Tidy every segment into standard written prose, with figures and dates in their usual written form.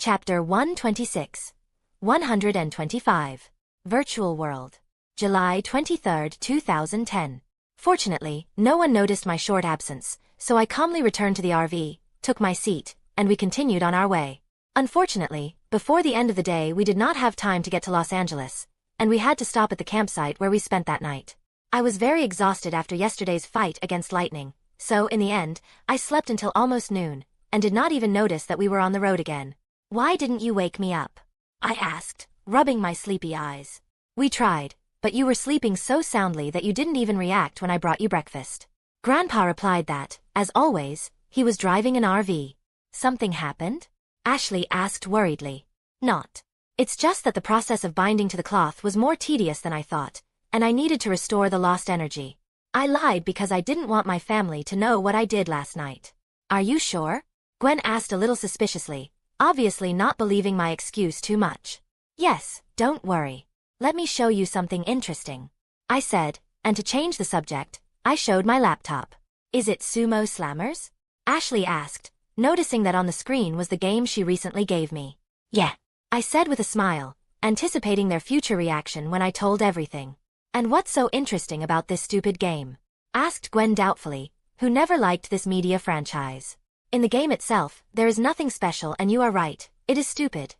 Chapter 126. 125. Virtual World. July 23, 2010. Fortunately, no one noticed my short absence, so I calmly returned to the RV, took my seat, and we continued on our way. Unfortunately, before the end of the day we did not have time to get to Los Angeles, and we had to stop at the campsite where we spent that night. I was very exhausted after yesterday's fight against lightning, so in the end, I slept until almost noon, and did not even notice that we were on the road again. "Why didn't you wake me up?" I asked, rubbing my sleepy eyes. "We tried, but you were sleeping so soundly that you didn't even react when I brought you breakfast." Grandpa replied that, as always, he was driving an RV. "Something happened?" Ashley asked worriedly. "Not. It's just that the process of binding to the cloth was more tedious than I thought, and I needed to restore the lost energy. I lied because I didn't want my family to know what I did last night." "Are you sure?" Gwen asked a little suspiciously, obviously not believing my excuse too much. "Yes, don't worry. Let me show you something interesting," I said, and to change the subject, I showed my laptop. "Is it Sumo Slammers?" Ashley asked, noticing that on the screen was the game she recently gave me. "Yeah," I said with a smile, anticipating their future reaction when I told everything. "And what's so interesting about this stupid game?" asked Gwen doubtfully, who never liked this media franchise. "In the game itself, there is nothing special and you are right, it is stupid,"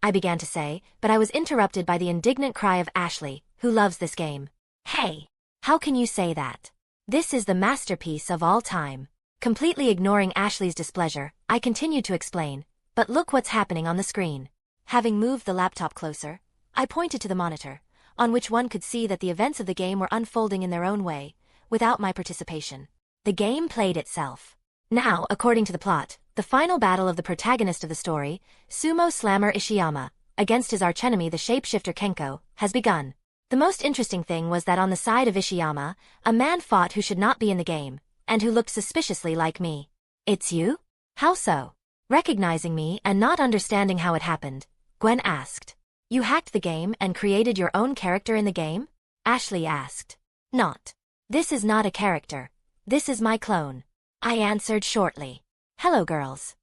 I began to say, but I was interrupted by the indignant cry of Ashley, who loves this game. "Hey! How can you say that? This is the masterpiece of all time." Completely ignoring Ashley's displeasure, I continued to explain, "But look what's happening on the screen." Having moved the laptop closer, I pointed to the monitor, on which one could see that the events of the game were unfolding in their own way, without my participation. The game played itself. Now, according to the plot, the final battle of the protagonist of the story, Sumo Slammer Ishiyama, against his archenemy the shapeshifter Kenko, has begun. The most interesting thing was that on the side of Ishiyama, a man fought who should not be in the game, and who looked suspiciously like me. "It's you? How so?" Recognizing me and not understanding how it happened, Gwen asked. "You hacked the game and created your own character in the game?" Ashley asked. "Not. This is not a character. This is my clone," I answered shortly. "Hello girls."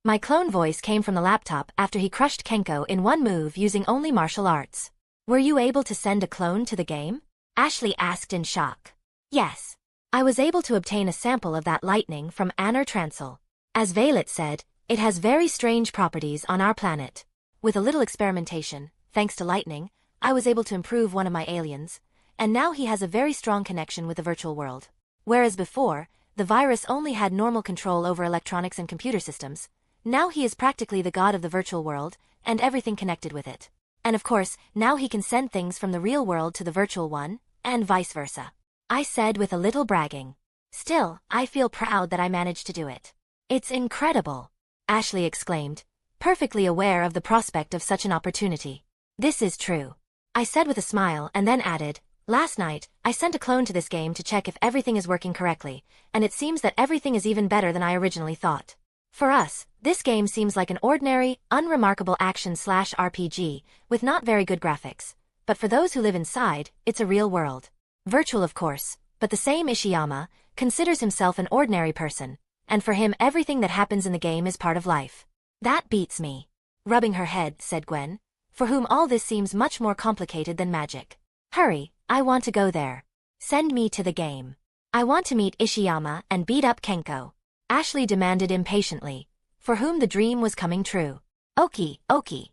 My clone voice came from the laptop after he crushed Kenko in one move using only martial arts. "Were you able to send a clone to the game?" Ashley asked in shock. "Yes. I was able to obtain a sample of that lightning from Anar Trancel. As Violet said, it has very strange properties on our planet. With a little experimentation, thanks to lightning, I was able to improve one of my aliens, and now he has a very strong connection with the virtual world. Whereas before, the virus only had normal control over electronics and computer systems, now he is practically the god of the virtual world, and everything connected with it. And of course, now he can send things from the real world to the virtual one, and vice versa," I said with a little bragging. "Still, I feel proud that I managed to do it." "It's incredible," Ashley exclaimed, perfectly aware of the prospect of such an opportunity. "This is true," I said with a smile and then added, "Last night, I sent a clone to this game to check if everything is working correctly, and it seems that everything is even better than I originally thought. For us, this game seems like an ordinary, unremarkable action/RPG, with not very good graphics. But for those who live inside, it's a real world. Virtual of course, but the same Ishiyama considers himself an ordinary person, and for him everything that happens in the game is part of life." "That beats me," rubbing her head, said Gwen, for whom all this seems much more complicated than magic. "Hurry, I want to go there. Send me to the game. I want to meet Ishiyama and beat up Kenko," Ashley demanded impatiently, for whom the dream was coming true. Okie.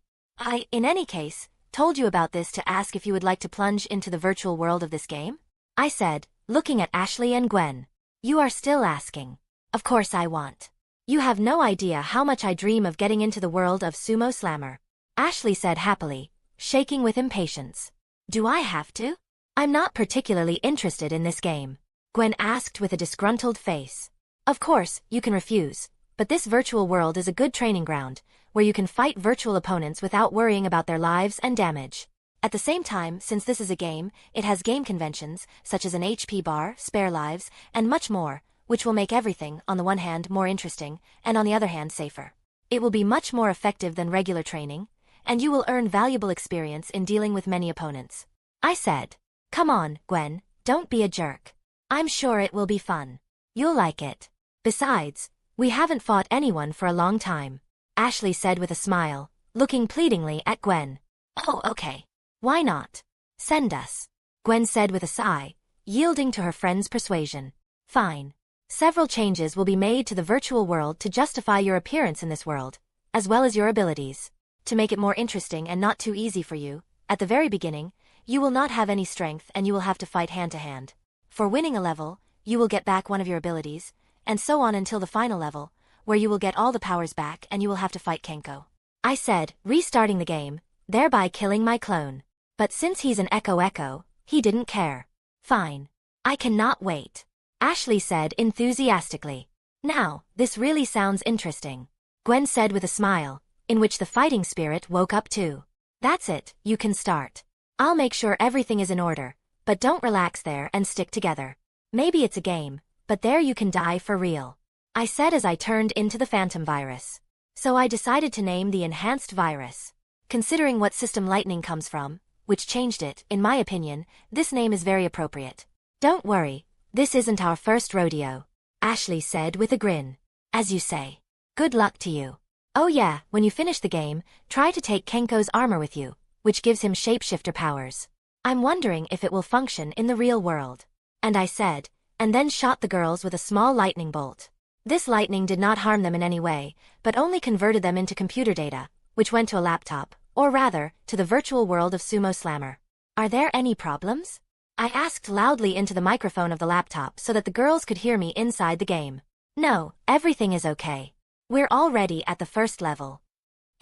In any case, told you about this to ask if you would like to plunge into the virtual world of this game?" I said, looking at Ashley and Gwen. "You are still asking. Of course I want. You have no idea how much I dream of getting into the world of Sumo Slammer," Ashley said happily, shaking with impatience. "Do I have to?" "I'm not particularly interested in this game," Gwen asked with a disgruntled face. "Of course, you can refuse, but this virtual world is a good training ground, where you can fight virtual opponents without worrying about their lives and damage. At the same time, since this is a game, it has game conventions, such as an HP bar, spare lives, and much more, which will make everything, on the one hand, more interesting, and on the other hand, safer. It will be much more effective than regular training, and you will earn valuable experience in dealing with many opponents," I said. "Come on, Gwen, don't be a jerk. I'm sure it will be fun. You'll like it. Besides, we haven't fought anyone for a long time." Ashley said with a smile, looking pleadingly at Gwen. Oh, okay. Why not? Send us. Gwen said with a sigh, yielding to her friend's persuasion. Fine. Several changes will be made to the virtual world to justify your appearance in this world, as well as your abilities. To make it more interesting and not too easy for you, at the very beginning, you will not have any strength and you will have to fight hand to hand. For winning a level, you will get back one of your abilities, and so on until the final level, where you will get all the powers back and you will have to fight Kenko. I said, restarting the game, thereby killing my clone. But since he's an Echo, he didn't care. Fine. I cannot wait. Ashley said enthusiastically. Now, this really sounds interesting. Gwen said with a smile, in which the fighting spirit woke up too. That's it, you can start. I'll make sure everything is in order, but don't relax there and stick together. Maybe it's a game, but there you can die for real. I said as I turned into the phantom virus. So I decided to name the enhanced virus. Considering what system lightning comes from, which changed it, in my opinion, this name is very appropriate. Don't worry, this isn't our first rodeo, Ashley said with a grin. As you say. Good luck to you. Oh yeah, when you finish the game, try to take Kenko's armor with you, which gives him shapeshifter powers. I'm wondering if it will function in the real world. And I said, and then shot the girls with a small lightning bolt. This lightning did not harm them in any way, but only converted them into computer data, which went to a laptop, or rather, to the virtual world of Sumo Slammer. Are there any problems? I asked loudly into the microphone of the laptop so that the girls could hear me inside the game. No, everything is okay. We're already at the first level.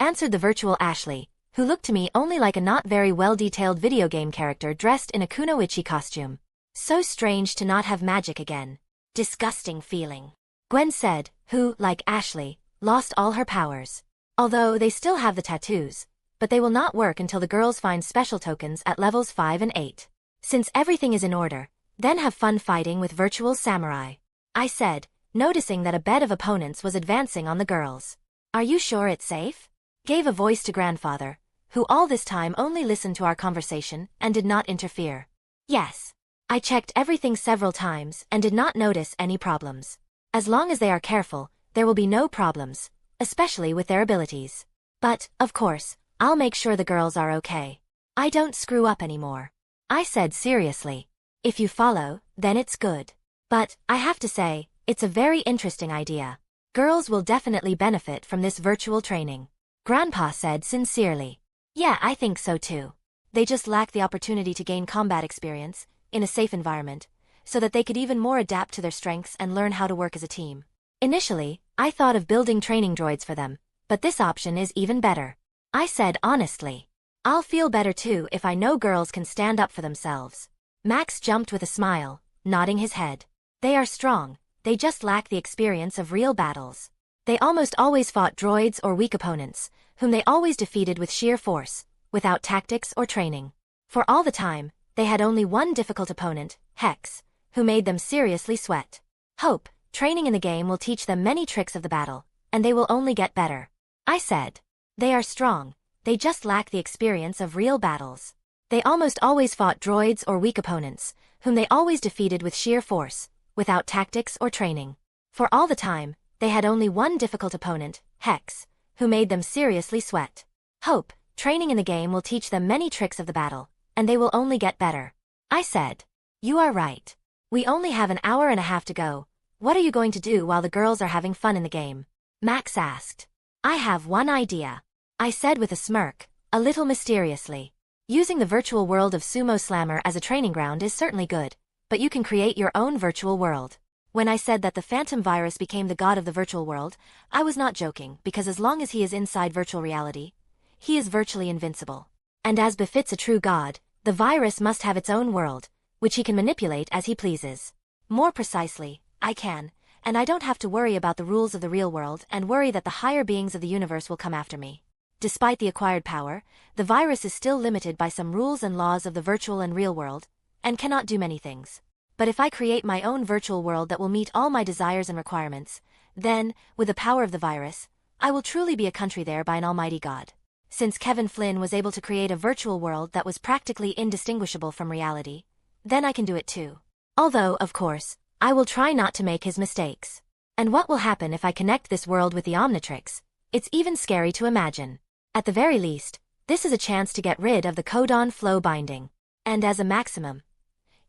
Answered the virtual Ashley, who looked to me only like a not very well-detailed video game character dressed in a kunoichi costume. So strange to not have magic again. Disgusting feeling. Gwen said, who, like Ashley, lost all her powers. Although they still have the tattoos, but they will not work until the girls find special tokens at levels 5 and 8. Since everything is in order, then have fun fighting with virtual samurai. I said, noticing that a bed of opponents was advancing on the girls. Are you sure it's safe? Gave a voice to grandfather, who all this time only listened to our conversation and did not interfere. Yes. I checked everything several times and did not notice any problems. As long as they are careful, there will be no problems, especially with their abilities. But, of course, I'll make sure the girls are okay. I don't screw up anymore. I said seriously. If you follow, then it's good. But, I have to say, it's a very interesting idea. Girls will definitely benefit from this virtual training. Grandpa said sincerely. Yeah, I think so too. They just lack the opportunity to gain combat experience, in a safe environment, so that they could even more adapt to their strengths and learn how to work as a team. Initially, I thought of building training droids for them, but this option is even better. I said honestly. I'll feel better too if I know girls can stand up for themselves. Max jumped with a smile, nodding his head. They are strong, they just lack the experience of real battles. They almost always fought droids or weak opponents, whom they always defeated with sheer force, without tactics or training. For all the time, they had only one difficult opponent, Hex, who made them seriously sweat. Hope, training in the game will teach them many tricks of the battle, and they will only get better. I said. They are strong, they just lack the experience of real battles. They almost always fought droids or weak opponents, whom they always defeated with sheer force, without tactics or training. For all the time, they had only one difficult opponent, Hex, who made them seriously sweat. Hope, training in the game will teach them many tricks of the battle, and they will only get better. I said. You are right. We only have an hour and a half to go. What are you going to do while the girls are having fun in the game? Max asked. I have one idea. I said with a smirk, a little mysteriously. Using the virtual world of Sumo Slammer as a training ground is certainly good, but you can create your own virtual world. When I said that the phantom virus became the god of the virtual world, I was not joking because as long as he is inside virtual reality, he is virtually invincible. And as befits a true god, the virus must have its own world, which he can manipulate as he pleases. More precisely, I can, and I don't have to worry about the rules of the real world and worry that the higher beings of the universe will come after me. Despite the acquired power, the virus is still limited by some rules and laws of the virtual and real world, and cannot do many things. But if I create my own virtual world that will meet all my desires and requirements, then, with the power of the virus, I will truly be a country there by an almighty god. Since Kevin Flynn was able to create a virtual world that was practically indistinguishable from reality, then I can do it too. Although, of course, I will try not to make his mistakes. And what will happen if I connect this world with the Omnitrix, It's even scary to imagine. At the very least, this is a chance to get rid of the codon flow binding. And as a maximum.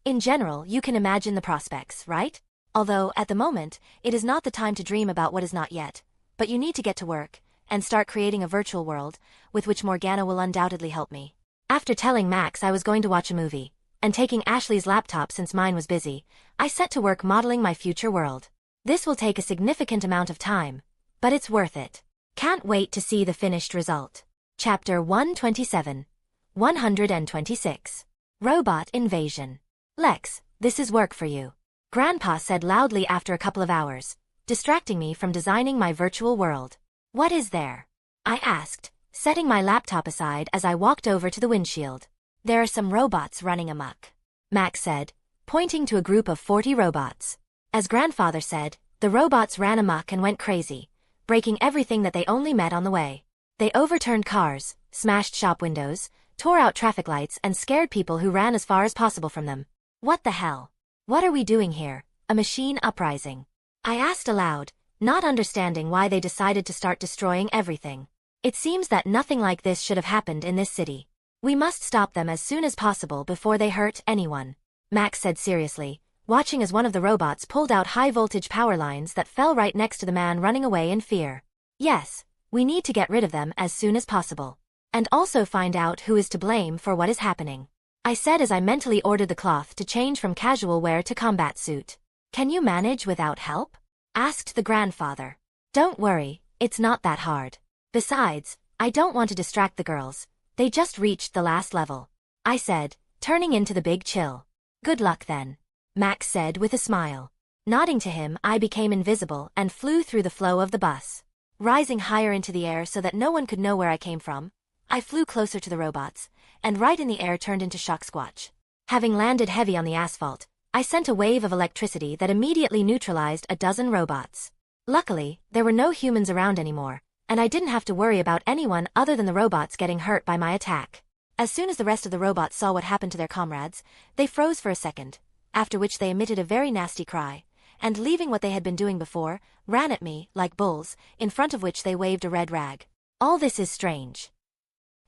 In general, you can imagine the prospects, right? Although, at the moment, it is not the time to dream about what is not yet. But you need to get to work, and start creating a virtual world, with which Morgana will undoubtedly help me. After telling Max I was going to watch a movie, and taking Ashley's laptop since mine was busy, I set to work modeling my future world. This will take a significant amount of time, but it's worth it. Can't wait to see the finished result. Chapter 127. 126. Robot Invasion. Lex, this is work for you. Grandpa said loudly after a couple of hours, distracting me from designing my virtual world. What is there? I asked, setting my laptop aside as I walked over to the windshield. There are some robots running amok, Max said, pointing to a group of 40 robots. As Grandfather said, the robots ran amok and went crazy, breaking everything that they only met on the way. They overturned cars, smashed shop windows, tore out traffic lights and scared people who ran as far as possible from them. What the hell? What are we doing here? A machine uprising? I asked aloud, not understanding why they decided to start destroying everything. It seems that nothing like this should have happened in this city. We must stop them as soon as possible before they hurt anyone, Max said seriously, watching as one of the robots pulled out high-voltage power lines that fell right next to the man running away in fear. Yes, we need to get rid of them as soon as possible. And also find out who is to blame for what is happening, I said as I mentally ordered the cloth to change from casual wear to combat suit. Can you manage without help? Asked the grandfather. Don't worry, it's not that hard. Besides, I don't want to distract the girls. They just reached the last level, I said, turning into the big chill. Good luck then, Max said with a smile. Nodding to him, I became invisible and flew through the flow of the bus. Rising higher into the air so that no one could know where I came from, I flew closer to the robots, and right in the air turned into shock squatch. Having landed heavy on the asphalt, I sent a wave of electricity that immediately neutralized a dozen robots. Luckily, there were no humans around anymore, and I didn't have to worry about anyone other than the robots getting hurt by my attack. As soon as the rest of the robots saw what happened to their comrades, they froze for a second, after which they emitted a very nasty cry, and leaving what they had been doing before, ran at me, like bulls, in front of which they waved a red rag. All this is strange.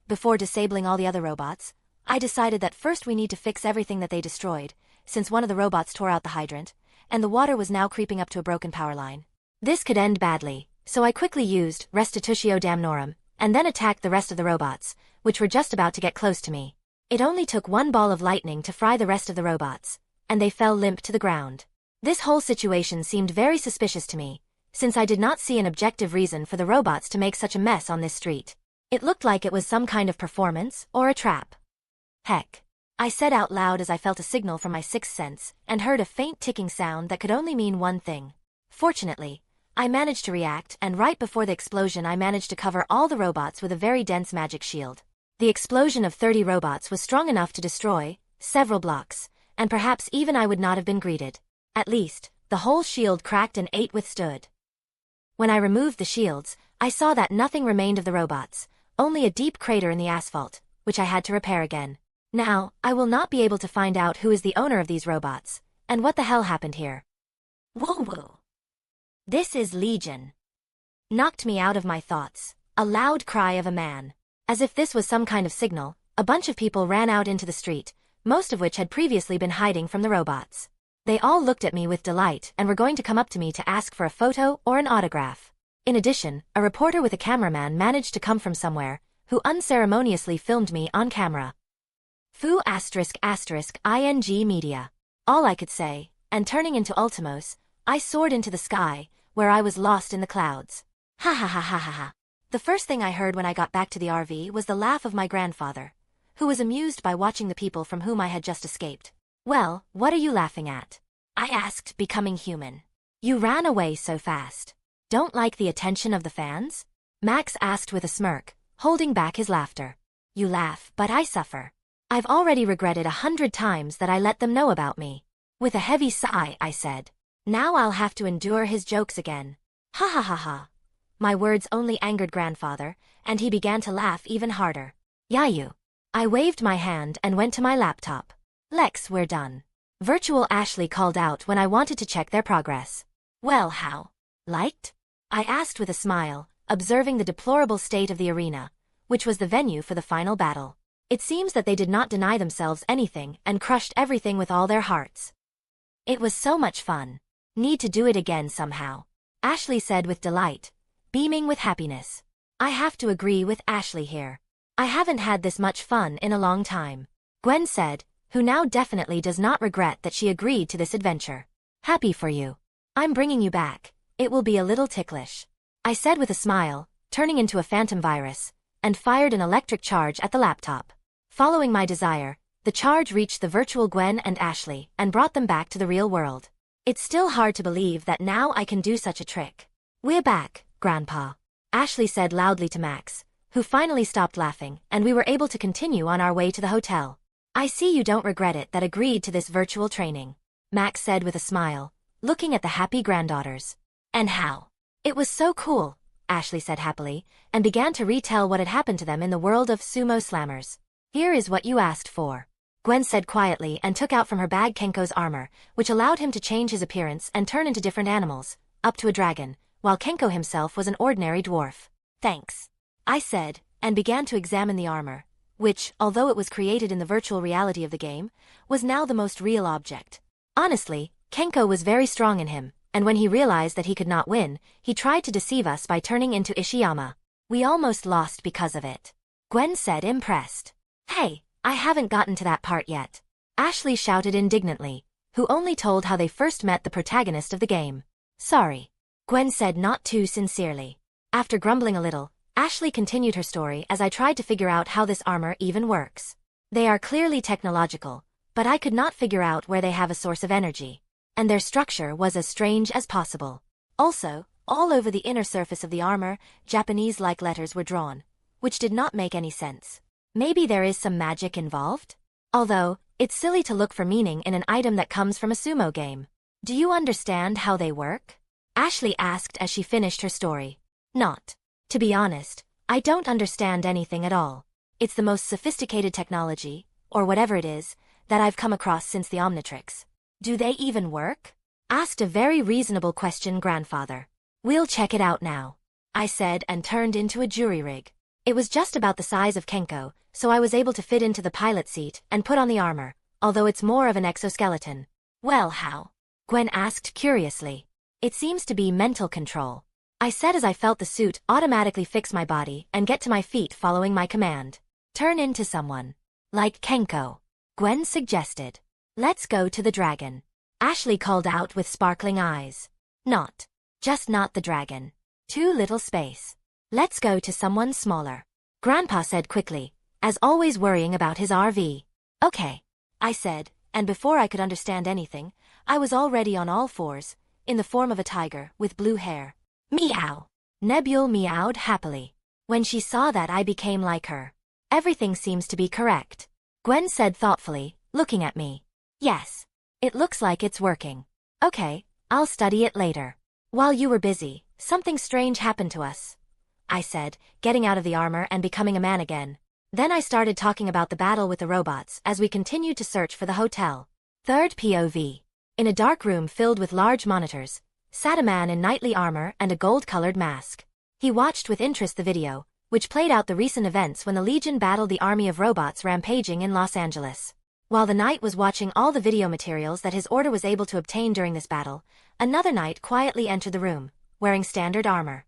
Before disabling all the other robots, I decided that first we need to fix everything that they destroyed, since one of the robots tore out the hydrant, and the water was now creeping up to a broken power line. This could end badly, so I quickly used Restitutio Damnorum, and then attacked the rest of the robots, which were just about to get close to me. It only took one ball of lightning to fry the rest of the robots, and they fell limp to the ground. This whole situation seemed very suspicious to me, since I did not see an objective reason for the robots to make such a mess on this street. It looked like it was some kind of performance or a trap. Heck, I said out loud as I felt a signal from my sixth sense and heard a faint ticking sound that could only mean one thing. Fortunately, I managed to react, and right before the explosion I managed to cover all the robots with a very dense magic shield. The explosion of 30 robots was strong enough to destroy several blocks, and perhaps even I would not have been greeted. At least, the whole shield cracked and 8 withstood. When I removed the shields, I saw that nothing remained of the robots, only a deep crater in the asphalt, which I had to repair again. Now, I will not be able to find out who is the owner of these robots, and what the hell happened here. Whoa. This is Legion. Knocked me out of my thoughts, a loud cry of a man. As if this was some kind of signal, a bunch of people ran out into the street, most of which had previously been hiding from the robots. They all looked at me with delight and were going to come up to me to ask for a photo or an autograph. In addition, a reporter with a cameraman managed to come from somewhere, who unceremoniously filmed me on camera. Foo **ing media. All I could say, and turning into Ultimos, I soared into the sky, where I was lost in the clouds. Ha ha ha ha ha ha. The first thing I heard when I got back to the RV was the laugh of my grandfather, who was amused by watching the people from whom I had just escaped. Well, what are you laughing at? I asked, becoming human. You ran away so fast. Don't like the attention of the fans? Max asked with a smirk, holding back his laughter. You laugh, but I suffer. I've already regretted 100 times that I let them know about me. With a heavy sigh, I said. Now I'll have to endure his jokes again. Ha ha ha ha. My words only angered grandfather, and he began to laugh even harder. Yayu. I waved my hand and went to my laptop. Lex, we're done. Virtual Ashley called out when I wanted to check their progress. Well, how? Liked? I asked with a smile, observing the deplorable state of the arena, which was the venue for the final battle. It seems that they did not deny themselves anything and crushed everything with all their hearts. It was so much fun. Need to do it again somehow, Ashley said with delight, beaming with happiness. I have to agree with Ashley here. I haven't had this much fun in a long time, Gwen said, who now definitely does not regret that she agreed to this adventure. Happy for you. I'm bringing you back. It will be a little ticklish, I said with a smile, turning into a phantom virus, and fired an electric charge at the laptop. Following my desire, the charge reached the virtual Gwen and Ashley and brought them back to the real world. It's still hard to believe that now I can do such a trick. We're back, Grandpa, Ashley said loudly to Max, who finally stopped laughing, and we were able to continue on our way to the hotel. I see you don't regret it that agreed to this virtual training, Max said with a smile, looking at the happy granddaughters. And how? It was so cool, Ashley said happily, and began to retell what had happened to them in the world of sumo slammers. Here is what you asked for, Gwen said quietly and took out from her bag Kenko's armor, which allowed him to change his appearance and turn into different animals, up to a dragon, while Kenko himself was an ordinary dwarf. Thanks, I said, and began to examine the armor, which, although it was created in the virtual reality of the game, was now the most real object. Honestly, Kenko was very strong in him, and when he realized that he could not win, he tried to deceive us by turning into Ishiyama. We almost lost because of it, Gwen said impressed. Hey, I haven't gotten to that part yet, Ashley shouted indignantly, who only told how they first met the protagonist of the game. Sorry, Gwen said not too sincerely. After grumbling a little, Ashley continued her story as I tried to figure out how this armor even works. They are clearly technological, but I could not figure out where they have a source of energy, and their structure was as strange as possible. Also, all over the inner surface of the armor, Japanese-like letters were drawn, which did not make any sense. Maybe there is some magic involved? Although, it's silly to look for meaning in an item that comes from a sumo game. Do you understand how they work? Ashley asked as she finished her story. Not. To be honest, I don't understand anything at all. It's the most sophisticated technology, or whatever it is, that I've come across since the Omnitrix. Do they even work? Asked a very reasonable question grandfather. We'll check it out now, I said and turned into a jury rig. It was just about the size of Kenko, so I was able to fit into the pilot seat and put on the armor, although it's more of an exoskeleton. Well, how? Gwen asked curiously. It seems to be mental control, I said as I felt the suit automatically fix my body and get to my feet following my command. Turn into someone. Like Kenko, Gwen suggested. Let's go to the dragon, Ashley called out with sparkling eyes. Not. Just not the dragon. Too little space. Let's go to someone smaller, Grandpa said quickly, as always worrying about his RV. Okay, I said, and before I could understand anything, I was already on all fours, in the form of a tiger with blue hair. Meow. Nebule meowed happily. When she saw that I became like her. Everything seems to be correct, Gwen said thoughtfully, looking at me. Yes. It looks like it's working. Okay, I'll study it later. While you were busy, something strange happened to us, I said, getting out of the armor and becoming a man again. Then I started talking about the battle with the robots as we continued to search for the hotel. Third POV. In a dark room filled with large monitors, sat a man in knightly armor and a gold-colored mask. He watched with interest the video, which played out the recent events when the Legion battled the army of robots rampaging in Los Angeles. While the knight was watching all the video materials that his order was able to obtain during this battle, another knight quietly entered the room, wearing standard armor.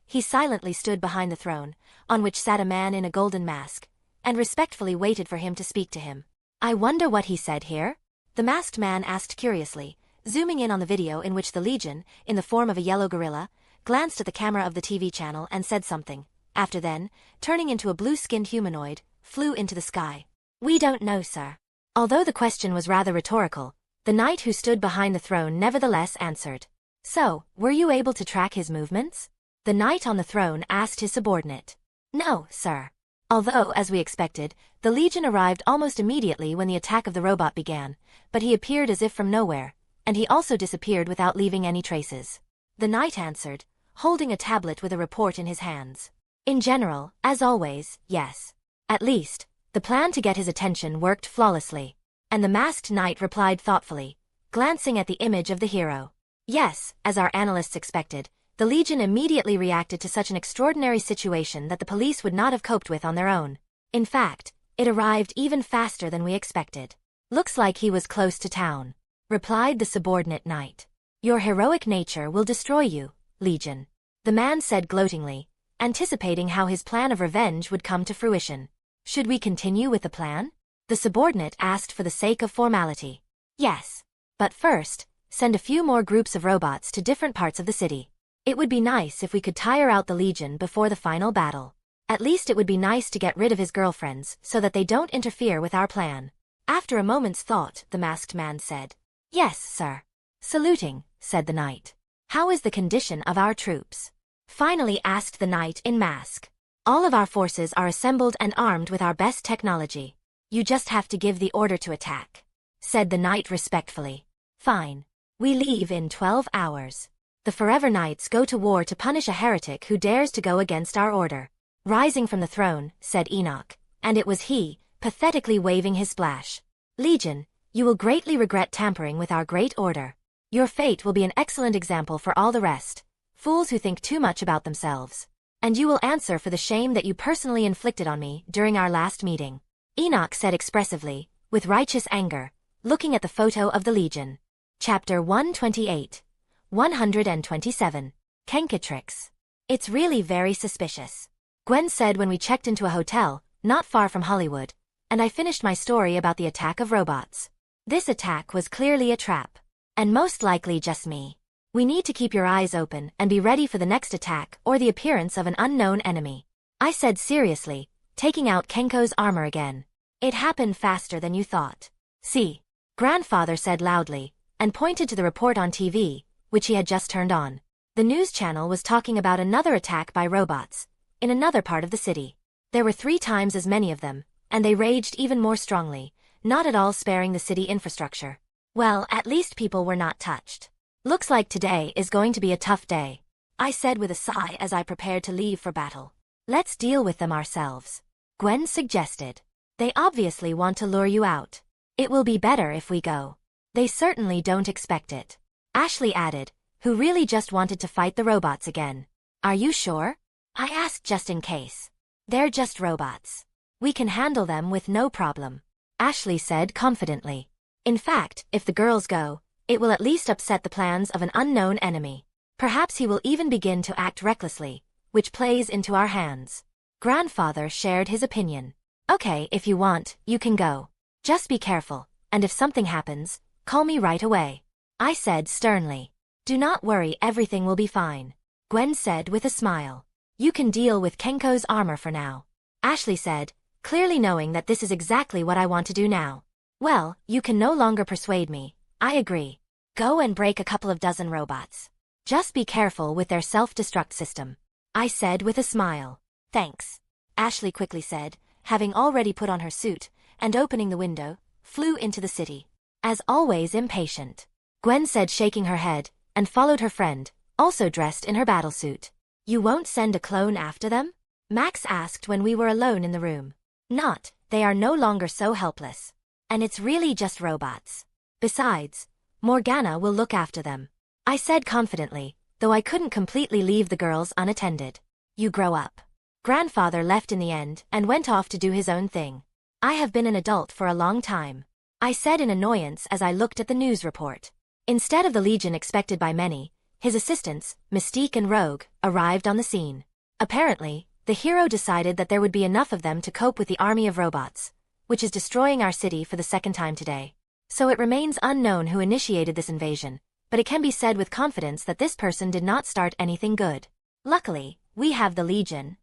He silently stood behind the throne, on which sat a man in a golden mask, and respectfully waited for him to speak to him. I wonder what he said here? The masked man asked curiously, zooming in on the video in which the Legion, in the form of a yellow gorilla, glanced at the camera of the TV channel and said something. After then, turning into a blue-skinned humanoid, flew into the sky. We don't know, sir. Although the question was rather rhetorical, the knight who stood behind the throne nevertheless answered. So, were you able to track his movements? The knight on the throne asked his subordinate. No, sir. Although, as we expected, the Legion arrived almost immediately when the attack of the robot began, but he appeared as if from nowhere, and he also disappeared without leaving any traces. The knight answered, holding a tablet with a report in his hands. In general, as always, yes. At least, the plan to get his attention worked flawlessly. And the masked knight replied thoughtfully, glancing at the image of the hero. Yes, as our analysts expected, The Legion immediately reacted to such an extraordinary situation that the police would not have coped with on their own. In fact, it arrived even faster than we expected. Looks like he was close to town, replied the subordinate knight. Your heroic nature will destroy you, Legion, the man said gloatingly, anticipating how his plan of revenge would come to fruition. Should we continue with the plan? The subordinate asked for the sake of formality. Yes. But first, send a few more groups of robots to different parts of the city. It would be nice if we could tire out the Legion before the final battle. At least it would be nice to get rid of his girlfriends so that they don't interfere with our plan. After a moment's thought, the masked man said, Yes, sir. Saluting, said the knight. How is the condition of our troops? Finally asked the knight in mask. All of our forces are assembled and armed with our best technology. You just have to give the order to attack, said the knight respectfully. Fine. We leave in 12 hours. The Forever Knights go to war to punish a heretic who dares to go against our order. Rising from the throne, said Enoch, and it was he, pathetically waving his splash. Legion, you will greatly regret tampering with our great order. Your fate will be an excellent example for all the rest, fools who think too much about themselves. And you will answer for the shame that you personally inflicted on me during our last meeting. Enoch said expressively, with righteous anger, looking at the photo of the Legion. Chapter 128. 127. Katrix. It's really very suspicious, Gwen said when we checked into a hotel, not far from Hollywood, and I finished my story about the attack of robots. This attack was clearly a trap. And most likely just me. We need to keep your eyes open and be ready for the next attack or the appearance of an unknown enemy. I said seriously, taking out Kenko's armor again. It happened faster than you thought. See, grandfather said loudly, and pointed to the report on TV, which he had just turned on. The news channel was talking about another attack by robots, in another part of the city. There were 3 times as many of them, and they raged even more strongly, not at all sparing the city infrastructure. Well, at least people were not touched. Looks like today is going to be a tough day, I said with a sigh as I prepared to leave for battle. Let's deal with them ourselves, Gwen suggested. They obviously want to lure you out. It will be better if we go. They certainly don't expect it, Ashley added, who really just wanted to fight the robots again. Are you sure? I asked just in case. They're just robots. We can handle them with no problem, Ashley said confidently. In fact, if the girls go, it will at least upset the plans of an unknown enemy. Perhaps he will even begin to act recklessly, which plays into our hands. Grandfather shared his opinion. Okay, if you want, you can go. Just be careful, and if something happens, call me right away, I said sternly. Do not worry, everything will be fine, Gwen said with a smile. You can deal with Kenko's armor for now, Ashley said, clearly knowing that this is exactly what I want to do now. Well, you can no longer persuade me, I agree. Go and break a couple of dozen robots. Just be careful with their self-destruct system, I said with a smile. Thanks, Ashley quickly said, having already put on her suit, and opening the window, flew into the city. As always impatient, Gwen said shaking her head, and followed her friend, also dressed in her battlesuit. You won't send a clone after them? Max asked when we were alone in the room. Not, they are no longer so helpless. And it's really just robots. Besides, Morgana will look after them, I said confidently, though I couldn't completely leave the girls unattended. You grow up. Grandfather left in the end and went off to do his own thing. I have been an adult for a long time, I said in annoyance as I looked at the news report. Instead of the Legion expected by many, his assistants, Mystique and Rogue, arrived on the scene. Apparently, the hero decided that there would be enough of them to cope with the army of robots, which is destroying our city for the second time today. So it remains unknown who initiated this invasion, but it can be said with confidence that this person did not start anything good. Luckily, we have the Legion.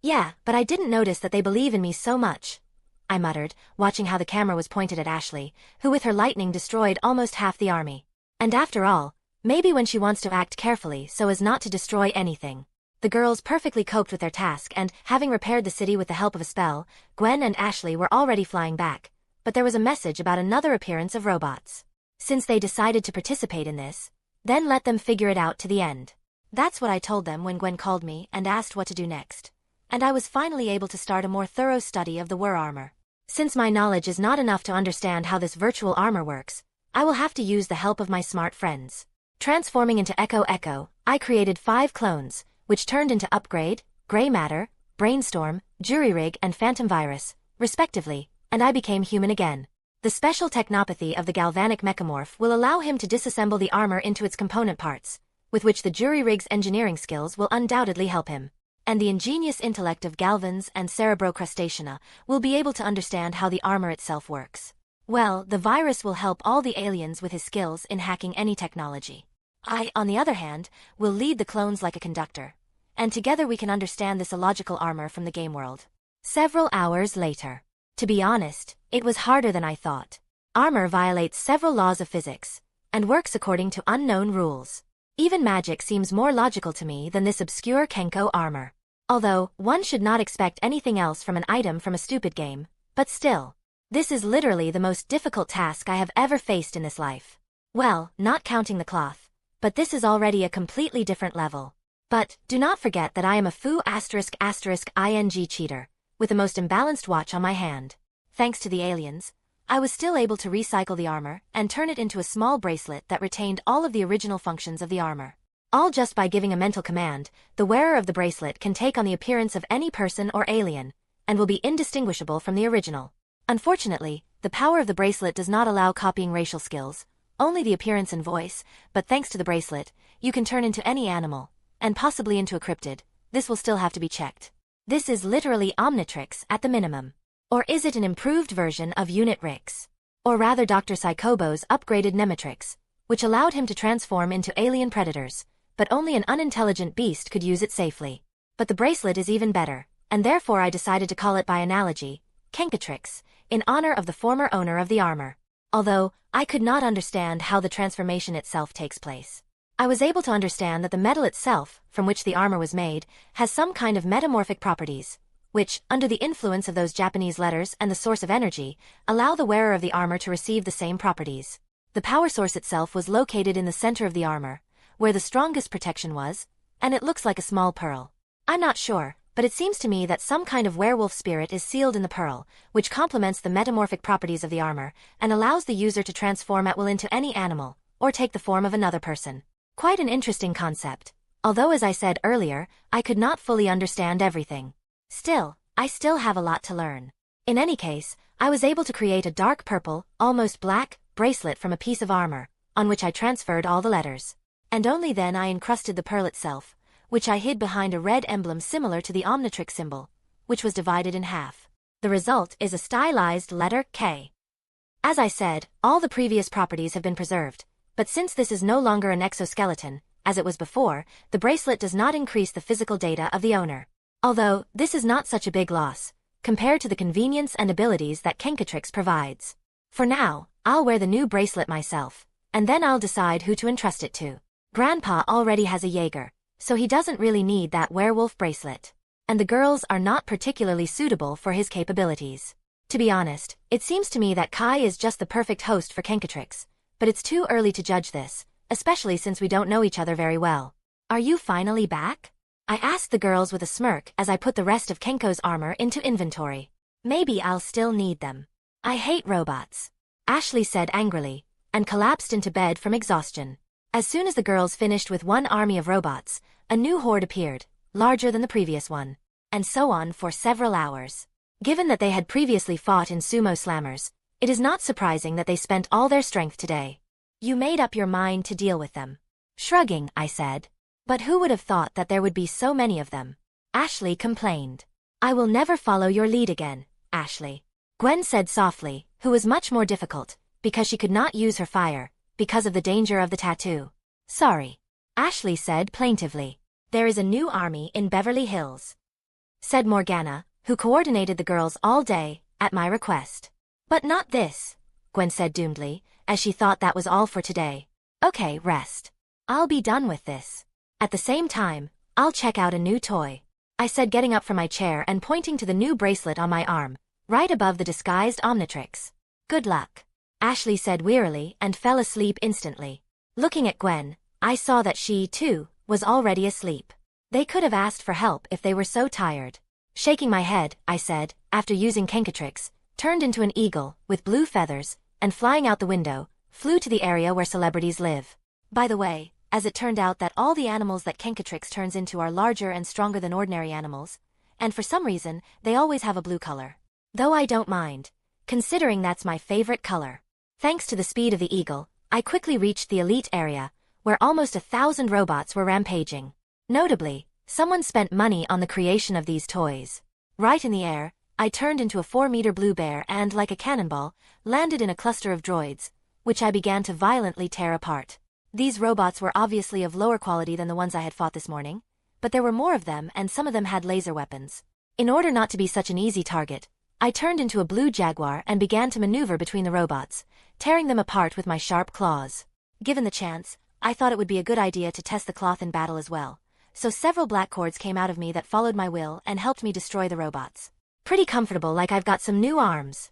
Yeah, but I didn't notice that they believe in me so much, I muttered, watching how the camera was pointed at Ashley, who with her lightning destroyed almost half the army. And after all, maybe when she wants to act carefully so as not to destroy anything. The girls perfectly coped with their task and, having repaired the city with the help of a spell, Gwen and Ashley were already flying back, but there was a message about another appearance of robots. Since they decided to participate in this, then let them figure it out to the end. That's what I told them when Gwen called me and asked what to do next. And I was finally able to start a more thorough study of the war armor. Since my knowledge is not enough to understand how this virtual armor works, I will have to use the help of my smart friends. Transforming into Echo Echo, I created 5 clones, which turned into Upgrade, Grey Matter, Brainstorm, Jury-Rig and Phantom Virus, respectively, and I became human again. The special technopathy of the galvanic mechamorph will allow him to disassemble the armor into its component parts, with which the Jury-Rig's engineering skills will undoubtedly help him. And the ingenious intellect of Galvans and Cerebrocrustacea will be able to understand how the armor itself works. Well, the virus will help all the aliens with his skills in hacking any technology. I, on the other hand, will lead the clones like a conductor, and together we can understand this illogical armor from the game world. Several hours later. To be honest, it was harder than I thought. Armor violates several laws of physics, and works according to unknown rules. Even magic seems more logical to me than this obscure Kenko armor. Although, one should not expect anything else from an item from a stupid game, but still. This is literally the most difficult task I have ever faced in this life. Well, not counting the cloth, but this is already a completely different level. But, do not forget that I am a ing cheater, with the most imbalanced watch on my hand. Thanks to the aliens, I was still able to recycle the armor and turn it into a small bracelet that retained all of the original functions of the armor. All just by giving a mental command, the wearer of the bracelet can take on the appearance of any person or alien, and will be indistinguishable from the original. Unfortunately, the power of the bracelet does not allow copying racial skills, only the appearance and voice, but thanks to the bracelet, you can turn into any animal, and possibly into a cryptid. This will still have to be checked. This is literally Omnitrix at the minimum. Or is it an improved version of Unitrix? Or rather Dr. Psychobo's upgraded Nematrix, which allowed him to transform into alien predators, but only an unintelligent beast could use it safely. But the bracelet is even better, and therefore I decided to call it by analogy, Kenkatrix, in honor of the former owner of the armor. Although, I could not understand how the transformation itself takes place. I was able to understand that the metal itself, from which the armor was made, has some kind of metamorphic properties, which, under the influence of those Japanese letters and the source of energy, allow the wearer of the armor to receive the same properties. The power source itself was located in the center of the armor, where the strongest protection was, and it looks like a small pearl. I'm not sure, but it seems to me that some kind of werewolf spirit is sealed in the pearl, which complements the metamorphic properties of the armor, and allows the user to transform at will into any animal, or take the form of another person. Quite an interesting concept, although as I said earlier, I could not fully understand everything. Still, I still have a lot to learn. In any case, I was able to create a dark purple, almost black, bracelet from a piece of armor, on which I transferred all the letters. And only then I encrusted the pearl itself, which I hid behind a red emblem similar to the Omnitrix symbol, which was divided in half. The result is a stylized letter K. As I said, all the previous properties have been preserved, but since this is no longer an exoskeleton, as it was before, the bracelet does not increase the physical data of the owner. Although, this is not such a big loss, compared to the convenience and abilities that Kenkatrix provides. For now, I'll wear the new bracelet myself, and then I'll decide who to entrust it to. Grandpa already has a Jaeger, so he doesn't really need that werewolf bracelet. And the girls are not particularly suitable for his capabilities. To be honest, it seems to me that Kai is just the perfect host for Kenkatrix, but it's too early to judge this, especially since we don't know each other very well. Are you finally back? I asked the girls with a smirk as I put the rest of Kenko's armor into inventory. Maybe I'll still need them. I hate robots, Ashley said angrily, and collapsed into bed from exhaustion. As soon as the girls finished with one army of robots, a new horde appeared, larger than the previous one. And so on for several hours. Given that they had previously fought in sumo slammers, it is not surprising that they spent all their strength today. You made up your mind to deal with them. Shrugging, I said. But who would have thought that there would be so many of them? Ashley complained. I will never follow your lead again, Ashley. Gwen said softly, who was much more difficult, because she could not use her fire, because of the danger of the tattoo. Sorry. Ashley said plaintively. There is a new army in Beverly Hills, said Morgana, who coordinated the girls all day, at my request. But not this, Gwen said doomedly, as she thought that was all for today. Okay, rest. I'll be done with this. At the same time, I'll check out a new toy, I said, getting up from my chair and pointing to the new bracelet on my arm, right above the disguised Omnitrix. Good luck, Ashley said wearily and fell asleep instantly. Looking at Gwen, I saw that she, too, was already asleep. They could have asked for help if they were so tired. Shaking my head, I said, after using Kenkatrix, turned into an eagle, with blue feathers, and flying out the window, flew to the area where celebrities live. By the way, as it turned out that all the animals that Catrix turns into are larger and stronger than ordinary animals, and for some reason, they always have a blue color. Though I don't mind, considering that's my favorite color. Thanks to the speed of the eagle, I quickly reached the elite area, where almost 1,000 robots were rampaging. Notably, someone spent money on the creation of these toys. Right in the air, I turned into a 4-meter blue bear and, like a cannonball, landed in a cluster of droids, which I began to violently tear apart. These robots were obviously of lower quality than the ones I had fought this morning, but there were more of them and some of them had laser weapons. In order not to be such an easy target, I turned into a blue jaguar and began to maneuver between the robots, tearing them apart with my sharp claws. Given the chance, I thought it would be a good idea to test the cloth in battle as well, so several black cords came out of me that followed my will and helped me destroy the robots. Pretty comfortable, like I've got some new arms,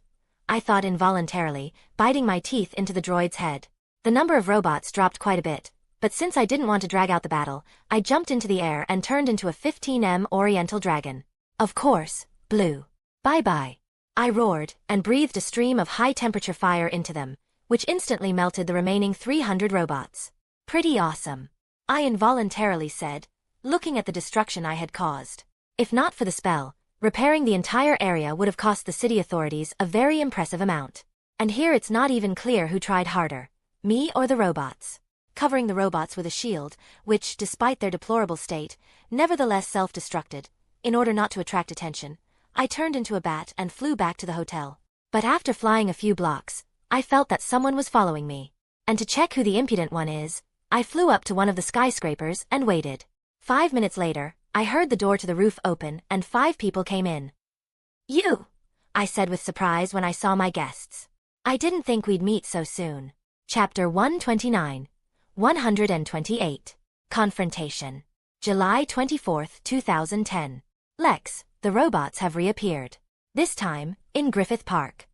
I thought involuntarily, biting my teeth into the droid's head. The number of robots dropped quite a bit, but since I didn't want to drag out the battle, I jumped into the air and turned into a 15M Oriental Dragon. Of course, blue. Bye-bye. I roared, and breathed a stream of high-temperature fire into them, which instantly melted the remaining 300 robots. Pretty awesome, I involuntarily said, looking at the destruction I had caused. If not for the spell, repairing the entire area would have cost the city authorities a very impressive amount. And here it's not even clear who tried harder, me or the robots. Covering the robots with a shield, which, despite their deplorable state, nevertheless self-destructed, in order not to attract attention, I turned into a bat and flew back to the hotel. But after flying a few blocks, I felt that someone was following me. And to check who the impudent one is, I flew up to one of the skyscrapers and waited. 5 minutes later, I heard the door to the roof open and 5 people came in. "You," I said with surprise when I saw my guests. I didn't think we'd meet so soon. Chapter 129. 128. Confrontation. July 24, 2010. Lex, the robots have reappeared. This time, in Griffith Park,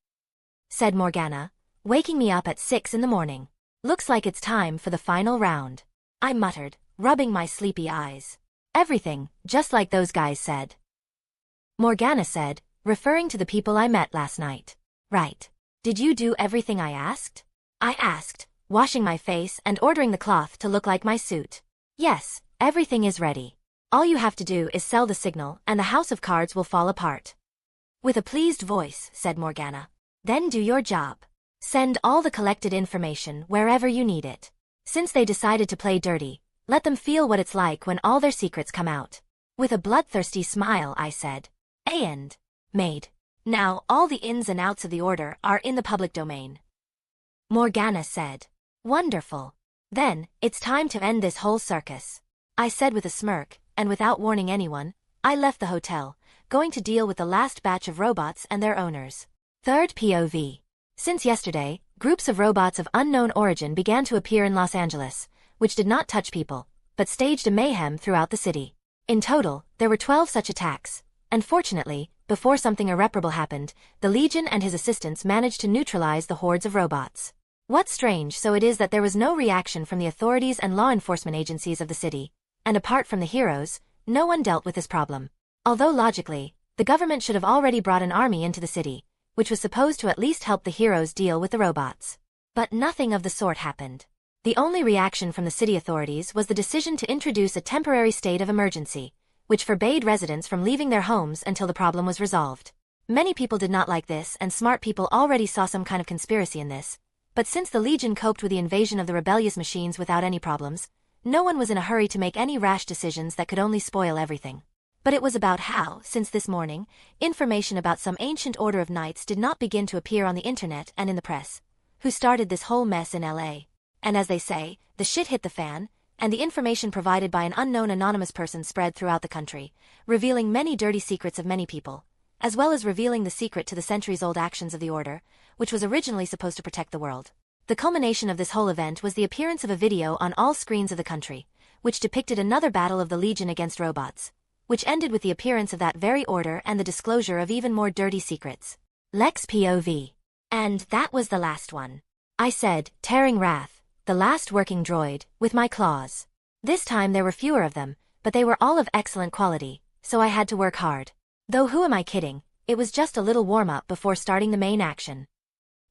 said Morgana, waking me up at 6 in the morning. Looks like it's time for the final round, I muttered, rubbing my sleepy eyes. Everything, just like those guys said. Morgana said, referring to the people I met last night. Right. Did you do everything I asked? I asked, washing my face and ordering the cloth to look like my suit. Yes, everything is ready. All you have to do is sell the signal and the house of cards will fall apart. With a pleased voice, said Morgana. Then do your job. Send all the collected information wherever you need it. Since they decided to play dirty, let them feel what it's like when all their secrets come out. With a bloodthirsty smile, I said. And made. Now all the ins and outs of the order are in the public domain. Morgana said. Wonderful. Then, it's time to end this whole circus, I said with a smirk, and without warning anyone, I left the hotel, going to deal with the last batch of robots and their owners. Third POV. Since yesterday, groups of robots of unknown origin began to appear in Los Angeles, which did not touch people, but staged a mayhem throughout the city. In total, there were 12 such attacks, and fortunately, before something irreparable happened, the Legion and his assistants managed to neutralize the hordes of robots. What's strange so it is that there was no reaction from the authorities and law enforcement agencies of the city, and apart from the heroes, no one dealt with this problem. Although logically, the government should have already brought an army into the city, which was supposed to at least help the heroes deal with the robots. But nothing of the sort happened. The only reaction from the city authorities was the decision to introduce a temporary state of emergency, which forbade residents from leaving their homes until the problem was resolved. Many people did not like this and smart people already saw some kind of conspiracy in this, but since the Legion coped with the invasion of the rebellious machines without any problems, no one was in a hurry to make any rash decisions that could only spoil everything. But it was about how, since this morning, information about some ancient order of knights did not begin to appear on the internet and in the press, who started this whole mess in LA. And as they say, the shit hit the fan, and the information provided by an unknown anonymous person spread throughout the country, revealing many dirty secrets of many people, as well as revealing the secret to the centuries-old actions of the Order, which was originally supposed to protect the world. The culmination of this whole event was the appearance of a video on all screens of the country, which depicted another battle of the Legion against robots, which ended with the appearance of that very order and the disclosure of even more dirty secrets. Lex POV. And that was the last one, I said, tearing Wrath, the last working droid, with my claws. This time there were fewer of them, but they were all of excellent quality, so I had to work hard. Though who am I kidding, it was just a little warm-up before starting the main action.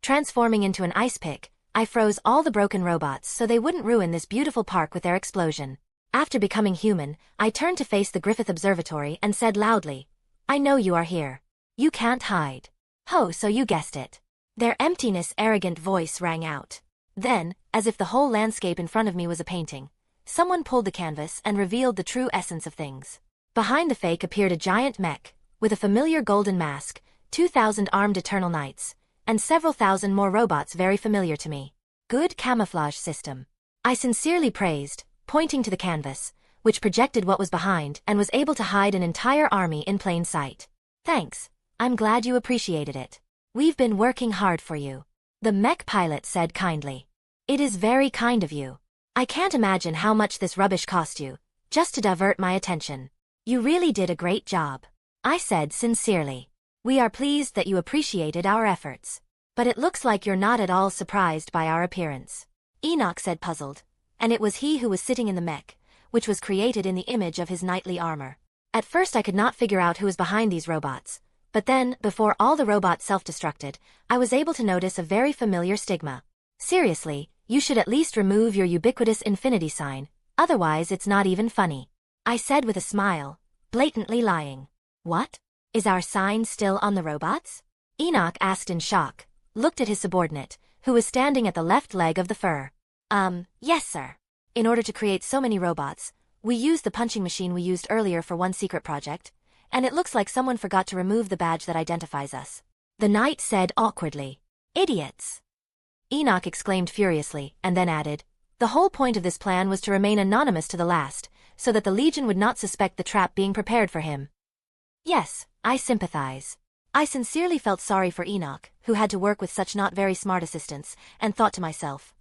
Transforming into an ice pick, I froze all the broken robots so they wouldn't ruin this beautiful park with their explosion. After becoming human, I turned to face the Griffith Observatory and said loudly, "I know you are here. You can't hide." "Ho, so you guessed it." Their emptiness arrogant voice rang out. Then, as if the whole landscape in front of me was a painting, someone pulled the canvas and revealed the true essence of things. Behind the fake appeared a giant mech, with a familiar golden mask, 2,000 armed Eternal Knights, and several thousand more robots very familiar to me. "Good camouflage system," I sincerely praised, pointing to the canvas, which projected what was behind and was able to hide an entire army in plain sight. "Thanks, I'm glad you appreciated it. We've been working hard for you," the mech pilot said kindly. "It is very kind of you. I can't imagine how much this rubbish cost you, just to divert my attention. You really did a great job," I said sincerely. "We are pleased that you appreciated our efforts. But it looks like you're not at all surprised by our appearance," Enoch said puzzled, and it was he who was sitting in the mech, which was created in the image of his knightly armor. At first I could not figure out who was behind these robots, but then, before all the robots self-destructed, I was able to notice a very familiar stigma. "Seriously, you should at least remove your ubiquitous infinity sign, otherwise it's not even funny," I said with a smile, blatantly lying. "What? Is our sign still on the robots?" Enoch asked in shock, looked at his subordinate, who was standing at the left leg of the fur. Yes sir. In order to create so many robots, we used the punching machine we used earlier for one secret project, and it looks like someone forgot to remove the badge that identifies us," the knight said awkwardly. "Idiots!" Enoch exclaimed furiously, and then added, "The whole point of this plan was to remain anonymous to the last, so that the Legion would not suspect the trap being prepared for him." Yes, I sympathize. I sincerely felt sorry for Enoch, who had to work with such not very smart assistants, and thought to myself,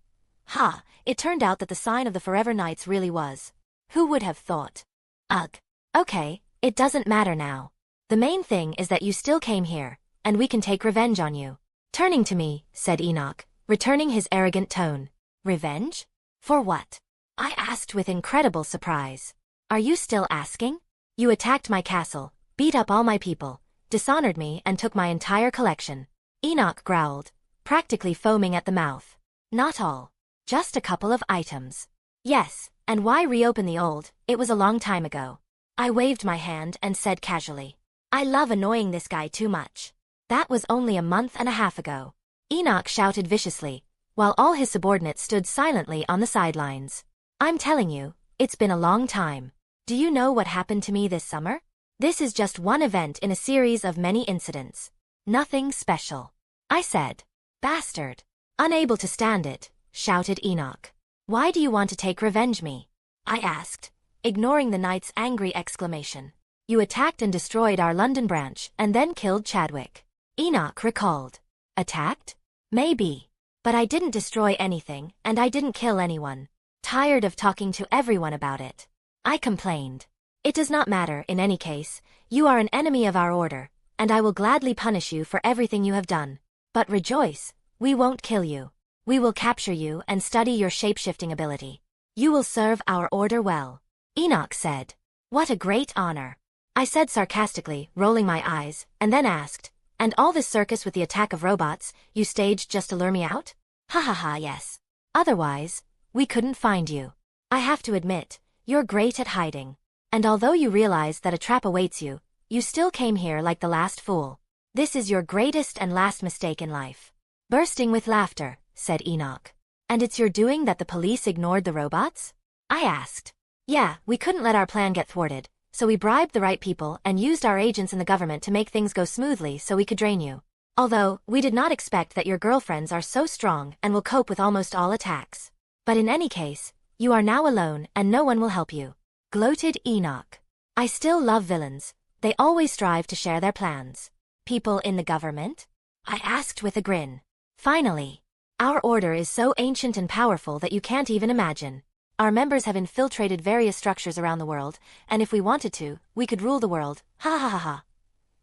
"Ha, it turned out that the sign of the Forever Knights really was. Who would have thought? Ugh. Okay, it doesn't matter now. The main thing is that you still came here, and we can take revenge on you." Turning to me, said Enoch, returning his arrogant tone. "Revenge? For what?" I asked with incredible surprise. "Are you still asking? You attacked my castle, beat up all my people, dishonored me and took my entire collection." Enoch growled, practically foaming at the mouth. "Not all. Just a couple of items." "Yes, and why reopen the old? It was a long time ago." I waved my hand and said casually, "I love annoying this guy too much. That was only a month and a half ago." Enoch shouted viciously, while all his subordinates stood silently on the sidelines. "I'm telling you, it's been a long time. Do you know what happened to me this summer? This is just one event in a series of many incidents. Nothing special," I said. "Bastard." Unable to stand it, shouted Enoch. "Why do you want to take revenge me?" I asked, ignoring the knight's angry exclamation. "You attacked and destroyed our London branch and then killed Chadwick." Enoch recalled. "Attacked? Maybe. But I didn't destroy anything and I didn't kill anyone. Tired of talking to everyone about it," I complained. "It does not matter in any case. You are an enemy of our order, and I will gladly punish you for everything you have done. But rejoice, we won't kill you. We will capture you and study your shape-shifting ability. You will serve our order well," Enoch said. "What a great honor," I said sarcastically, rolling my eyes, and then asked, "And all this circus with the attack of robots, you staged just to lure me out?" "Ha ha ha, yes. Otherwise, we couldn't find you. I have to admit, you're great at hiding. And although you realize that a trap awaits you, you still came here like the last fool. This is your greatest and last mistake in life." Bursting with laughter, said Enoch. "And it's your doing that the police ignored the robots?" I asked. "Yeah, we couldn't let our plan get thwarted, so we bribed the right people and used our agents in the government to make things go smoothly so we could drain you. Although, we did not expect that your girlfriends are so strong and will cope with almost all attacks. But in any case, you are now alone and no one will help you," gloated Enoch. "I still love villains. They always strive to share their plans." "People in the government?" I asked with a grin. "Finally. Our order is so ancient and powerful that you can't even imagine. Our members have infiltrated various structures around the world, and if we wanted to, we could rule the world. Ha ha ha ha."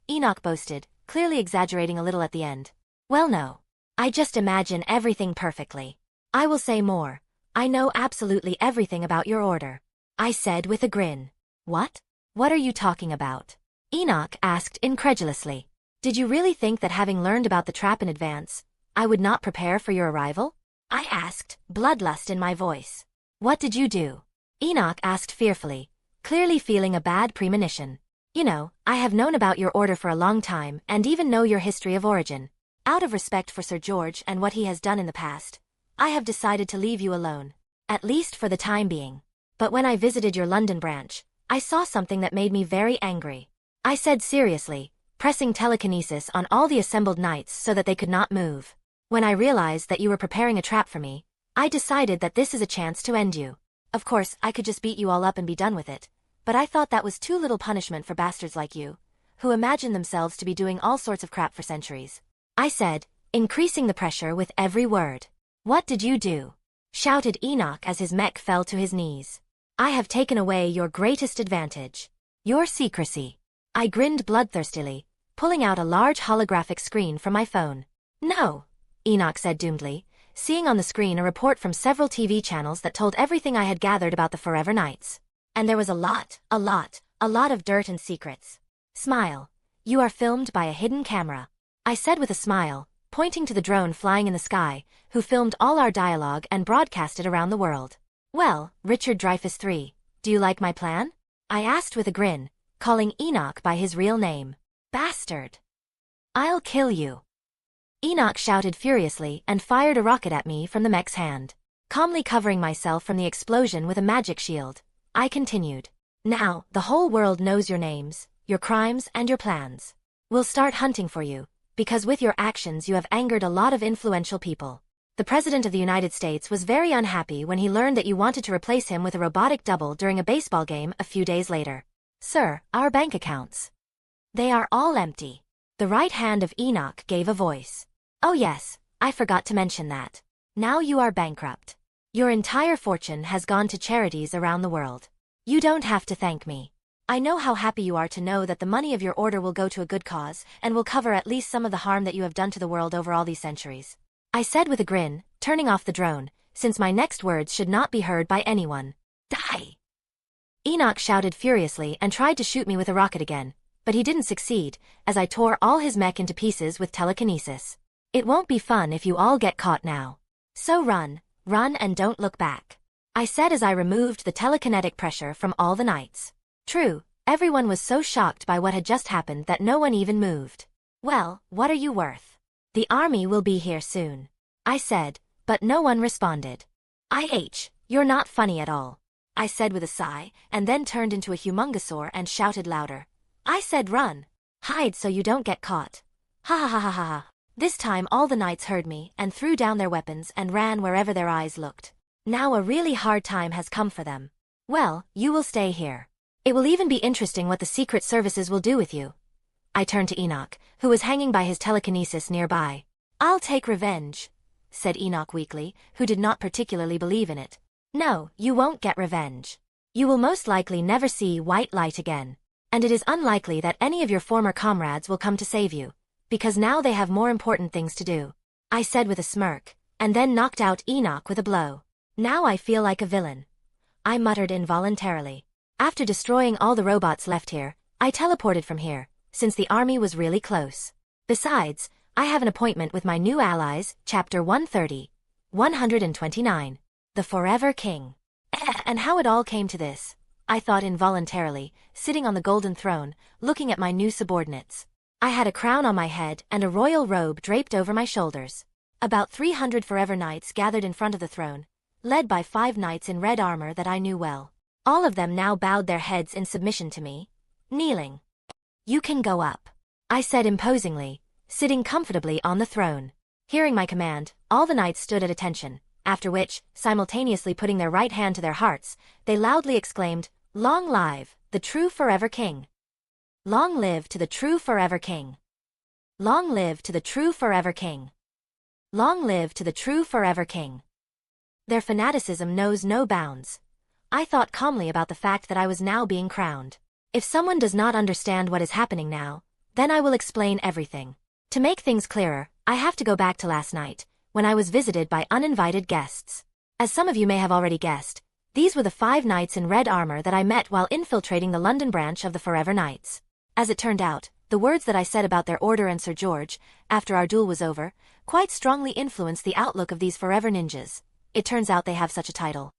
Enoch boasted, clearly exaggerating a little at the end. "Well no. I just imagine everything perfectly. I will say more. I know absolutely everything about your order," I said with a grin. "What? What are you talking about?" Enoch asked incredulously. "Did you really think that having learned about the trap in advance, I would not prepare for your arrival?" I asked, bloodlust in my voice. What did you do? Enoch asked fearfully, clearly feeling a bad premonition. You know, I have known about your order for a long time and even know your history of origin. Out of respect for Sir George and what he has done in the past, I have decided to leave you alone. At least for the time being. But when I visited your London branch, I saw something that made me very angry. I said seriously, pressing telekinesis on all the assembled knights so that they could not move. When I realized that you were preparing a trap for me, I decided that this is a chance to end you. Of course, I could just beat you all up and be done with it, but I thought that was too little punishment for bastards like you, who imagine themselves to be doing all sorts of crap for centuries. I said, increasing the pressure with every word. What did you do? Shouted Enoch as his mech fell to his knees. I have taken away your greatest advantage. Your secrecy. I grinned bloodthirstily, pulling out a large holographic screen from my phone. No, Enoch said doomedly, seeing on the screen a report from several TV channels that told everything I had gathered about the Forever Knights. And there was a lot of dirt and secrets. Smile. You are filmed by a hidden camera. I said with a smile, pointing to the drone flying in the sky, who filmed all our dialogue and broadcast it around the world. Well, Richard Dreyfuss III, do you like my plan? I asked with a grin, calling Enoch by his real name. Bastard. I'll kill you. Enoch shouted furiously and fired a rocket at me from the mech's hand. Calmly covering myself from the explosion with a magic shield, I continued. Now, the whole world knows your names, your crimes and your plans. We'll start hunting for you, because with your actions you have angered a lot of influential people. The President of the United States was very unhappy when he learned that you wanted to replace him with a robotic double during a baseball game a few days later. Sir, our bank accounts. They are all empty. The right hand of Enoch gave a voice. Oh yes, I forgot to mention that. Now you are bankrupt. Your entire fortune has gone to charities around the world. You don't have to thank me. I know how happy you are to know that the money of your order will go to a good cause and will cover at least some of the harm that you have done to the world over all these centuries. I said with a grin, turning off the drone, since my next words should not be heard by anyone. Die! Enoch shouted furiously and tried to shoot me with a rocket again, but he didn't succeed, as I tore all his mech into pieces with telekinesis. It won't be fun if you all get caught now. So run and don't look back. I said as I removed the telekinetic pressure from all the knights. True, everyone was so shocked by what had just happened that no one even moved. Well, what are you worth? The army will be here soon. I said, but no one responded. You're not funny at all. I said with a sigh, and then turned into a humongosaur and shouted louder. I said run. Hide so you don't get caught. Ha ha ha ha ha ha. This time all the knights heard me and threw down their weapons and ran wherever their eyes looked. Now a really hard time has come for them. Well, you will stay here. It will even be interesting what the secret services will do with you. I turned to Enoch, who was hanging by his telekinesis nearby. I'll take revenge, said Enoch weakly, who did not particularly believe in it. No, you won't get revenge. You will most likely never see white light again. And it is unlikely that any of your former comrades will come to save you, because now they have more important things to do. I said with a smirk, and then knocked out Enoch with a blow. Now I feel like a villain. I muttered involuntarily. After destroying all the robots left here, I teleported from here, since the army was really close. Besides, I have an appointment with my new allies, Chapter 130. 129. The Forever King. And how it all came to this, I thought involuntarily, sitting on the golden throne, looking at my new subordinates. I had a crown on my head and a royal robe draped over my shoulders. About 300 Forever Knights gathered in front of the throne, led by 5 knights in red armor that I knew well. All of them now bowed their heads in submission to me, kneeling. You can go up, I said imposingly, sitting comfortably on the throne. Hearing my command, all the knights stood at attention, after which, simultaneously putting their right hand to their hearts, they loudly exclaimed, Long live, the true Forever King! Long live to the true Forever King! Long live to the true Forever King! Long live to the true Forever King! Their fanaticism knows no bounds. I thought calmly about the fact that I was now being crowned. If someone does not understand what is happening now, then I will explain everything. To make things clearer, I have to go back to last night, when I was visited by uninvited guests. As some of you may have already guessed, these were the 5 knights in red armor that I met while infiltrating the London branch of the Forever Knights. As it turned out, the words that I said about their order and Sir George, after our duel was over, quite strongly influenced the outlook of these forever ninjas. It turns out they have such a title.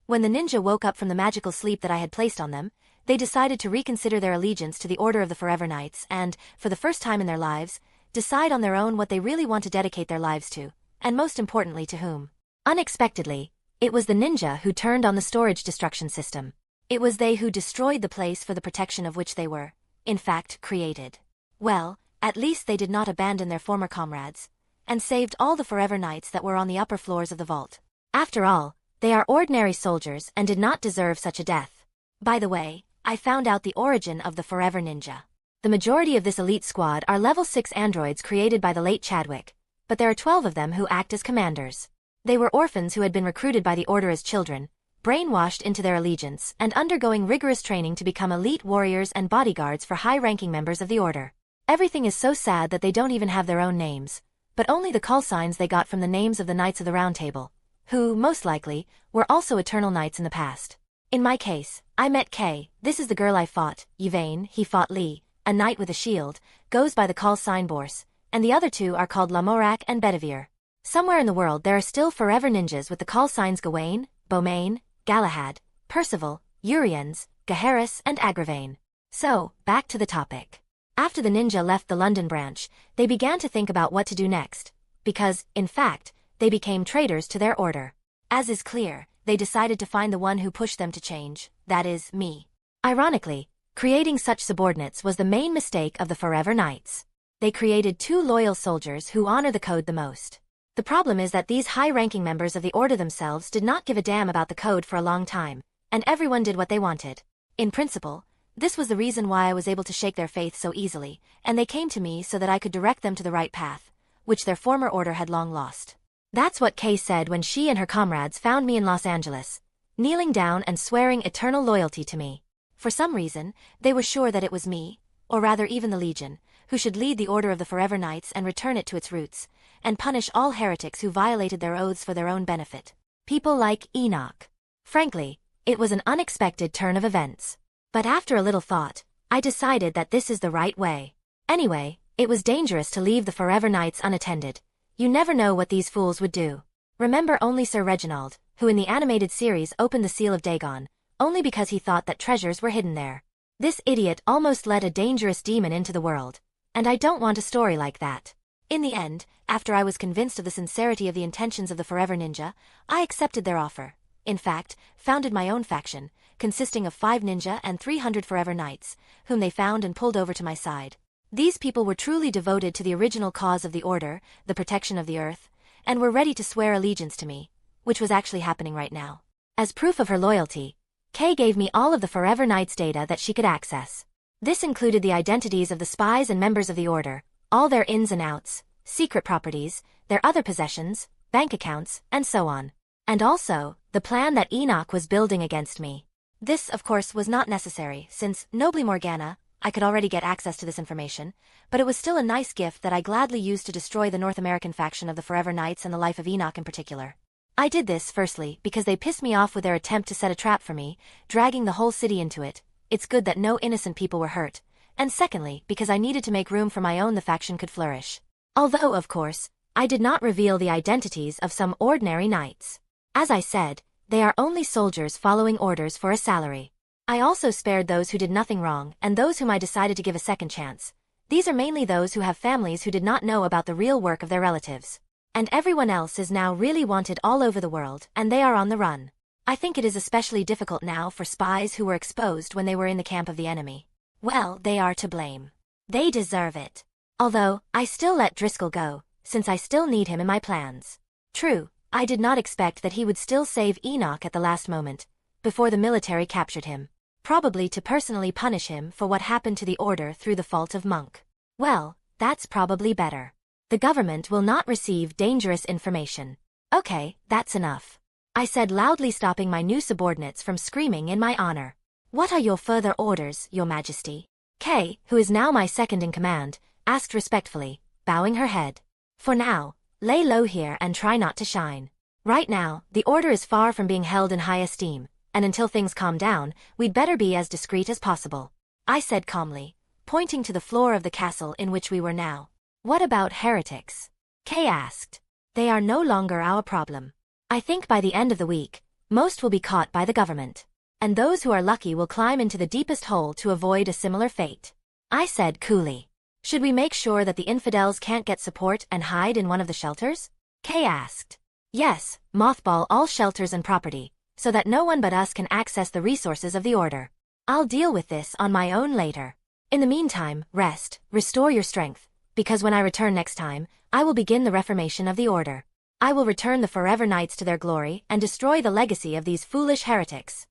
When the ninja woke up from the magical sleep that I had placed on them, they decided to reconsider their allegiance to the Order of the Forever Knights and, for the first time in their lives, decide on their own what they really want to dedicate their lives to, and most importantly to whom. Unexpectedly, it was the ninja who turned on the storage destruction system. It was they who destroyed the place for the protection of which they were, in fact, created. Well, at least they did not abandon their former comrades, and saved all the Forever Knights that were on the upper floors of the vault. After all, they are ordinary soldiers and did not deserve such a death. By the way, I found out the origin of the Forever Ninja. The majority of this elite squad are level 6 androids created by the late Chadwick, but there are 12 of them who act as commanders. They were orphans who had been recruited by the Order as children, brainwashed into their allegiance and undergoing rigorous training to become elite warriors and bodyguards for high-ranking members of the Order. Everything is so sad that they don't even have their own names, but only the call signs they got from the names of the Knights of the Round Table, who, most likely, were also eternal knights in the past. In my case, I met Kay. This is the girl I fought. Yvain, he fought Lee, a knight with a shield, goes by the call sign Borse, and the other two are called Lamorak and Bedivere. Somewhere in the world there are still forever ninjas with the call signs Gawain, Beaumain, Galahad, Percival, Uriens, Gaheris and Agravain. So, back to the topic. After the ninja left the London branch, they began to think about what to do next, because, in fact, they became traitors to their order. As is clear, they decided to find the one who pushed them to change, that is, me. Ironically, creating such subordinates was the main mistake of the Forever Knights. They created 2 loyal soldiers who honor the code the most. The problem is that these high-ranking members of the Order themselves did not give a damn about the code for a long time, and everyone did what they wanted. In principle, this was the reason why I was able to shake their faith so easily, and they came to me so that I could direct them to the right path, which their former order had long lost. That's what Kay said when she and her comrades found me in Los Angeles, kneeling down and swearing eternal loyalty to me. For some reason, they were sure that it was me, or rather even the Legion, who should lead the Order of the Forever Knights and return it to its roots, and punish all heretics who violated their oaths for their own benefit. People like Enoch. Frankly, it was an unexpected turn of events. But after a little thought, I decided that this is the right way. Anyway, it was dangerous to leave the Forever Knights unattended. You never know what these fools would do. Remember only Sir Reginald, who in the animated series opened the Seal of Dagon, only because he thought that treasures were hidden there. This idiot almost let a dangerous demon into the world, and I don't want a story like that. In the end, after I was convinced of the sincerity of the intentions of the Forever Ninja, I accepted their offer. In fact, founded my own faction, consisting of 5 ninja and 300 Forever Knights, whom they found and pulled over to my side. These people were truly devoted to the original cause of the Order, the protection of the Earth, and were ready to swear allegiance to me, which was actually happening right now. As proof of her loyalty, Kay gave me all of the Forever Knights' data that she could access. This included the identities of the spies and members of the Order, all their ins and outs, secret properties, their other possessions, bank accounts, and so on. And also, the plan that Enoch was building against me. This, of course, was not necessary, since, nobly Morgana, I could already get access to this information, but it was still a nice gift that I gladly used to destroy the North American faction of the Forever Knights and the life of Enoch in particular. I did this, firstly, because they pissed me off with their attempt to set a trap for me, dragging the whole city into it. It's good that no innocent people were hurt. And secondly, because I needed to make room for my own the faction could flourish. Although, of course, I did not reveal the identities of some ordinary knights. As I said, they are only soldiers following orders for a salary. I also spared those who did nothing wrong and those whom I decided to give a second chance. These are mainly those who have families who did not know about the real work of their relatives. And everyone else is now really wanted all over the world, and they are on the run. I think it is especially difficult now for spies who were exposed when they were in the camp of the enemy. Well, they are to blame. They deserve it. Although, I still let Driscoll go, since I still need him in my plans. True, I did not expect that he would still save Enoch at the last moment, before the military captured him. Probably to personally punish him for what happened to the Order through the fault of Monk. Well, that's probably better. The government will not receive dangerous information. Okay, that's enough. I said loudly, stopping my new subordinates from screaming in my honor. What are your further orders, Your Majesty? Kay, who is now my second in command, asked respectfully, bowing her head. For now, lay low here and try not to shine. Right now, the Order is far from being held in high esteem, and until things calm down, we'd better be as discreet as possible. I said calmly, pointing to the floor of the castle in which we were now. What about heretics? Kay asked. They are no longer our problem. I think by the end of the week, most will be caught by the government. And those who are lucky will climb into the deepest hole to avoid a similar fate. I said coolly. Should we make sure that the infidels can't get support and hide in one of the shelters? Kay asked. Yes, mothball all shelters and property, so that no one but us can access the resources of the order. I'll deal with this on my own later. In the meantime, rest, restore your strength, because when I return next time, I will begin the reformation of the order. I will return the Forever Knights to their glory and destroy the legacy of these foolish heretics.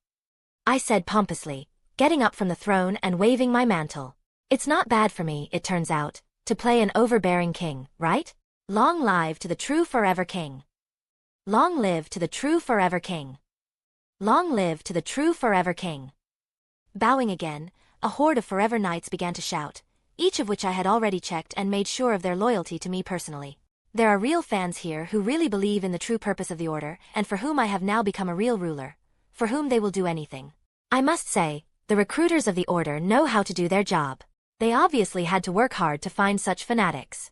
I said pompously, getting up from the throne and waving my mantle. It's not bad for me, it turns out, to play an overbearing king, right? Long live to the true forever king. Long live to the true forever king. Long live to the true forever king. Bowing again, a horde of Forever Knights began to shout, each of which I had already checked and made sure of their loyalty to me personally. There are real fans here who really believe in the true purpose of the order and for whom I have now become a real ruler, for whom they will do anything. I must say, the recruiters of the order know how to do their job. They obviously had to work hard to find such fanatics.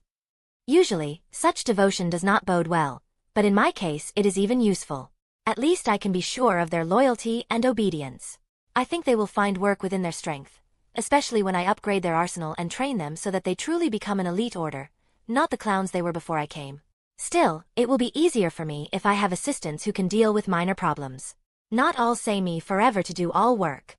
Usually, such devotion does not bode well, but in my case it is even useful. At least I can be sure of their loyalty and obedience. I think they will find work within their strength, especially when I upgrade their arsenal and train them so that they truly become an elite order, not the clowns they were before I came. Still, it will be easier for me if I have assistants who can deal with minor problems. Not all say me forever to do all work.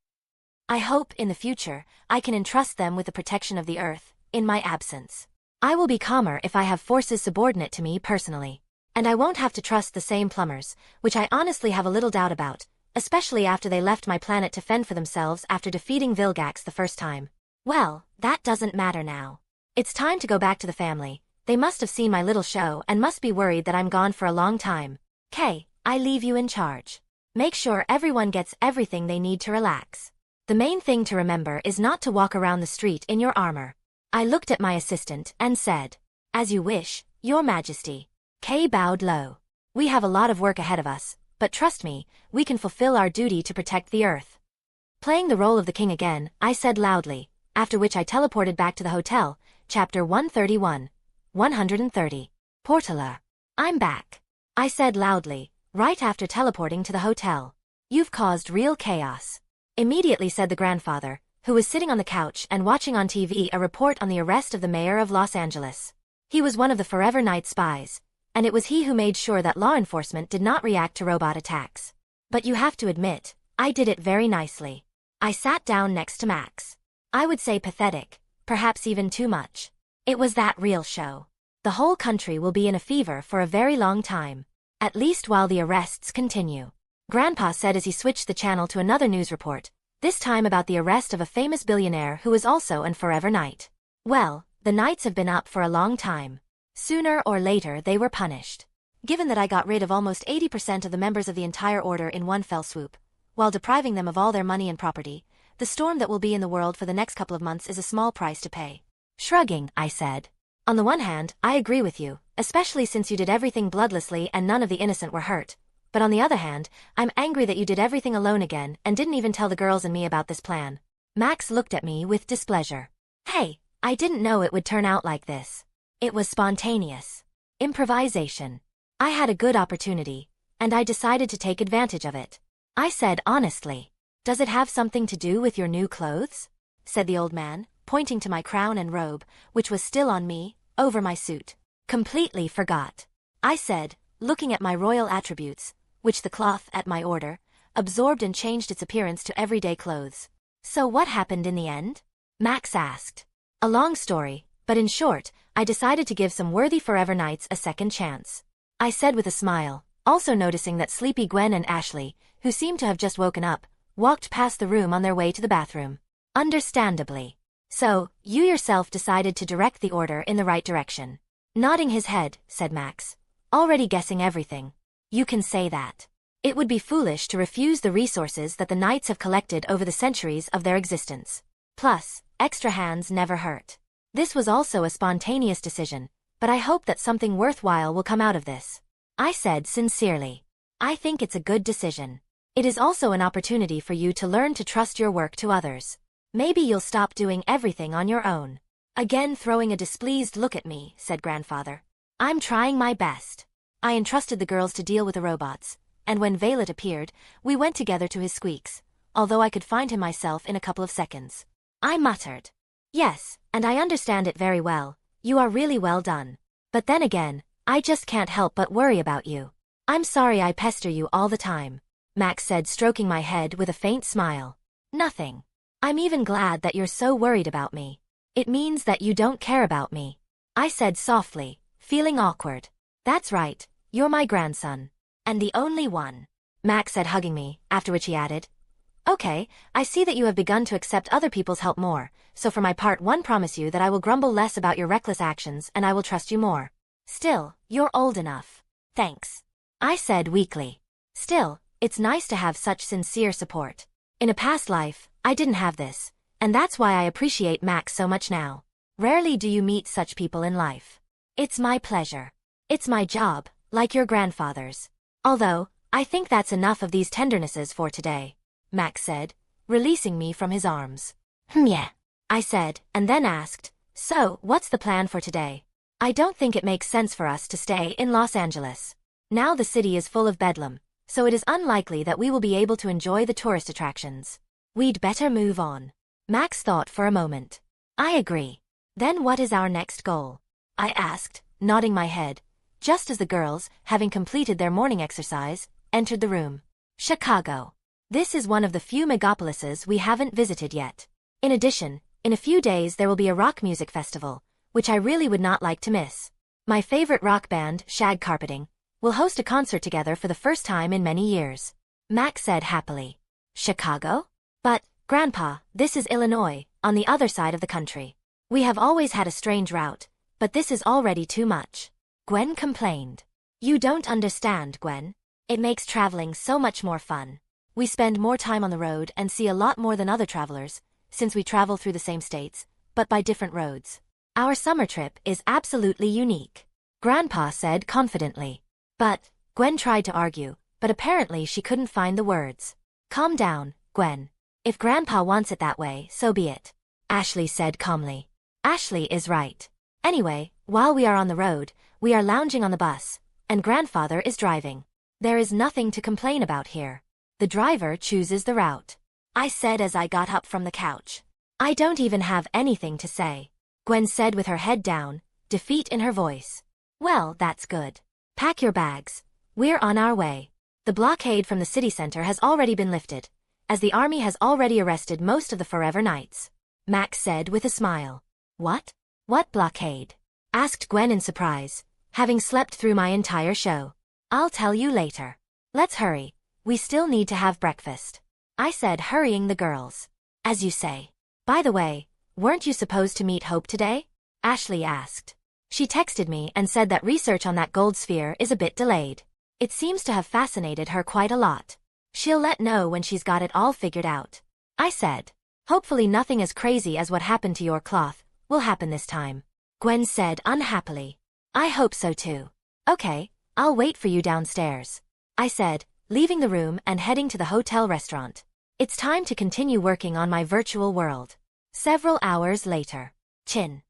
I hope, in the future, I can entrust them with the protection of the earth, in my absence. I will be calmer if I have forces subordinate to me personally. And I won't have to trust the same plumbers, which I honestly have a little doubt about, especially after they left my planet to fend for themselves after defeating Vilgax the first time. Well, that doesn't matter now. It's time to go back to the family. They must have seen my little show and must be worried that I'm gone for a long time. Kay, I leave you in charge. Make sure everyone gets everything they need to relax. The main thing to remember is not to walk around the street in your armor. I looked at my assistant and said, As you wish, Your Majesty. Kay bowed low. We have a lot of work ahead of us, but trust me, we can fulfill our duty to protect the Earth. Playing the role of the king again, I said loudly, after which I teleported back to the hotel, Chapter 131. 130. Portala. I'm back. I said loudly, right after teleporting to the hotel. You've caused real chaos. Immediately said the grandfather, who was sitting on the couch and watching on TV a report on the arrest of the mayor of Los Angeles. He was one of the Forever Knight spies, and it was he who made sure that law enforcement did not react to robot attacks. But you have to admit, I did it very nicely. I sat down next to Max. I would say pathetic, perhaps even too much. It was that real show. The whole country will be in a fever for a very long time, at least while the arrests continue. Grandpa said as he switched the channel to another news report, this time about the arrest of a famous billionaire who was also an Forever Knight. Well, the Knights have been up for a long time. Sooner or later they were punished. Given that I got rid of almost 80% of the members of the entire order in one fell swoop, while depriving them of all their money and property, the storm that will be in the world for the next couple of months is a small price to pay. Shrugging, I said. On the one hand, I agree with you, especially since you did everything bloodlessly and none of the innocent were hurt. But on the other hand, I'm angry that you did everything alone again and didn't even tell the girls and me about this plan. Max looked at me with displeasure. Hey, I didn't know it would turn out like this. It was spontaneous. Improvisation. I had a good opportunity, and I decided to take advantage of it. I said honestly, Does it have something to do with your new clothes? Said the old man, pointing to my crown and robe, which was still on me, over my suit. Completely forgot. I said, looking at my royal attributes, which the cloth, at my order, absorbed and changed its appearance to everyday clothes. So what happened in the end? Max asked. A long story, but in short, I decided to give some worthy Forever Knights a second chance. I said with a smile, also noticing that sleepy Gwen and Ashley, who seemed to have just woken up, walked past the room on their way to the bathroom. Understandably. So, you yourself decided to direct the order in the right direction. Nodding his head, said Max. Already guessing everything. You can say that. It would be foolish to refuse the resources that the Knights have collected over the centuries of their existence. Plus, extra hands never hurt. This was also a spontaneous decision, but I hope that something worthwhile will come out of this. I said sincerely. I think it's a good decision. It is also an opportunity for you to learn to trust your work to others. Maybe you'll stop doing everything on your own. Again throwing a displeased look at me, said grandfather. I'm trying my best. I entrusted the girls to deal with the robots, and when Violet appeared, we went together to his squeaks, although I could find him myself in a couple of seconds. I muttered. Yes, and I understand it very well. You are really well done. But then again, I just can't help but worry about you. I'm sorry I pester you all the time, Max said, stroking my head with a faint smile. Nothing. I'm even glad that you're so worried about me. It means that you don't care about me, I said softly, feeling awkward. That's right, you're my grandson. And the only one, Max said, hugging me, after which he added, Okay, I see that you have begun to accept other people's help more, so for my part promise you that I will grumble less about your reckless actions and I will trust you more. Still, you're old enough. Thanks, I said weakly. Still, it's nice to have such sincere support. In a past life, I didn't have this, and that's why I appreciate Max so much now. Rarely do you meet such people in life. It's my pleasure. It's my job, like your grandfather's. Although, I think that's enough of these tendernesses for today, Max said, releasing me from his arms. Yeah, I said, and then asked, So, what's the plan for today? I don't think it makes sense for us to stay in Los Angeles. Now the city is full of bedlam, so it is unlikely that we will be able to enjoy the tourist attractions. We'd better move on. Max thought for a moment. I agree. Then what is our next goal? I asked, nodding my head, just as the girls, having completed their morning exercise, entered the room. Chicago. This is one of the few megapolises we haven't visited yet. In addition, in a few days there will be a rock music festival, which I really would not like to miss. My favorite rock band, Shag Carpeting, will host a concert together for the first time in many years, Max said happily. Chicago? But, Grandpa, this is Illinois, on the other side of the country. We have always had a strange route, but this is already too much, Gwen complained. You don't understand, Gwen. It makes traveling so much more fun. We spend more time on the road and see a lot more than other travelers, since we travel through the same states, but by different roads. Our summer trip is absolutely unique, Grandpa said confidently. But, Gwen tried to argue, but apparently she couldn't find the words. Calm down, Gwen. If Grandpa wants it that way, so be it, Ashley said calmly. Ashley is right. Anyway, while we are on the road, we are lounging on the bus, and Grandfather is driving. There is nothing to complain about here. The driver chooses the route, I said as I got up from the couch. I don't even have anything to say, Gwen said with her head down, defeat in her voice. Well, that's good. Pack your bags. We're on our way. The blockade from the city center has already been lifted, as the army has already arrested most of the Forever Knights, Max said with a smile. What? What blockade? Asked Gwen in surprise, having slept through my entire show. I'll tell you later. Let's hurry. We still need to have breakfast, I said, hurrying the girls. As you say. By the way, weren't you supposed to meet Hope today? Ashley asked. She texted me and said that research on that gold sphere is a bit delayed. It seems to have fascinated her quite a lot. She'll let know when she's got it all figured out, I said. Hopefully nothing as crazy as what happened to your cloth will happen this time, Gwen said unhappily. I hope so too. Okay, I'll wait for you downstairs, I said, leaving the room and heading to the hotel restaurant. It's time to continue working on my virtual world. Several hours later. Chin.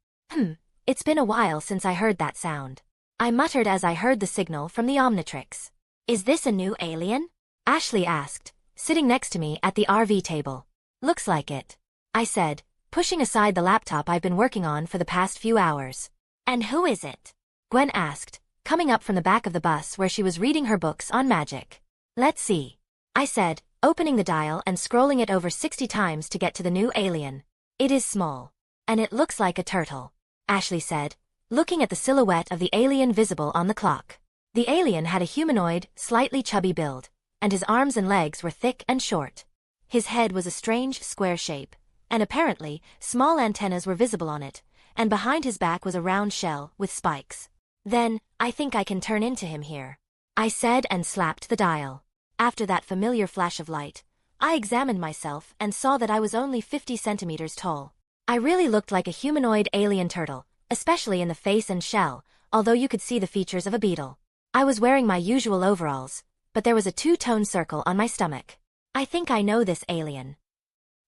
It's been a while since I heard that sound, I muttered as I heard the signal from the Omnitrix. Is this a new alien? Ashley asked, sitting next to me at the RV table. Looks like it, I said, pushing aside the laptop I've been working on for the past few hours. And who is it? Gwen asked, coming up from the back of the bus where she was reading her books on magic. Let's see, I said, opening the dial and scrolling it over 60 times to get to the new alien. It is small. And it looks like a turtle, Ashley said, looking at the silhouette of the alien visible on the clock. The alien had a humanoid, slightly chubby build, and his arms and legs were thick and short. His head was a strange square shape, and apparently, small antennas were visible on it, and behind his back was a round shell with spikes. Then, I think I can turn into him here, I said and slapped the dial. After that familiar flash of light, I examined myself and saw that I was only 50 centimeters tall. I really looked like a humanoid alien turtle, especially in the face and shell, although you could see the features of a beetle. I was wearing my usual overalls, but there was a two-tone circle on my stomach. I think I know this alien.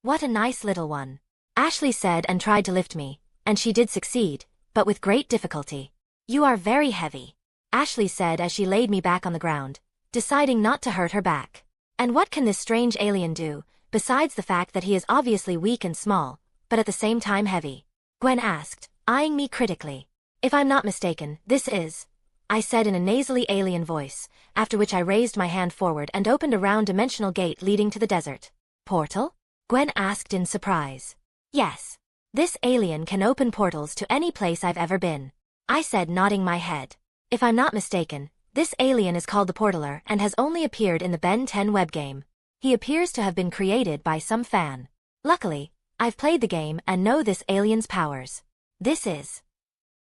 What a nice little one. Ashley said and tried to lift me, and she did succeed, but with great difficulty. You are very heavy, Ashley said as she laid me back on the ground, deciding not to hurt her back. And what can this strange alien do, besides the fact that he is obviously weak and small, but at the same time heavy? Gwen asked, eyeing me critically. If I'm not mistaken, this is, I said in a nasally alien voice, after which I raised my hand forward and opened a round-dimensional gate leading to the desert. Portal? Gwen asked in surprise. Yes. This alien can open portals to any place I've ever been, I said, nodding my head. If I'm not mistaken, this alien is called the Portaler and has only appeared in the Ben 10 web game. He appears to have been created by some fan. Luckily, I've played the game and know this alien's powers. This is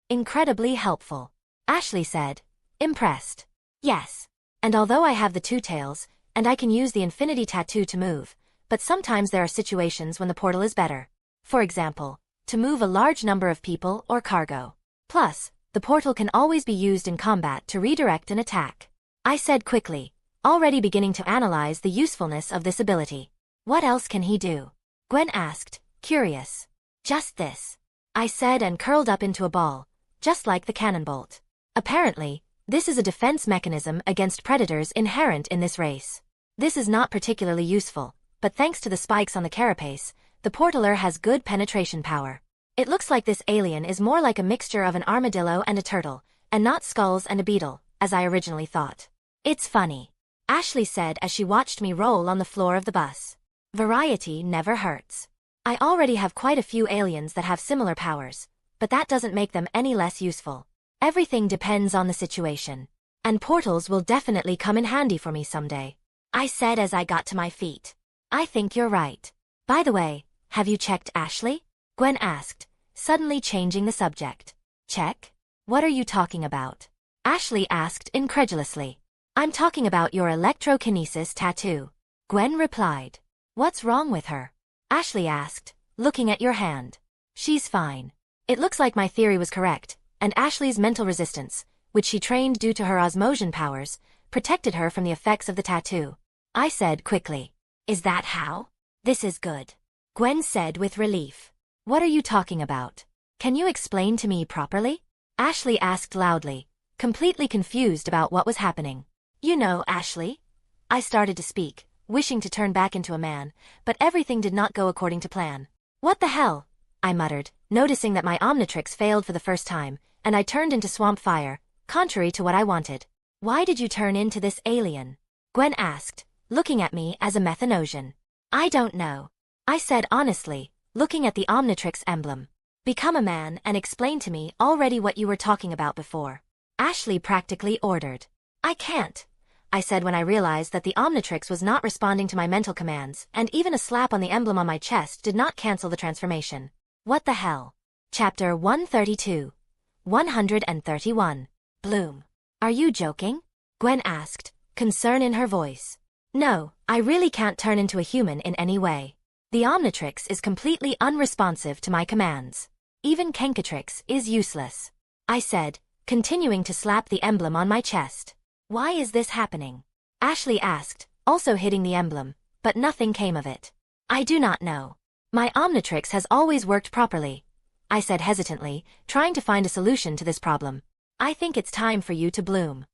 incredibly helpful, Ashley said, impressed. Yes. And although I have the two tails, and I can use the infinity tattoo to move, but sometimes there are situations when the portal is better. For example, to move a large number of people or cargo. Plus, the portal can always be used in combat to redirect an attack, I said quickly, already beginning to analyze the usefulness of this ability. What else can he do? Gwen asked, curious. Just this, I said and curled up into a ball, just like the cannon bolt. Apparently, this is a defense mechanism against predators inherent in this race. This is not particularly useful, but thanks to the spikes on the carapace, the Portaler has good penetration power. It looks like this alien is more like a mixture of an armadillo and a turtle, and not skulls and a beetle, as I originally thought. It's funny, Ashley said as she watched me roll on the floor of the bus. Variety never hurts. I already have quite a few aliens that have similar powers, but that doesn't make them any less useful. Everything depends on the situation. And portals will definitely come in handy for me someday, I said as I got to my feet. I think you're right. By the way, have you checked Ashley? Gwen asked, suddenly changing the subject. Check? What are you talking about? Ashley asked incredulously. I'm talking about your electrokinesis tattoo, Gwen replied. What's wrong with her? Ashley asked, looking at your hand. She's fine. It looks like my theory was correct, and Ashley's mental resistance, which she trained due to her osmosion powers, protected her from the effects of the tattoo, I said quickly. Is that how? This is good, Gwen said with relief. What are you talking about? Can you explain to me properly? Ashley asked loudly, completely confused about what was happening. You know, Ashley? I started to speak, wishing to turn back into a man, but everything did not go according to plan. What the hell? I muttered, noticing that my Omnitrix failed for the first time, and I turned into Swampfire, contrary to what I wanted. Why did you turn into this alien? Gwen asked, looking at me as a Methanosian. I don't know, I said honestly, looking at the Omnitrix emblem. Become a man and explain to me already what you were talking about before, Ashley practically ordered. I can't, I said when I realized that the Omnitrix was not responding to my mental commands, and even a slap on the emblem on my chest did not cancel the transformation. What the hell? Chapter 132. 131. Bloom. Are you joking? Gwen asked, concern in her voice. No, I really can't turn into a human in any way. The Omnitrix is completely unresponsive to my commands. Even Kenkatrix is useless, I said, continuing to slap the emblem on my chest. Why is this happening? Ashley asked, also hitting the emblem, but nothing came of it. I do not know. My Omnitrix has always worked properly, I said hesitantly, trying to find a solution to this problem. I think it's time for you to bloom.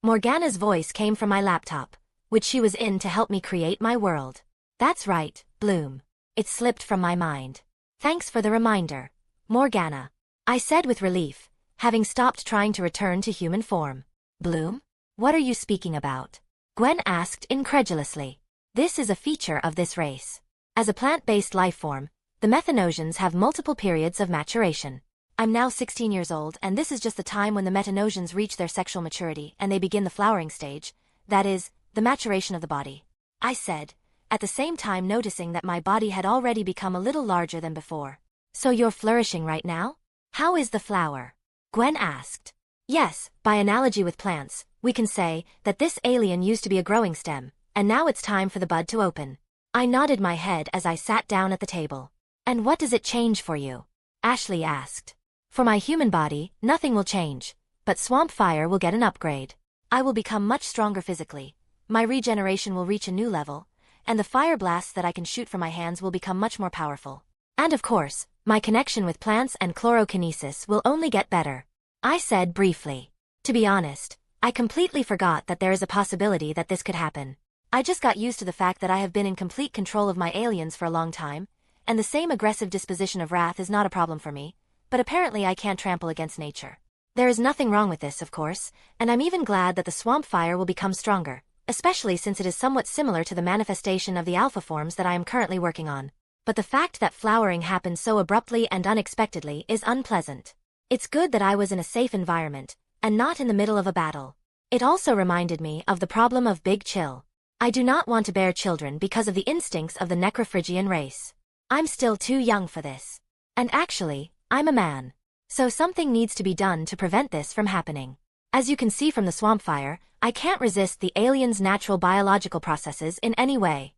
Morgana's voice came from my laptop, which she was in to help me create my world. That's right, bloom. It slipped from my mind. Thanks for the reminder, Morgana, I said with relief, having stopped trying to return to human form. Bloom? What are you speaking about? Gwen asked incredulously. This is a feature of this race. As a plant-based life form, the Methanosians have multiple periods of maturation. I'm now 16 years old, and this is just the time when the Methanosians reach their sexual maturity and they begin the flowering stage, that is, the maturation of the body, I said, at the same time noticing that my body had already become a little larger than before. So you're flourishing right now? How is the flower? Gwen asked. Yes, by analogy with plants, we can say that this alien used to be a growing stem, and now it's time for the bud to open. I nodded my head as I sat down at the table. And what does it change for you? Ashley asked. For my human body, nothing will change, but Swampfire will get an upgrade. I will become much stronger physically, my regeneration will reach a new level, and the fire blasts that I can shoot from my hands will become much more powerful. And of course, my connection with plants and chlorokinesis will only get better. I said briefly. To be honest, I completely forgot that there is a possibility that this could happen. I just got used to the fact that I have been in complete control of my aliens for a long time, and the same aggressive disposition of wrath is not a problem for me, but apparently I can't trample against nature. There is nothing wrong with this, of course, and I'm even glad that the Swampfire will become stronger, especially since it is somewhat similar to the manifestation of the alpha forms that I am currently working on. But the fact that flowering happened so abruptly and unexpectedly is unpleasant. It's good that I was in a safe environment, and not in the middle of a battle. It also reminded me of the problem of Big Chill. I do not want to bear children because of the instincts of the Necrophrygian race. I'm still too young for this. And actually, I'm a man. So something needs to be done to prevent this from happening. As you can see from the Swampfire, I can't resist the aliens' natural biological processes in any way.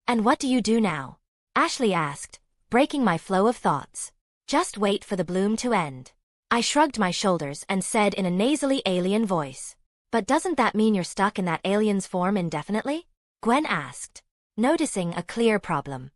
And what do you do now? Ashley asked, breaking my flow of thoughts. Just wait for the bloom to end. I shrugged my shoulders and said in a nasally alien voice. But doesn't that mean you're stuck in that alien's form indefinitely? Gwen asked, noticing a clear problem.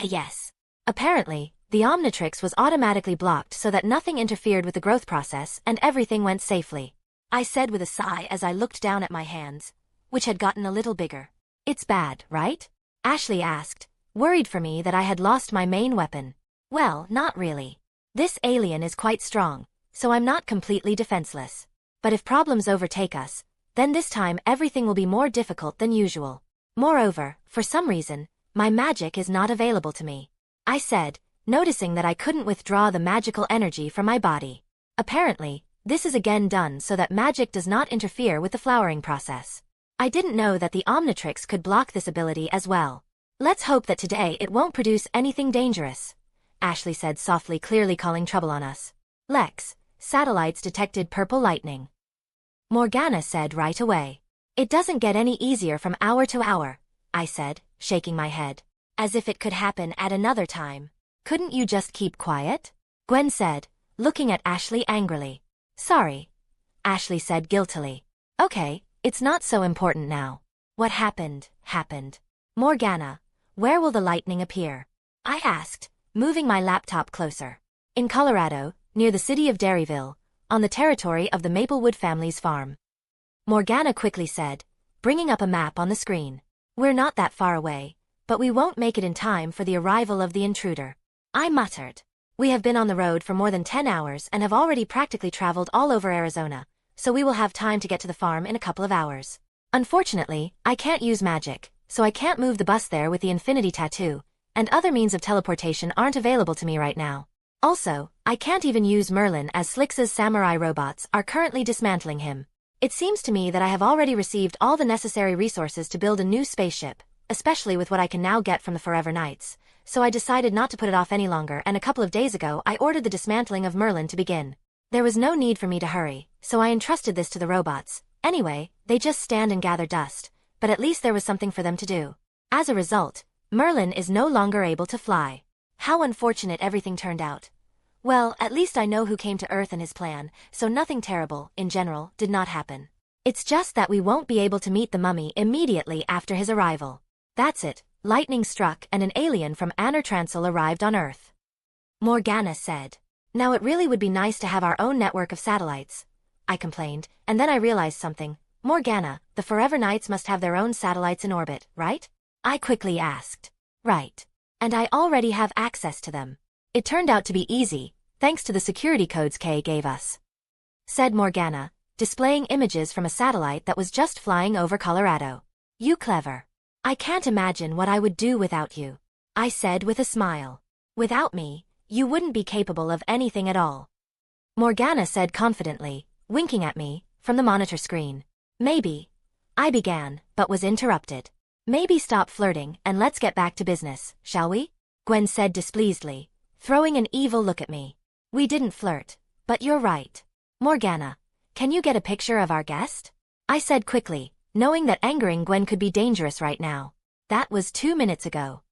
Yes. Apparently, the Omnitrix was automatically blocked so that nothing interfered with the growth process and everything went safely. I said with a sigh as I looked down at my hands, which had gotten a little bigger. It's bad, right? Ashley asked, worried for me that I had lost my main weapon. Well, not really. This alien is quite strong, so I'm not completely defenseless. But if problems overtake us, then this time everything will be more difficult than usual. Moreover, for some reason, my magic is not available to me. I said, noticing that I couldn't withdraw the magical energy from my body. Apparently, this is again done so that magic does not interfere with the flowering process. I didn't know that the Omnitrix could block this ability as well. Let's hope that today it won't produce anything dangerous, Ashley said softly, clearly calling trouble on us. Lex, satellites detected purple lightning. Morgana said right away. It doesn't get any easier from hour to hour, I said, shaking my head. As if it could happen at another time. Couldn't you just keep quiet? Gwen said, looking at Ashley angrily. Sorry, Ashley said guiltily. Okay, it's not so important now. What happened, happened. Morgana, where will the lightning appear? I asked, moving my laptop closer. In Colorado, near the city of Derryville, on the territory of the Maplewood family's farm. Morgana quickly said, bringing up a map on the screen. We're not that far away, but we won't make it in time for the arrival of the intruder. I muttered. We have been on the road for more than 10 hours and have already practically traveled all over Arizona, so we will have time to get to the farm in a couple of hours. Unfortunately, I can't use magic, so I can't move the bus there with the infinity tattoo, and other means of teleportation aren't available to me right now. Also, I can't even use Merlin as Slicks's samurai robots are currently dismantling him. It seems to me that I have already received all the necessary resources to build a new spaceship, especially with what I can now get from the Forever Knights, so I decided not to put it off any longer, and a couple of days ago I ordered the dismantling of Merlin to begin. There was no need for me to hurry, so I entrusted this to the robots. Anyway, they just stand and gather dust, but at least there was something for them to do. As a result, Merlin is no longer able to fly. How unfortunate everything turned out. Well, at least I know who came to Earth and his plan, so nothing terrible, in general, did not happen. It's just that we won't be able to meet the mummy immediately after his arrival. That's it, lightning struck and an alien from Anertransel arrived on Earth. Morgana said. Now it really would be nice to have our own network of satellites, I complained, and then I realized something. Morgana, the Forever Knights must have their own satellites in orbit, right? I quickly asked. Right. And I already have access to them. It turned out to be easy, thanks to the security codes Kay gave us, said Morgana, displaying images from a satellite that was just flying over Colorado. You clever. I can't imagine what I would do without you, I said with a smile. Without me, you wouldn't be capable of anything at all, Morgana said confidently, winking at me from the monitor screen. Maybe, I began, but was interrupted. Maybe stop flirting and let's get back to business, shall we? Gwen said displeasedly, throwing an evil look at me. We didn't flirt, but you're right. Morgana, can you get a picture of our guest? I said quickly, knowing that angering Gwen could be dangerous right now. That was 2 minutes ago.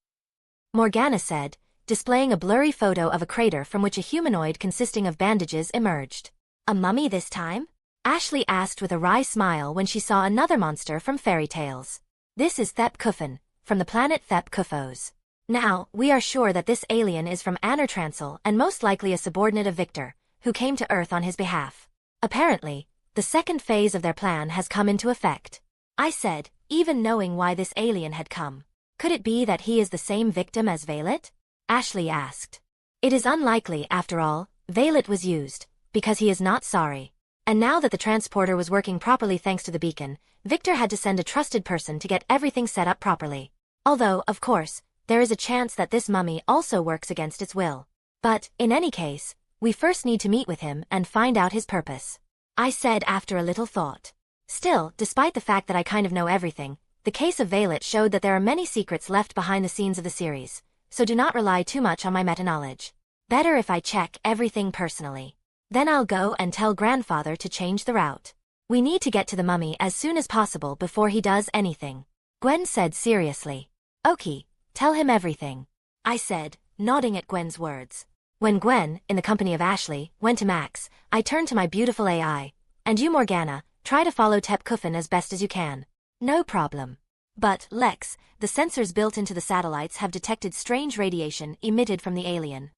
Morgana said, displaying a blurry photo of a crater from which a humanoid consisting of bandages emerged. A mummy this time? Ashley asked with a wry smile when she saw another monster from fairy tales. This is Thep Kuffen, from the planet Thep Kufos. Now, we are sure that this alien is from Anertransel and most likely a subordinate of Victor, who came to Earth on his behalf. Apparently, the second phase of their plan has come into effect. I said, even knowing why this alien had come. Could it be that he is the same victim as Violet? Ashley asked. It is unlikely, after all. Violet was used, because he is not sorry. And now that the transporter was working properly thanks to the beacon, Victor had to send a trusted person to get everything set up properly. Although, of course, there is a chance that this mummy also works against its will. But, in any case, we first need to meet with him and find out his purpose. I said after a little thought. Still, despite the fact that I kind of know everything, the case of Violet showed that there are many secrets left behind the scenes of the series, so do not rely too much on my meta-knowledge. Better if I check everything personally. Then I'll go and tell grandfather to change the route. We need to get to the mummy as soon as possible before he does anything. Gwen said seriously. Okay, tell him everything. I said, nodding at Gwen's words. When Gwen, in the company of Ashley, went to Max, I turned to my beautiful AI. And you, Morgana, try to follow Tep Kuffin as best as you can. No problem. But, Lex, the sensors built into the satellites have detected strange radiation emitted from the alien.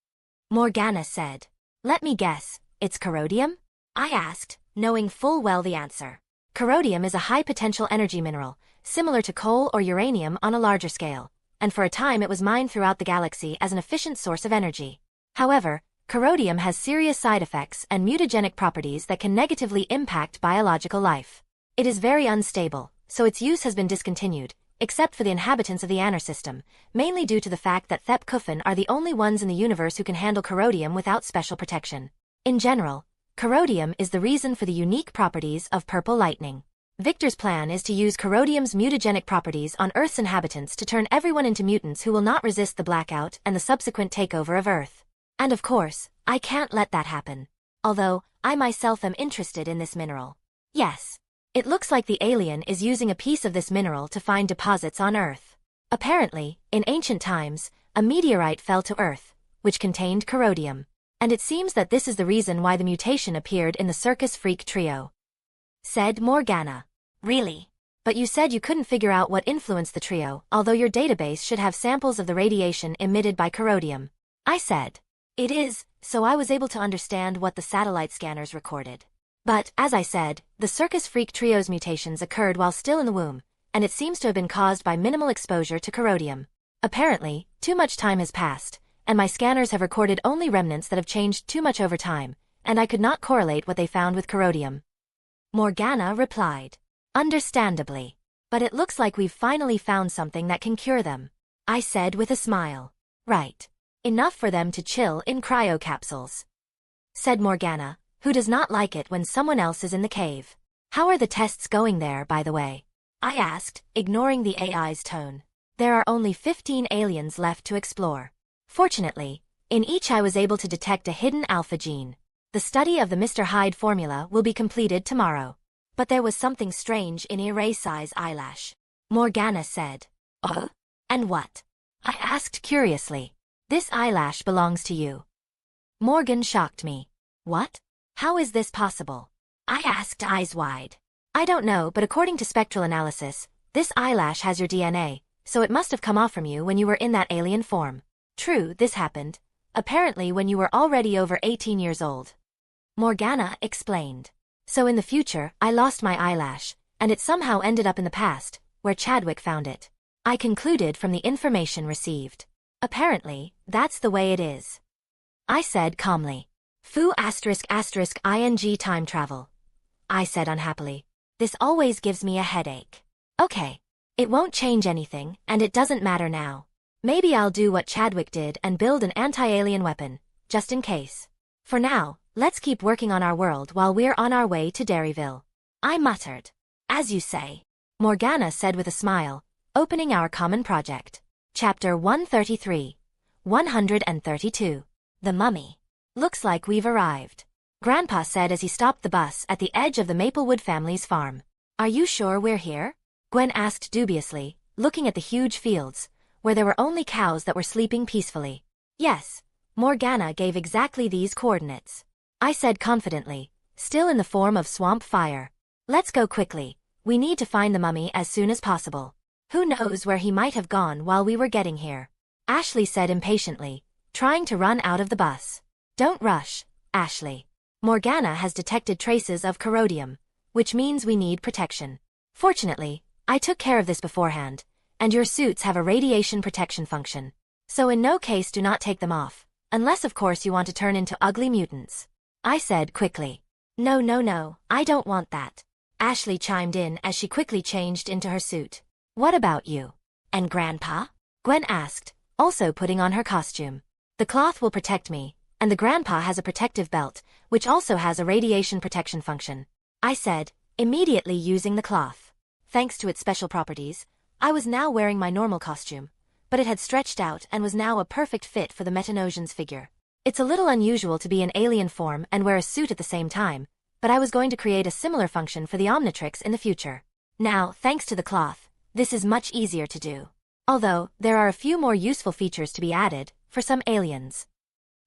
Morgana said. Let me guess, it's codium? I asked, knowing full well the answer. Codium is a high-potential energy mineral, similar to coal or uranium on a larger scale, and for a time it was mined throughout the galaxy as an efficient source of energy. However, codium has serious side effects and mutagenic properties that can negatively impact biological life. It is very unstable, so its use has been discontinued, except for the inhabitants of the Aner system, mainly due to the fact that Thep Kuffin are the only ones in the universe who can handle codium without special protection. In general, codium is the reason for the unique properties of purple lightning. Victor's plan is to use codium's mutagenic properties on Earth's inhabitants to turn everyone into mutants who will not resist the blackout and the subsequent takeover of Earth. And of course, I can't let that happen. Although, I myself am interested in this mineral. Yes. It looks like the alien is using a piece of this mineral to find deposits on Earth. Apparently, in ancient times, a meteorite fell to Earth, which contained codium. And it seems that this is the reason why the mutation appeared in the Circus Freak trio. Said Morgana. Really? But you said you couldn't figure out what influenced the trio, although your database should have samples of the radiation emitted by codium. I said. It is, so I was able to understand what the satellite scanners recorded. But, as I said, the Circus Freak trio's mutations occurred while still in the womb, and it seems to have been caused by minimal exposure to codium. Apparently, too much time has passed, and my scanners have recorded only remnants that have changed too much over time, and I could not correlate what they found with codium. Morgana replied. Understandably. But it looks like we've finally found something that can cure them. I said with a smile. Right. Enough for them to chill in cryocapsules. Said Morgana, who does not like it when someone else is in the cave. How are the tests going there, by the way? I asked, ignoring the AI's tone. There are only 15 aliens left to explore. Fortunately, in each I was able to detect a hidden alpha gene. The study of the Mr. Hyde formula will be completed tomorrow. But there was something strange in Erasai's eyelash. Morgana said. Oh? And what? I asked curiously. This eyelash belongs to you. Morgan shocked me. What? How is this possible? I asked eyes wide. I don't know, but according to spectral analysis, this eyelash has your DNA, so it must have come off from you when you were in that alien form. True, this happened. Apparently when you were already over 18 years old. Morgana explained. So in the future, I lost my eyelash, and it somehow ended up in the past, where Chadwick found it. I concluded from the information received. Apparently, that's the way it is. I said calmly. Foo *** ing time travel. I said unhappily. This always gives me a headache. Okay. It won't change anything, and it doesn't matter now. Maybe I'll do what Chadwick did and build an anti-alien weapon, just in case. For now, let's keep working on our world while we're on our way to Derryville. I muttered. As you say. Morgana said with a smile, opening our common project. Chapter 133. 132. The Mummy. Looks like we've arrived. Grandpa said as he stopped the bus at the edge of the Maplewood family's farm. Are you sure we're here? Gwen asked dubiously, looking at the huge fields, where there were only cows that were sleeping peacefully. Yes. Morgana gave exactly these coordinates. I said confidently, still in the form of Swampfire. Let's go quickly. We need to find the mummy as soon as possible. Who knows where he might have gone while we were getting here? Ashley said impatiently, trying to run out of the bus. Don't rush, Ashley. Morgana has detected traces of codium, which means we need protection. Fortunately, I took care of this beforehand, and your suits have a radiation protection function. So in no case do not take them off, unless of course you want to turn into ugly mutants. I said quickly. No, I don't want that. Ashley chimed in as she quickly changed into her suit. What about you? And Grandpa? Gwen asked, also putting on her costume. The cloth will protect me, and the Grandpa has a protective belt, which also has a radiation protection function. I said, immediately using the cloth. Thanks to its special properties, I was now wearing my normal costume, but it had stretched out and was now a perfect fit for the Metanosian's figure. It's a little unusual to be in alien form and wear a suit at the same time, but I was going to create a similar function for the Omnitrix in the future. Now, thanks to the cloth, this is much easier to do. Although, there are a few more useful features to be added, for some aliens.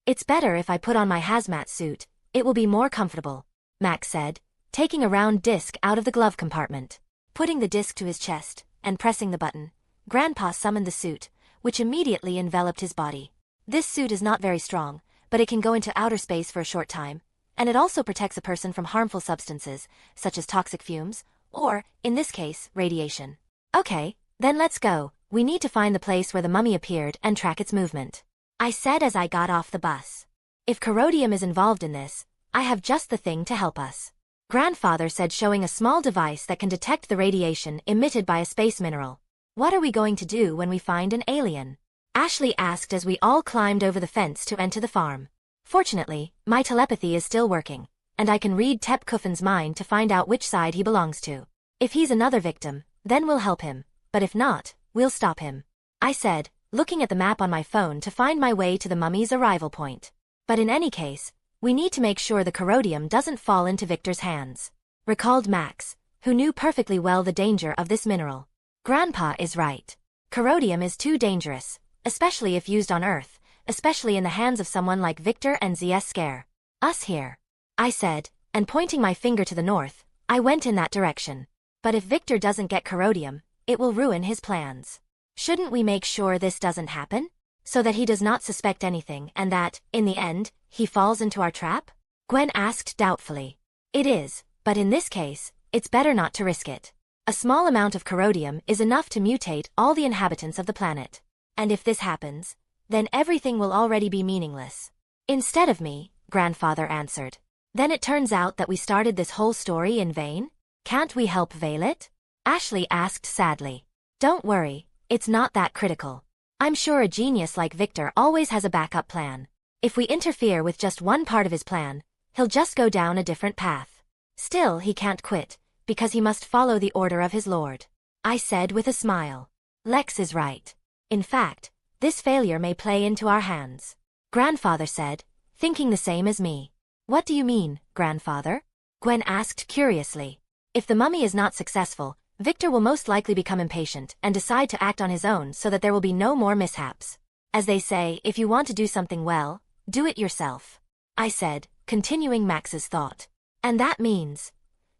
It's better if I put on my hazmat suit, it will be more comfortable, Max said, taking a round disc out of the glove compartment. Putting the disc to his chest, and pressing the button, Grandpa summoned the suit, which immediately enveloped his body. This suit is not very strong, but it can go into outer space for a short time, and it also protects a person from harmful substances, such as toxic fumes, or, in this case, radiation. Okay, then let's go. We need to find the place where the mummy appeared and track its movement. I said as I got off the bus. If codium is involved in this, I have just the thing to help us. Grandfather said, showing a small device that can detect the radiation emitted by a space mineral. What are we going to do when we find an alien? Ashley asked as we all climbed over the fence to enter the farm. Fortunately, my telepathy is still working, and I can read Tep Kuffin's mind to find out which side he belongs to. If he's another victim, then we'll help him, but if not, we'll stop him. I said, looking at the map on my phone to find my way to the mummy's arrival point. But in any case, we need to make sure the codium doesn't fall into Victor's hands. Recalled Max, who knew perfectly well the danger of this mineral. Grandpa is right. Codium is too dangerous, especially if used on Earth, especially in the hands of someone like Victor and ZS Scare. Us here. I said, and pointing my finger to the north, I went in that direction. But if Victor doesn't get codium, it will ruin his plans. Shouldn't we make sure this doesn't happen? So that he does not suspect anything and that, in the end, he falls into our trap? Gwen asked doubtfully. It is, but in this case, it's better not to risk it. A small amount of codium is enough to mutate all the inhabitants of the planet. And if this happens, then everything will already be meaningless. Instead of me, Grandfather answered. Then it turns out that we started this whole story in vain? Can't we help veil it? Ashley asked sadly. Don't worry, it's not that critical. I'm sure a genius like Victor always has a backup plan. If we interfere with just one part of his plan, he'll just go down a different path. Still, he can't quit, because he must follow the order of his lord. I said with a smile. Lex is right. In fact, this failure may play into our hands. Grandfather said, thinking the same as me. What do you mean, Grandfather? Gwen asked curiously. If the mummy is not successful, Victor will most likely become impatient and decide to act on his own so that there will be no more mishaps. As they say, if you want to do something well, do it yourself. I said, continuing Max's thought. And that means...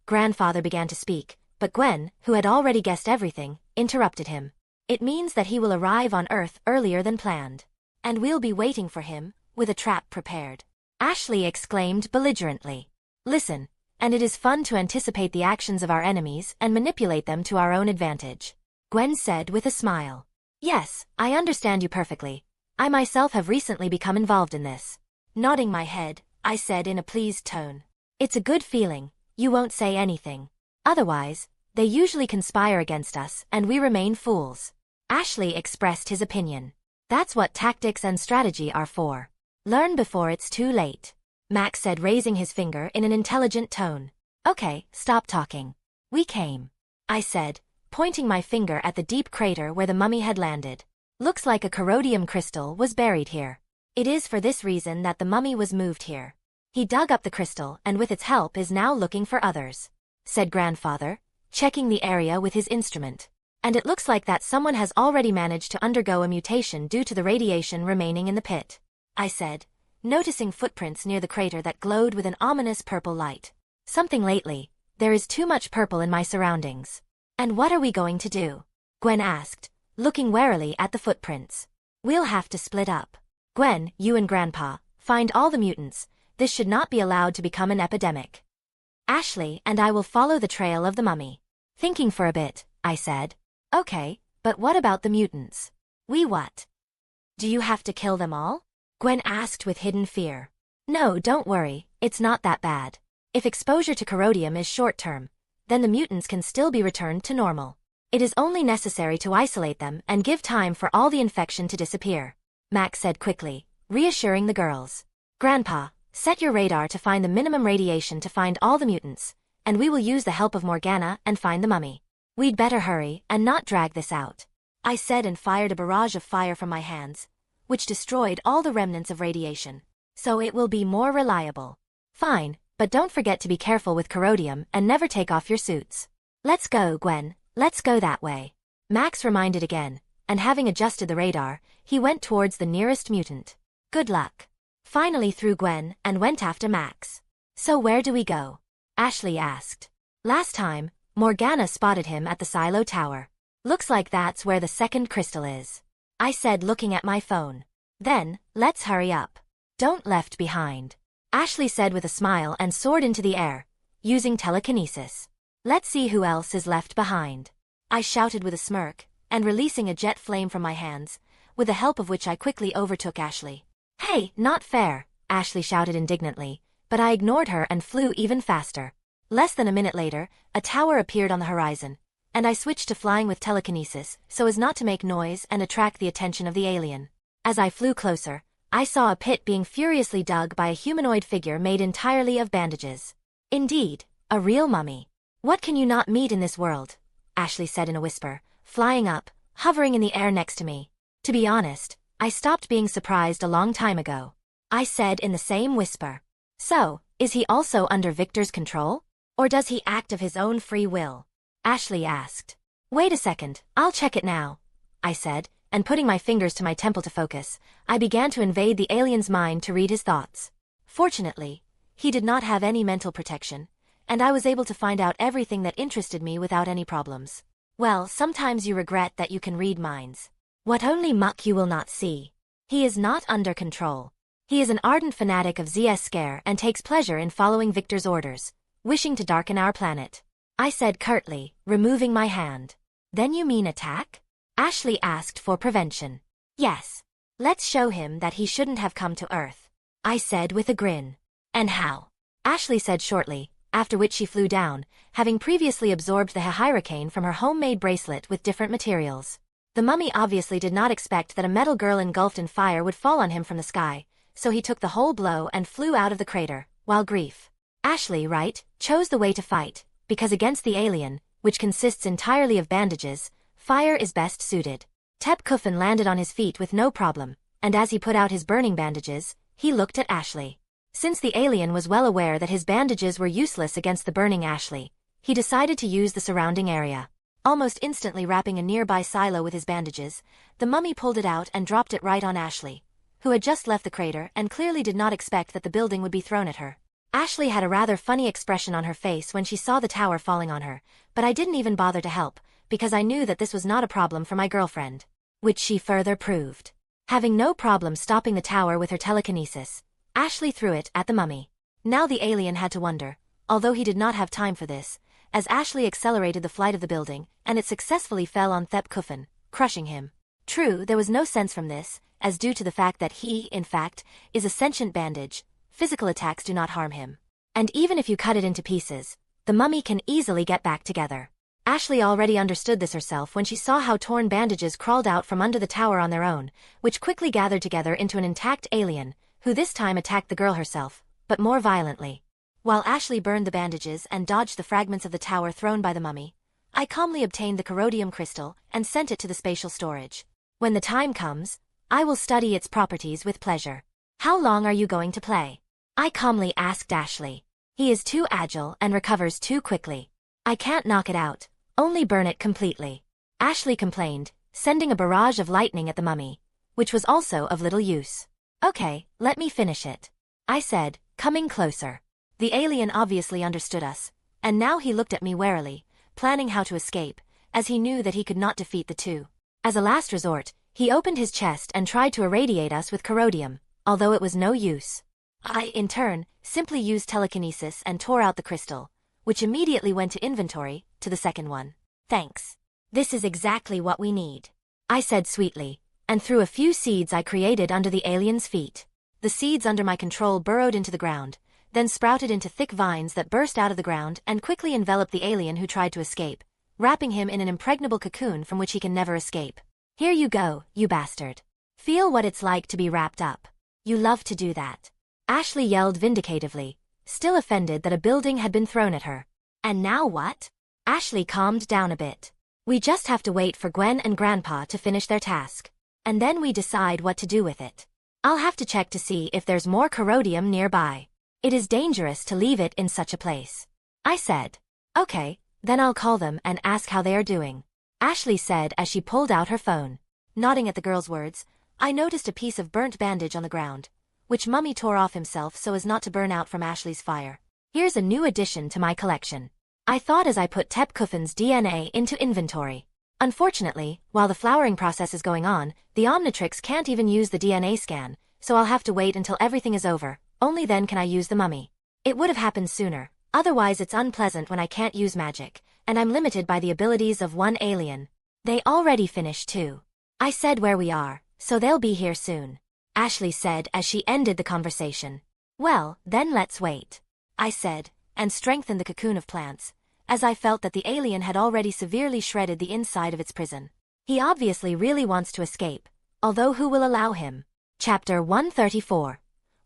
Grandfather began to speak, but Gwen, who had already guessed everything, interrupted him. It means that he will arrive on Earth earlier than planned. And we'll be waiting for him, with a trap prepared. Ashley exclaimed belligerently. Listen. And it is fun to anticipate the actions of our enemies and manipulate them to our own advantage. Gwen said with a smile. Yes, I understand you perfectly. I myself have recently become involved in this. Nodding my head, I said in a pleased tone. It's a good feeling, you won't say anything. Otherwise, they usually conspire against us and we remain fools. Ashley expressed his opinion. That's what tactics and strategy are for. Learn before it's too late. Max said, raising his finger in an intelligent tone. Okay, stop talking. We came. I said, pointing my finger at the deep crater where the mummy had landed. Looks like a codium crystal was buried here. It is for this reason that the mummy was moved here. He dug up the crystal and with its help is now looking for others, said Grandfather, checking the area with his instrument. And it looks like that someone has already managed to undergo a mutation due to the radiation remaining in the pit. I said, noticing footprints near the crater that glowed with an ominous purple light. Something lately, there is too much purple in my surroundings. And what are we going to do? Gwen asked, looking warily at the footprints. We'll have to split up. Gwen, you and Grandpa, find all the mutants. This should not be allowed to become an epidemic. Ashley and I will follow the trail of the mummy. Thinking for a bit, I said. Okay, but what about the mutants? We what? Do you have to kill them all? Gwen asked with hidden fear. No, don't worry, it's not that bad. If exposure to codium is short-term, then the mutants can still be returned to normal. It is only necessary to isolate them and give time for all the infection to disappear, Max said quickly, reassuring the girls. Grandpa, set your radar to find the minimum radiation to find all the mutants, and we will use the help of Morgana and find the mummy. We'd better hurry and not drag this out, I said and fired a barrage of fire from my hands, which destroyed all the remnants of radiation. So it will be more reliable. Fine, but don't forget to be careful with codium and never take off your suits. Let's go, Gwen, let's go that way. Max reminded again, and having adjusted the radar, he went towards the nearest mutant. Good luck. Finally threw Gwen and went after Max. So where do we go? Ashley asked. Last time, Morgana spotted him at the silo tower. Looks like that's where the second crystal is, I said looking at my phone. Then, let's hurry up. Don't left behind, Ashley said with a smile and soared into the air, using telekinesis. Let's see who else is left behind, I shouted with a smirk, and releasing a jet flame from my hands, with the help of which I quickly overtook Ashley. Hey, not fair, Ashley shouted indignantly, but I ignored her and flew even faster. Less than a minute later, a tower appeared on the horizon, and I switched to flying with telekinesis so as not to make noise and attract the attention of the alien. As I flew closer, I saw a pit being furiously dug by a humanoid figure made entirely of bandages. Indeed, a real mummy. What can you not meet in this world? Ashley said in a whisper, flying up, hovering in the air next to me. To be honest, I stopped being surprised a long time ago, I said in the same whisper. So, is he also under Victor's control? Or does he act of his own free will? Ashley asked. Wait a second, I'll check it now, I said, and putting my fingers to my temple to focus, I began to invade the alien's mind to read his thoughts. Fortunately, he did not have any mental protection, and I was able to find out everything that interested me without any problems. Well, sometimes you regret that you can read minds. What only muck you will not see. He is not under control. He is an ardent fanatic of ZSCare and takes pleasure in following Victor's orders, wishing to darken our planet, I said curtly, removing my hand. Then you mean attack? Ashley asked for prevention. Yes. Let's show him that he shouldn't have come to Earth, I said with a grin. And how? Ashley said shortly, after which she flew down, having previously absorbed the hurricane from her homemade bracelet with different materials. The mummy obviously did not expect that a metal girl engulfed in fire would fall on him from the sky, so he took the whole blow and flew out of the crater, while grief. Ashley, right, chose the way to fight, because against the alien, which consists entirely of bandages, fire is best suited. Tep Kuffin landed on his feet with no problem, and as he put out his burning bandages, he looked at Ashley. Since the alien was well aware that his bandages were useless against the burning Ashley, he decided to use the surrounding area. Almost instantly wrapping a nearby silo with his bandages, the mummy pulled it out and dropped it right on Ashley, who had just left the crater and clearly did not expect that the building would be thrown at her. Ashley had a rather funny expression on her face when she saw the tower falling on her, but I didn't even bother to help, because I knew that this was not a problem for my girlfriend. Which she further proved. Having no problem stopping the tower with her telekinesis, Ashley threw it at the mummy. Now the alien had to wonder, although he did not have time for this, as Ashley accelerated the flight of the building, and it successfully fell on Thep Kuffin, crushing him. True, there was no sense from this, as due to the fact that he, in fact, is a sentient bandage, physical attacks do not harm him. And even if you cut it into pieces, the mummy can easily get back together. Ashley already understood this herself when she saw how torn bandages crawled out from under the tower on their own, which quickly gathered together into an intact alien, who this time attacked the girl herself, but more violently. While Ashley burned the bandages and dodged the fragments of the tower thrown by the mummy, I calmly obtained the codium crystal and sent it to the spatial storage. When the time comes, I will study its properties with pleasure. How long are you going to play? I calmly asked Ashley. He is too agile and recovers too quickly. I can't knock it out, only burn it completely, Ashley complained, sending a barrage of lightning at the mummy, which was also of little use. Okay, let me finish it, I said, coming closer. The alien obviously understood us, and now he looked at me warily, planning how to escape, as he knew that he could not defeat the two. As a last resort, he opened his chest and tried to irradiate us with codium, although it was no use. I, in turn, simply used telekinesis and tore out the crystal, which immediately went to inventory, to the second one. Thanks. This is exactly what we need, I said sweetly, and threw a few seeds I created under the alien's feet. The seeds under my control burrowed into the ground, then sprouted into thick vines that burst out of the ground and quickly enveloped the alien who tried to escape, wrapping him in an impregnable cocoon from which he can never escape. Here you go, you bastard. Feel what it's like to be wrapped up. You love to do that. Ashley yelled vindicatively, still offended that a building had been thrown at her. And now what? Ashley calmed down a bit. We just have to wait for Gwen and Grandpa to finish their task. And then we decide what to do with it. I'll have to check to see if there's more codium nearby. It is dangerous to leave it in such a place, I said. Okay, then I'll call them and ask how they are doing, Ashley said as she pulled out her phone. Nodding at the girl's words, I noticed a piece of burnt bandage on the ground, which Mummy tore off himself so as not to burn out from Ashley's fire. Here's a new addition to my collection, I thought as I put Tepkuffin's DNA into inventory. Unfortunately, while the flowering process is going on, the Omnitrix can't even use the DNA scan, so I'll have to wait until everything is over. Only then can I use the mummy. It would have happened sooner, otherwise it's unpleasant when I can't use magic, and I'm limited by the abilities of one alien. They already finished too. I said where we are, so they'll be here soon, Ashley said as she ended the conversation. Well, then let's wait, I said, and strengthened the cocoon of plants, as I felt that the alien had already severely shredded the inside of its prison. He obviously really wants to escape, although who will allow him? Chapter 134.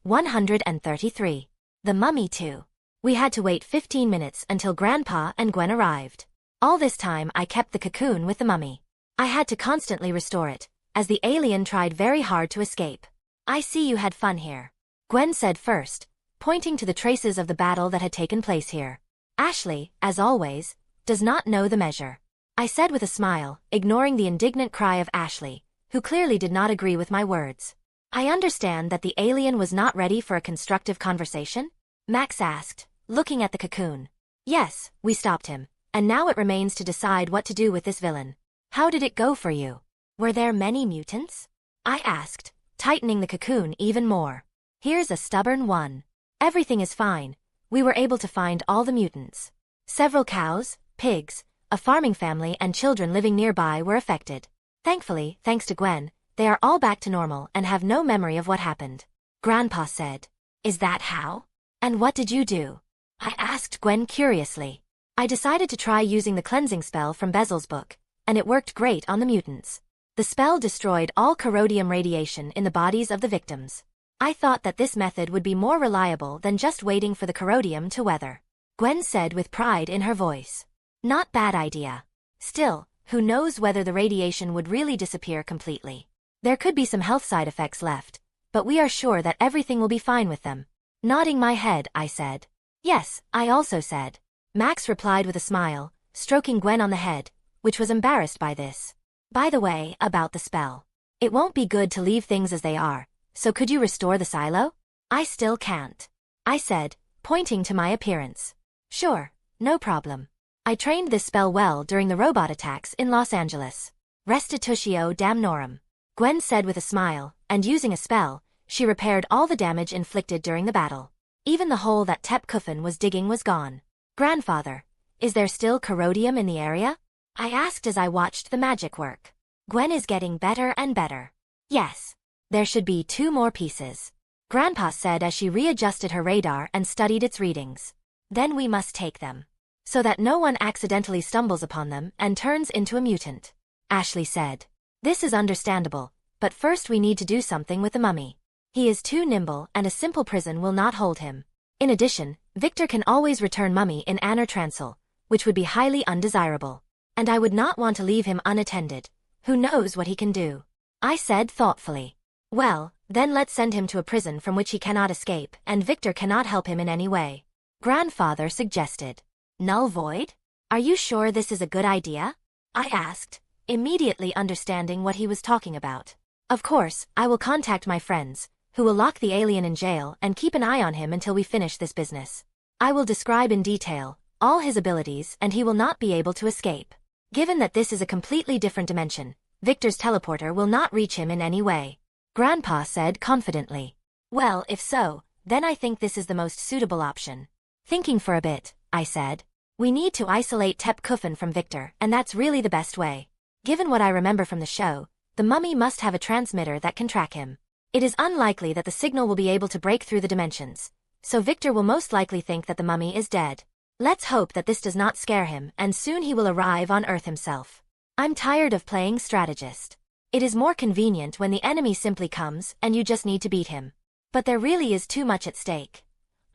133. The Mummy 2. We had to wait 15 minutes until Grandpa and Gwen arrived. All this time I kept the cocoon with the mummy. I had to constantly restore it, as the alien tried very hard to escape. I see you had fun here, Gwen said first, pointing to the traces of the battle that had taken place here. Ashley, as always, does not know the measure, I said with a smile, ignoring the indignant cry of Ashley, who clearly did not agree with my words. I understand that the alien was not ready for a constructive conversation? Max asked, looking at the cocoon. Yes, we stopped him, and now it remains to decide what to do with this villain. How did it go for you? Were there many mutants? I asked, tightening the cocoon even more. Here's a stubborn one. Everything is fine. We were able to find all the mutants. Several cows, pigs, a farming family and children living nearby were affected. Thankfully, thanks to Gwen, they are all back to normal and have no memory of what happened, Grandpa said. Is that how? And what did you do? I asked Gwen curiously. I decided to try using the cleansing spell from Bezel's book, and it worked great on the mutants. The spell destroyed all codium radiation in the bodies of the victims. I thought that this method would be more reliable than just waiting for the codium to weather, Gwen said with pride in her voice. Not bad idea. Still, who knows whether the radiation would really disappear completely. There could be some health side effects left, but we are sure that everything will be fine with them. Nodding my head, I said. Yes, I also said. Max replied with a smile, stroking Gwen on the head, which was embarrassed by this. By the way, about the spell. It won't be good to leave things as they are, so could you restore the silo? I still can't, I said, pointing to my appearance. Sure, no problem. I trained this spell well during the robot attacks in Los Angeles. Restitutio damnorum, Gwen said with a smile, and using a spell, she repaired all the damage inflicted during the battle. Even the hole that Tepkuffin was digging was gone. Grandfather, is there still codium in the area? I asked as I watched the magic work. Gwen is getting better and better. Yes. There should be 2 more pieces, Grandpa said as she readjusted her radar and studied its readings. Then we must take them, so that no one accidentally stumbles upon them and turns into a mutant, Ashley said. This is understandable, but first we need to do something with the mummy. He is too nimble and a simple prison will not hold him. In addition, Victor can always return mummy in Anner Transel, which would be highly undesirable. And I would not want to leave him unattended. Who knows what he can do? I said thoughtfully. Well, then let's send him to a prison from which he cannot escape and Victor cannot help him in any way, Grandfather suggested. Null Void? Are you sure this is a good idea? I asked, immediately understanding what he was talking about. Of course, I will contact my friends, who will lock the alien in jail and keep an eye on him until we finish this business. I will describe in detail all his abilities and he will not be able to escape. Given that this is a completely different dimension, Victor's teleporter will not reach him in any way. Grandpa said confidently. Well, if so, then I think this is the most suitable option. Thinking for a bit, I said. We need to isolate Tep-Kufen from Victor, and that's really the best way. Given what I remember from the show, the mummy must have a transmitter that can track him. It is unlikely that the signal will be able to break through the dimensions, so Victor will most likely think that the mummy is dead. Let's hope that this does not scare him, and soon he will arrive on Earth himself. I'm tired of playing strategist. It is more convenient when the enemy simply comes and you just need to beat him. But there really is too much at stake.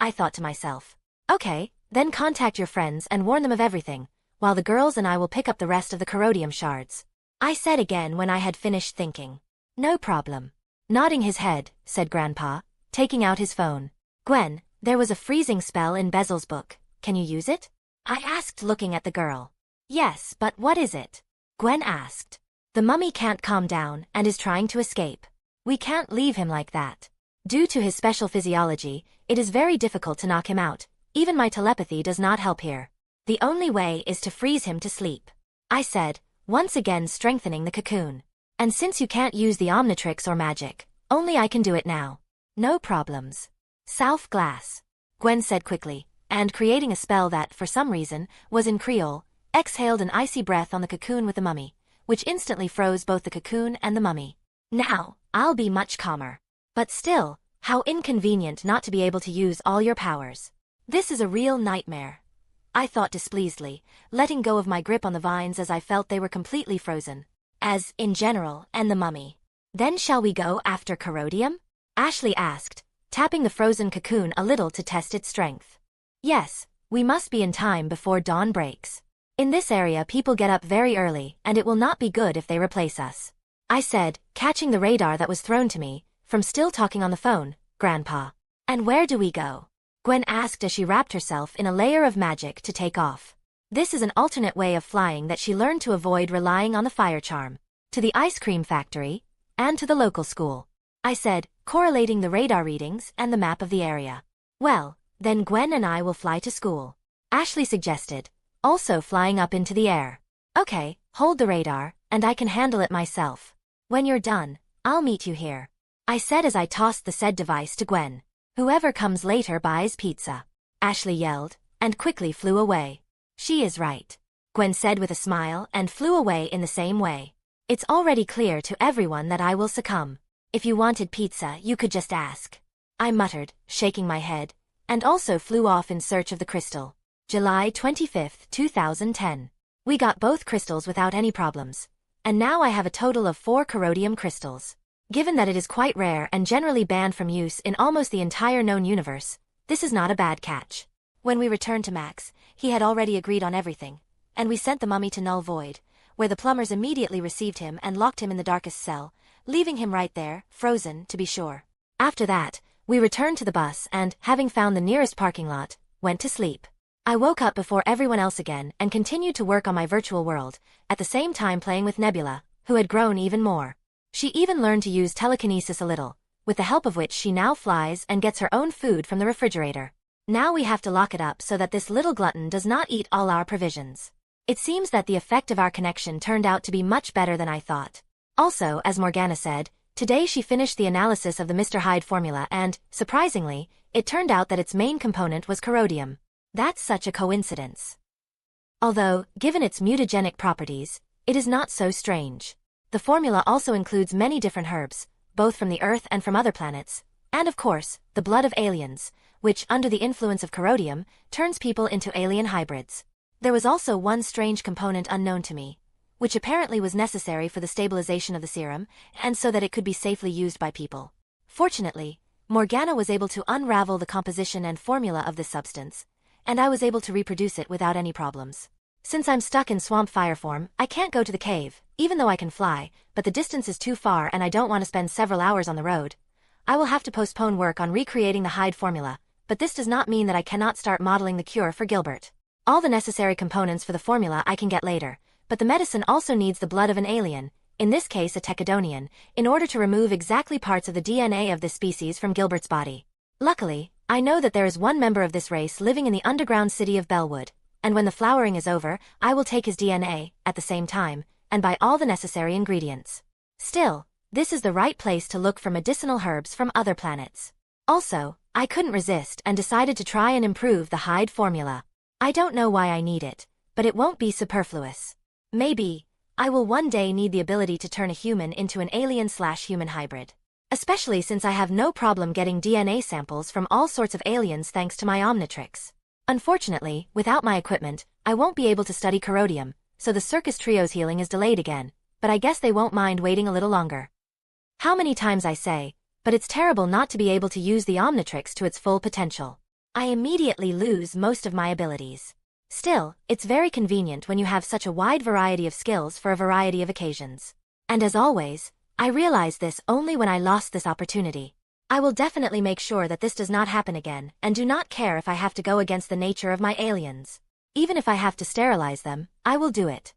I thought to myself. Okay, then contact your friends and warn them of everything, while the girls and I will pick up the rest of the codium shards. I said again when I had finished thinking. No problem. Nodding his head, said Grandpa, taking out his phone. Gwen, there was a freezing spell in Bezel's book. Can you use it? I asked, looking at the girl. Yes, but what is it? Gwen asked. The mummy can't calm down and is trying to escape. We can't leave him like that. Due to his special physiology, it is very difficult to knock him out. Even my telepathy does not help here. The only way is to freeze him to sleep. I said, once again strengthening the cocoon. And since you can't use the Omnitrix or magic, only I can do it now. No problems. South Glass. Gwen said quickly, and creating a spell that, for some reason, was in Creole, exhaled an icy breath on the cocoon with the mummy, which instantly froze both the cocoon and the mummy. Now, I'll be much calmer. But still, how inconvenient not to be able to use all your powers. This is a real nightmare. I thought displeasedly, letting go of my grip on the vines as I felt they were completely frozen. As, in general, and the mummy. Then shall we go after codium? Ashley asked, tapping the frozen cocoon a little to test its strength. Yes, we must be in time before dawn breaks. In this area people get up very early and it will not be good if they replace us. I said, catching the radar that was thrown to me, from still talking on the phone, Grandpa. And where do we go? Gwen asked as she wrapped herself in a layer of magic to take off. This is an alternate way of flying that she learned to avoid relying on the fire charm. To the ice cream factory, and to the local school. I said, correlating the radar readings and the map of the area. Well, then Gwen and I will fly to school. Ashley suggested, also flying up into the air. Okay, hold the radar, and I can handle it myself. When you're done, I'll meet you here. I said as I tossed the said device to Gwen. Whoever comes later buys pizza. Ashley yelled, and quickly flew away. She is right. Gwen said with a smile and flew away in the same way. It's already clear to everyone that I will succumb. If you wanted pizza, you could just ask. I muttered, shaking my head, and also flew off in search of the crystal. July 25, 2010. We got both crystals without any problems. And now I have a total of 4 codium crystals. Given that it is quite rare and generally banned from use in almost the entire known universe, this is not a bad catch. When we returned to Max, he had already agreed on everything, and we sent the mummy to Null Void, where the plumbers immediately received him and locked him in the darkest cell, leaving him right there, frozen, to be sure. After that, we returned to the bus and, having found the nearest parking lot, went to sleep. I woke up before everyone else again and continued to work on my virtual world, at the same time playing with Nebula, who had grown even more. She even learned to use telekinesis a little, with the help of which she now flies and gets her own food from the refrigerator. Now we have to lock it up so that this little glutton does not eat all our provisions. It seems that the effect of our connection turned out to be much better than I thought. Also, as Morgana said, today she finished the analysis of the Mr. Hyde formula and, surprisingly, it turned out that its main component was codium. That's such a coincidence. Although, given its mutagenic properties, it is not so strange. The formula also includes many different herbs, both from the Earth and from other planets, and of course, the blood of aliens, which, under the influence of codium, turns people into alien hybrids. There was also one strange component unknown to me, which apparently was necessary for the stabilization of the serum, and so that it could be safely used by people. Fortunately, Morgana was able to unravel the composition and formula of this substance, and I was able to reproduce it without any problems. Since I'm stuck in Swampfire form, I can't go to the cave, even though I can fly, but the distance is too far and I don't want to spend several hours on the road. I will have to postpone work on recreating the Hyde formula, but this does not mean that I cannot start modeling the cure for Gilbert. All the necessary components for the formula I can get later, but the medicine also needs the blood of an alien, in this case a Techadonian, in order to remove exactly parts of the DNA of this species from Gilbert's body. Luckily, I know that there is one member of this race living in the underground city of Bellwood, and when the flowering is over, I will take his DNA, at the same time, and buy all the necessary ingredients. Still, this is the right place to look for medicinal herbs from other planets. Also, I couldn't resist and decided to try and improve the hide formula. I don't know why I need it, but it won't be superfluous. Maybe, I will one day need the ability to turn a human into an alien/human hybrid. Especially since I have no problem getting DNA samples from all sorts of aliens thanks to my Omnitrix. Unfortunately, without my equipment, I won't be able to study codium, so the circus trio's healing is delayed again, but I guess they won't mind waiting a little longer. How many times I say, but it's terrible not to be able to use the Omnitrix to its full potential. I immediately lose most of my abilities. Still, it's very convenient when you have such a wide variety of skills for a variety of occasions. And as always, I realized this only when I lost this opportunity. I will definitely make sure that this does not happen again, and do not care if I have to go against the nature of my aliens. Even if I have to sterilize them, I will do it.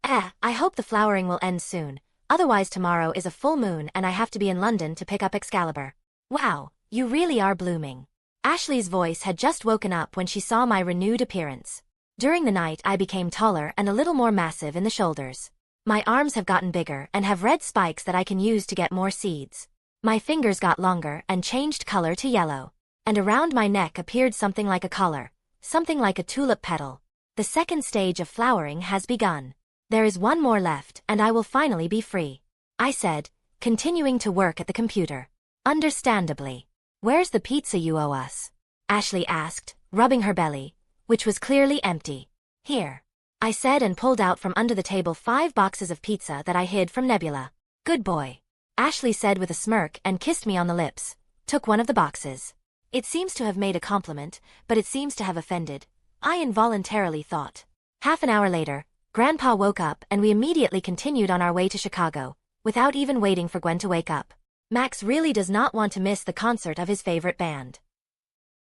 I hope the flowering will end soon, otherwise tomorrow is a full moon and I have to be in London to pick up Excalibur. Wow, you really are blooming. Ashley's voice had just woken up when she saw my renewed appearance. During the night I became taller and a little more massive in the shoulders. My arms have gotten bigger and have red spikes that I can use to get more seeds. My fingers got longer and changed color to yellow. And around my neck appeared something like a collar, something like a tulip petal. The second stage of flowering has begun. There is one more left and I will finally be free, I said, continuing to work at the computer. Understandably. Where's the pizza you owe us? Ashley asked, rubbing her belly, which was clearly empty. Here, I said and pulled out from under the table 5 boxes of pizza that I hid from Nebula. Good boy. Ashley said with a smirk and kissed me on the lips, took one of the boxes. It seems to have made a compliment, but it seems to have offended, I involuntarily thought. Half an hour later, Grandpa woke up and we immediately continued on our way to Chicago, without even waiting for Gwen to wake up. Max really does not want to miss the concert of his favorite band.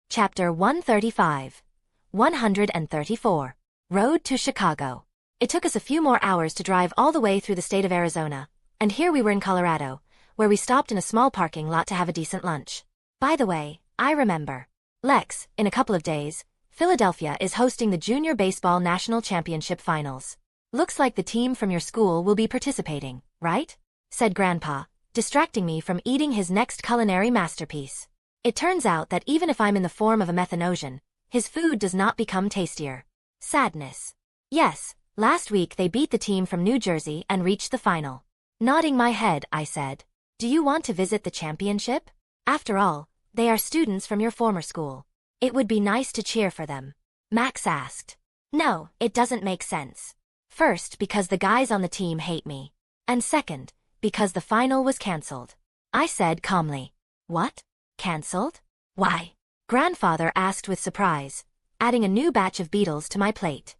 Chapter 135. 134. Road to Chicago. It took us a few more hours to drive all the way through the state of Arizona, and here we were in Colorado, where we stopped in a small parking lot to have a decent lunch. By the way, I remember. Lex, in a couple of days, Philadelphia is hosting the Junior Baseball National Championship Finals. Looks like the team from your school will be participating, right? Said Grandpa, distracting me from eating his next culinary masterpiece. It turns out that even if I'm in the form of a methanosian, his food does not become tastier. Sadness. Yes, last week they beat the team from New Jersey and reached the final. Nodding my head, I said, do you want to visit the championship? After all, they are students from your former school. It would be nice to cheer for them. Max asked. No, it doesn't make sense. First, because the guys on the team hate me. And second, because the final was cancelled. I said calmly. What? Cancelled? Why? Grandfather asked with surprise, adding a new batch of beetles to my plate.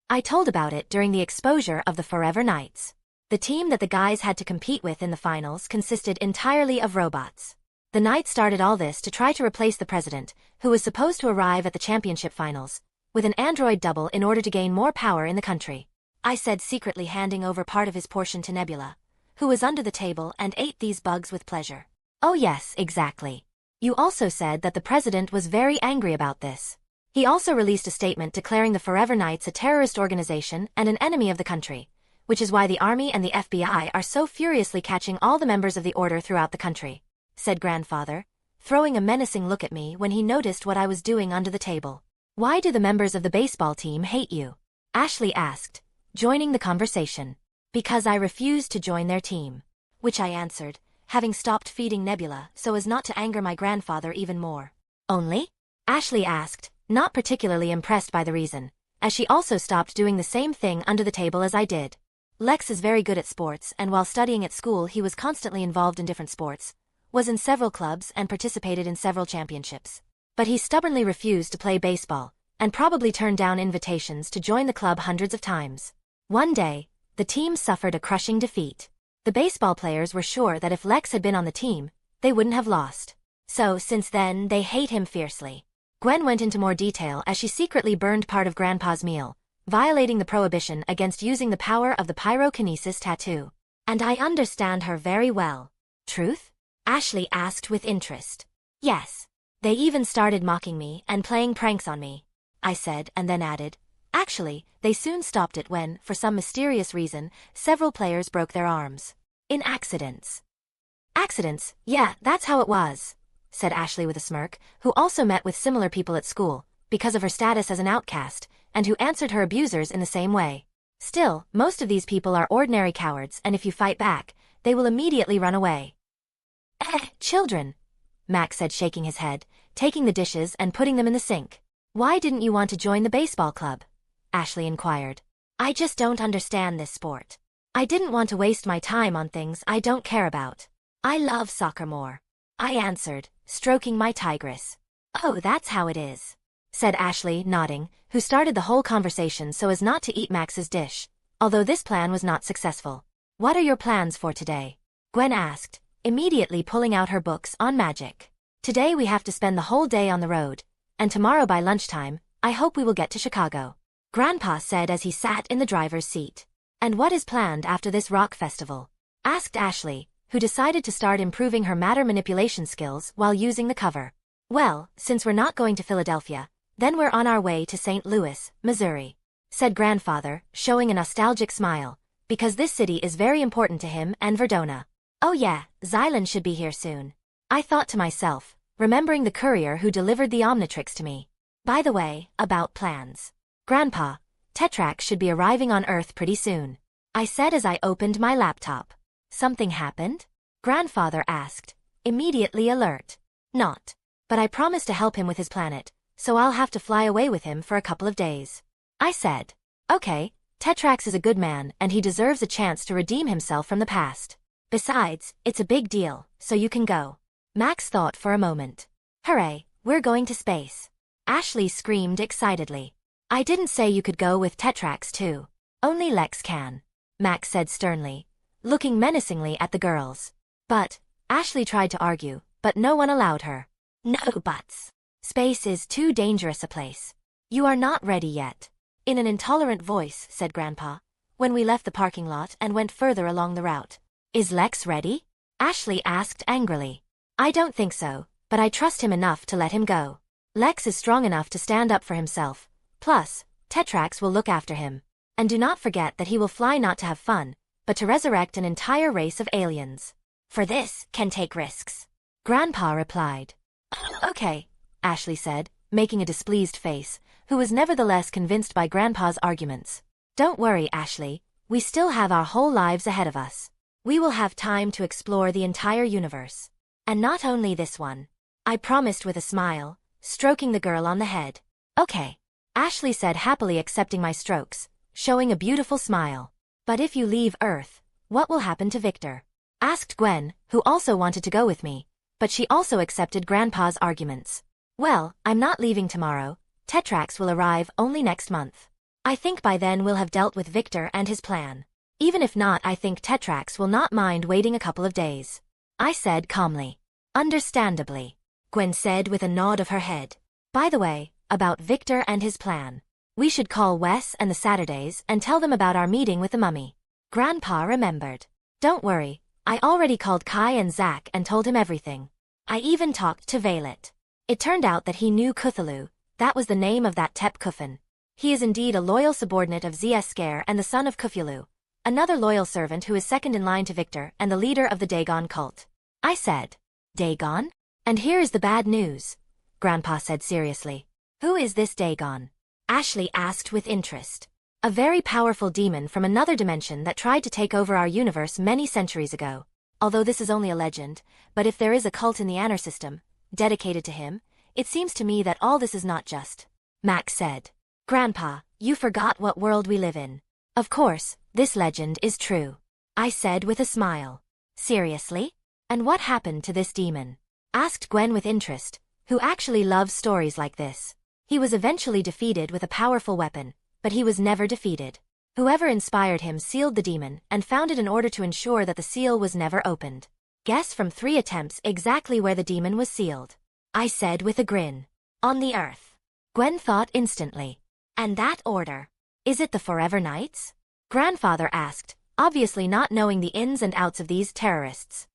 I told about it during the exposure of the Forever Knights. The team that the guys had to compete with in the finals consisted entirely of robots. The Knights started all this to try to replace the president, who was supposed to arrive at the championship finals, with an android double in order to gain more power in the country. I said, secretly handing over part of his portion to Nebula, who was under the table and ate these bugs with pleasure. Oh yes, exactly. You also said that the president was very angry about this. He also released a statement declaring the Forever Knights a terrorist organization and an enemy of the country, which is why the Army and the FBI are so furiously catching all the members of the Order throughout the country, said Grandfather, throwing a menacing look at me when he noticed what I was doing under the table. Why do the members of the baseball team hate you? Ashley asked, joining the conversation. Because I refused to join their team. Which I answered, having stopped feeding Nebula so as not to anger my grandfather even more. Only? Ashley asked, not particularly impressed by the reason, as she also stopped doing the same thing under the table as I did. Lex is very good at sports, and while studying at school he was constantly involved in different sports, was in several clubs and participated in several championships. But he stubbornly refused to play baseball, and probably turned down invitations to join the club hundreds of times. One day, the team suffered a crushing defeat. The baseball players were sure that if Lex had been on the team, they wouldn't have lost. So, since then, they hate him fiercely. Gwen went into more detail as she secretly burned part of Grandpa's meal, violating the prohibition against using the power of the pyrokinesis tattoo. And I understand her very well. Truth? Ashley asked with interest. Yes. They even started mocking me and playing pranks on me. I said, and then added, actually, they soon stopped it when, for some mysterious reason, several players broke their arms. In accidents. Accidents, yeah, that's how it was, said Ashley with a smirk, who also met with similar people at school, because of her status as an outcast, and who answered her abusers in the same way. Still, most of these people are ordinary cowards, and if you fight back, they will immediately run away. Children, Max said, shaking his head, taking the dishes and putting them in the sink. Why didn't you want to join the baseball club? Ashley inquired. I just don't understand this sport. I didn't want to waste my time on things I don't care about. I love soccer more, I answered, stroking my tigress. Oh, that's how it is, said Ashley, nodding, who started the whole conversation so as not to eat Max's dish, although this plan was not successful. What are your plans for today? Gwen asked, immediately pulling out her books on magic. Today we have to spend the whole day on the road, and tomorrow by lunchtime, I hope we will get to Chicago, Grandpa said as he sat in the driver's seat. And what is planned after this rock festival? Asked Ashley, who decided to start improving her matter manipulation skills while using the cover. Well, since we're not going to Philadelphia, then we're on our way to St. Louis, Missouri, said Grandfather, showing a nostalgic smile, because this city is very important to him and Verdona. Oh yeah, Xylan should be here soon, I thought to myself, remembering the courier who delivered the Omnitrix to me. By the way, about plans. Grandpa, Tetrax should be arriving on Earth pretty soon, I said as I opened my laptop. Something happened? Grandfather asked, immediately alert. Not. But I promised to help him with his planet, so I'll have to fly away with him for a couple of days. I said. Okay, Tetrax is a good man and he deserves a chance to redeem himself from the past. Besides, it's a big deal, so you can go. Max thought for a moment. Hooray, we're going to space. Ashley screamed excitedly. I didn't say you could go with Tetrax too. Only Lex can, Max said sternly, looking menacingly at the girls. But, Ashley tried to argue, but no one allowed her. No buts. Space is too dangerous a place. You are not ready yet. In an intolerant voice, said Grandpa, when we left the parking lot and went further along the route. Is Lex ready? Ashley asked angrily. I don't think so, but I trust him enough to let him go. Lex is strong enough to stand up for himself. Plus, Tetrax will look after him. And do not forget that he will fly not to have fun, but to resurrect an entire race of aliens. For this, can take risks. Grandpa replied. Okay, Ashley said, making a displeased face, who was nevertheless convinced by Grandpa's arguments. Don't worry, Ashley, we still have our whole lives ahead of us. We will have time to explore the entire universe. And not only this one. I promised with a smile, stroking the girl on the head. Okay, Ashley said, happily accepting my strokes, showing a beautiful smile. But if you leave Earth, what will happen to Victor? Asked Gwen, who also wanted to go with me, but she also accepted Grandpa's arguments. Well, I'm not leaving tomorrow. Tetrax will arrive only next month. I think by then we'll have dealt with Victor and his plan. Even if not, I think Tetrax will not mind waiting a couple of days, I said calmly. Understandably, Gwen said with a nod of her head. By the way, about Victor and his plan. We should call Wes and the Saturdays and tell them about our meeting with the mummy. Grandpa remembered. Don't worry, I already called Kai and Zach and told him everything. I even talked to Violet. It turned out that he knew Cthulhu, that was the name of that Tep Kuffin. He is indeed a loyal subordinate of Zskar and the son of Cthulhu, another loyal servant who is second in line to Victor and the leader of the Dagon cult. I said. Dagon? And here is the bad news, Grandpa said seriously. Who is this Dagon? Ashley asked with interest. A very powerful demon from another dimension that tried to take over our universe many centuries ago. Although this is only a legend, but if there is a cult in the Anner system, dedicated to him, it seems to me that all this is not just. Max said. Grandpa, you forgot what world we live in. Of course, this legend is true, I said with a smile. Seriously? And what happened to this demon? Asked Gwen with interest, who actually loves stories like this. He was eventually defeated with a powerful weapon, but he was never defeated. Whoever inspired him sealed the demon and found it in order to ensure that the seal was never opened. Guess from 3 attempts exactly where the demon was sealed, I said with a grin. On the Earth. Gwen thought instantly. And that order? Is it the Forever Knights? Grandfather asked, obviously not knowing the ins and outs of these terrorists.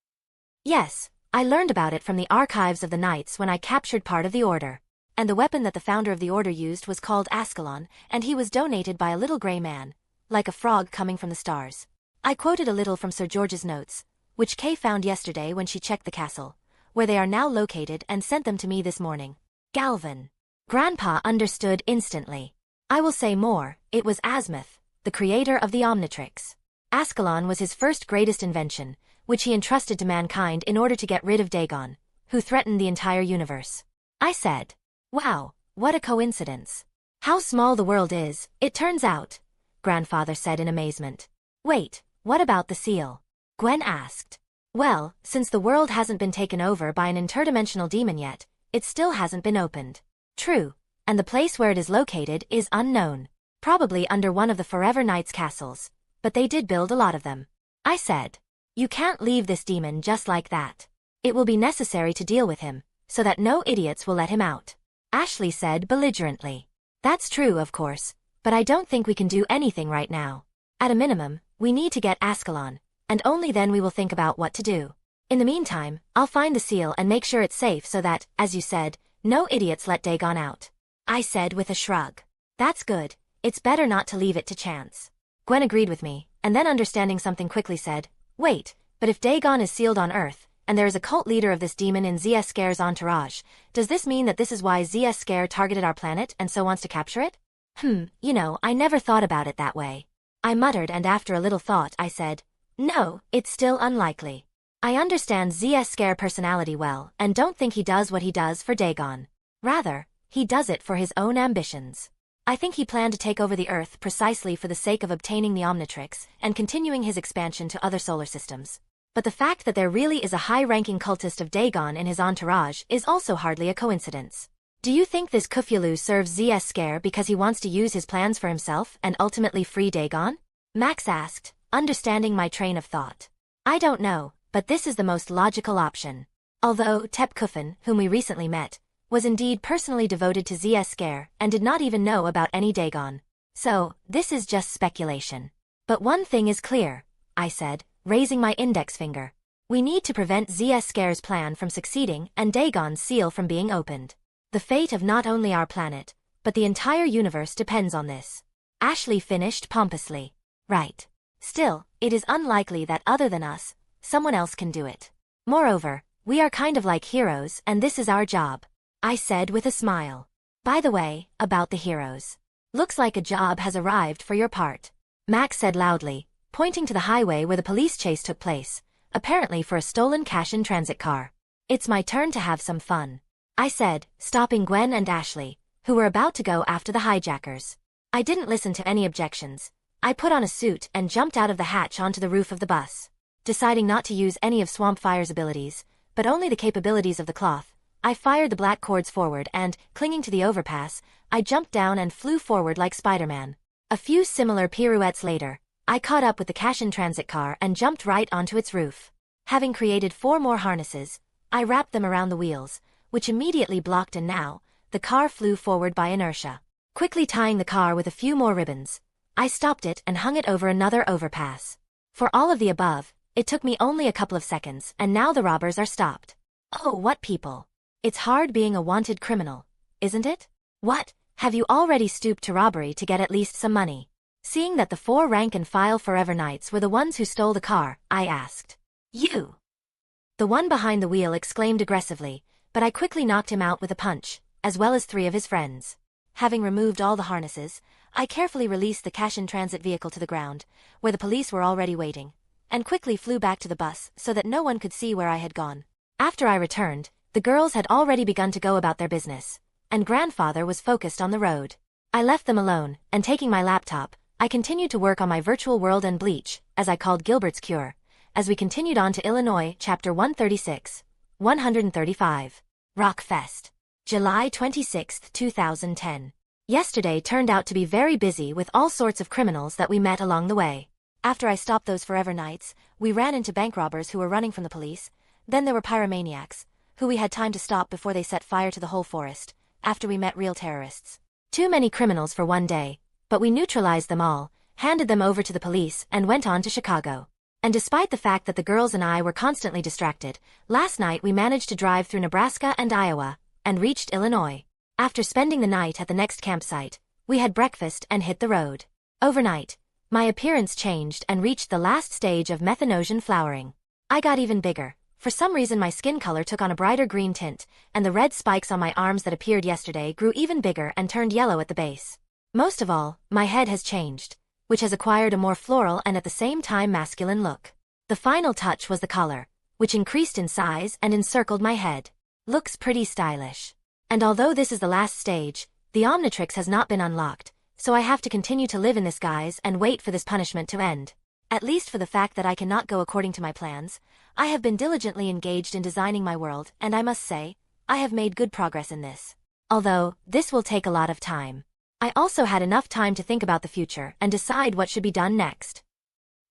Yes, I learned about it from the archives of the Knights when I captured part of the order. And the weapon that the founder of the order used was called Ascalon, and he was donated by a little gray man, like a frog coming from the stars. I quoted a little from Sir George's notes, which Kay found yesterday when she checked the castle, where they are now located, and sent them to me this morning. Galvan. Grandpa understood instantly. I will say more, it was Asmuth, the creator of the Omnitrix. Ascalon was his first greatest invention, which he entrusted to mankind in order to get rid of Dagon, who threatened the entire universe. I said, "Wow, what a coincidence. How small the world is, it turns out," Grandfather said in amazement. "Wait, what about the seal?" Gwen asked. "Well, since the world hasn't been taken over by an interdimensional demon yet, it still hasn't been opened." "True, and the place where it is located is unknown. Probably under one of the Forever Knights' castles, but they did build a lot of them." I said, "You can't leave this demon just like that. It will be necessary to deal with him, so that no idiots will let him out." Ashley said belligerently. "That's true, of course, but I don't think we can do anything right now. At a minimum, we need to get Ascalon, and only then we will think about what to do. In the meantime, I'll find the seal and make sure it's safe so that, as you said, no idiots let Dagon out." I said with a shrug. "That's good, it's better not to leave it to chance." Gwen agreed with me, and then understanding something quickly said, "Wait, but if Dagon is sealed on Earth, and there is a cult leader of this demon in Zscare's entourage, does this mean that this is why Zscare targeted our planet and so wants to capture it?" I never thought about it that way." I muttered, and after a little thought I said, "No, it's still unlikely. I understand Zscare personality well and don't think he does what he does for Dagon. Rather, he does it for his own ambitions. I think he planned to take over the Earth precisely for the sake of obtaining the Omnitrix and continuing his expansion to other solar systems. But the fact that there really is a high-ranking cultist of Dagon in his entourage is also hardly a coincidence. Do you think this Kufyulu serves Zscare because he wants to use his plans for himself and ultimately free Dagon?" Max asked, understanding my train of thought. "I don't know, but this is the most logical option. Although Tep Kuffen, whom we recently met, was indeed personally devoted to Zscare and did not even know about any Dagon. So, this is just speculation. But one thing is clear," I said, raising my index finger. "We need to prevent Zscare's plan from succeeding and Dagon's seal from being opened. The fate of not only our planet, but the entire universe depends on this." Ashley finished pompously. "Right. Still, it is unlikely that other than us, someone else can do it. Moreover, we are kind of like heroes and this is our job," I said with a smile. "By the way, about the heroes. Looks like a job has arrived for your part," Max said loudly, pointing to the highway where the police chase took place, apparently for a stolen cash-in-transit car. "It's my turn to have some fun," I said, stopping Gwen and Ashley, who were about to go after the hijackers. I didn't listen to any objections. I put on a suit and jumped out of the hatch onto the roof of the bus. Deciding not to use any of Swampfire's abilities, but only the capabilities of the cloth, I fired the black cords forward and, clinging to the overpass, I jumped down and flew forward like Spider-Man. A few similar pirouettes later, I caught up with the cash-in-transit car and jumped right onto its roof. Having created 4 more harnesses, I wrapped them around the wheels, which immediately blocked, and now, the car flew forward by inertia. Quickly tying the car with a few more ribbons, I stopped it and hung it over another overpass. For all of the above, it took me only a couple of seconds, and now the robbers are stopped. Oh, what people! It's hard being a wanted criminal, isn't it? What, have you already stooped to robbery to get at least some money? Seeing that the 4 rank-and-file Forever Knights were the ones who stole the car, I asked. "You!" The one behind the wheel exclaimed aggressively, but I quickly knocked him out with a punch, as well as 3 of his friends. Having removed all the harnesses, I carefully released the cash-in-transit vehicle to the ground, where the police were already waiting, and quickly flew back to the bus so that no one could see where I had gone. After I returned, the girls had already begun to go about their business, and Grandfather was focused on the road. I left them alone, and taking my laptop, I continued to work on my virtual world and bleach, as I called Gilbert's Cure, as we continued on to Illinois, Chapter 136, 135. Rockfest. July 26, 2010. Yesterday turned out to be very busy with all sorts of criminals that we met along the way. After I stopped those Forever Knights, we ran into bank robbers who were running from the police, then there were pyromaniacs, who we had time to stop before they set fire to the whole forest, after we met real terrorists. Too many criminals for one day, but we neutralized them all, handed them over to the police, and went on to Chicago. And despite the fact that the girls and I were constantly distracted, last night we managed to drive through Nebraska and Iowa, and reached Illinois. After spending the night at the next campsite, we had breakfast and hit the road. Overnight, my appearance changed and reached the last stage of methanosian flowering. I got even bigger. For some reason my skin color took on a brighter green tint, and the red spikes on my arms that appeared yesterday grew even bigger and turned yellow at the base. Most of all, my head has changed, which has acquired a more floral and at the same time masculine look. The final touch was the collar, which increased in size and encircled my head. Looks pretty stylish. And although this is the last stage, the Omnitrix has not been unlocked, so I have to continue to live in this guise and wait for this punishment to end. At least for the fact that I cannot go according to my plans, I have been diligently engaged in designing my world, and I must say, I have made good progress in this. Although, this will take a lot of time. I also had enough time to think about the future and decide what should be done next.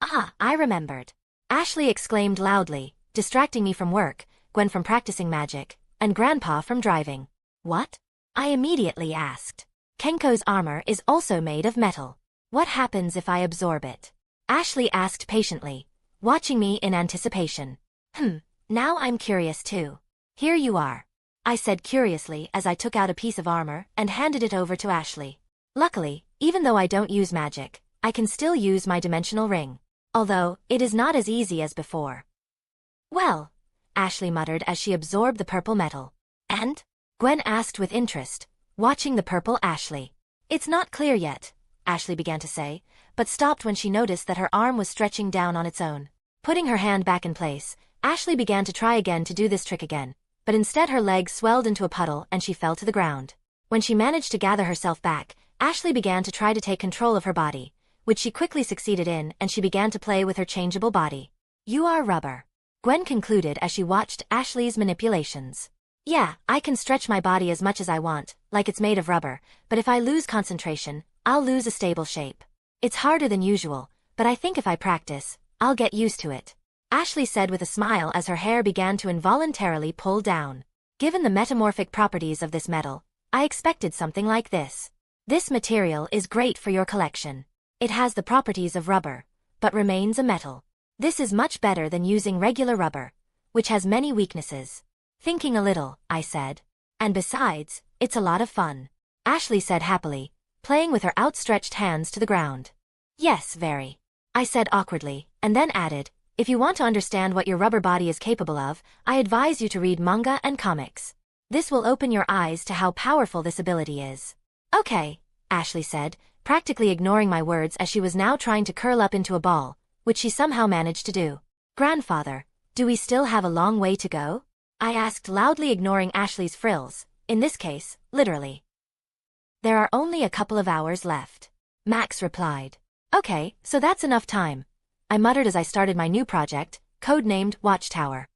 Ah, I remembered. Ashley exclaimed loudly, distracting me from work, Gwen from practicing magic, and Grandpa from driving. What? I immediately asked. Kenko's armor is also made of metal. What happens if I absorb it? Ashley asked patiently, watching me in anticipation. Now I'm curious too. Here you are, I said curiously as I took out a piece of armor and handed it over to Ashley. Luckily, even though I don't use magic, I can still use my dimensional ring. Although, it is not as easy as before. Well, Ashley muttered as she absorbed the purple metal. And? Gwen asked with interest, watching the purple Ashley. It's not clear yet, Ashley began to say, but stopped when she noticed that her arm was stretching down on its own. Putting her hand back in place, Ashley began to try again to do this trick again, but instead her leg swelled into a puddle and she fell to the ground. When she managed to gather herself back, Ashley began to try to take control of her body, which she quickly succeeded in, and she began to play with her changeable body. You are rubber, Gwen concluded as she watched Ashley's manipulations. Yeah, I can stretch my body as much as I want, like it's made of rubber, but if I lose concentration, I'll lose a stable shape. It's harder than usual, but I think if I practice, I'll get used to it, Ashley said with a smile as her hair began to involuntarily pull down. Given the metamorphic properties of this metal, I expected something like this. This material is great for your collection. It has the properties of rubber, but remains a metal. This is much better than using regular rubber, which has many weaknesses. Thinking a little, I said. And besides, it's a lot of fun, Ashley said happily, playing with her outstretched hands to the ground. Yes, very, I said awkwardly, and then added, if you want to understand what your rubber body is capable of, I advise you to read manga and comics. This will open your eyes to how powerful this ability is. Okay, Ashley said, practically ignoring my words as she was now trying to curl up into a ball, which she somehow managed to do. Grandfather, do we still have a long way to go? I asked loudly, ignoring Ashley's frills, in this case, literally. There are only a couple of hours left, Max replied. Okay, so that's enough time, I muttered as I started my new project, codenamed Watchtower.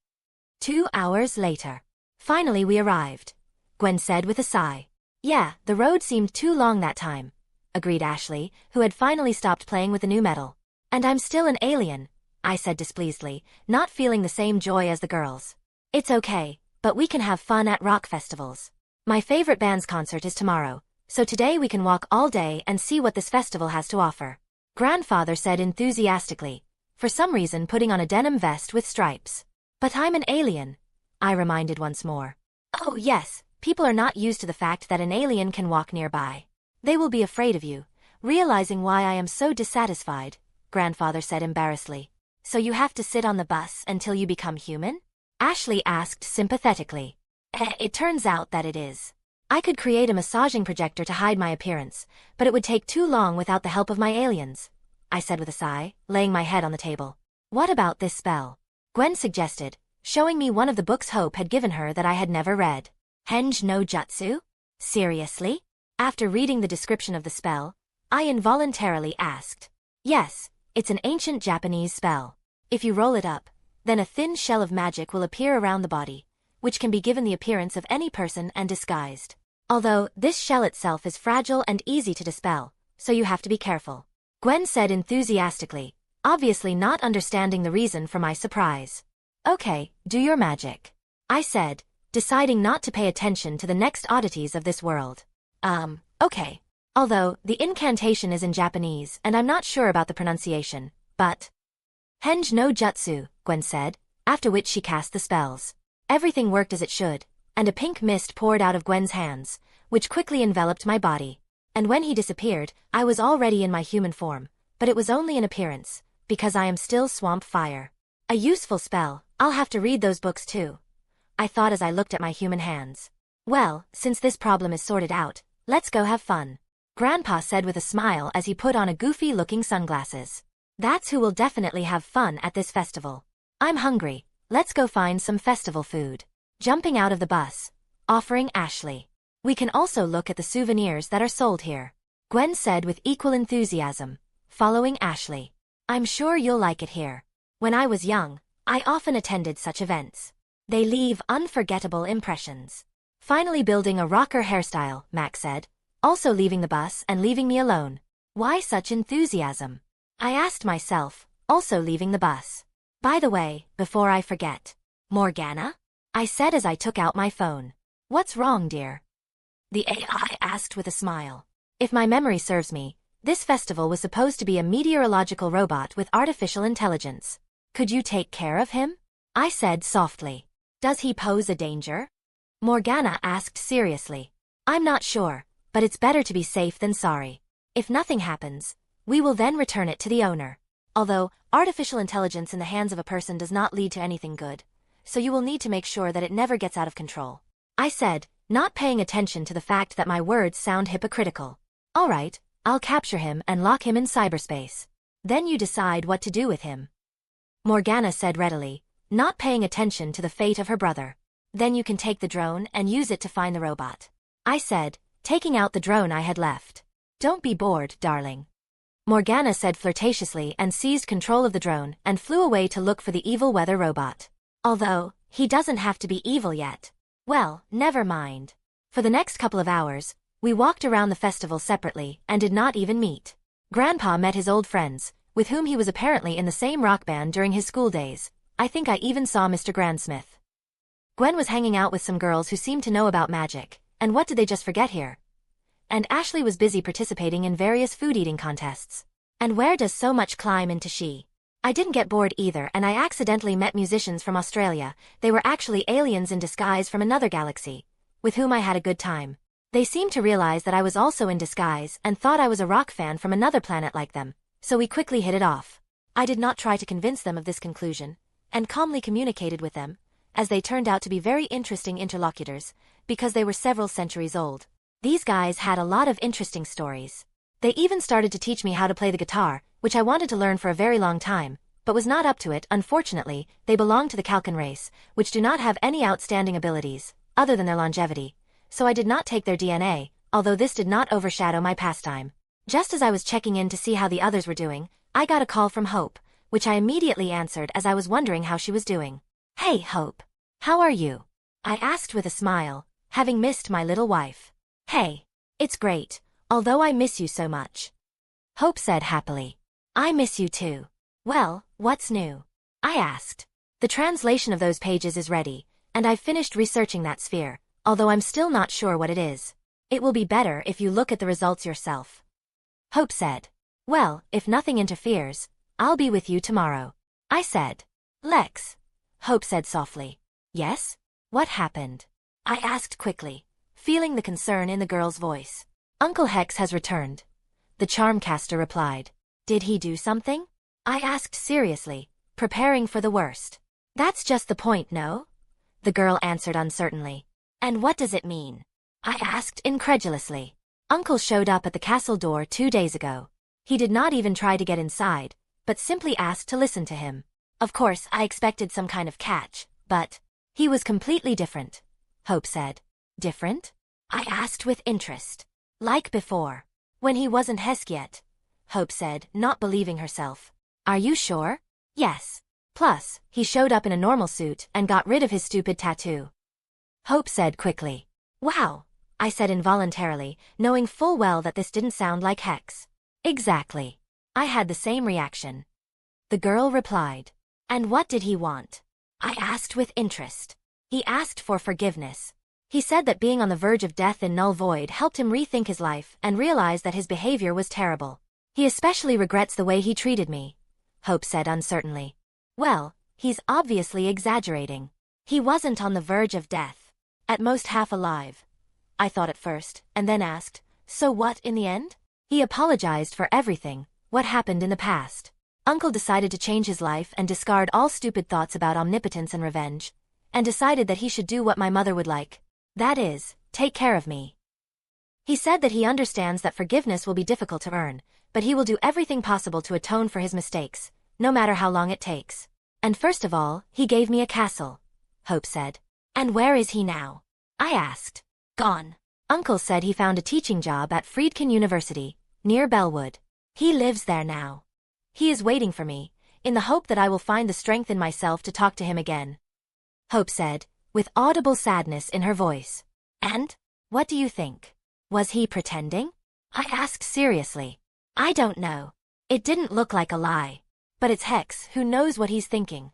2 hours later. Finally we arrived, Gwen said with a sigh. Yeah, the road seemed too long that time, agreed Ashley, who had finally stopped playing with the new metal. And I'm still an alien, I said displeasedly, not feeling the same joy as the girls. It's okay, but we can have fun at rock festivals. My favorite band's concert is tomorrow, so today we can walk all day and see what this festival has to offer, Grandfather said enthusiastically, for some reason putting on a denim vest with stripes. But I'm an alien, I reminded once more. Oh yes, people are not used to the fact that an alien can walk nearby. They will be afraid of you, realizing why I am so dissatisfied, Grandfather said embarrassedly. So you have to sit on the bus until you become human? Ashley asked sympathetically. It turns out that it is. I could create a massaging projector to hide my appearance, but it would take too long without the help of my aliens, I said with a sigh, laying my head on the table. What about this spell? Gwen suggested, showing me one of the books Hope had given her that I had never read. Henge no Jutsu? Seriously? After reading the description of the spell, I involuntarily asked. Yes, it's an ancient Japanese spell. If you roll it up, then a thin shell of magic will appear around the body, which can be given the appearance of any person and disguised. Although, this shell itself is fragile and easy to dispel, so you have to be careful, Gwen said enthusiastically, obviously not understanding the reason for my surprise. Okay, do your magic, I said, deciding not to pay attention to the next oddities of this world. Okay. Although, the incantation is in Japanese and I'm not sure about the pronunciation, but... Henge no Jutsu, Gwen said, after which she cast the spells. Everything worked as it should, and a pink mist poured out of Gwen's hands, which quickly enveloped my body. And when he disappeared, I was already in my human form, but it was only an appearance, because I am still Swampfire. A useful spell, I'll have to read those books too, I thought as I looked at my human hands. Well, since this problem is sorted out, let's go have fun, Grandpa said with a smile as he put on a goofy-looking sunglasses. That's who will definitely have fun at this festival. I'm hungry, let's go find some festival food. Jumping out of the bus, offering Ashley. We can also look at the souvenirs that are sold here, Gwen said with equal enthusiasm, following Ashley. I'm sure you'll like it here. When I was young, I often attended such events. They leave unforgettable impressions. Finally building a rocker hairstyle, Max said, also leaving the bus and leaving me alone. Why such enthusiasm? I asked myself, also leaving the bus. By the way, before I forget, Morgana? I said as I took out my phone. What's wrong, dear? The AI asked with a smile. If my memory serves me, this festival was supposed to be a meteorological robot with artificial intelligence. Could you take care of him? I said softly. Does he pose a danger? Morgana asked seriously. I'm not sure, but it's better to be safe than sorry. If nothing happens, we will then return it to the owner. Although, artificial intelligence in the hands of a person does not lead to anything good, so you will need to make sure that it never gets out of control, I said, not paying attention to the fact that my words sound hypocritical. All right, I'll capture him and lock him in cyberspace. Then you decide what to do with him, Morgana said readily, not paying attention to the fate of her brother. Then you can take the drone and use it to find the robot, I said, taking out the drone I had left. Don't be bored, darling, Morgana said flirtatiously and seized control of the drone and flew away to look for the evil weather robot. Although, he doesn't have to be evil yet. Well, never mind. For the next couple of hours, we walked around the festival separately and did not even meet. Grandpa met his old friends, with whom he was apparently in the same rock band during his school days. I think I even saw Mr. Grandsmith. Gwen was hanging out with some girls who seemed to know about magic, and what did they just forget here? And Ashley was busy participating in various food-eating contests. And where does so much climb into she? I didn't get bored either, and I accidentally met musicians from Australia. They were actually aliens in disguise from another galaxy, with whom I had a good time. They seemed to realize that I was also in disguise and thought I was a rock fan from another planet like them, so we quickly hit it off. I did not try to convince them of this conclusion, and calmly communicated with them, as they turned out to be very interesting interlocutors, because they were several centuries old. These guys had a lot of interesting stories. They even started to teach me how to play the guitar, which I wanted to learn for a very long time, but was not up to it. Unfortunately, they belong to the Kalkan race, which do not have any outstanding abilities, other than their longevity, so I did not take their DNA, although this did not overshadow my pastime. Just as I was checking in to see how the others were doing, I got a call from Hope, which I immediately answered as I was wondering how she was doing. Hey, Hope. How are you? I asked with a smile, having missed my little wife. Hey. It's great, although I miss you so much, Hope said happily. I miss you too. Well, what's new? I asked. The translation of those pages is ready, and I've finished researching that sphere, although I'm still not sure what it is. It will be better if you look at the results yourself, Hope said. Well, if nothing interferes, I'll be with you tomorrow, I said. Lex, Hope said softly. Yes? What happened? I asked quickly, feeling the concern in the girl's voice. Uncle Hex has returned, the Charmcaster replied. Did he do something? I asked seriously, preparing for the worst. That's just the point, no? The girl answered uncertainly. And what does it mean? I asked incredulously. Uncle showed up at the castle door 2 days ago. He did not even try to get inside, but simply asked to listen to him. Of course, I expected some kind of catch, but he was completely different, Hope said. Different? I asked with interest. Like before. When he wasn't Hesk yet, Hope said, not believing herself. Are you sure? Yes. Plus, he showed up in a normal suit and got rid of his stupid tattoo, Hope said quickly. Wow, I said involuntarily, knowing full well that this didn't sound like Hex. Exactly. I had the same reaction. The girl replied. And what did he want? I asked with interest. He asked for forgiveness. He said that being on the verge of death in Null Void helped him rethink his life and realize that his behavior was terrible. He especially regrets the way he treated me, Hope said uncertainly. Well, he's obviously exaggerating. He wasn't on the verge of death. At most half alive, I thought at first, and then asked, so what in the end? He apologized for everything, what happened in the past. Uncle decided to change his life and discard all stupid thoughts about omnipotence and revenge, and decided that he should do what my mother would like. That is, take care of me. He said that he understands that forgiveness will be difficult to earn, but he will do everything possible to atone for his mistakes, no matter how long it takes. And first of all, he gave me a castle, Hope said. And where is he now? I asked. Gone. Uncle said he found a teaching job at Friedkin University, near Bellwood. He lives there now. He is waiting for me, in the hope that I will find the strength in myself to talk to him again. Hope said, with audible sadness in her voice. And? What do you think? Was he pretending? I asked seriously. I don't know. It didn't look like a lie. But it's Hex who knows what he's thinking,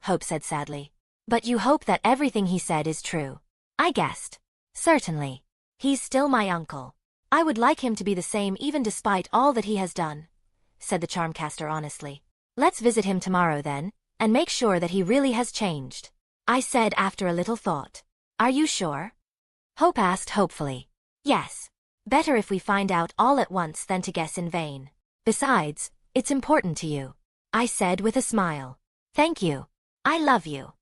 Hope said sadly. But you hope that everything he said is true. I guessed. Certainly. He's still my uncle. I would like him to be the same even despite all that he has done, said the Charmcaster honestly. Let's visit him tomorrow then, and make sure that he really has changed, I said after a little thought. Are you sure? Hope asked hopefully. Yes. Better if we find out all at once than to guess in vain. Besides, it's important to you, I said with a smile. Thank you. I love you.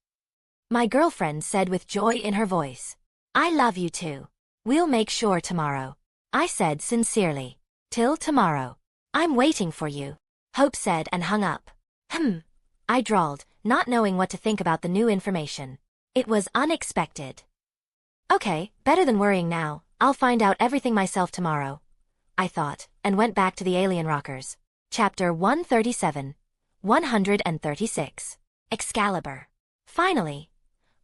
My girlfriend said with joy in her voice. I love you too. We'll make sure tomorrow, I said sincerely. Till tomorrow. I'm waiting for you, Hope said and hung up. I drawled, not knowing what to think about the new information. It was unexpected. Okay, better than worrying now, I'll find out everything myself tomorrow, I thought, and went back to the alien rockers. Chapter 137. 136. Excalibur. Finally.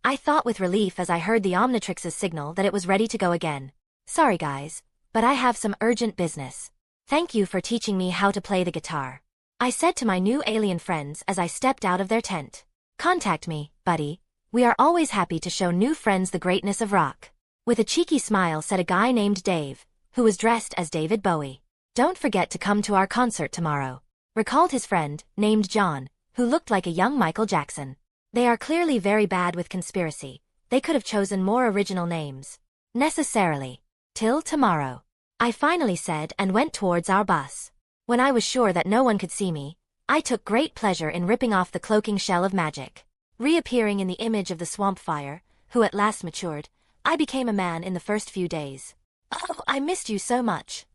I thought with relief as I heard the Omnitrix's signal that it was ready to go again. Sorry guys, but I have some urgent business. Thank you for teaching me how to play the guitar, I said to my new alien friends as I stepped out of their tent. Contact me, buddy. We are always happy to show new friends the greatness of rock. With a cheeky smile said a guy named Dave, who was dressed as David Bowie. Don't forget to come to our concert tomorrow, recalled his friend, named John, who looked like a young Michael Jackson. They are clearly very bad with conspiracy. They could have chosen more original names. Necessarily. Till tomorrow, I finally said and went towards our bus. When I was sure that no one could see me, I took great pleasure in ripping off the cloaking shell of magic. Reappearing in the image of the Swampfire, who at last matured, I became a man in the first few days. Oh, I missed you so much,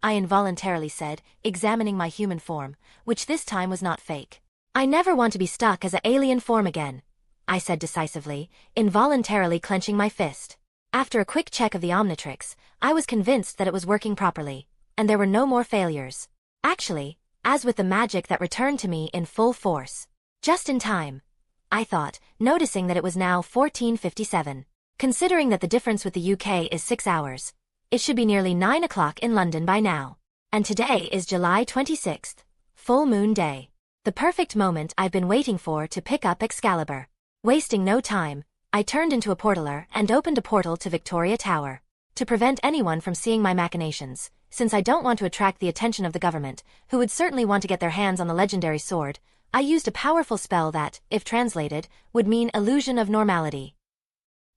I involuntarily said, examining my human form, which this time was not fake. I never want to be stuck as an alien form again, I said decisively, involuntarily clenching my fist. After a quick check of the Omnitrix, I was convinced that it was working properly, and there were no more failures. Actually, as with the magic that returned to me in full force. Just in time, I thought, noticing that it was now 14:57. Considering that the difference with the UK is 6 hours, it should be nearly 9 o'clock in London by now. And today is July 26th, full moon day. The perfect moment I've been waiting for to pick up Excalibur. Wasting no time, I turned into a portaler and opened a portal to Victoria Tower. To prevent anyone from seeing my machinations, since I don't want to attract the attention of the government, who would certainly want to get their hands on the legendary sword, I used a powerful spell that, if translated, would mean illusion of normality.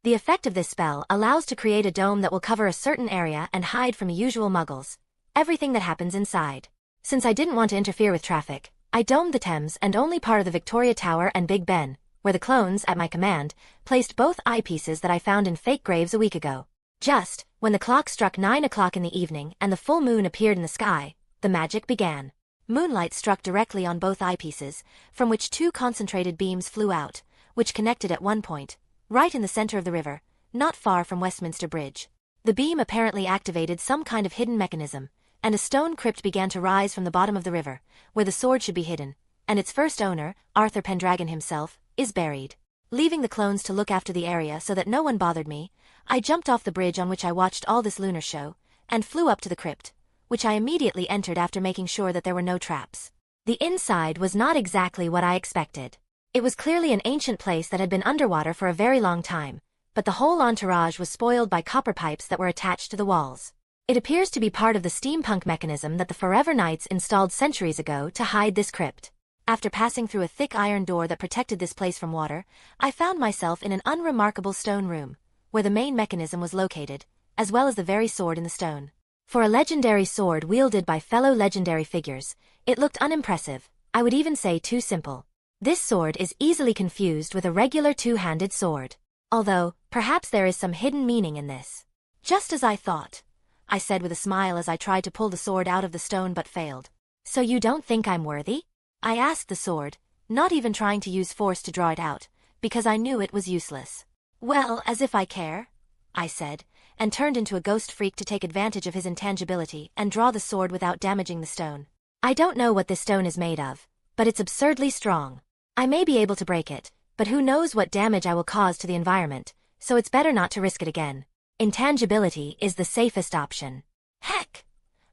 The effect of this spell allows to create a dome that will cover a certain area and hide from the usual muggles everything that happens inside. Since I didn't want to interfere with traffic, I domed the Thames and only part of the Victoria Tower and Big Ben, where the clones, at my command, placed both eyepieces that I found in fake graves a week ago. Just, when the clock struck 9 o'clock in the evening and the full moon appeared in the sky, the magic began. Moonlight struck directly on both eyepieces, from which 2 concentrated beams flew out, which connected at one point, right in the center of the river, not far from Westminster Bridge. The beam apparently activated some kind of hidden mechanism, and a stone crypt began to rise from the bottom of the river, where the sword should be hidden, and its first owner, Arthur Pendragon himself, is buried. Leaving the clones to look after the area so that no one bothered me, I jumped off the bridge on which I watched all this lunar show, and flew up to the crypt, which I immediately entered after making sure that there were no traps. The inside was not exactly what I expected. It was clearly an ancient place that had been underwater for a very long time, but the whole entourage was spoiled by copper pipes that were attached to the walls. It appears to be part of the steampunk mechanism that the Forever Knights installed centuries ago to hide this crypt. After passing through a thick iron door that protected this place from water, I found myself in an unremarkable stone room, where the main mechanism was located, as well as the very sword in the stone. For a legendary sword wielded by fellow legendary figures, it looked unimpressive, I would even say too simple. This sword is easily confused with a regular two-handed sword. Although, perhaps there is some hidden meaning in this. Just as I thought, I said with a smile as I tried to pull the sword out of the stone but failed. So you don't think I'm worthy? I asked the sword, not even trying to use force to draw it out, because I knew it was useless. Well, as if I care, I said, and turned into a ghost freak to take advantage of his intangibility and draw the sword without damaging the stone. I don't know what this stone is made of, but it's absurdly strong. I may be able to break it, but who knows what damage I will cause to the environment, so it's better not to risk it again. Intangibility is the safest option. Heck!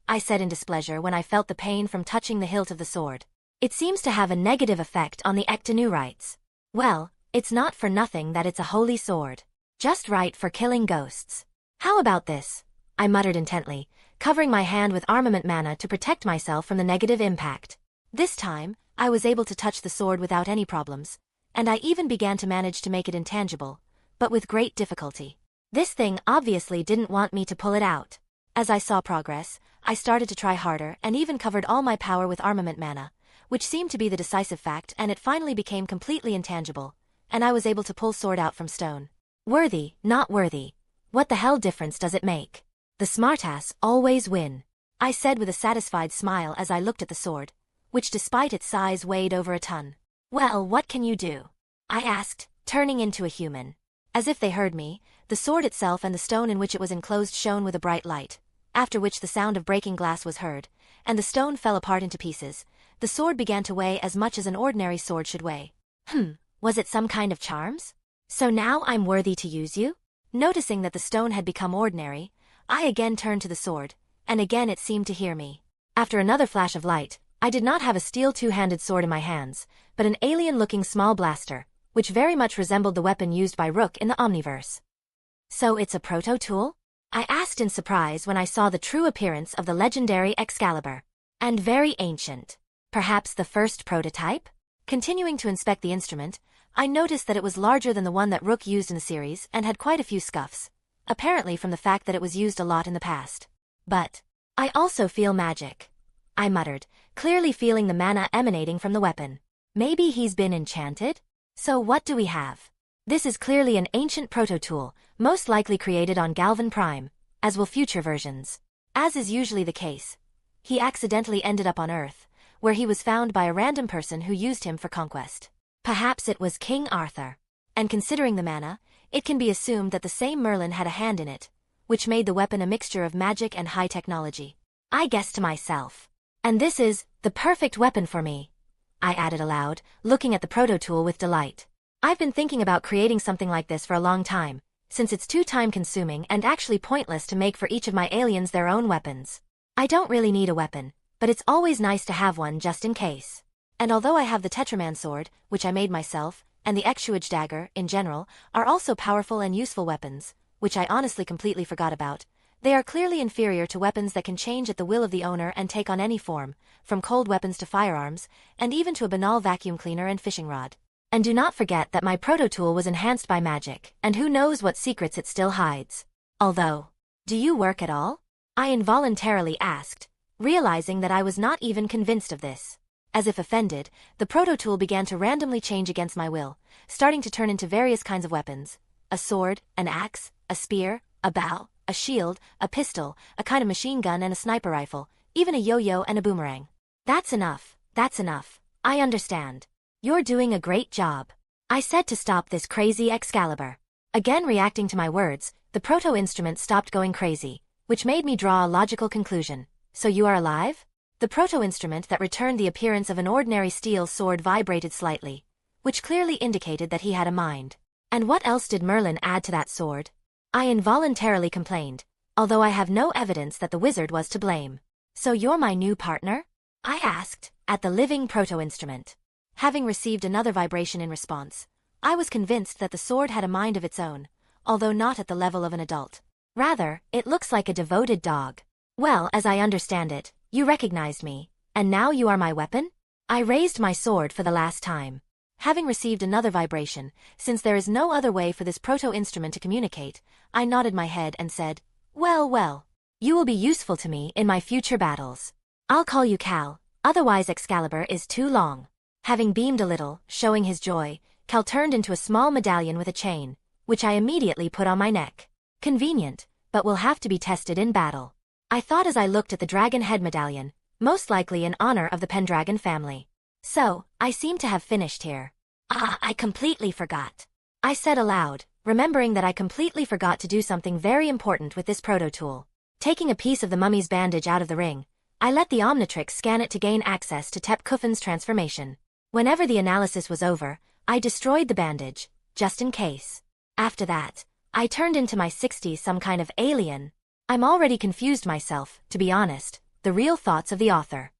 I said in displeasure when I felt the pain from touching the hilt of the sword. It seems to have a negative effect on the ectonurites. Well, it's not for nothing that it's a holy sword. Just right for killing ghosts. How about this? I muttered intently, covering my hand with armament mana to protect myself from the negative impact. This time, I was able to touch the sword without any problems, and I even began to manage to make it intangible, but with great difficulty. This thing obviously didn't want me to pull it out. As I saw progress, I started to try harder and even covered all my power with armament mana, which seemed to be the decisive fact, and it finally became completely intangible, and I was able to pull sword out from stone. Worthy, not worthy. What the hell difference does it make? The smartass always win, I said with a satisfied smile as I looked at the sword, which despite its size weighed over a ton. Well, what can you do? I asked, turning into a human. As if they heard me, the sword itself and the stone in which it was enclosed shone with a bright light, after which the sound of breaking glass was heard, and the stone fell apart into pieces. The sword began to weigh as much as an ordinary sword should weigh. Was it some kind of charms? So now I'm worthy to use you? Noticing that the stone had become ordinary, I again turned to the sword, and again it seemed to hear me. After another flash of light, I did not have a steel two-handed sword in my hands, but an alien-looking small blaster, which very much resembled the weapon used by Rook in the Omniverse. So it's a proto-tool? I asked in surprise when I saw the true appearance of the legendary Excalibur. And very ancient. Perhaps the first prototype? Continuing to inspect the instrument, I noticed that it was larger than the one that Rook used in the series and had quite a few scuffs, apparently from the fact that it was used a lot in the past. But I also feel magic, I muttered, clearly feeling the mana emanating from the weapon. Maybe he's been enchanted? So what do we have? This is clearly an ancient proto-tool, most likely created on Galvan Prime, as will future versions. As is usually the case, he accidentally ended up on Earth, where he was found by a random person who used him for conquest. Perhaps it was King Arthur. And considering the mana, it can be assumed that the same Merlin had a hand in it, which made the weapon a mixture of magic and high technology. I guessed to myself. And this is the perfect weapon for me, I added aloud, looking at the proto-tool with delight. I've been thinking about creating something like this for a long time, since it's too time-consuming and actually pointless to make for each of my aliens their own weapons. I don't really need a weapon, but it's always nice to have one just in case. And although I have the Tetraman sword, which I made myself, and the Exuage dagger, in general, are also powerful and useful weapons, which I honestly completely forgot about, they are clearly inferior to weapons that can change at the will of the owner and take on any form, from cold weapons to firearms, and even to a banal vacuum cleaner and fishing rod. And do not forget that my proto-tool was enhanced by magic, and who knows what secrets it still hides. Although, do you work at all? I involuntarily asked, realizing that I was not even convinced of this. As if offended, the proto-tool began to randomly change against my will, starting to turn into various kinds of weapons. A sword, an axe, a spear, a bow, a shield, a pistol, a kind of machine gun and a sniper rifle, even a yo-yo and a boomerang. That's enough, I understand. You're doing a great job, I said to stop this crazy Excalibur. Again reacting to my words, the proto-instrument stopped going crazy, which made me draw a logical conclusion. So you are alive? The proto-instrument that returned the appearance of an ordinary steel sword vibrated slightly, which clearly indicated that he had a mind. And what else did Merlin add to that sword? I involuntarily complained, although I have no evidence that the wizard was to blame. So you're my new partner? I asked, at the living proto-instrument. Having received another vibration in response, I was convinced that the sword had a mind of its own, although not at the level of an adult. Rather, it looks like a devoted dog. Well, as I understand it, you recognized me, and now you are my weapon? I raised my sword for the last time. Having received another vibration, since there is no other way for this proto-instrument to communicate, I nodded my head and said, "Well, well. You will be useful to me in my future battles. I'll call you Cal, otherwise Excalibur is too long." Having beamed a little, showing his joy, Cal turned into a small medallion with a chain, which I immediately put on my neck. Convenient, but will have to be tested in battle. I thought as I looked at the dragon head medallion, most likely in honor of the Pendragon family. So, I seem to have finished here. I completely forgot. I said aloud, remembering that I completely forgot to do something very important with this proto-tool. Taking a piece of the mummy's bandage out of the ring, I let the Omnitrix scan it to gain access to Tep Kuffin's transformation. Whenever the analysis was over, I destroyed the bandage, just in case. After that, I turned into my 60s some kind of alien. I'm already confused myself, to be honest, the real thoughts of the author.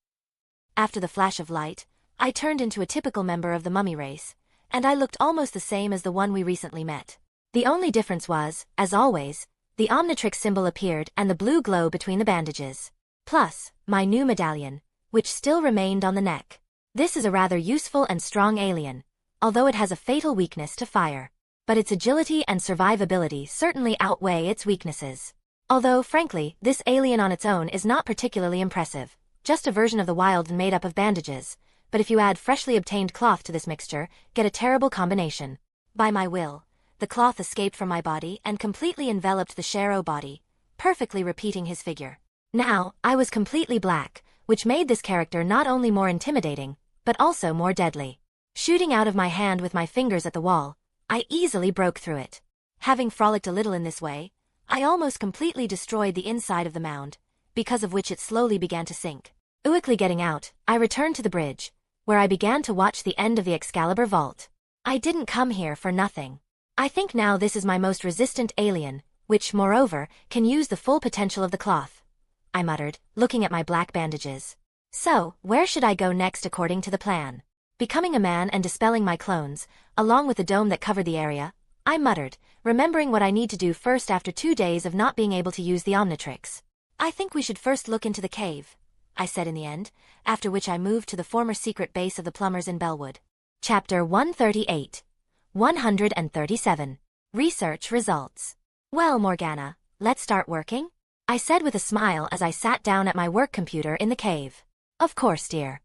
After the flash of light, I turned into a typical member of the mummy race, and I looked almost the same as the one we recently met. The only difference was, as always, the Omnitrix symbol appeared and the blue glow between the bandages. Plus, my new medallion, which still remained on the neck. This is a rather useful and strong alien, although it has a fatal weakness to fire. But its agility and survivability certainly outweigh its weaknesses. Although, frankly, this alien on its own is not particularly impressive, just a version of the wild made up of bandages, but if you add freshly obtained cloth to this mixture, get a terrible combination. By my will, the cloth escaped from my body and completely enveloped the Shero body, perfectly repeating his figure. Now, I was completely black, which made this character not only more intimidating, but also more deadly. Shooting out of my hand with my fingers at the wall, I easily broke through it. Having frolicked a little in this way, I almost completely destroyed the inside of the mound, because of which it slowly began to sink. Quickly getting out, I returned to the bridge, where I began to watch the end of the Excalibur vault. I didn't come here for nothing. I think now this is my most resistant alien, which, moreover, can use the full potential of the cloth, I muttered, looking at my black bandages. So, where should I go next according to the plan? Becoming a man and dispelling my clones, along with the dome that covered the area, I muttered, remembering what I need to do first after 2 days of not being able to use the Omnitrix. I think we should first look into the cave, I said in the end, after which I moved to the former secret base of the plumbers in Bellwood. Chapter 138. 137. Research Results. Well, Morgana, let's start working? I said with a smile as I sat down at my work computer in the cave. Of course, dear.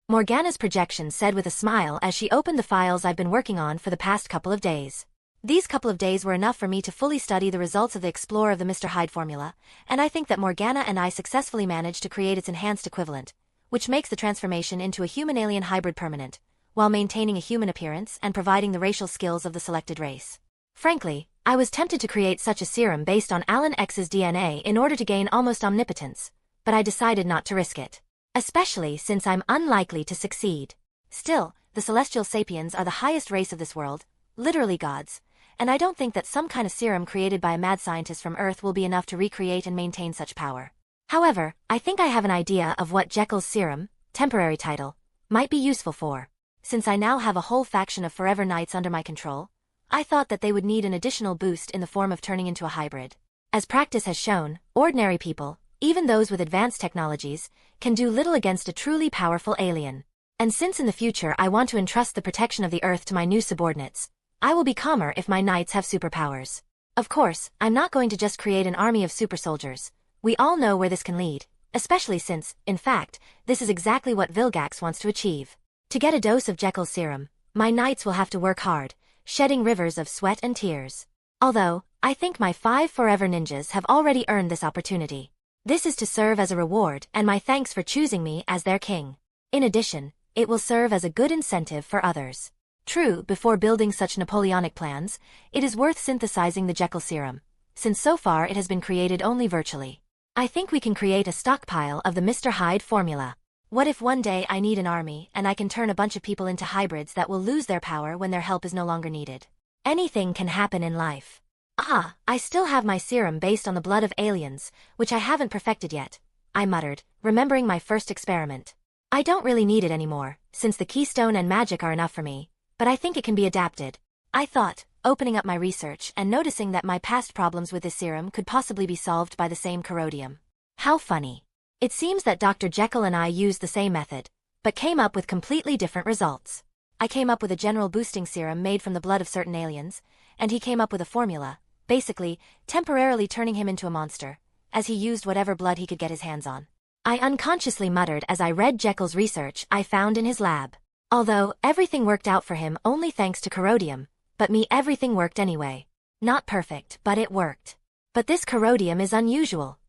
Morgana's projection said with a smile as she opened the files I've been working on for the past couple of days. These couple of days were enough for me to fully study the results of the Explorer of the Mr. Hyde formula, and I think that Morgana and I successfully managed to create its enhanced equivalent, which makes the transformation into a human-alien hybrid permanent, while maintaining a human appearance and providing the racial skills of the selected race. Frankly, I was tempted to create such a serum based on Alan X's DNA in order to gain almost omnipotence, but I decided not to risk it. Especially since I'm unlikely to succeed. Still, the celestial sapiens are the highest race of this world, literally gods, and I don't think that some kind of serum created by a mad scientist from Earth will be enough to recreate and maintain such power. However, I think I have an idea of what Jekyll's serum, temporary title, might be useful for. Since I now have a whole faction of Forever Knights under my control, I thought that they would need an additional boost in the form of turning into a hybrid. As practice has shown, ordinary people, even those with advanced technologies, can do little against a truly powerful alien. And since in the future I want to entrust the protection of the Earth to my new subordinates, I will be calmer if my knights have superpowers. Of course, I'm not going to just create an army of super soldiers. We all know where this can lead, especially since, in fact, this is exactly what Vilgax wants to achieve. To get a dose of Jekyll's serum, my knights will have to work hard, shedding rivers of sweat and tears. Although, I think my 5 forever ninjas have already earned this opportunity. This is to serve as a reward and my thanks for choosing me as their king. In addition, it will serve as a good incentive for others. True, before building such Napoleonic plans, it is worth synthesizing the Jekyll serum, since so far it has been created only virtually. I think we can create a stockpile of the Mr. Hyde formula. What if one day I need an army and I can turn a bunch of people into hybrids that will lose their power when their help is no longer needed? Anything can happen in life. I still have my serum based on the blood of aliens, which I haven't perfected yet, I muttered, remembering my first experiment. I don't really need it anymore, since the keystone and magic are enough for me, but I think it can be adapted, I thought, opening up my research and noticing that my past problems with this serum could possibly be solved by the same codium. How funny. It seems that Dr. Jekyll and I used the same method, but came up with completely different results. I came up with a general boosting serum made from the blood of certain aliens, and he came up with a formula, basically, temporarily turning him into a monster, as he used whatever blood he could get his hands on. I unconsciously muttered as I read Jekyll's research I found in his lab. Although, everything worked out for him only thanks to codium, but me everything worked anyway. Not perfect, but it worked. But this codium is unusual.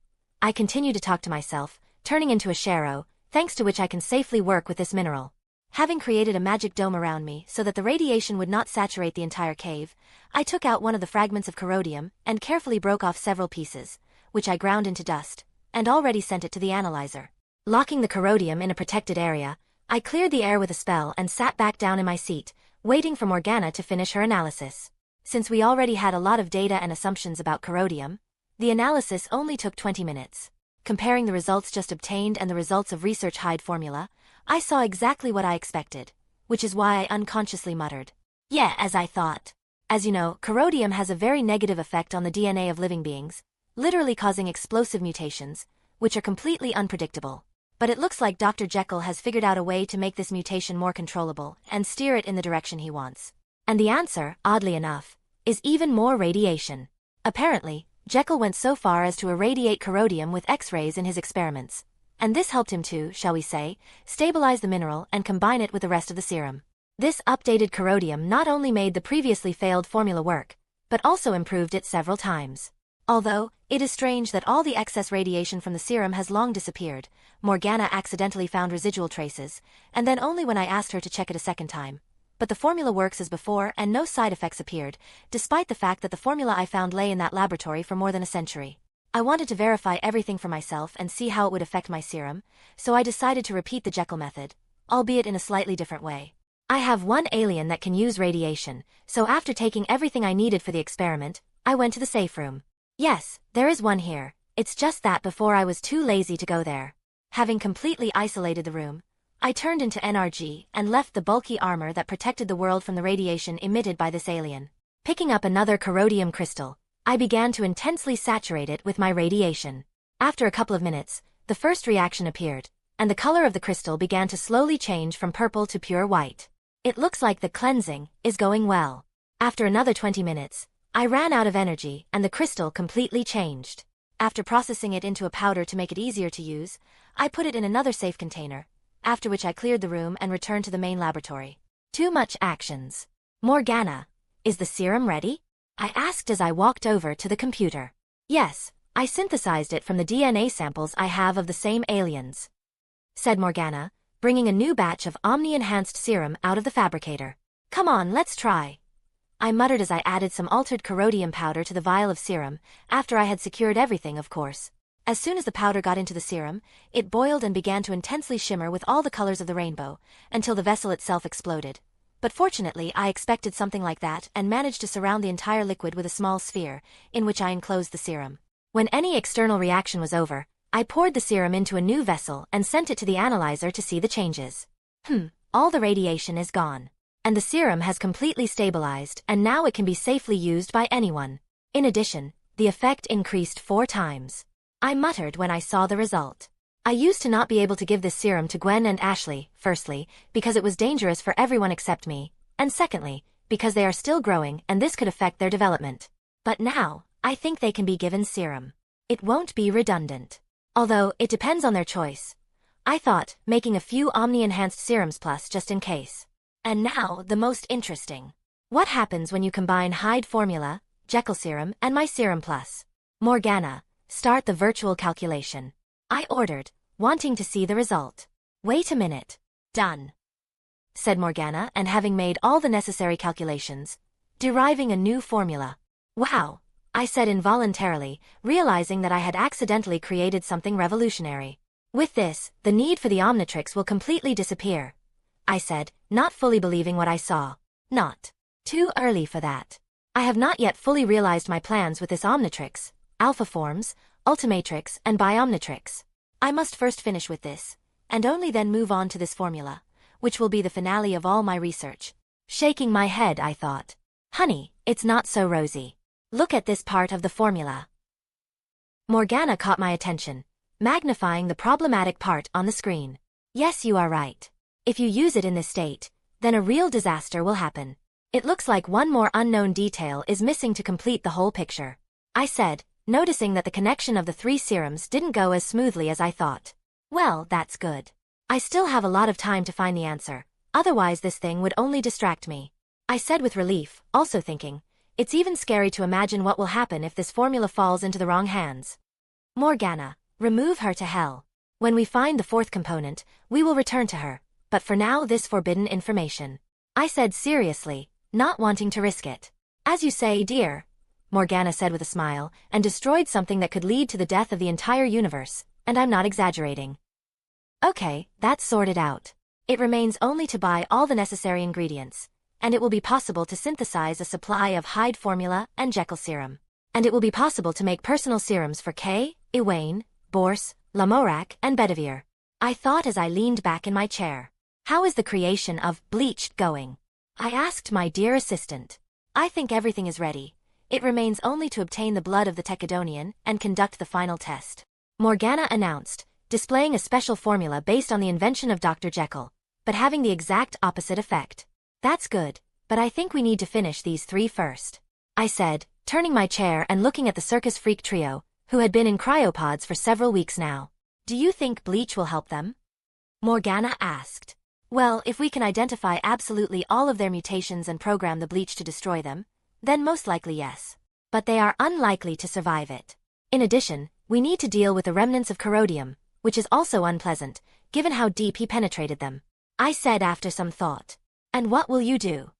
I continue to talk to myself, turning into a shero, thanks to which I can safely work with this mineral. Having created a magic dome around me so that the radiation would not saturate the entire cave, I took out one of the fragments of codium and carefully broke off several pieces, which I ground into dust, and already sent it to the analyzer. Locking the codium in a protected area, I cleared the air with a spell and sat back down in my seat, waiting for Morgana to finish her analysis. Since we already had a lot of data and assumptions about codium, the analysis only took 20 minutes. Comparing the results just obtained and the results of research hide formula, I saw exactly what I expected, which is why I unconsciously muttered, "Yeah, as I thought." As you know, codium has a very negative effect on the DNA of living beings, literally causing explosive mutations, which are completely unpredictable. But it looks like Dr. Jekyll has figured out a way to make this mutation more controllable and steer it in the direction he wants. And the answer, oddly enough, is even more radiation. Apparently, Jekyll went so far as to irradiate codium with X-rays in his experiments, and this helped him to, shall we say, stabilize the mineral and combine it with the rest of the serum. This updated codium not only made the previously failed formula work, but also improved it several times. Although, it is strange that all the excess radiation from the serum has long disappeared. Morgana accidentally found residual traces, and then only when I asked her to check it a second time. But the formula works as before and no side effects appeared, despite the fact that the formula I found lay in that laboratory for more than a century. I wanted to verify everything for myself and see how it would affect my serum, so I decided to repeat the Jekyll method, albeit in a slightly different way. I have one alien that can use radiation, so after taking everything I needed for the experiment, I went to the safe room. Yes, there is one here, it's just that before I was too lazy to go there. Having completely isolated the room, I turned into NRG and left the bulky armor that protected the world from the radiation emitted by this alien. Picking up another codium crystal, I began to intensely saturate it with my radiation. After a couple of minutes, the first reaction appeared, and the color of the crystal began to slowly change from purple to pure white. It looks like the cleansing is going well. After another 20 minutes, I ran out of energy and the crystal completely changed. After processing it into a powder to make it easier to use, I put it in another safe container, after which I cleared the room and returned to the main laboratory. Too much actions. Morgana, is the serum ready? I asked as I walked over to the computer. Yes, I synthesized it from the DNA samples I have of the same aliens, said Morgana, bringing a new batch of Omni-enhanced serum out of the fabricator. Come on, let's try. I muttered as I added some altered codium powder to the vial of serum, after I had secured everything, of course. As soon as the powder got into the serum, it boiled and began to intensely shimmer with all the colors of the rainbow, until the vessel itself exploded. But fortunately I expected something like that and managed to surround the entire liquid with a small sphere, in which I enclosed the serum. When any external reaction was over, I poured the serum into a new vessel and sent it to the analyzer to see the changes. All the radiation is gone. And the serum has completely stabilized and now it can be safely used by anyone. In addition, the effect increased 4 times. I muttered when I saw the result. I used to not be able to give this serum to Gwen and Ashley, firstly, because it was dangerous for everyone except me, and secondly, because they are still growing and this could affect their development. But now, I think they can be given serum. It won't be redundant. Although, it depends on their choice. I thought, making a few Omni-enhanced serums plus just in case. And now, the most interesting. What happens when you combine Hyde formula, Jekyll serum, and my serum plus? Morgana, start the virtual calculation. I ordered, wanting to see the result. Wait a minute. Done, said Morgana, and having made all the necessary calculations, deriving a new formula. Wow, I said involuntarily, realizing that I had accidentally created something revolutionary. With this, the need for the Omnitrix will completely disappear, I said, not fully believing what I saw. Not too early for that. I have not yet fully realized my plans with this Omnitrix, Alpha Forms, Ultimatrix, and Biomnitrix. I must first finish with this, and only then move on to this formula, which will be the finale of all my research. Shaking my head, I thought. Honey, it's not so rosy. Look at this part of the formula. Morgana caught my attention, magnifying the problematic part on the screen. Yes, you are right. If you use it in this state, then a real disaster will happen. It looks like one more unknown detail is missing to complete the whole picture, I said, noticing that the connection of the 3 serums didn't go as smoothly as I thought. Well, that's good. I still have a lot of time to find the answer, otherwise this thing would only distract me, I said with relief, also thinking, it's even scary to imagine what will happen if this formula falls into the wrong hands. Morgana, remove her to hell. When we find the 4th component, we will return to her, but for now this forbidden information, I said seriously, not wanting to risk it. As you say, dear, Morgana said with a smile, and destroyed something that could lead to the death of the entire universe, and I'm not exaggerating. Okay, that's sorted out. It remains only to buy all the necessary ingredients, and it will be possible to synthesize a supply of Hyde formula and Jekyll serum. And it will be possible to make personal serums for Kay, Iwane, Bourse, Lamorak, and Bedivere, I thought as I leaned back in my chair. How is the creation of Bleached going? I asked my dear assistant. I think everything is ready. It remains only to obtain the blood of the Techadonian and conduct the final test, Morgana announced, displaying a special formula based on the invention of Dr. Jekyll, but having the exact opposite effect. That's good, but I think we need to finish these 3 first, I said, turning my chair and looking at the circus freak trio, who had been in cryopods for several weeks now. Do you think bleach will help them? Morgana asked. Well, if we can identify absolutely all of their mutations and program the bleach to destroy them, then most likely yes. But they are unlikely to survive it. In addition, we need to deal with the remnants of codium, which is also unpleasant, given how deep he penetrated them, I said after some thought. And what will you do?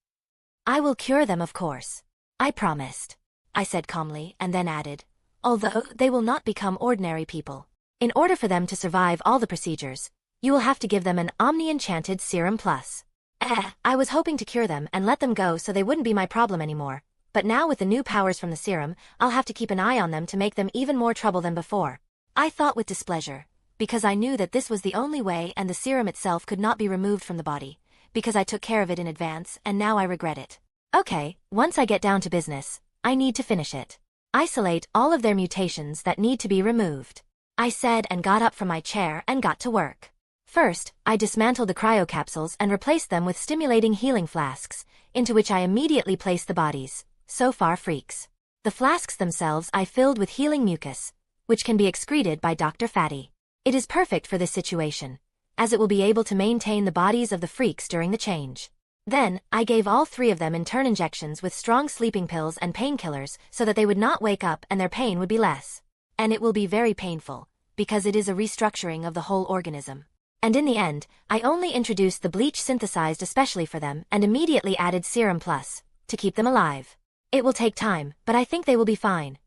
I will cure them, of course. I promised, I said calmly, and then added, although they will not become ordinary people. In order for them to survive all the procedures, you will have to give them an Omni-Enchanted Serum Plus. I was hoping to cure them and let them go so they wouldn't be my problem anymore, but now with the new powers from the serum, I'll have to keep an eye on them to make them even more trouble than before. I thought with displeasure, because I knew that this was the only way and the serum itself could not be removed from the body, because I took care of it in advance and now I regret it. Okay, once I get down to business, I need to finish it. Isolate all of their mutations that need to be removed, I said and got up from my chair and got to work. First, I dismantled the cryocapsules and replaced them with stimulating healing flasks, into which I immediately placed the bodies, so far freaks. The flasks themselves I filled with healing mucus, which can be excreted by Dr. Fatty. It is perfect for this situation, as it will be able to maintain the bodies of the freaks during the change. Then, I gave all 3 of them in turn injections with strong sleeping pills and painkillers so that they would not wake up and their pain would be less. And it will be very painful, because it is a restructuring of the whole organism. And in the end, I only introduced the bleach synthesized especially for them and immediately added Serum Plus, to keep them alive. It will take time, but I think they will be fine,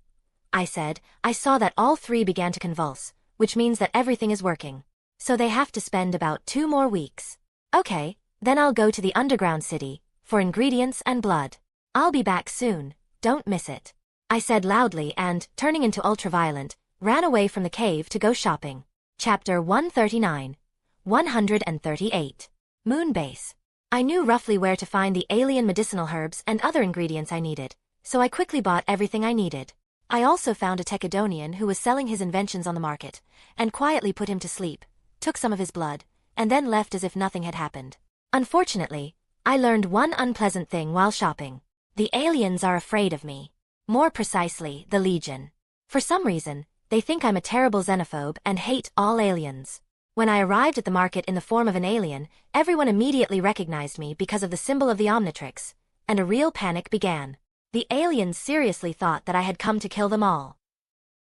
I said. I saw that all 3 began to convulse, which means that everything is working. So they have to spend about 2 more weeks. Okay, then I'll go to the underground city, for ingredients and blood. I'll be back soon, don't miss it, I said loudly and, turning into ultraviolet, ran away from the cave to go shopping. Chapter 139. 138. Moonbase. I knew roughly where to find the alien medicinal herbs and other ingredients I needed, so I quickly bought everything I needed. I also found a Techadonian who was selling his inventions on the market, and quietly put him to sleep, took some of his blood, and then left as if nothing had happened. Unfortunately, I learned one unpleasant thing while shopping. The aliens are afraid of me. More precisely, the Legion. For some reason, they think I'm a terrible xenophobe and hate all aliens. When I arrived at the market in the form of an alien, everyone immediately recognized me because of the symbol of the Omnitrix, and a real panic began. The aliens seriously thought that I had come to kill them all.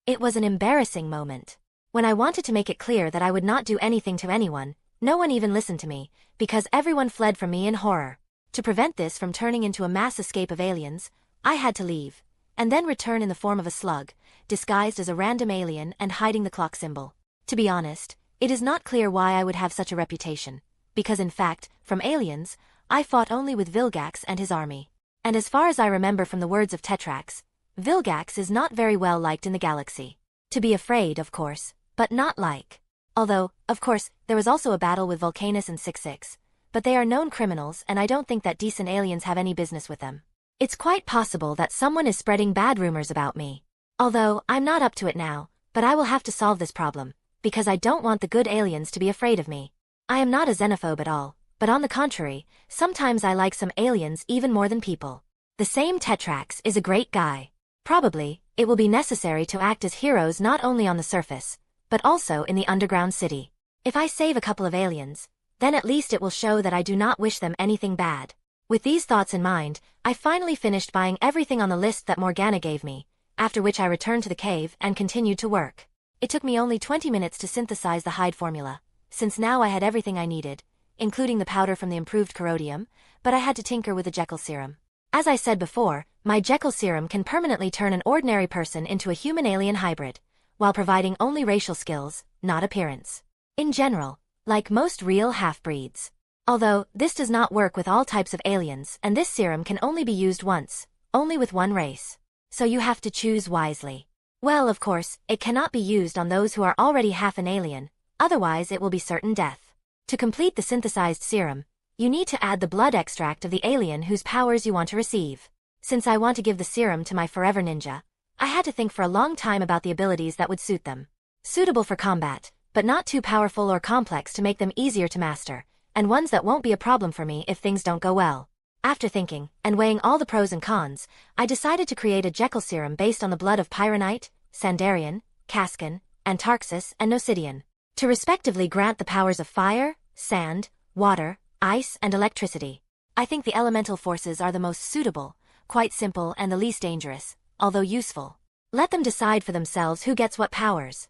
It was an embarrassing moment. When I wanted to make it clear that I would not do anything to anyone, no one even listened to me, because everyone fled from me in horror. To prevent this from turning into a mass escape of aliens, I had to leave, and then return in the form of a slug, disguised as a random alien and hiding the clock symbol. To be honest, it is not clear why I would have such a reputation, because in fact, from aliens, I fought only with Vilgax and his army. And as far as I remember from the words of Tetrax, Vilgax is not very well liked in the galaxy. To be afraid, of course, but not like. Although, of course, there was also a battle with Vulcanus and 66, but they are known criminals and I don't think that decent aliens have any business with them. It's quite possible that someone is spreading bad rumors about me. Although, I'm not up to it now, but I will have to solve this problem, because I don't want the good aliens to be afraid of me. I am not a xenophobe at all, But on the contrary, sometimes I like some aliens even more than people. The same Tetrax is a great guy. Probably, it will be necessary to act as heroes not only on the surface, but also in the underground city. If I save a couple of aliens, then at least it will show that I do not wish them anything bad. With these thoughts in mind, I finally finished buying everything on the list that Morgana gave me, after which I returned to the cave and continued to work. It took me only 20 minutes to synthesize the hide formula, since now I had everything I needed, including the powder from the improved codium, but I had to tinker with the Jekyll serum. As I said before, my Jekyll serum can permanently turn an ordinary person into a human-alien hybrid, while providing only racial skills, not appearance. In general, like most real half-breeds. Although, this does not work with all types of aliens and this serum can only be used once, only with one race. So you have to choose wisely. Well, of course, it cannot be used on those who are already half an alien, otherwise it will be certain death. To complete the synthesized serum, you need to add the blood extract of the alien whose powers you want to receive. Since I want to give the serum to my forever ninja, I had to think for a long time about the abilities that would suit them. Suitable for combat, but not too powerful or complex to make them easier to master, and ones that won't be a problem for me if things don't go well. After thinking, and weighing all the pros and cons, I decided to create a Jekyll serum based on the blood of Pyronite, Sandarian, Cascan, Antarxis, and Nocidian, to respectively grant the powers of fire, sand, water, ice, and electricity. I think the elemental forces are the most suitable, quite simple and the least dangerous, although useful. Let them decide for themselves who gets what powers,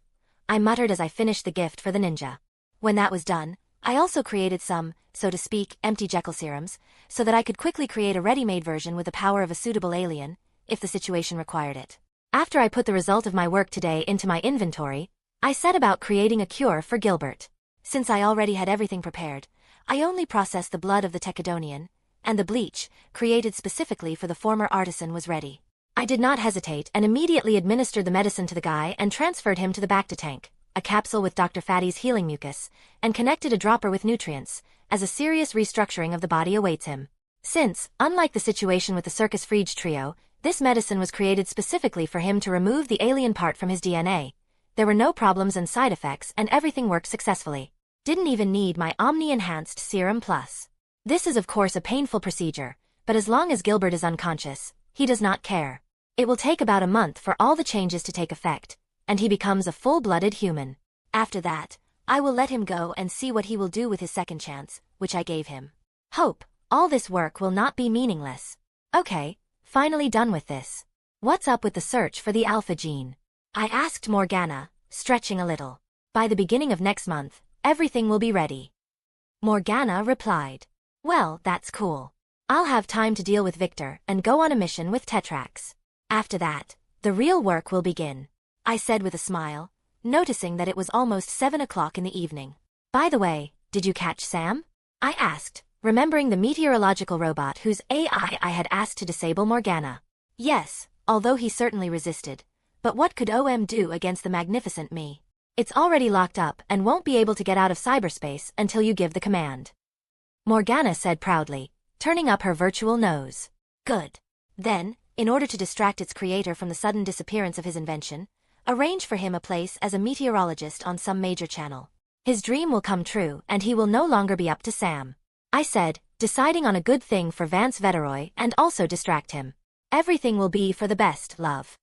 I muttered as I finished the gift for the ninja. When that was done, I also created some, so to speak, empty Jekyll serums, so that I could quickly create a ready-made version with the power of a suitable alien, if the situation required it. After I put the result of my work today into my inventory, I set about creating a cure for Gilbert. Since I already had everything prepared, I only processed the blood of the Techadonian, and the bleach, created specifically for the former artisan, was ready. I did not hesitate and immediately administered the medicine to the guy and transferred him to the Bacta tank, a capsule with Dr. Fatty's healing mucus, and connected a dropper with nutrients, as a serious restructuring of the body awaits him. Since, unlike the situation with the Circus Frege trio, this medicine was created specifically for him to remove the alien part from his DNA, there were no problems and side effects and everything worked successfully. Didn't even need my Omni-Enhanced Serum Plus. This is of course a painful procedure, but as long as Gilbert is unconscious, he does not care. It will take about a month for all the changes to take effect, and he becomes a full-blooded human. After that, I will let him go and see what he will do with his second chance, which I gave him. Hope, all this work will not be meaningless. Okay, finally done with this. What's up with the search for the alpha gene? I asked Morgana, stretching a little. By the beginning of next month, everything will be ready. Morgana replied. Well, that's cool. I'll have time to deal with Victor and go on a mission with Tetrax. After that, the real work will begin, I said with a smile, noticing that it was almost 7 o'clock in the evening. By the way, did you catch Sam? I asked, remembering the meteorological robot whose AI I had asked to disable Morgana. Yes, although he certainly resisted. But what could OM do against the magnificent me? It's already locked up and won't be able to get out of cyberspace until you give the command. Morgana said proudly, turning up her virtual nose. Good. Then, in order to distract its creator from the sudden disappearance of his invention, arrange for him a place as a meteorologist on some major channel. His dream will come true and he will no longer be up to Sam. I said, deciding on a good thing for Vance Veteroy and also distract him. Everything will be for the best, love.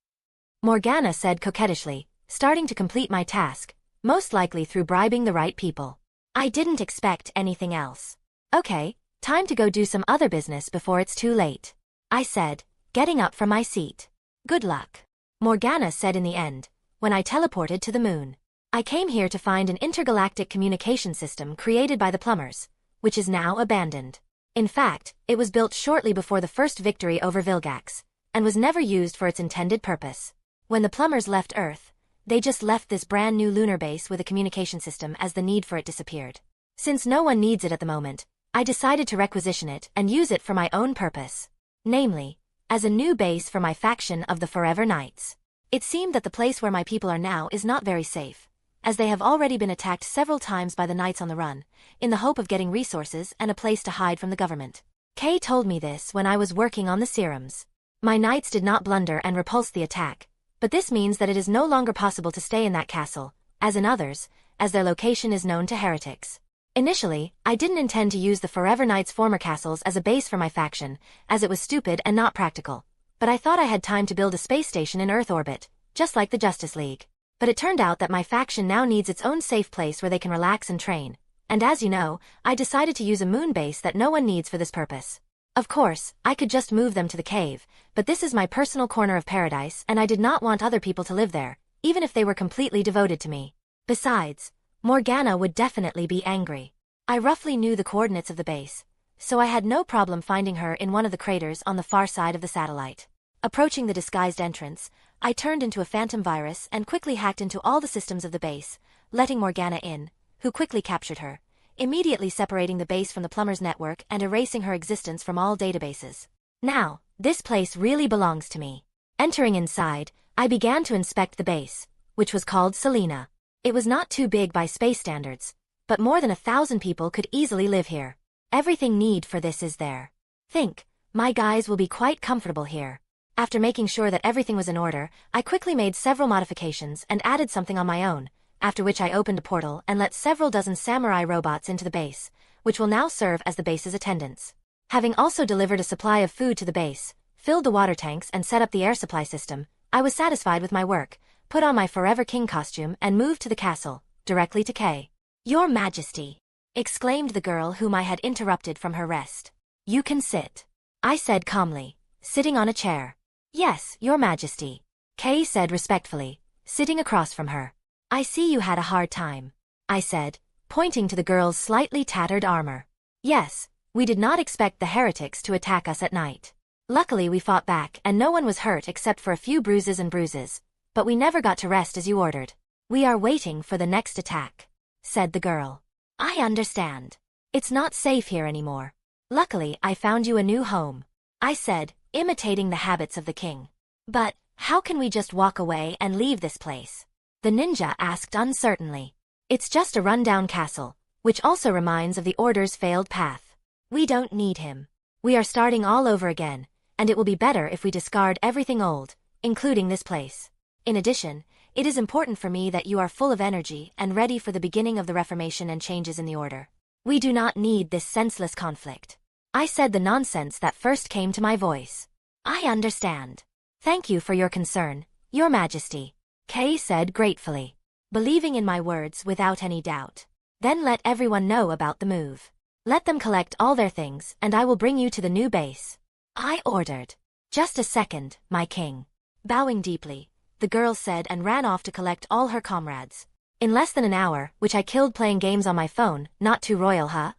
Morgana said coquettishly, starting to complete my task, most likely through bribing the right people. I didn't expect anything else. Okay, time to go do some other business before it's too late. I said, getting up from my seat. Good luck. Morgana said in the end, when I teleported to the moon. I came here to find an intergalactic communication system created by the plumbers, which is now abandoned. In fact, it was built shortly before the first victory over Vilgax, and was never used for its intended purpose. When the plumbers left Earth, they just left this brand new lunar base with a communication system as the need for it disappeared. Since no one needs it at the moment, I decided to requisition it and use it for my own purpose. Namely, as a new base for my faction of the Forever Knights. It seemed that the place where my people are now is not very safe, as they have already been attacked several times by the Knights on the run, in the hope of getting resources and a place to hide from the government. Kay told me this when I was working on the serums. My Knights did not blunder and repulse the attack, but this means that it is no longer possible to stay in that castle, as in others, as their location is known to heretics. Initially, I didn't intend to use the Forever Knight's former castles as a base for my faction, as it was stupid and not practical. But I thought I had time to build a space station in Earth orbit, just like the Justice League. But it turned out that my faction now needs its own safe place where they can relax and train. And as you know, I decided to use a moon base that no one needs for this purpose. Of course, I could just move them to the cave, but this is my personal corner of paradise and I did not want other people to live there, even if they were completely devoted to me. Besides, Morgana would definitely be angry. I roughly knew the coordinates of the base, so I had no problem finding her in one of the craters on the far side of the satellite. Approaching the disguised entrance, I turned into a phantom virus and quickly hacked into all the systems of the base, letting Morgana in, who quickly captured her, immediately separating the base from the plumber's network and erasing her existence from all databases. Now, this place really belongs to me. Entering inside, I began to inspect the base, which was called Selena. It was not too big by space standards, but more than 1,000 people could easily live here. Everything need for this is there. Think, my guys will be quite comfortable here. After making sure that everything was in order, I quickly made several modifications and added something on my own, after which I opened a portal and let several dozen samurai robots into the base, which will now serve as the base's attendants. Having also delivered a supply of food to the base, filled the water tanks and set up the air supply system, I was satisfied with my work, put on my Forever King costume and moved to the castle, directly to Kay. "Your Majesty!" exclaimed the girl whom I had interrupted from her rest. "You can sit," I said calmly, sitting on a chair. "Yes, Your Majesty," Kay said respectfully, sitting across from her. "I see you had a hard time," I said, pointing to the girl's slightly tattered armor. "Yes, we did not expect the heretics to attack us at night. Luckily we fought back and no one was hurt except for a few bruises, but we never got to rest as you ordered. We are waiting for the next attack," said the girl. "I understand. It's not safe here anymore. Luckily I found you a new home," I said, imitating the habits of the king. "But, how can we just walk away and leave this place?" the ninja asked uncertainly. "It's just a rundown castle, which also reminds of the Order's failed path. We don't need him. We are starting all over again, and it will be better if we discard everything old, including this place. In addition, it is important for me that you are full of energy and ready for the beginning of the Reformation and changes in the Order. We do not need this senseless conflict." I said the nonsense that first came to my voice. "I understand. Thank you for your concern, Your Majesty," Kay said gratefully, believing in my words without any doubt. "Then let everyone know about the move. Let them collect all their things and I will bring you to the new base," I ordered. "Just a second, my king." Bowing deeply, the girl said and ran off to collect all her comrades. In less than an hour, which I killed playing games on my phone, not too royal, huh?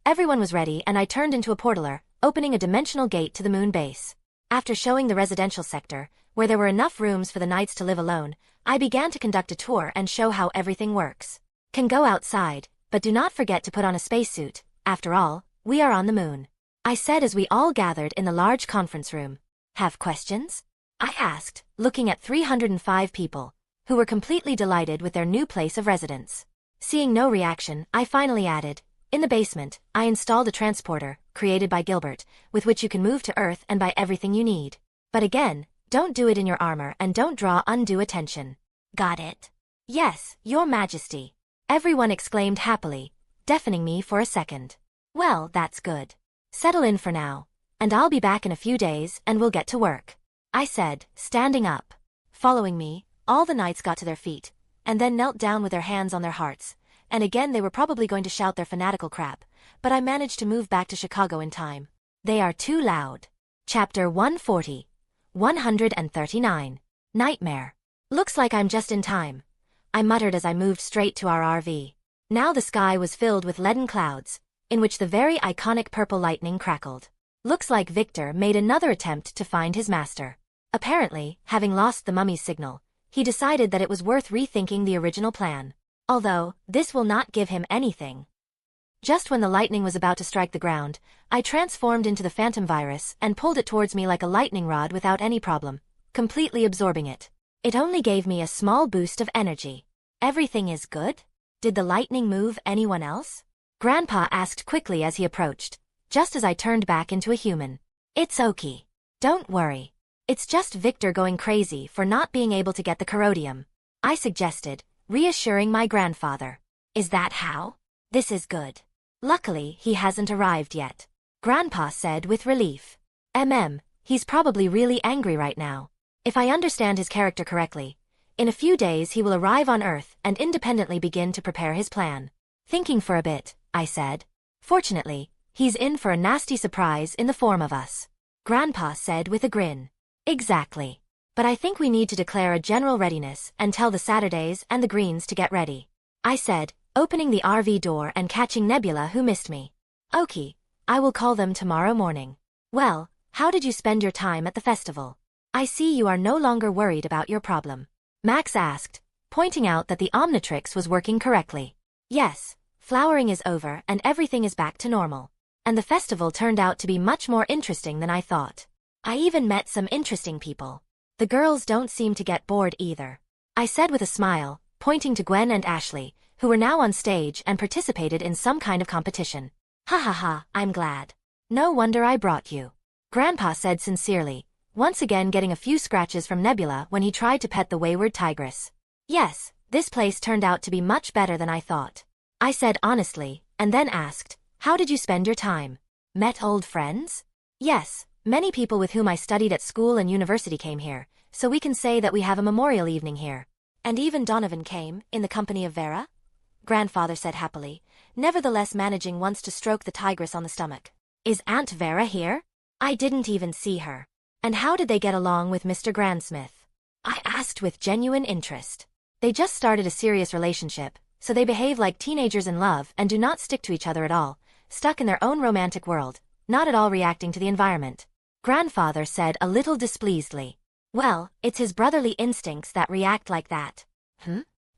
Everyone was ready and I turned into a portaler, opening a dimensional gate to the moon base. After showing the residential sector, where there were enough rooms for the knights to live alone, I began to conduct a tour and show how everything works. "Can go outside, but do not forget to put on a spacesuit. After all, we are on the moon," I said as we all gathered in the large conference room. "Have questions?" I asked, looking at 305 people, who were completely delighted with their new place of residence. Seeing no reaction, I finally added, "In the basement, I installed a transporter, created by Gilbert, with which you can move to Earth and buy everything you need. But again, don't do it in your armor and don't draw undue attention." "Got it?" "Yes, Your Majesty," everyone exclaimed happily, deafening me for a second. "Well, that's good. Settle in for now, and I'll be back in a few days and we'll get to work," I said, standing up. Following me, all the knights got to their feet, and then knelt down with their hands on their hearts, and again they were probably going to shout their fanatical crap, but I managed to move back to Chicago in time. They are too loud. Chapter 140. 139. Nightmare. "Looks like I'm just in time," I muttered as I moved straight to our RV. Now the sky was filled with leaden clouds, in which the very iconic purple lightning crackled. Looks like Victor made another attempt to find his master. Apparently, having lost the mummy's signal, he decided that it was worth rethinking the original plan. Although, this will not give him anything. Just when the lightning was about to strike the ground, I transformed into the phantom virus and pulled it towards me like a lightning rod without any problem, completely absorbing it. It only gave me a small boost of energy. "Everything is good? Did the lightning move anyone else?" Grandpa asked quickly as he approached, just as I turned back into a human. "It's okay. Don't worry. It's just Victor going crazy for not being able to get the codium," I suggested, reassuring my grandfather. "Is that how? This is good. Luckily, he hasn't arrived yet. Grandpa said with relief. He's probably really angry right now. If I understand his character correctly, in a few days he will arrive on Earth and independently begin to prepare his plan. Thinking for a bit, I said. Fortunately, he's in for a nasty surprise in the form of us. Grandpa said with a grin. Exactly. But I think we need to declare a general readiness and tell the Saturdays and the Greens to get ready. I said, opening the RV door and catching Nebula who missed me. Okay, I will call them tomorrow morning. Well, how did you spend your time at the festival? I see you are no longer worried about your problem. Max asked, pointing out that the Omnitrix was working correctly. Yes, flowering is over and everything is back to normal. And the festival turned out to be much more interesting than I thought. I even met some interesting people. The girls don't seem to get bored either. I said with a smile, pointing to Gwen and Ashley, who were now on stage and participated in some kind of competition. Ha ha ha, I'm glad. No wonder I brought you. Grandpa said sincerely, once again getting a few scratches from Nebula when he tried to pet the wayward tigress. Yes, this place turned out to be much better than I thought. I said honestly, and then asked, how did you spend your time? Met old friends? Yes, many people with whom I studied at school and university came here, so we can say that we have a memorial evening here. And even Donovan came, in the company of Vera? Grandfather said happily, nevertheless managing once to stroke the tigress on the stomach. Is Aunt Vera here? I didn't even see her. And how did they get along with Mr. Grandsmith? I asked with genuine interest. They just started a serious relationship, so they behave like teenagers in love and do not stick to each other at all, stuck in their own romantic world, not at all reacting to the environment. Grandfather said a little displeasedly. Well, it's his brotherly instincts that react like that.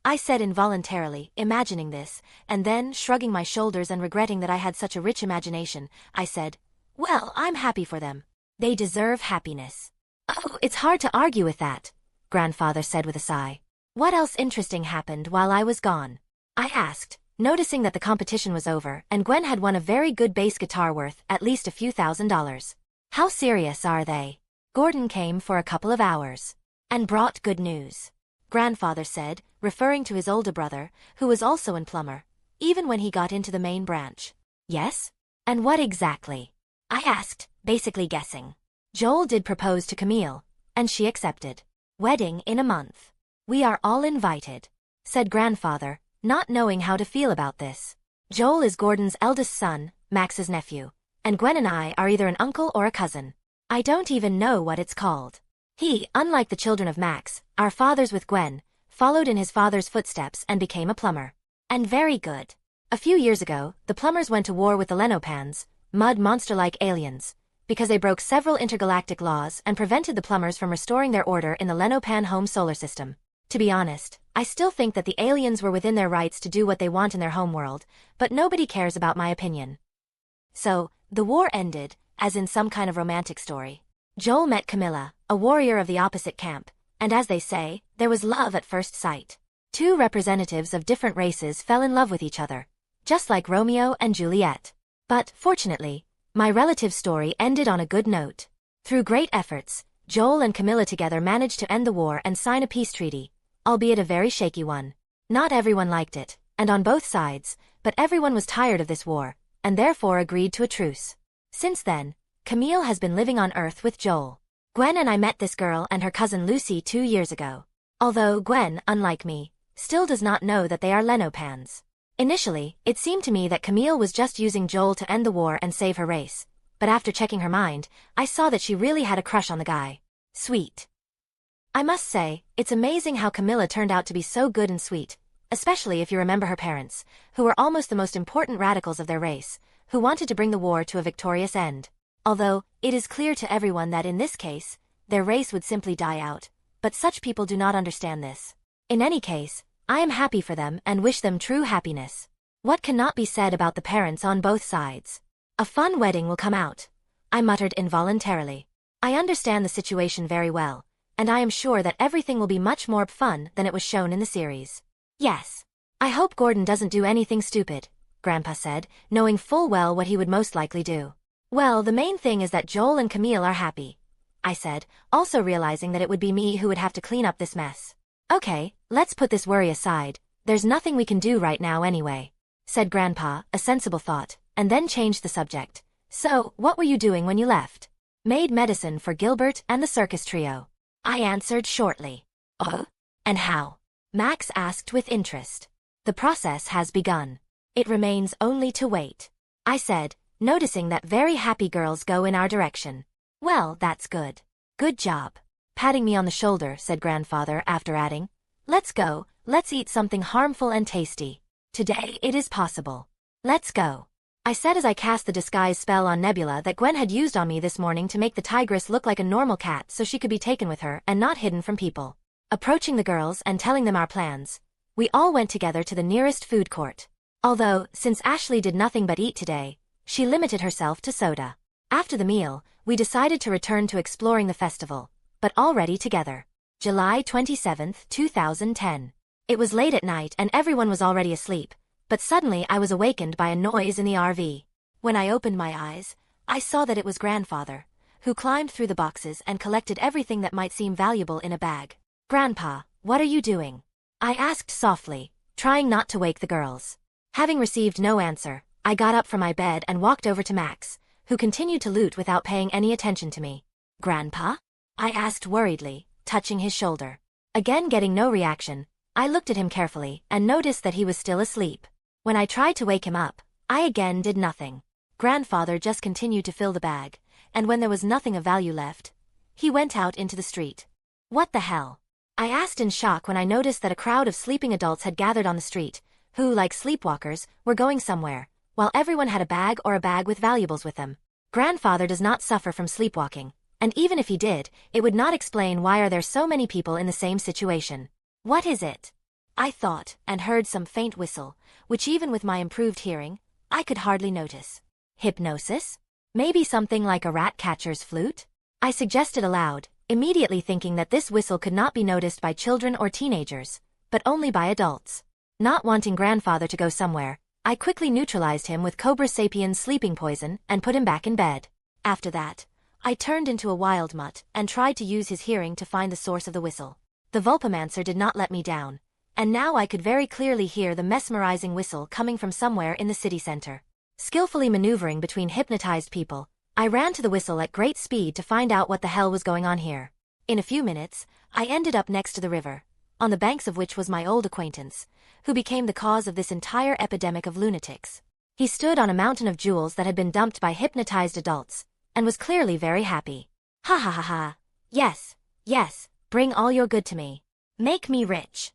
I said involuntarily, imagining this, and then, shrugging my shoulders and regretting that I had such a rich imagination, I said, well, I'm happy for them. They deserve happiness. Oh, it's hard to argue with that, Grandfather said with a sigh. What else interesting happened while I was gone? I asked, noticing that the competition was over and Gwen had won a very good bass guitar worth at least a few $1,000s. How serious are they? Gordon came for a couple of hours. And brought good news. Grandfather said, referring to his older brother, who was also in plumber, even when he got into the main branch. Yes? And what exactly? I asked, basically guessing. Joel did propose to Camille, and she accepted. Wedding in a month. We are all invited, said Grandfather, not knowing how to feel about this. Joel is Gordon's eldest son, Max's nephew, and Gwen and I are either an uncle or a cousin. I don't even know what it's called. He, unlike the children of Max, our fathers with Gwen, followed in his father's footsteps and became a plumber. And very good. A few years ago, the plumbers went to war with the Lenopans, mud monster-like aliens, because they broke several intergalactic laws and prevented the plumbers from restoring their order in the Lenopan home solar system. To be honest, I still think that the aliens were within their rights to do what they want in their homeworld, but nobody cares about my opinion. So, the war ended, as in some kind of romantic story. Joel met Camilla, a warrior of the opposite camp, and as they say, there was love at first sight. Two representatives of different races fell in love with each other, just like Romeo and Juliet. But, fortunately, my relative's story ended on a good note. Through great efforts, Joel and Camilla together managed to end the war and sign a peace treaty, albeit a very shaky one. Not everyone liked it, and on both sides, but everyone was tired of this war, and therefore agreed to a truce. Since then, Camille has been living on Earth with Joel. Gwen and I met this girl and her cousin Lucy 2 years ago. Although Gwen, unlike me, still does not know that they are Lenopans. Initially, it seemed to me that Camille was just using Joel to end the war and save her race, but after checking her mind, I saw that she really had a crush on the guy. Sweet. I must say, it's amazing how Camilla turned out to be so good and sweet, especially if you remember her parents, who were almost the most important radicals of their race, who wanted to bring the war to a victorious end. Although, it is clear to everyone that in this case, their race would simply die out, but such people do not understand this. In any case, I am happy for them and wish them true happiness. What cannot be said about the parents on both sides? A fun wedding will come out, I muttered involuntarily. I understand the situation very well, and I am sure that everything will be much more fun than it was shown in the series. Yes. I hope Gordon doesn't do anything stupid, Grandpa said, knowing full well what he would most likely do. Well, the main thing is that Joel and Camille are happy, I said, also realizing that it would be me who would have to clean up this mess. Okay, let's put this worry aside, there's nothing we can do right now anyway. said Grandpa, a sensible thought, and then changed the subject. So, what were you doing when you left? Made medicine for Gilbert and the circus trio. I answered shortly. Oh? And how? Max asked with interest. The process has begun. It remains only to wait, I said, noticing that very happy girls go in our direction. Well, that's good. Good job. Patting me on the shoulder, said Grandfather after adding, let's go, let's eat something harmful and tasty. Today it is possible. Let's go. I said as I cast the disguise spell on Nebula that Gwen had used on me this morning to make the tigress look like a normal cat so she could be taken with her and not hidden from people. Approaching the girls and telling them our plans, we all went together to the nearest food court. Although, since Ashley did nothing but eat today, she limited herself to soda. After the meal, we decided to return to exploring the festival, but already together. July 27, 2010. It was late at night and everyone was already asleep, but suddenly I was awakened by a noise in the RV. When I opened my eyes, I saw that it was Grandfather, who climbed through the boxes and collected everything that might seem valuable in a bag. Grandpa, what are you doing? I asked softly, trying not to wake the girls. Having received no answer, I got up from my bed and walked over to Max, who continued to loot without paying any attention to me. Grandpa? I asked worriedly, touching his shoulder. Again getting no reaction, I looked at him carefully and noticed that he was still asleep. When I tried to wake him up, I again did nothing. Grandfather just continued to fill the bag, and when there was nothing of value left, he went out into the street. What the hell? I asked in shock when I noticed that a crowd of sleeping adults had gathered on the street, who, like sleepwalkers, were going somewhere, while everyone had a bag or a bag with valuables with them. Grandfather does not suffer from sleepwalking, and even if he did, it would not explain why are there so many people in the same situation. What is it? I thought, and heard some faint whistle, which even with my improved hearing, I could hardly notice. Hypnosis? Maybe something like a rat catcher's flute? I suggested aloud, immediately thinking that this whistle could not be noticed by children or teenagers, but only by adults. Not wanting Grandfather to go somewhere, I quickly neutralized him with Cobra Sapien's sleeping poison and put him back in bed. After that, I turned into a wild mutt and tried to use his hearing to find the source of the whistle. The Vulpomancer did not let me down, and now I could very clearly hear the mesmerizing whistle coming from somewhere in the city center. Skillfully maneuvering between hypnotized people, I ran to the whistle at great speed to find out what the hell was going on here. In a few minutes, I ended up next to the river, on the banks of which was my old acquaintance, who became the cause of this entire epidemic of lunatics. He stood on a mountain of jewels that had been dumped by hypnotized adults, and was clearly very happy. Ha ha ha ha. Yes, yes, bring all your good to me. Make me rich.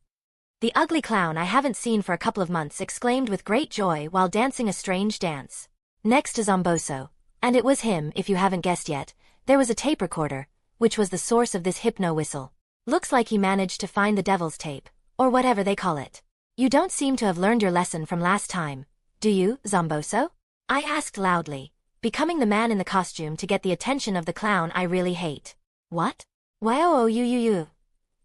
The ugly clown I haven't seen for a couple of months exclaimed with great joy while dancing a strange dance. Next to Zomboso, and it was him if you haven't guessed yet, there was a tape recorder, which was the source of this hypno whistle. Looks like he managed to find the devil's tape, or whatever they call it. You don't seem to have learned your lesson from last time, do you, Zomboso? I asked loudly, becoming the man in the costume to get the attention of the clown I really hate. What? Wow, you.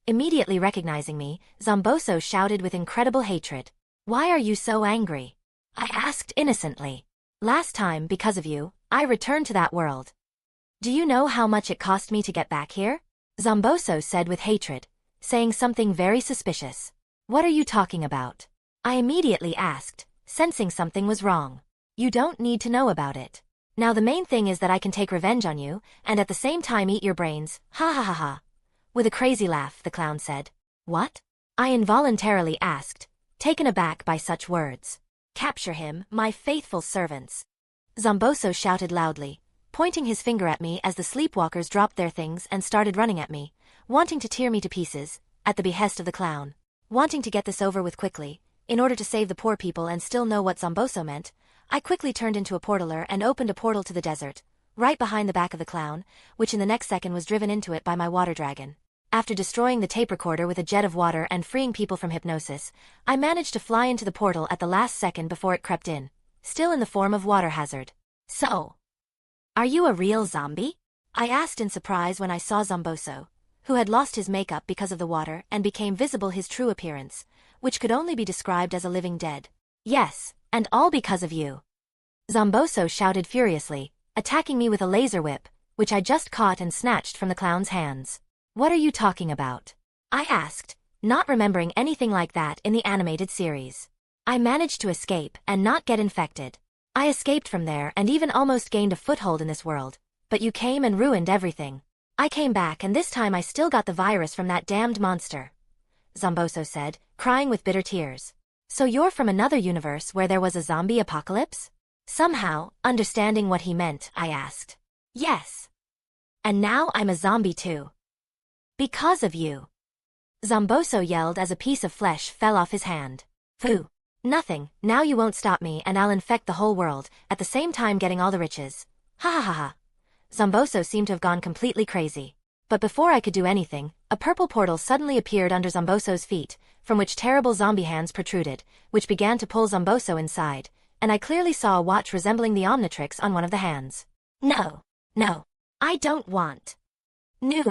Immediately recognizing me, Zomboso shouted with incredible hatred. Why are you so angry? I asked innocently. Last time, because of you, I returned to that world. Do you know how much it cost me to get back here? Zomboso said with hatred, saying something very suspicious. What are you talking about? I immediately asked, sensing something was wrong. You don't need to know about it. Now the main thing is that I can take revenge on you, and at the same time eat your brains, ha ha ha ha. With a crazy laugh, the clown said. What? I involuntarily asked, taken aback by such words. Capture him, my faithful servants. Zomboso shouted loudly, pointing his finger at me as the sleepwalkers dropped their things and started running at me, wanting to tear me to pieces, at the behest of the clown. Wanting to get this over with quickly, in order to save the poor people and still know what Zomboso meant, I quickly turned into a portaler and opened a portal to the desert, right behind the back of the clown, which in the next second was driven into it by my water dragon. After destroying the tape recorder with a jet of water and freeing people from hypnosis, I managed to fly into the portal at the last second before it crept in, still in the form of water hazard. So, are you a real zombie? I asked in surprise when I saw Zomboso, who had lost his makeup because of the water and became visible his true appearance, which could only be described as a living dead. Yes, and all because of you. Zomboso shouted furiously, attacking me with a laser whip, which I just caught and snatched from the clown's hands. What are you talking about? I asked, not remembering anything like that in the animated series. I managed to escape and not get infected. I escaped from there and even almost gained a foothold in this world, but you came and ruined everything. I came back and this time I still got the virus from that damned monster, Zoso said, crying with bitter tears. So you're from another universe where there was a zombie apocalypse? Somehow, understanding what he meant, I asked. Yes. And now I'm a zombie too. Because of you. Zoso yelled as a piece of flesh fell off his hand. Phew. Nothing, now you won't stop me and I'll infect the whole world, at the same time getting all the riches. Ha ha ha ha. Zoso seemed to have gone completely crazy. But before I could do anything, a purple portal suddenly appeared under Zoso's feet, from which terrible zombie hands protruded, which began to pull Zoso inside, and I clearly saw a watch resembling the Omnitrix on one of the hands. No. No. I don't want. No.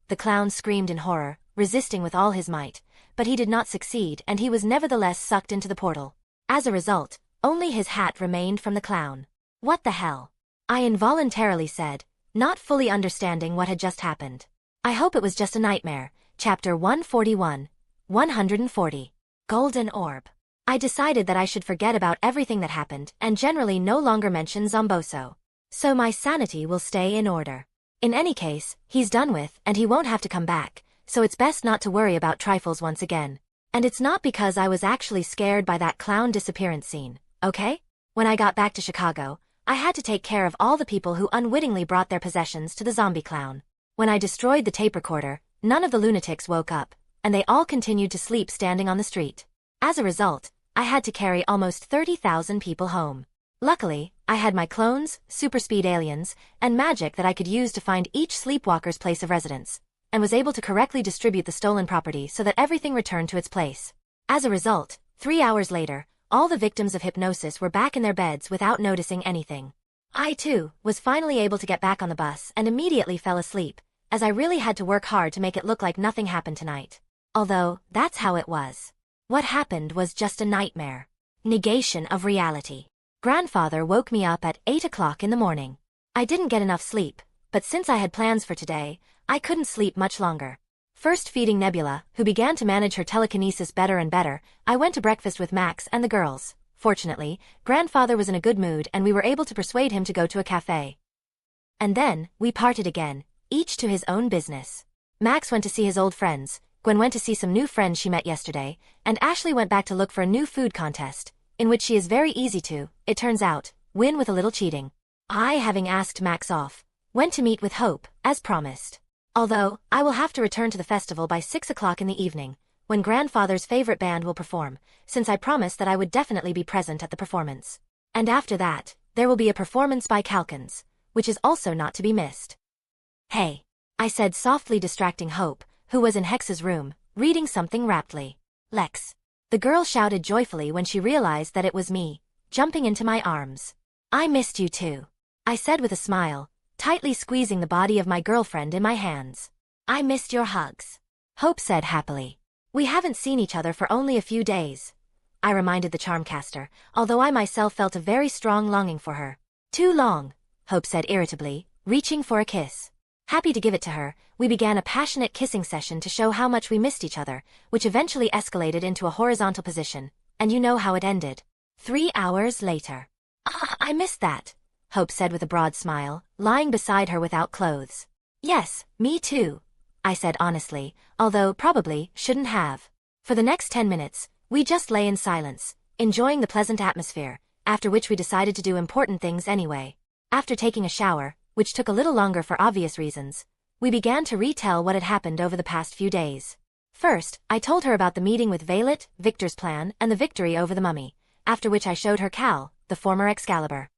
The clown screamed in horror, resisting with all his might, but he did not succeed and he was nevertheless sucked into the portal. As a result, only his hat remained from the clown. What the hell? I involuntarily said, not fully understanding what had just happened. I hope it was just a nightmare. Chapter 141. 140. Golden Orb. I decided that I should forget about everything that happened and generally no longer mention Zoso. So my sanity will stay in order. In any case, he's done with and he won't have to come back, so it's best not to worry about trifles once again. And it's not because I was actually scared by that clown disappearance scene, okay? When I got back to Chicago, I had to take care of all the people who unwittingly brought their possessions to the zombie clown. When I destroyed the tape recorder, none of the lunatics woke up, and they all continued to sleep standing on the street. As a result, I had to carry almost 30,000 people home. Luckily, I had my clones, super-speed aliens, and magic that I could use to find each sleepwalker's place of residence, and was able to correctly distribute the stolen property so that everything returned to its place. As a result, 3 hours later, all the victims of hypnosis were back in their beds without noticing anything. I, too, was finally able to get back on the bus and immediately fell asleep, as I really had to work hard to make it look like nothing happened tonight. Although, that's how it was. What happened was just a nightmare. Negation of reality. Grandfather woke me up at 8 o'clock in the morning. I didn't get enough sleep, but since I had plans for today, I couldn't sleep much longer. First feeding Nebula, who began to manage her telekinesis better and better, I went to breakfast with Max and the girls. Fortunately, Grandfather was in a good mood and we were able to persuade him to go to a cafe. And then, we parted again, each to his own business. Max went to see his old friends, Gwen went to see some new friends she met yesterday, and Ashley went back to look for a new food contest, in which she is very easy to, it turns out, win with a little cheating. I, having asked Max off, went to meet with Hope, as promised. Although, I will have to return to the festival by 6 o'clock in the evening, when Grandfather's favorite band will perform, since I promised that I would definitely be present at the performance. And after that, there will be a performance by Calkins, which is also not to be missed. Hey, I said softly, distracting Hope, who was in Hex's room, reading something raptly. Lex. The girl shouted joyfully when she realized that it was me, jumping into my arms. I missed you too, I said with a smile, tightly squeezing the body of my girlfriend in my hands. I missed your hugs, Hope said happily. We haven't seen each other for only a few days, I reminded the Charmcaster, although I myself felt a very strong longing for her. Too long, Hope said irritably, reaching for a kiss. Happy to give it to her, we began a passionate kissing session to show how much we missed each other, which eventually escalated into a horizontal position, and you know how it ended. 3 hours later. I missed that, Hope said with a broad smile, lying beside her without clothes. Yes, me too, I said honestly, although probably shouldn't have. For the next 10 minutes, we just lay in silence, enjoying the pleasant atmosphere, after which we decided to do important things anyway. After taking a shower, which took a little longer for obvious reasons, we began to retell what had happened over the past few days. First, I told her about the meeting with Violet, Victor's plan, and the victory over the mummy, after which I showed her Cal, the former Excalibur.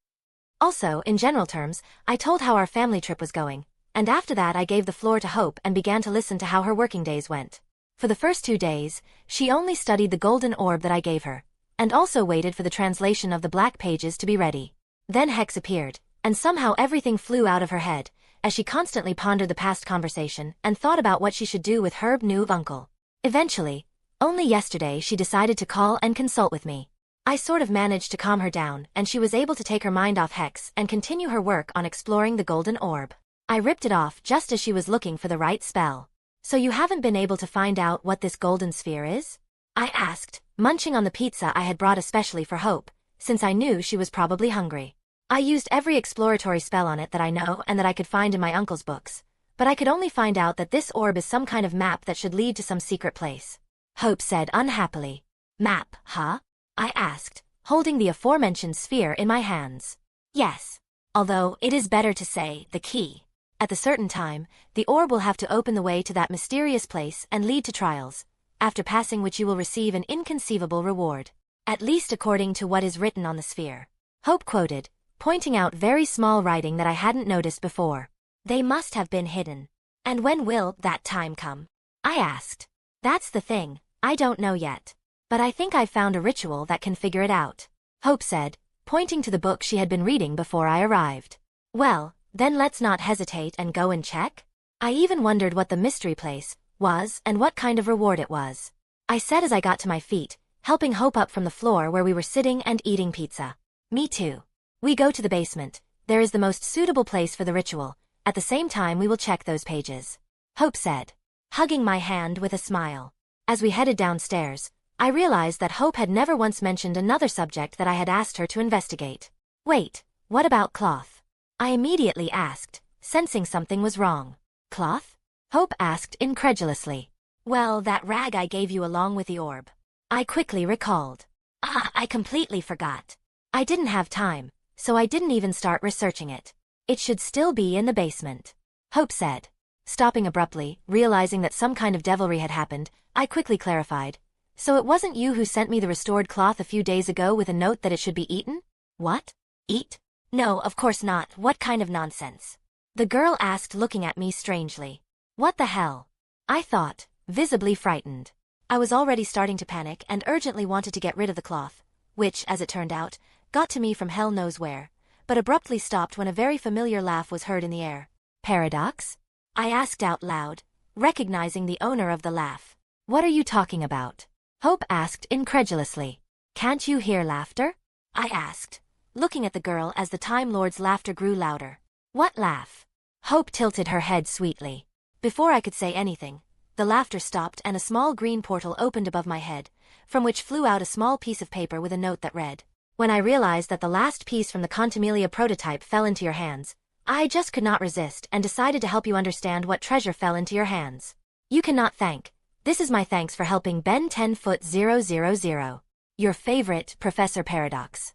Also, in general terms, I told how our family trip was going, and after that I gave the floor to Hope and began to listen to how her working days went. For the first 2 days, she only studied the golden orb that I gave her, and also waited for the translation of the black pages to be ready. Then Hex appeared, and somehow everything flew out of her head, as she constantly pondered the past conversation and thought about what she should do with Herb new uncle. Eventually, only yesterday she decided to call and consult with me. I sort of managed to calm her down and she was able to take her mind off Hex and continue her work on exploring the golden orb. I ripped it off just as she was looking for the right spell. So you haven't been able to find out what this golden sphere is? I asked, munching on the pizza I had brought especially for Hope, since I knew she was probably hungry. I used every exploratory spell on it that I know and that I could find in my uncle's books, but I could only find out that this orb is some kind of map that should lead to some secret place. Hope said unhappily. Map, huh? I asked, holding the aforementioned sphere in my hands. Yes. Although, it is better to say, the key. At the certain time, the orb will have to open the way to that mysterious place and lead to trials, after passing which you will receive an inconceivable reward. At least according to what is written on the sphere. Hope quoted, pointing out very small writing that I hadn't noticed before. They must have been hidden. And when will that time come? I asked. That's the thing, I don't know yet. But I think I've found a ritual that can figure it out. Hope said, pointing to the book she had been reading before I arrived. Well, then let's not hesitate and go and check? I even wondered what the mystery place was and what kind of reward it was. I said as I got to my feet, helping Hope up from the floor where we were sitting and eating pizza. Me too. We go to the basement. There is the most suitable place for the ritual. At the same time we will check those pages. Hope said, hugging my hand with a smile. As we headed downstairs, I realized that Hope had never once mentioned another subject that I had asked her to investigate. Wait, what about cloth? I immediately asked, sensing something was wrong. Cloth? Hope asked incredulously. Well, that rag I gave you along with the orb. I quickly recalled. I completely forgot. I didn't have time, so I didn't even start researching it. It should still be in the basement. Hope said. Stopping abruptly, realizing that some kind of devilry had happened, I quickly clarified. So it wasn't you who sent me the restored cloth a few days ago with a note that it should be eaten? What? Eat? No, of course not. What kind of nonsense? The girl asked, looking at me strangely. What the hell? I thought, visibly frightened. I was already starting to panic and urgently wanted to get rid of the cloth, which, as it turned out, got to me from hell knows where, but abruptly stopped when a very familiar laugh was heard in the air. Paradox? I asked out loud, recognizing the owner of the laugh. What are you talking about? Hope asked incredulously. Can't you hear laughter? I asked, looking at the girl as the Time Lord's laughter grew louder. What laugh? Hope tilted her head sweetly. Before I could say anything, the laughter stopped and a small green portal opened above my head, from which flew out a small piece of paper with a note that read, when I realized that the last piece from the Contumelia prototype fell into your hands, I just could not resist and decided to help you understand what treasure fell into your hands. You cannot thank. This is my thanks for helping Ben 10-000. Your favorite, Professor Paradox.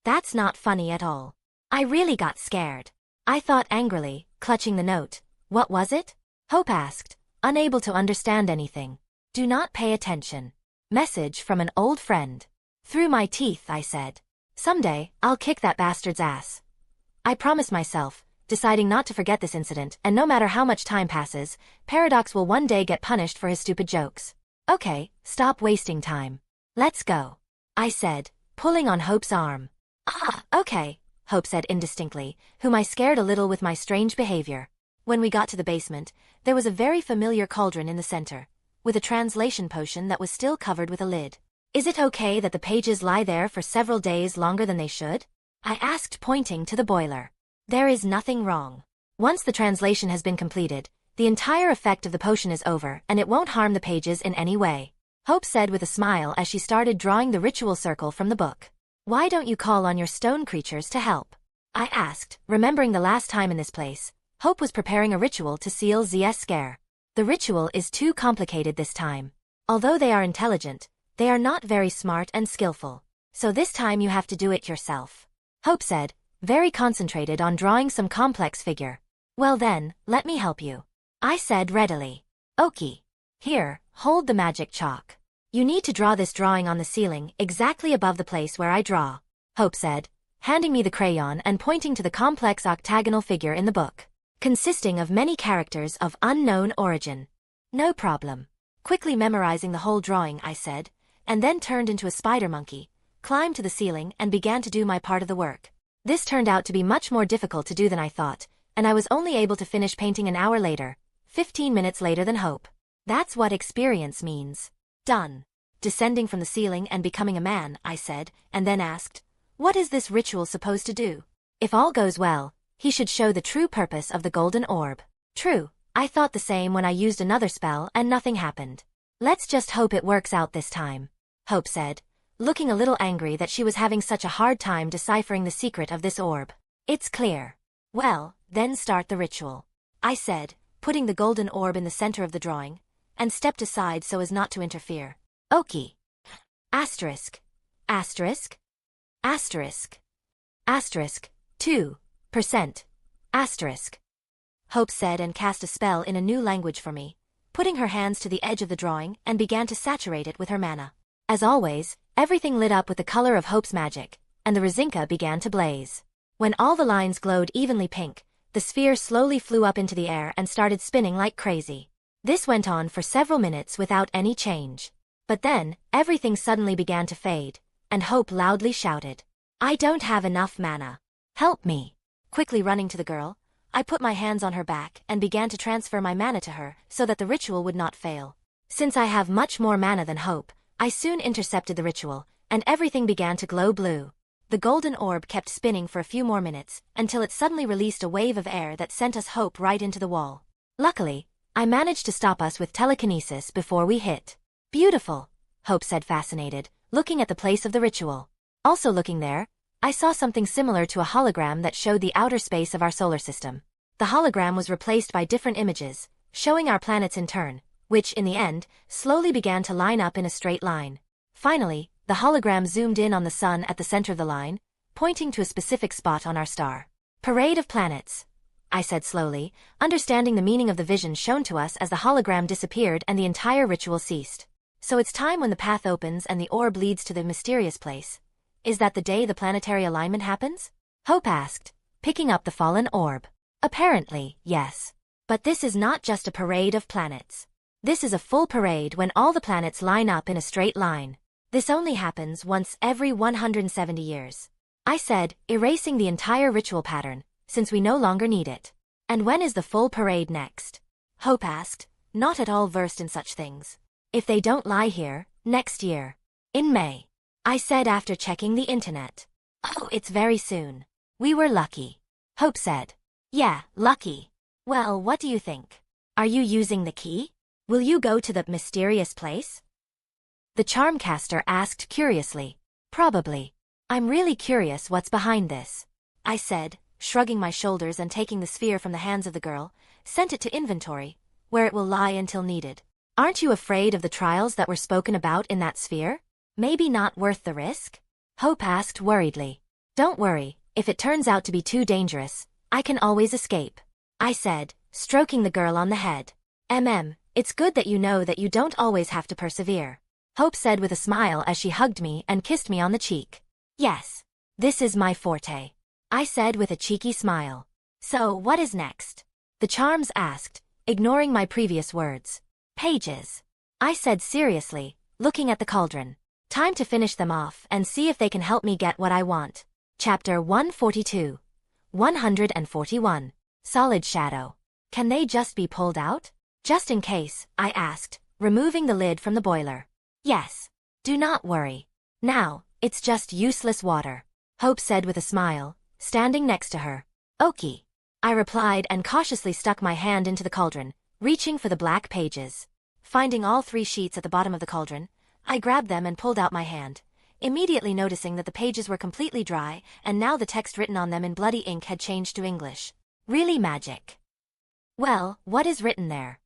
That's not funny at all. I really got scared. I thought angrily, clutching the note. What was it? Hope asked, unable to understand anything. Do not pay attention. Message from an old friend. Through my teeth, I said. Someday, I'll kick that bastard's ass. I promised myself, deciding not to forget this incident, and no matter how much time passes, Paradox will one day get punished for his stupid jokes. Okay, stop wasting time. Let's go. I said, pulling on Hope's arm. Okay, Hope said indistinctly, whom I scared a little with my strange behavior. When we got to the basement, there was a very familiar cauldron in the center, with a translation potion that was still covered with a lid. Is it okay that the pages lie there for several days longer than they should? I asked, pointing to the boiler. There is nothing wrong. Once the translation has been completed, the entire effect of the potion is over and it won't harm the pages in any way. Hope said with a smile as she started drawing the ritual circle from the book. Why don't you call on your stone creatures to help? I asked, remembering the last time in this place, Hope was preparing a ritual to seal ZS scare. The ritual is too complicated this time. Although they are intelligent, they are not very smart and skillful. So this time you have to do it yourself. Hope said, very concentrated on drawing some complex figure. Well then, let me help you. I said readily. Okie. Here, hold the magic chalk. You need to draw this drawing on the ceiling exactly above the place where I draw, Hope said, handing me the crayon and pointing to the complex octagonal figure in the book, consisting of many characters of unknown origin. No problem. Quickly memorizing the whole drawing, I said, and then turned into a spider monkey, climbed to the ceiling and began to do my part of the work. This turned out to be much more difficult to do than I thought, and I was only able to finish painting an hour later, 15 minutes later than Hope. That's what experience means. Done. Descending from the ceiling and becoming a man, I said, and then asked, what is this ritual supposed to do? If all goes well, he should show the true purpose of the golden orb. True, I thought the same when I used another spell and nothing happened. Let's just hope it works out this time. Hope said, looking a little angry that she was having such a hard time deciphering the secret of this orb. It's clear. Well, then start the ritual. I said, putting the golden orb in the center of the drawing, and stepped aside so as not to interfere. Okie. Asterisk. Asterisk. Asterisk. Asterisk. 2%. Asterisk. Hope said and cast a spell in a new language for me, putting her hands to the edge of the drawing and began to saturate it with her mana. As always, everything lit up with the color of Hope's magic, and the rezinka began to blaze. When all the lines glowed evenly pink, the sphere slowly flew up into the air and started spinning like crazy. This went on for several minutes without any change. But then, everything suddenly began to fade, and Hope loudly shouted, "I don't have enough mana. Help me." Quickly running to the girl, I put my hands on her back and began to transfer my mana to her so that the ritual would not fail. Since I have much more mana than Hope, I soon intercepted the ritual, and everything began to glow blue. The golden orb kept spinning for a few more minutes, until it suddenly released a wave of air that sent us Hope right into the wall. Luckily, I managed to stop us with telekinesis before we hit. Beautiful, Hope said fascinated, looking at the place of the ritual. Also looking there, I saw something similar to a hologram that showed the outer space of our solar system. The hologram was replaced by different images, showing our planets in turn, which, in the end, slowly began to line up in a straight line. Finally, the hologram zoomed in on the sun at the center of the line, pointing to a specific spot on our star. Parade of planets, I said slowly, understanding the meaning of the vision shown to us as the hologram disappeared and the entire ritual ceased. So it's time when the path opens and the orb leads to the mysterious place. Is that the day the planetary alignment happens? Hope asked, picking up the fallen orb. Apparently, yes. But this is not just a parade of planets. This is a full parade when all the planets line up in a straight line. This only happens once every 170 years. I said, erasing the entire ritual pattern, since we no longer need it. And when is the full parade next? Hope asked, not at all versed in such things. If they don't lie here, next year. In May. I said after checking the internet. Oh, it's very soon. We were lucky. Hope said. Yeah, lucky. Well, what do you think? Are you using the key? Will you go to the mysterious place? The charmcaster asked curiously. Probably. I'm really curious what's behind this. I said, shrugging my shoulders and taking the sphere from the hands of the girl, sent it to inventory, where it will lie until needed. Aren't you afraid of the trials that were spoken about in that sphere? Maybe not worth the risk? Hope asked worriedly. Don't worry, if it turns out to be too dangerous, I can always escape. I said, stroking the girl on the head. It's good that you don't always have to persevere. Hope said with a smile as she hugged me and kissed me on the cheek. Yes. This is my forte. I said with a cheeky smile. So, what is next? The charms asked, ignoring my previous words. Pages. I said seriously, looking at the cauldron. Time to finish them off and see if they can help me get what I want. Chapter 142. 141. Solid Shadow. Can they just be pulled out? Just in case, I asked, removing the lid from the boiler. Yes. Do not worry. Now, it's just useless water. Hope said with a smile, standing next to her. Okie. I replied and cautiously stuck my hand into the cauldron, reaching for the black pages. Finding all 3 sheets at the bottom of the cauldron, I grabbed them and pulled out my hand, immediately noticing that the pages were completely dry and now the text written on them in bloody ink had changed to English. Really magic. Well, what is written there?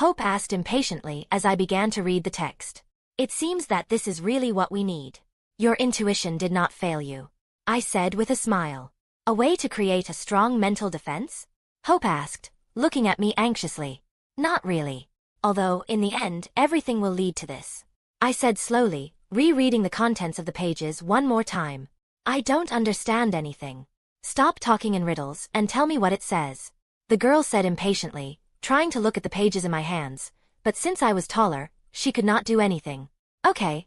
Hope asked impatiently as I began to read the text. It seems that this is really what we need. Your intuition did not fail you. I said with a smile. A way to create a strong mental defense? Hope asked, looking at me anxiously. Not really. Although, in the end, everything will lead to this. I said slowly, rereading the contents of the pages one more time. I don't understand anything. Stop talking in riddles and tell me what it says. The girl said impatiently, trying to look at the pages in my hands, but since I was taller, she could not do anything. Okay,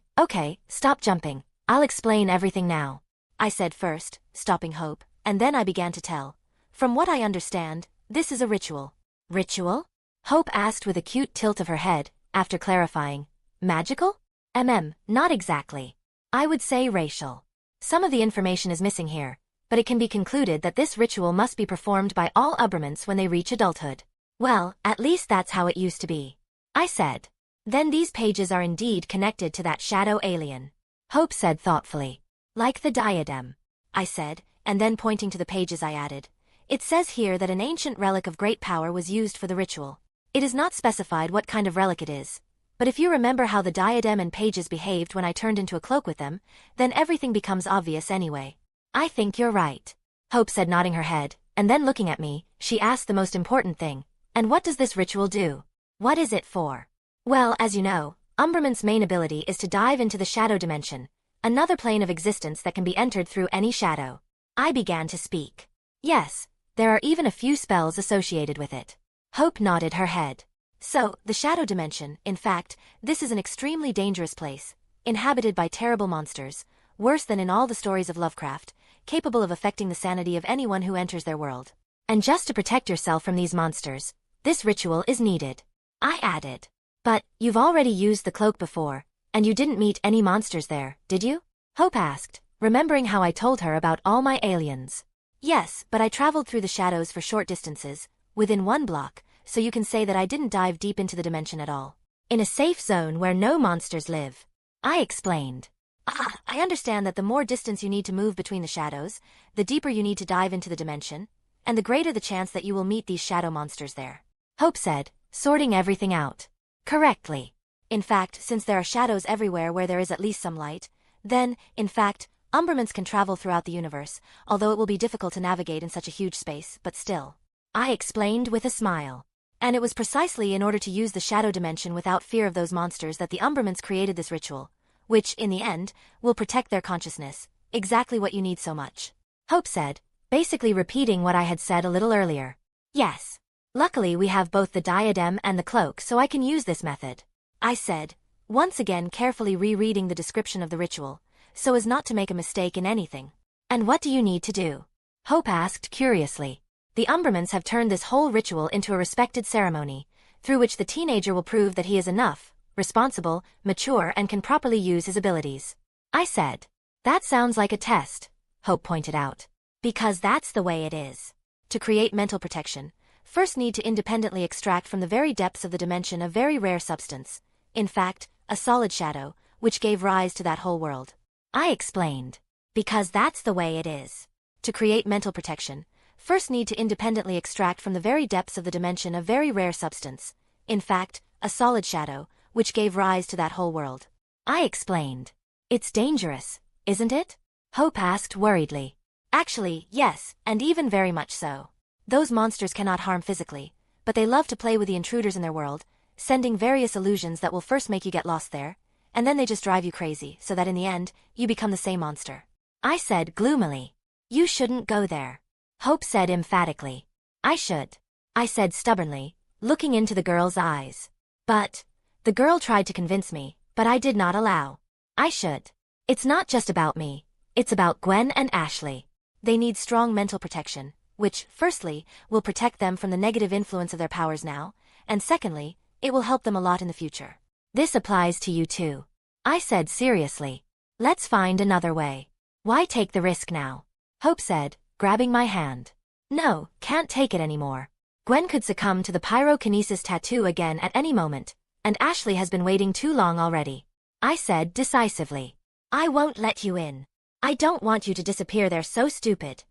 stop jumping. I'll explain everything now. I said first, stopping Hope, and then I began to tell. From what I understand, this is a ritual. Ritual? Hope asked with a cute tilt of her head, after clarifying. Magical? Not exactly. I would say racial. Some of the information is missing here, but it can be concluded that this ritual must be performed by all Ubermans when they reach adulthood. Well, at least that's how it used to be. I said. Then these pages are indeed connected to that shadow alien. Hope said thoughtfully. Like the diadem, I said, and then pointing to the pages I added. It says here that an ancient relic of great power was used for the ritual. It is not specified what kind of relic it is. But if you remember how the diadem and pages behaved when I turned into a cloak with them, then everything becomes obvious anyway. I think you're right, Hope said, nodding her head, and then looking at me, she asked the most important thing. And what does this ritual do? What is it for? Well, as you know, Umberman's main ability is to dive into the shadow dimension, another plane of existence that can be entered through any shadow. I began to speak. Yes, there are even a few spells associated with it. Hope nodded her head. So, the shadow dimension, in fact, this is an extremely dangerous place, inhabited by terrible monsters, worse than in all the stories of Lovecraft, capable of affecting the sanity of anyone who enters their world. And just to protect yourself from these monsters, this ritual is needed. I added. But, you've already used the cloak before, and you didn't meet any monsters there, did you? Hope asked, remembering how I told her about all my aliens. Yes, but I traveled through the shadows for short distances, within 1 block, so you can say that I didn't dive deep into the dimension at all. In a safe zone where no monsters live. I explained. I understand that the more distance you need to move between the shadows, the deeper you need to dive into the dimension, and the greater the chance that you will meet these shadow monsters there. Hope said, sorting everything out. Correctly. In fact, since there are shadows everywhere where there is at least some light, then, in fact, Umbermans can travel throughout the universe, although it will be difficult to navigate in such a huge space, but still. I explained with a smile. And it was precisely in order to use the shadow dimension without fear of those monsters that the Umbermans created this ritual, which, in the end, will protect their consciousness, exactly what you need so much. Hope said, basically repeating what I had said a little earlier. Yes. Luckily we have both the diadem and the cloak, so I can use this method. I said, once again carefully rereading the description of the ritual, so as not to make a mistake in anything. And what do you need to do? Hope asked curiously. The Umbermans have turned this whole ritual into a respected ceremony, through which the teenager will prove that he is enough, responsible, mature, and can properly use his abilities. I said. That sounds like a test, Hope pointed out. Because that's the way it is. To create mental protection, first need to independently extract from the very depths of the dimension a very rare substance, in fact, a solid shadow, which gave rise to that whole world. I explained. Because that's the way it is. To create mental protection, first need to independently extract from the very depths of the dimension a very rare substance, in fact, a solid shadow, which gave rise to that whole world. I explained. It's dangerous, isn't it? Hope asked worriedly. Actually, yes, and even very much so. Those monsters cannot harm physically, but they love to play with the intruders in their world, sending various illusions that will first make you get lost there, and then they just drive you crazy so that in the end, you become the same monster. I said gloomily. You shouldn't go there. Hope said emphatically. I should. I said stubbornly, looking into the girl's eyes. But, the girl tried to convince me, but I did not allow. I should. It's not just about me, it's about Gwen and Ashley. They need strong mental protection, which, firstly, will protect them from the negative influence of their powers now, and secondly, it will help them a lot in the future. This applies to you too. I said seriously. Let's find another way. Why take the risk now? Hope said, grabbing my hand. No, can't take it anymore. Gwen could succumb to the pyrokinesis tattoo again at any moment, and Ashley has been waiting too long already. I said decisively. I won't let you in. I don't want you to disappear, they're so stupid.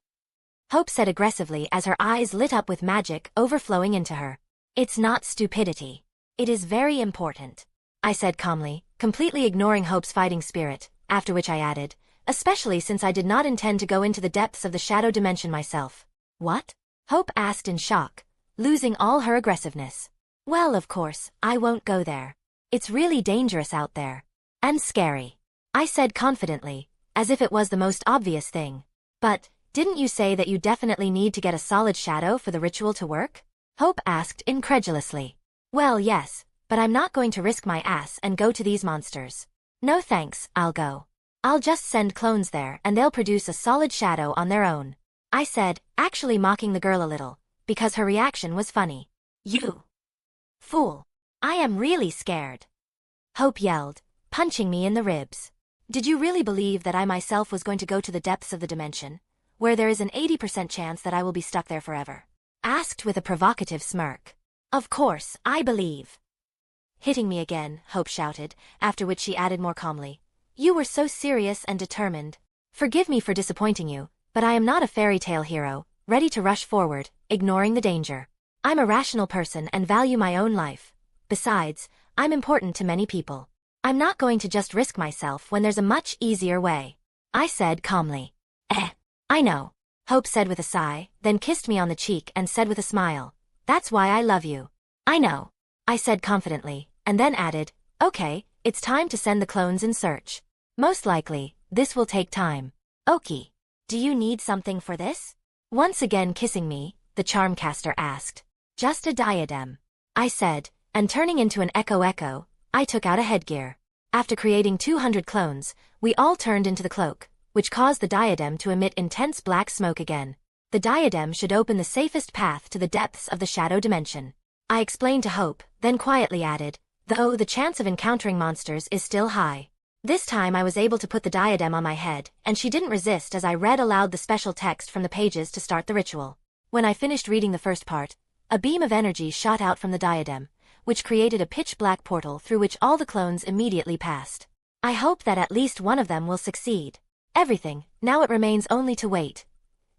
Hope said aggressively as her eyes lit up with magic overflowing into her. It's not stupidity. It is very important. I said calmly, completely ignoring Hope's fighting spirit, after which I added, especially since I did not intend to go into the depths of the shadow dimension myself. What? Hope asked in shock, losing all her aggressiveness. Well, of course, I won't go there. It's really dangerous out there. And scary. I said confidently, as if it was the most obvious thing. But, didn't you say that you definitely need to get a solid shadow for the ritual to work? Hope asked incredulously. Well, yes, but I'm not going to risk my ass and go to these monsters. No thanks, I'll go. I'll just send clones there and they'll produce a solid shadow on their own. I said, actually mocking the girl a little, because her reaction was funny. You fool. I am really scared. Hope yelled, punching me in the ribs. Did you really believe that I myself was going to go to the depths of the dimension, where there is an 80% chance that I will be stuck there forever? Asked with a provocative smirk. Of course, I believe. hitting me again, Hope shouted, after which she added more calmly. You were so serious and determined. Forgive me for disappointing you, but I am not a fairy tale hero, ready to rush forward, ignoring the danger. I'm a rational person and value my own life. Besides, I'm important to many people. I'm not going to just risk myself when there's a much easier way. I said calmly. I know. Hope said with a sigh, then kissed me on the cheek and said with a smile. That's why I love you. I know. I said confidently, and then added, okay, it's time to send the clones in search. Most likely, this will take time. Okie. Do you need something for this? Once again kissing me, the charmcaster asked. Just a diadem. I said, and turning into an echo, I took out a headgear. After creating 200 clones, we all turned into the cloak, which caused the diadem to emit intense black smoke again. The diadem should open the safest path to the depths of the shadow dimension. I explained to Hope, then quietly added, though the chance of encountering monsters is still high. This time I was able to put the diadem on my head, and she didn't resist as I read aloud the special text from the pages to start the ritual. When I finished reading the first part, a beam of energy shot out from the diadem, which created a pitch-black portal through which all the clones immediately passed. I hope that at least one of them will succeed. Everything, now it remains only to wait.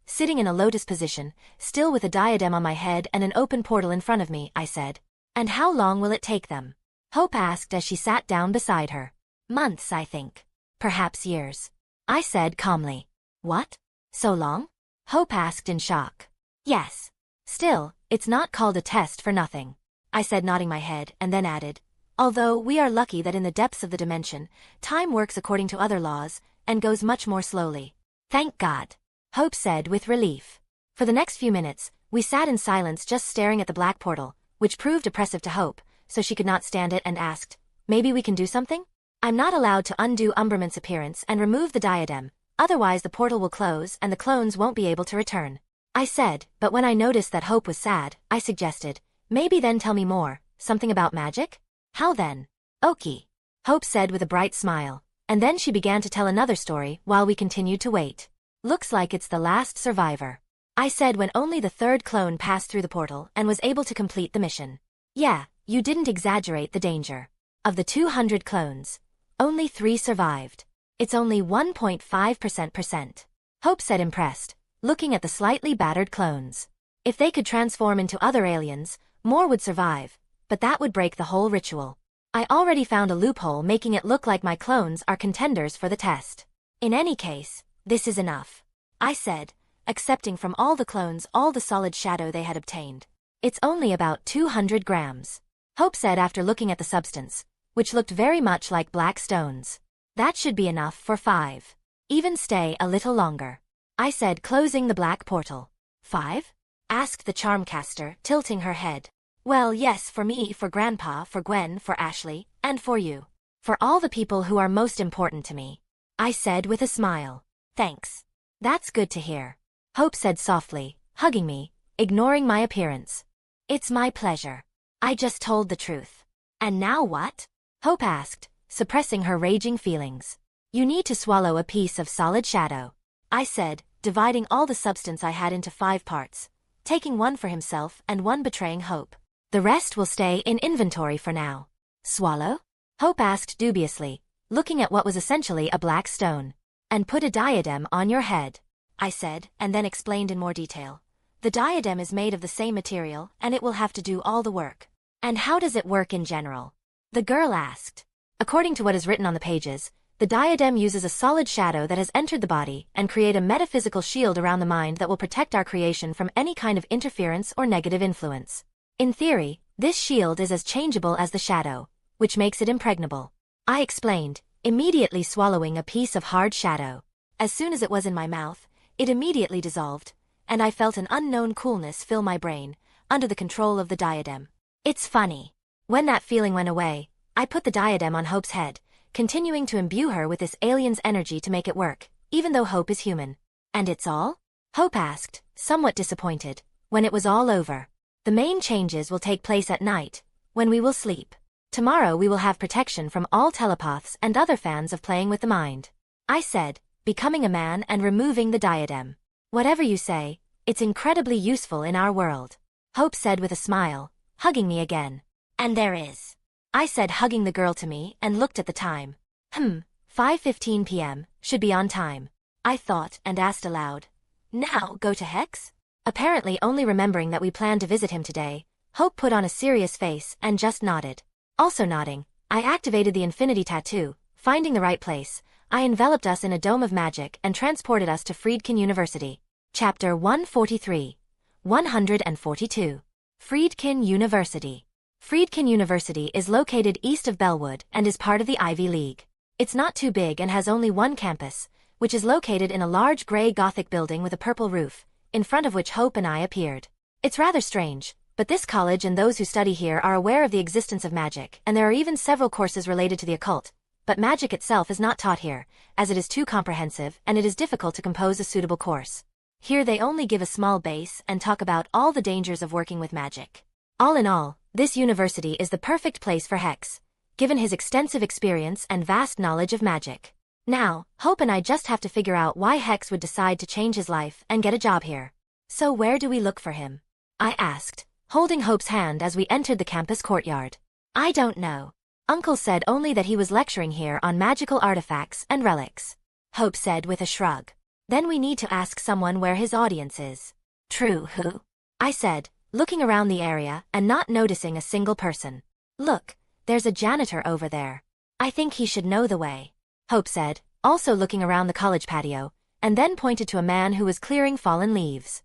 Sitting in a lotus position, still with a diadem on my head and an open portal in front of me, I said. And how long will it take them? Hope asked as she sat down beside her. Months, I think. Perhaps years. I said calmly. What? So long? Hope asked in shock. Yes. Still, it's not called a test for nothing. I said nodding my head and then added, although we are lucky that in the depths of the dimension, time works according to other laws and goes much more slowly. Thank God. Hope said with relief. For the next few minutes, we sat in silence just staring at the black portal, which proved oppressive to Hope, so she could not stand it and asked, maybe we can do something? I'm not allowed to undo Umberman's appearance and remove the diadem, otherwise the portal will close and the clones won't be able to return. I said, but when I noticed that Hope was sad, I suggested, maybe then tell me more, something about magic? How then? Okie. Hope said with a bright smile, and then she began to tell another story while we continued to wait. Looks like it's the last survivor. I said when only the third clone passed through the portal and was able to complete the mission. Yeah, you didn't exaggerate the danger. Of the 200 clones, only 3 survived. It's only 1.5%. Hope said impressed, looking at the slightly battered clones. If they could transform into other aliens, more would survive, but that would break the whole ritual. I already found a loophole making it look like my clones are contenders for the test. In any case, this is enough. I said, accepting from all the clones all the solid shadow they had obtained. It's only about 200 grams. Hope said after looking at the substance, which looked very much like black stones. That should be enough for 5. Even stay a little longer. I said closing the black portal. 5? Asked the charmcaster, tilting her head. Well, yes, for me, for Grandpa, for Gwen, for Ashley, and for you. For all the people who are most important to me. I said with a smile. Thanks. That's good to hear. Hope said softly, hugging me, ignoring my appearance. It's my pleasure. I just told the truth. And now what? Hope asked, suppressing her raging feelings. You need to swallow a piece of solid shadow. I said, dividing all the substance I had into 5 parts, taking one for himself and one betraying Hope. The rest will stay in inventory for now. Swallow? Hope asked dubiously, looking at what was essentially a black stone. And put a diadem on your head. I said, and then explained in more detail. The diadem is made of the same material and it will have to do all the work. And how does it work in general? The girl asked. According to what is written on the pages, the diadem uses a solid shadow that has entered the body and create a metaphysical shield around the mind that will protect our creation from any kind of interference or negative influence. In theory, this shield is as changeable as the shadow, which makes it impregnable. I explained, immediately swallowing a piece of hard shadow. As soon as it was in my mouth, it immediately dissolved, and I felt an unknown coolness fill my brain, under the control of the diadem. It's funny. When that feeling went away, I put the diadem on Hope's head, continuing to imbue her with this alien's energy to make it work, even though Hope is human. And it's all? Hope asked, somewhat disappointed, when it was all over. The main changes will take place at night, when we will sleep. Tomorrow we will have protection from all telepaths and other fans of playing with the mind. I said, becoming a man and removing the diadem. Whatever you say, it's incredibly useful in our world. Hope said with a smile, hugging me again. And there is. I said, hugging the girl to me, and looked at the time. 5:15 p.m., should be on time. I thought, and asked aloud. Now, go to Hex? Apparently only remembering that we planned to visit him today, Hope put on a serious face and just nodded. Also nodding, I activated the infinity tattoo. Finding the right place, I enveloped us in a dome of magic and transported us to Friedkin University. Chapter 143. 142. Friedkin University. Friedkin University is located east of Bellwood and is part of the Ivy League. It's not too big and has only one campus, which is located in a large gray Gothic building with a purple roof, in front of which Hope and I appeared. It's rather strange, but this college and those who study here are aware of the existence of magic, and there are even several courses related to the occult, but magic itself is not taught here, as it is too comprehensive and it is difficult to compose a suitable course. Here they only give a small base and talk about all the dangers of working with magic. All in all, this university is the perfect place for Hex, given his extensive experience and vast knowledge of magic. Now, Hope and I just have to figure out why Hex would decide to change his life and get a job here. So where do we look for him? I asked, holding Hope's hand as we entered the campus courtyard. I don't know. Uncle said only that he was lecturing here on magical artifacts and relics. Hope said with a shrug. Then we need to ask someone where his audience is. True, who? I said, looking around the area and not noticing a single person. Look, there's a janitor over there. I think he should know the way. Hope said, also looking around the college patio, and then pointed to a man who was clearing fallen leaves.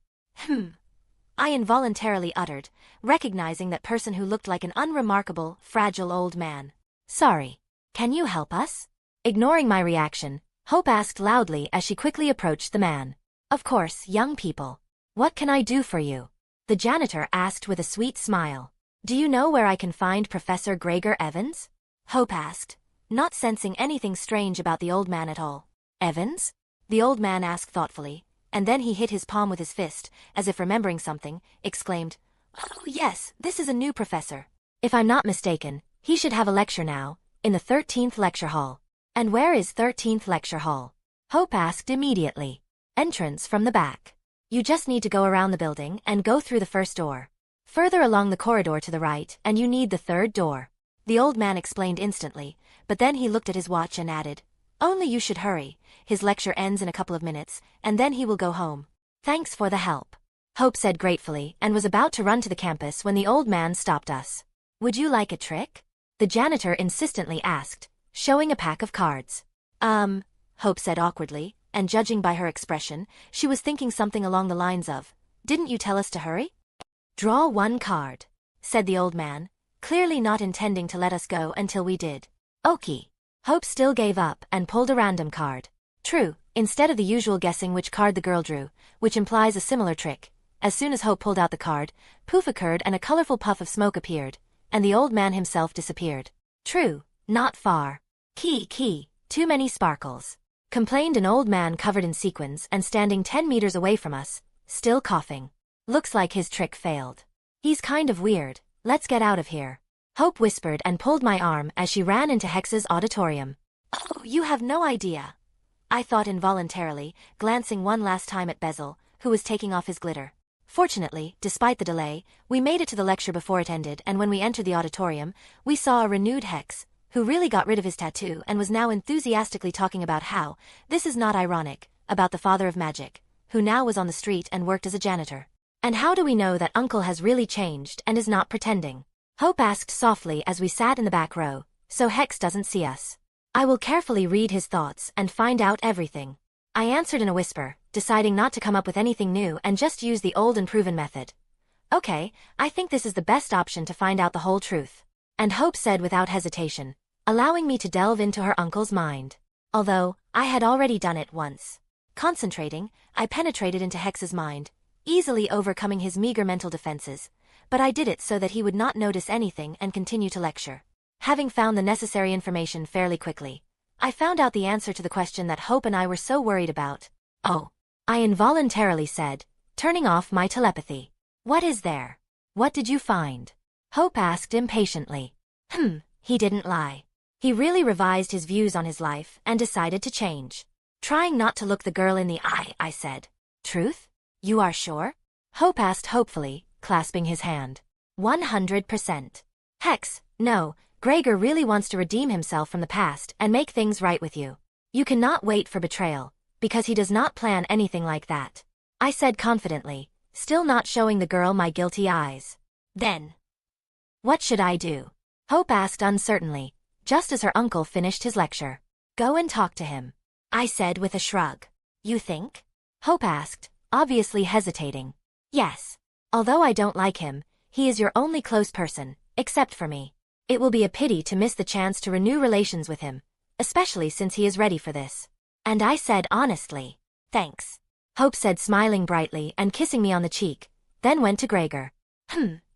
I involuntarily uttered, recognizing that person who looked like an unremarkable, fragile old man. Sorry. Can you help us? Ignoring my reaction, Hope asked loudly as she quickly approached the man. Of course, young people. What can I do for you? The janitor asked with a sweet smile. Do you know where I can find Professor Gregor Evans? Hope asked, not sensing anything strange about the old man at all. Evans? The old man asked thoughtfully, and then he hit his palm with his fist, as if remembering something, exclaimed, Oh yes, this is a new professor. If I'm not mistaken, he should have a lecture now, in the 13th lecture hall. And where is 13th lecture hall? Hope asked immediately. Entrance from the back. You just need to go around the building and go through the first door. Further along the corridor to the right and you need the third door. The old man explained instantly, but then he looked at his watch and added, Only you should hurry, his lecture ends in a couple of minutes, and then he will go home. Thanks for the help. Hope said gratefully and was about to run to the campus when the old man stopped us. Would you like a trick? The janitor insistently asked, showing a pack of cards. Hope said awkwardly, and judging by her expression, she was thinking something along the lines of, Didn't you tell us to hurry? Draw one card, said the old man, clearly not intending to let us go until we did. Okie. Hope still gave up and pulled a random card. True, instead of the usual guessing which card the girl drew, which implies a similar trick. As soon as Hope pulled out the card, poof occurred and a colorful puff of smoke appeared, and the old man himself disappeared. True, not far. Key, too many sparkles. Complained an old man covered in sequins and standing 10 meters away from us, still coughing. Looks like his trick failed. He's kind of weird, let's get out of here. Hope whispered and pulled my arm as she ran into Hex's auditorium. Oh, you have no idea. I thought involuntarily, glancing one last time at Bezel, who was taking off his glitter. Fortunately, despite the delay, we made it to the lecture before it ended, and when we entered the auditorium, we saw a renewed Hex, who really got rid of his tattoo and was now enthusiastically talking about how, this is not ironic, about the father of magic, who now was on the street and worked as a janitor. And how do we know that Uncle has really changed and is not pretending? Hope asked softly as we sat in the back row, so Hex doesn't see us. I will carefully read his thoughts and find out everything. I answered in a whisper, deciding not to come up with anything new and just use the old and proven method. Okay, I think this is the best option to find out the whole truth. And Hope said without hesitation, allowing me to delve into her uncle's mind. Although, I had already done it once. Concentrating, I penetrated into Hex's mind, easily overcoming his meager mental defenses, but I did it so that he would not notice anything and continue to lecture. Having found the necessary information fairly quickly, I found out the answer to the question that Hope and I were so worried about. Oh, I involuntarily said, turning off my telepathy. What is there? What did you find? Hope asked impatiently. He didn't lie. He really revised his views on his life and decided to change. Trying not to look the girl in the eye, I said, Truth? You are sure? Hope asked hopefully, clasping his hand. 100%. Hex, no, Gregor really wants to redeem himself from the past and make things right with you. You cannot wait for betrayal, because he does not plan anything like that. I said confidently, still not showing the girl my guilty eyes. Then, what should I do? Hope asked uncertainly, just as her uncle finished his lecture. Go and talk to him, I said with a shrug. You think? Hope asked, obviously hesitating. Yes. Although I don't like him, he is your only close person, except for me. It will be a pity to miss the chance to renew relations with him, especially since he is ready for this. And I said honestly, thanks. Hope said, smiling brightly and kissing me on the cheek, then went to Gregor.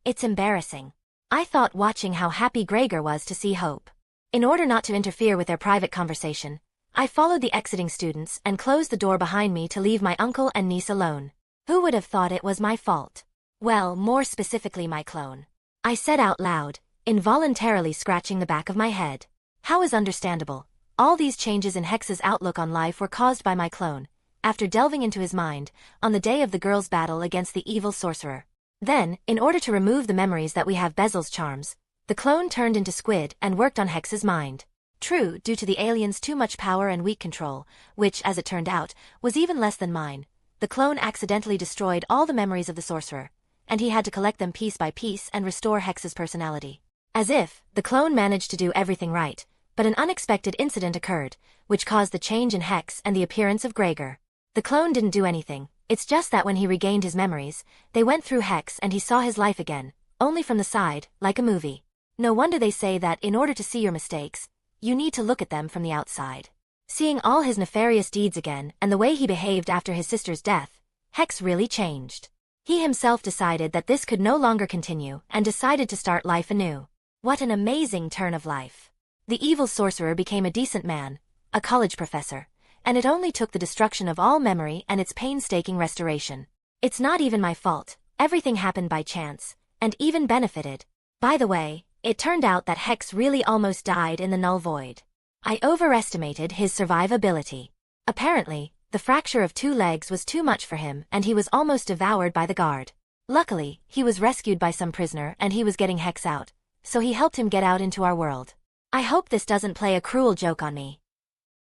It's embarrassing. I thought, watching how happy Gregor was to see Hope. In order not to interfere with their private conversation, I followed the exiting students and closed the door behind me to leave my uncle and niece alone. Who would have thought it was my fault? Well, more specifically my clone. I said out loud, involuntarily scratching the back of my head. How is understandable, all these changes in Hex's outlook on life were caused by my clone, after delving into his mind, on the day of the girl's battle against the evil sorcerer. Then, in order to remove the memories that we have Bezel's charms, the clone turned into Squid and worked on Hex's mind. True, due to the alien's too much power and weak control, which, as it turned out, was even less than mine, the clone accidentally destroyed all the memories of the sorcerer, and he had to collect them piece by piece and restore Hex's personality. As if, the clone managed to do everything right, but an unexpected incident occurred, which caused the change in Hex and the appearance of Gregor. The clone didn't do anything, it's just that when he regained his memories, they went through Hex and he saw his life again, only from the side, like a movie. No wonder they say that in order to see your mistakes, you need to look at them from the outside. Seeing all his nefarious deeds again and the way he behaved after his sister's death, Hex really changed. He himself decided that this could no longer continue and decided to start life anew. What an amazing turn of life. The evil sorcerer became a decent man, a college professor, and it only took the destruction of all memory and its painstaking restoration. It's not even my fault, everything happened by chance, and even benefited. By the way, it turned out that Hex really almost died in the null void. I overestimated his survivability. Apparently, the fracture of 2 legs was too much for him and he was almost devoured by the guard. Luckily, he was rescued by some prisoner and he was getting Hex out, so he helped him get out into our world. I hope this doesn't play a cruel joke on me.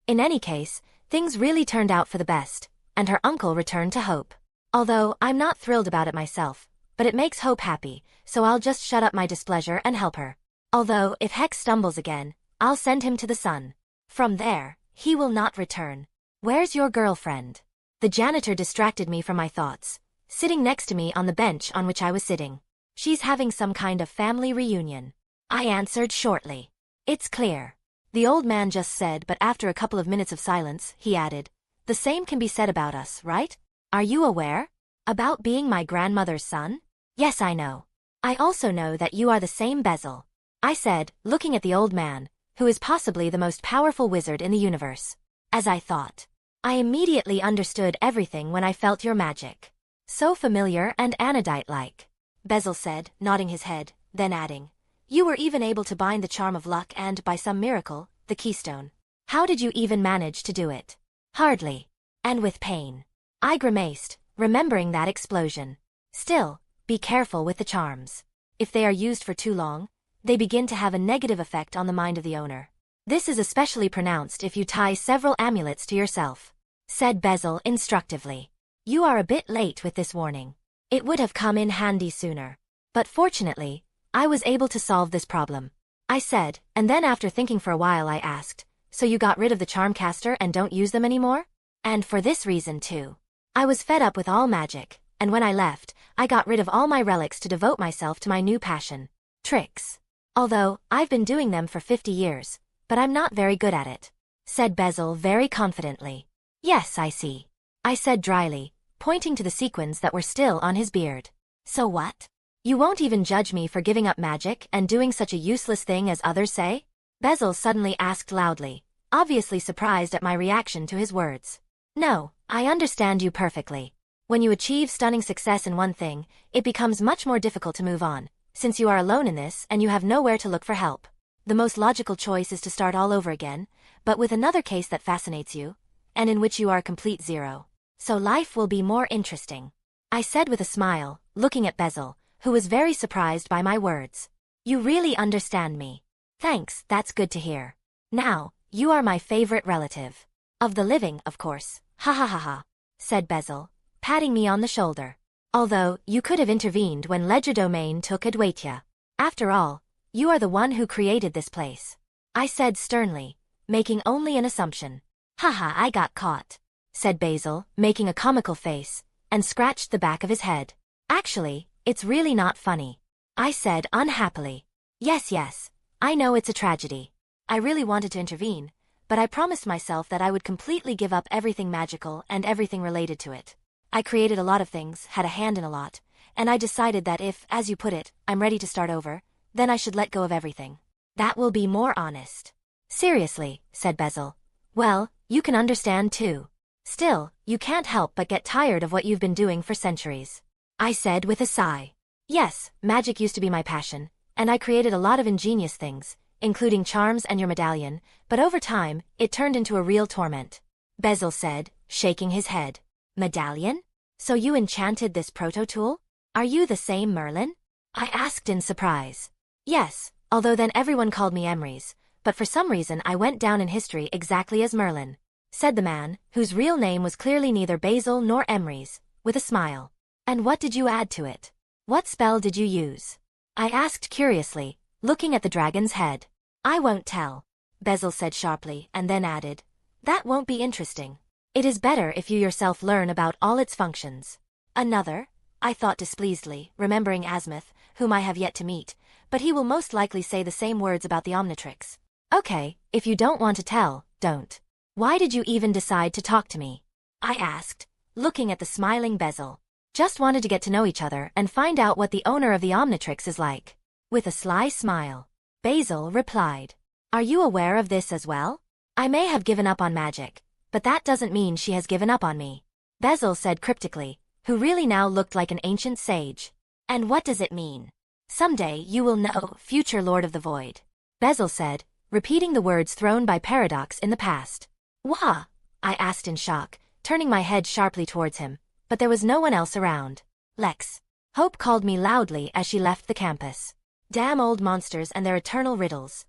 In any case, things really turned out for the best, and her uncle returned to Hope. Although, I'm not thrilled about it myself, but it makes Hope happy, so I'll just shut up my displeasure and help her. Although, if Hex stumbles again, I'll send him to the sun. From there, he will not return. Where's your girlfriend? The janitor distracted me from my thoughts, sitting next to me on the bench on which I was sitting. She's having some kind of family reunion. I answered shortly. It's clear. The old man just said, but after a couple of minutes of silence, he added, the same can be said about us, right? Are you aware? About being my grandmother's son? Yes, I know. I also know that you are the same Bezel, I said, looking at the old man, who is possibly the most powerful wizard in the universe. As I thought. I immediately understood everything when I felt your magic. So familiar and Anodite-like. Bezel said, nodding his head, then adding, you were even able to bind the charm of luck and, by some miracle, the keystone. How did you even manage to do it? Hardly. And with pain. I grimaced, remembering that explosion. Still, be careful with the charms. If they are used for too long, they begin to have a negative effect on the mind of the owner. This is especially pronounced if you tie several amulets to yourself, said Bezel instructively. You are a bit late with this warning. It would have come in handy sooner. But fortunately, I was able to solve this problem, I said, and then after thinking for a while I asked, so you got rid of the Charmcaster and don't use them anymore? And for this reason too. I was fed up with all magic, and when I left, I got rid of all my relics to devote myself to my new passion, tricks. Although, I've been doing them for 50 years, but I'm not very good at it, said Bezel very confidently. Yes, I see, I said dryly, pointing to the sequins that were still on his beard. So what? You won't even judge me for giving up magic and doing such a useless thing as others say? Bezel suddenly asked loudly, obviously surprised at my reaction to his words. No, I understand you perfectly. When you achieve stunning success in one thing, it becomes much more difficult to move on, since you are alone in this and you have nowhere to look for help. The most logical choice is to start all over again, but with another case that fascinates you, and in which you are a complete zero. So life will be more interesting, I said with a smile, looking at Bezel, who was very surprised by my words. You really understand me. Thanks, that's good to hear. Now, you are my favorite relative. Of the living, of course. Ha ha ha ha, said Bezel, patting me on the shoulder. Although, you could have intervened when Legerdemain took Adwaita. After all, you are the one who created this place. I said sternly, making only an assumption. Haha, I got caught, said Basil, making a comical face, and scratched the back of his head. Actually, it's really not funny, I said unhappily. Yes, I know it's a tragedy. I really wanted to intervene, but I promised myself that I would completely give up everything magical and everything related to it. I created a lot of things, had a hand in a lot, and I decided that if, as you put it, I'm ready to start over, then I should let go of everything. That will be more honest. Seriously, said Bezel. Well, you can understand too. Still, you can't help but get tired of what you've been doing for centuries. I said with a sigh. Yes, magic used to be my passion, and I created a lot of ingenious things, including charms and your medallion, but over time, it turned into a real torment. Bezel said, shaking his head. Medallion? So you enchanted this proto-tool? Are you the same Merlin? I asked in surprise. Yes, although then everyone called me Emrys, but for some reason I went down in history exactly as Merlin, said the man, whose real name was clearly neither Basil nor Emrys, with a smile. And what did you add to it? What spell did you use? I asked curiously, looking at the dragon's head. I won't tell, Bezel said sharply, and then added, that won't be interesting. It is better if you yourself learn about all its functions. Another? I thought displeasedly, remembering Asmuth, whom I have yet to meet, but he will most likely say the same words about the Omnitrix. Okay, if you don't want to tell, don't. Why did you even decide to talk to me? I asked, looking at the smiling Bezel. Just wanted to get to know each other and find out what the owner of the Omnitrix is like. With a sly smile, Basil replied. Are you aware of this as well? I may have given up on magic, but that doesn't mean she has given up on me. Bezel said cryptically, who really now looked like an ancient sage. And what does it mean? Someday you will know, future Lord of the Void. Bezel said, repeating the words thrown by Paradox in the past. Wah? I asked in shock, turning my head sharply towards him, but there was no one else around. Lex. Hope called me loudly as she left the campus. Damn old monsters and their eternal riddles.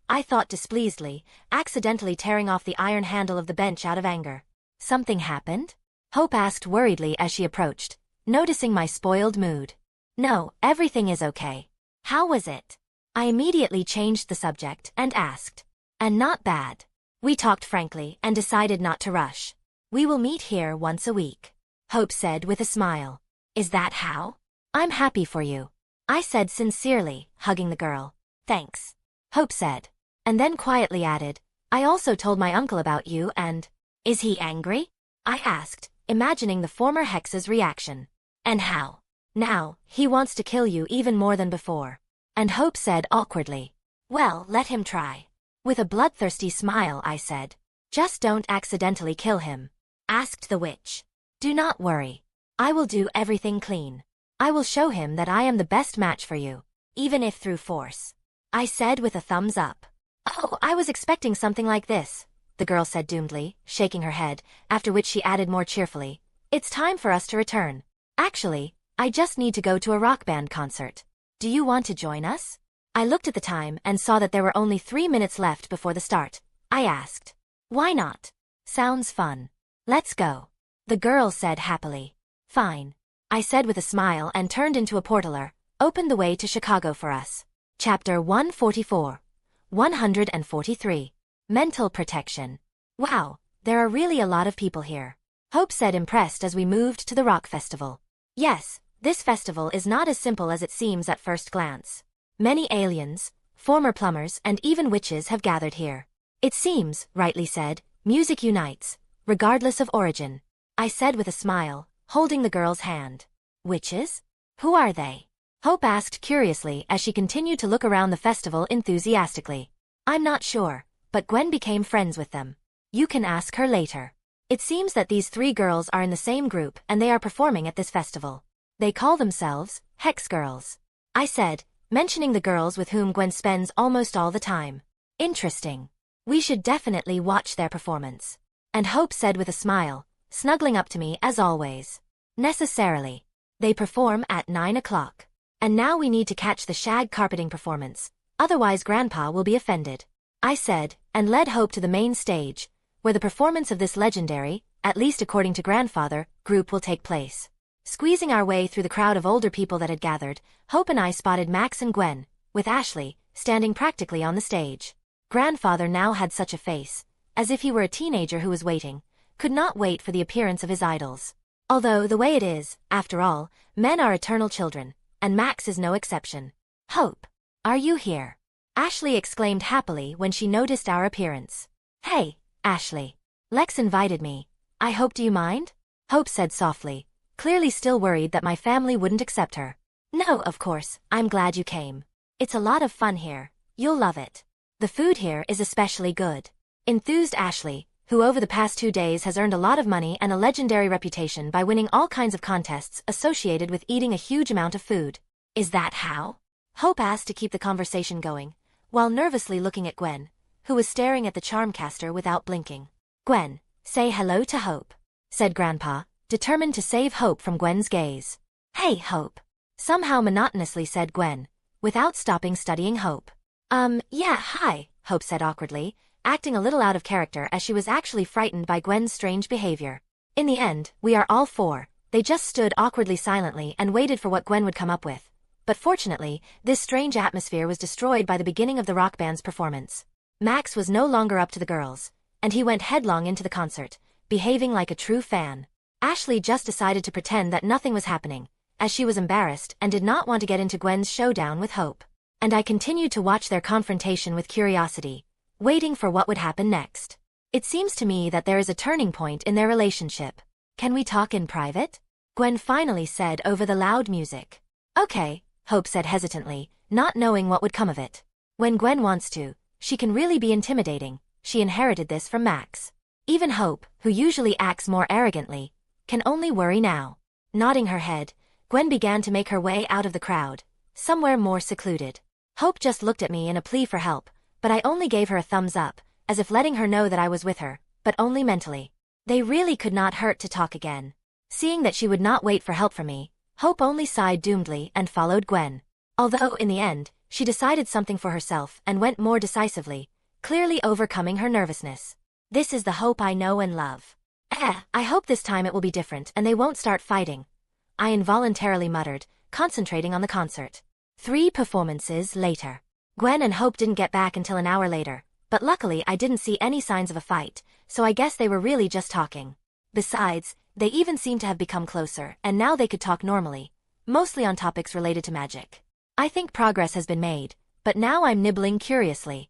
I thought displeasedly, accidentally tearing off the iron handle of the bench out of anger. Something happened? Hope asked worriedly as she approached, noticing my spoiled mood. No, everything is okay. How was it? I immediately changed the subject and asked. And not bad. We talked frankly and decided not to rush. We will meet here once a week, Hope said with a smile. Is that how? I'm happy for you, I said sincerely, hugging the girl. Thanks, Hope said. And then quietly added, I also told my uncle about you and... Is he angry? I asked, imagining the former Hex's reaction. And how? Now, he wants to kill you even more than before. And Hope said awkwardly. Well, let him try. With a bloodthirsty smile I said. Just don't accidentally kill him, asked the witch. Do not worry. I will do everything clean. I will show him that I am the best match for you, even if through force, I said with a thumbs up. Oh, I was expecting something like this, the girl said doomedly, shaking her head, after which she added more cheerfully. It's time for us to return. Actually, I just need to go to a rock band concert. Do you want to join us? I looked at the time and saw that there were only 3 minutes left before the start. I asked. Why not? Sounds fun. Let's go. The girl said happily. Fine, I said with a smile and turned into a portaler, opened the way to Chicago for us. Chapter 144. 143. Mental Protection. Wow, there are really a lot of people here, Hope said impressed as we moved to the rock festival. Yes, this festival is not as simple as it seems at first glance. Many aliens, former plumbers and even witches have gathered here. It seems, rightly said, music unites, regardless of origin, I said with a smile, holding the girl's hand. Witches? Who are they? Hope asked curiously as she continued to look around the festival enthusiastically. I'm not sure, but Gwen became friends with them. You can ask her later. It seems that these 3 girls are in the same group and they are performing at this festival. They call themselves Hex Girls, I said, mentioning the girls with whom Gwen spends almost all the time. Interesting. We should definitely watch their performance. And Hope said with a smile, snuggling up to me as always. Necessarily. They perform at 9 o'clock. And now we need to catch the shag carpeting performance, Otherwise Grandpa will be offended. I said, and led Hope to the main stage, where the performance of this legendary, at least according to Grandfather, group will take place. Squeezing our way through the crowd of older people that had gathered, Hope and I spotted Max and Gwen, with Ashley, standing practically on the stage. Grandfather now had such a face, as if he were a teenager who was waiting, could not wait for the appearance of his idols. Although the way it is, after all, men are eternal children, and Max is no exception. Hope, are you here? Ashley exclaimed happily when she noticed our appearance. Hey, Ashley. Lex invited me. I hope do you mind? Hope said softly, clearly still worried that my family wouldn't accept her. No, of course, I'm glad you came. It's a lot of fun here. You'll love it. The food here is especially good. Enthused Ashley, who over the past 2 days has earned a lot of money and a legendary reputation by winning all kinds of contests associated with eating a huge amount of food. Is that how? Hope asked to keep the conversation going, while nervously looking at Gwen, who was staring at the Charmcaster without blinking. Gwen, say hello to Hope, said Grandpa, determined to save Hope from Gwen's gaze. Hey, Hope. Somehow monotonously said Gwen, without stopping studying Hope. Yeah, hi, Hope said awkwardly, acting a little out of character as she was actually frightened by Gwen's strange behavior. In the end, we are all four. They just stood awkwardly silently and waited for what Gwen would come up with. But fortunately, this strange atmosphere was destroyed by the beginning of the rock band's performance. Max was no longer up to the girls, and he went headlong into the concert, behaving like a true fan. Ashley just decided to pretend that nothing was happening, as she was embarrassed and did not want to get into Gwen's showdown with Hope. And I continued to watch their confrontation with curiosity, waiting for what would happen next. It seems to me that there is a turning point in their relationship. Can we talk in private? Gwen finally said over the loud music. Okay, Hope said hesitantly, not knowing what would come of it. When Gwen wants to, she can really be intimidating. She inherited this from Max. Even Hope, who usually acts more arrogantly, can only worry now. Nodding her head, Gwen began to make her way out of the crowd, somewhere more secluded. Hope just looked at me in a plea for help, but I only gave her a thumbs up, as if letting her know that I was with her, but only mentally. They really could not hurt to talk again. Seeing that she would not wait for help from me, Hope only sighed doomedly and followed Gwen. Although in the end, she decided something for herself and went more decisively, clearly overcoming her nervousness. This is the Hope I know and love. I hope this time it will be different and they won't start fighting. I involuntarily muttered, concentrating on the concert. 3 performances later. Gwen and Hope didn't get back until an hour later, but luckily I didn't see any signs of a fight, so I guess they were really just talking. Besides, they even seemed to have become closer, and now they could talk normally, mostly on topics related to magic. I think progress has been made, but now I'm nibbling curiously.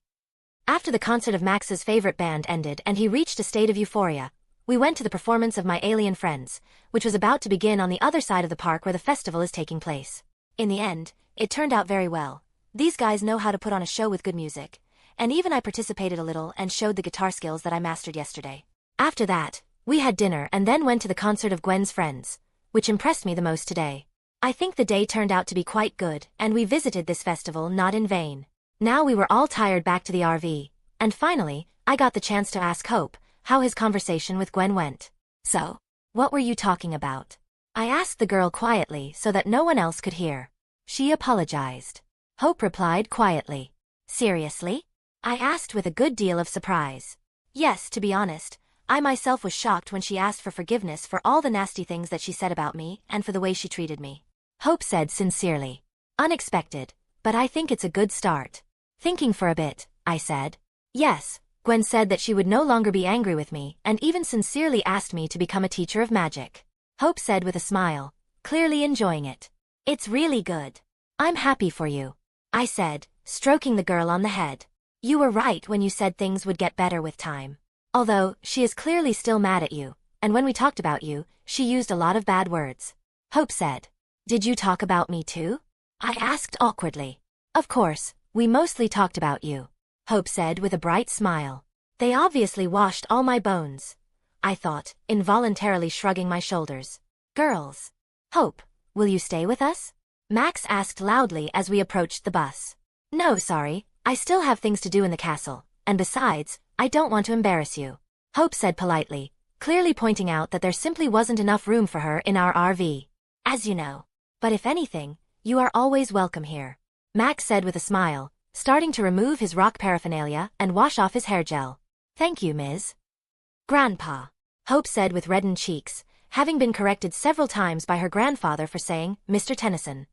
After the concert of Max's favorite band ended and he reached a state of euphoria, we went to the performance of My Alien Friends, which was about to begin on the other side of the park where the festival is taking place. In the end, it turned out very well. These guys know how to put on a show with good music, and even I participated a little and showed the guitar skills that I mastered yesterday. After that, we had dinner and then went to the concert of Gwen's friends, which impressed me the most today. I think the day turned out to be quite good, and we visited this festival not in vain. Now we were all tired back to the RV, and finally, I got the chance to ask Hope how his conversation with Gwen went. So, what were you talking about? I asked the girl quietly so that no one else could hear. She apologized. Hope replied quietly. Seriously? I asked with a good deal of surprise. Yes, to be honest, I myself was shocked when she asked for forgiveness for all the nasty things that she said about me and for the way she treated me. Hope said sincerely. Unexpected, but I think it's a good start. Thinking for a bit, I said. Yes, Gwen said that she would no longer be angry with me and even sincerely asked me to become a teacher of magic. Hope said with a smile, clearly enjoying it. It's really good. I'm happy for you, I said, stroking the girl on the head. You were right when you said things would get better with time. Although, she is clearly still mad at you, and when we talked about you, she used a lot of bad words. Hope said. Did you talk about me too? I asked awkwardly. Of course, we mostly talked about you, Hope said with a bright smile. They obviously washed all my bones, I thought, involuntarily shrugging my shoulders. Girls. Hope, will you stay with us? Max asked loudly as we approached the bus. No, sorry, I still have things to do in the castle, and besides, I don't want to embarrass you, Hope said politely, clearly pointing out that there simply wasn't enough room for her in our RV. As you know. But if anything, you are always welcome here, Max said with a smile, starting to remove his rock paraphernalia and wash off his hair gel. Thank you, Ms. Grandpa, Hope said with reddened cheeks, having been corrected several times by her grandfather for saying, Mr. Tennyson.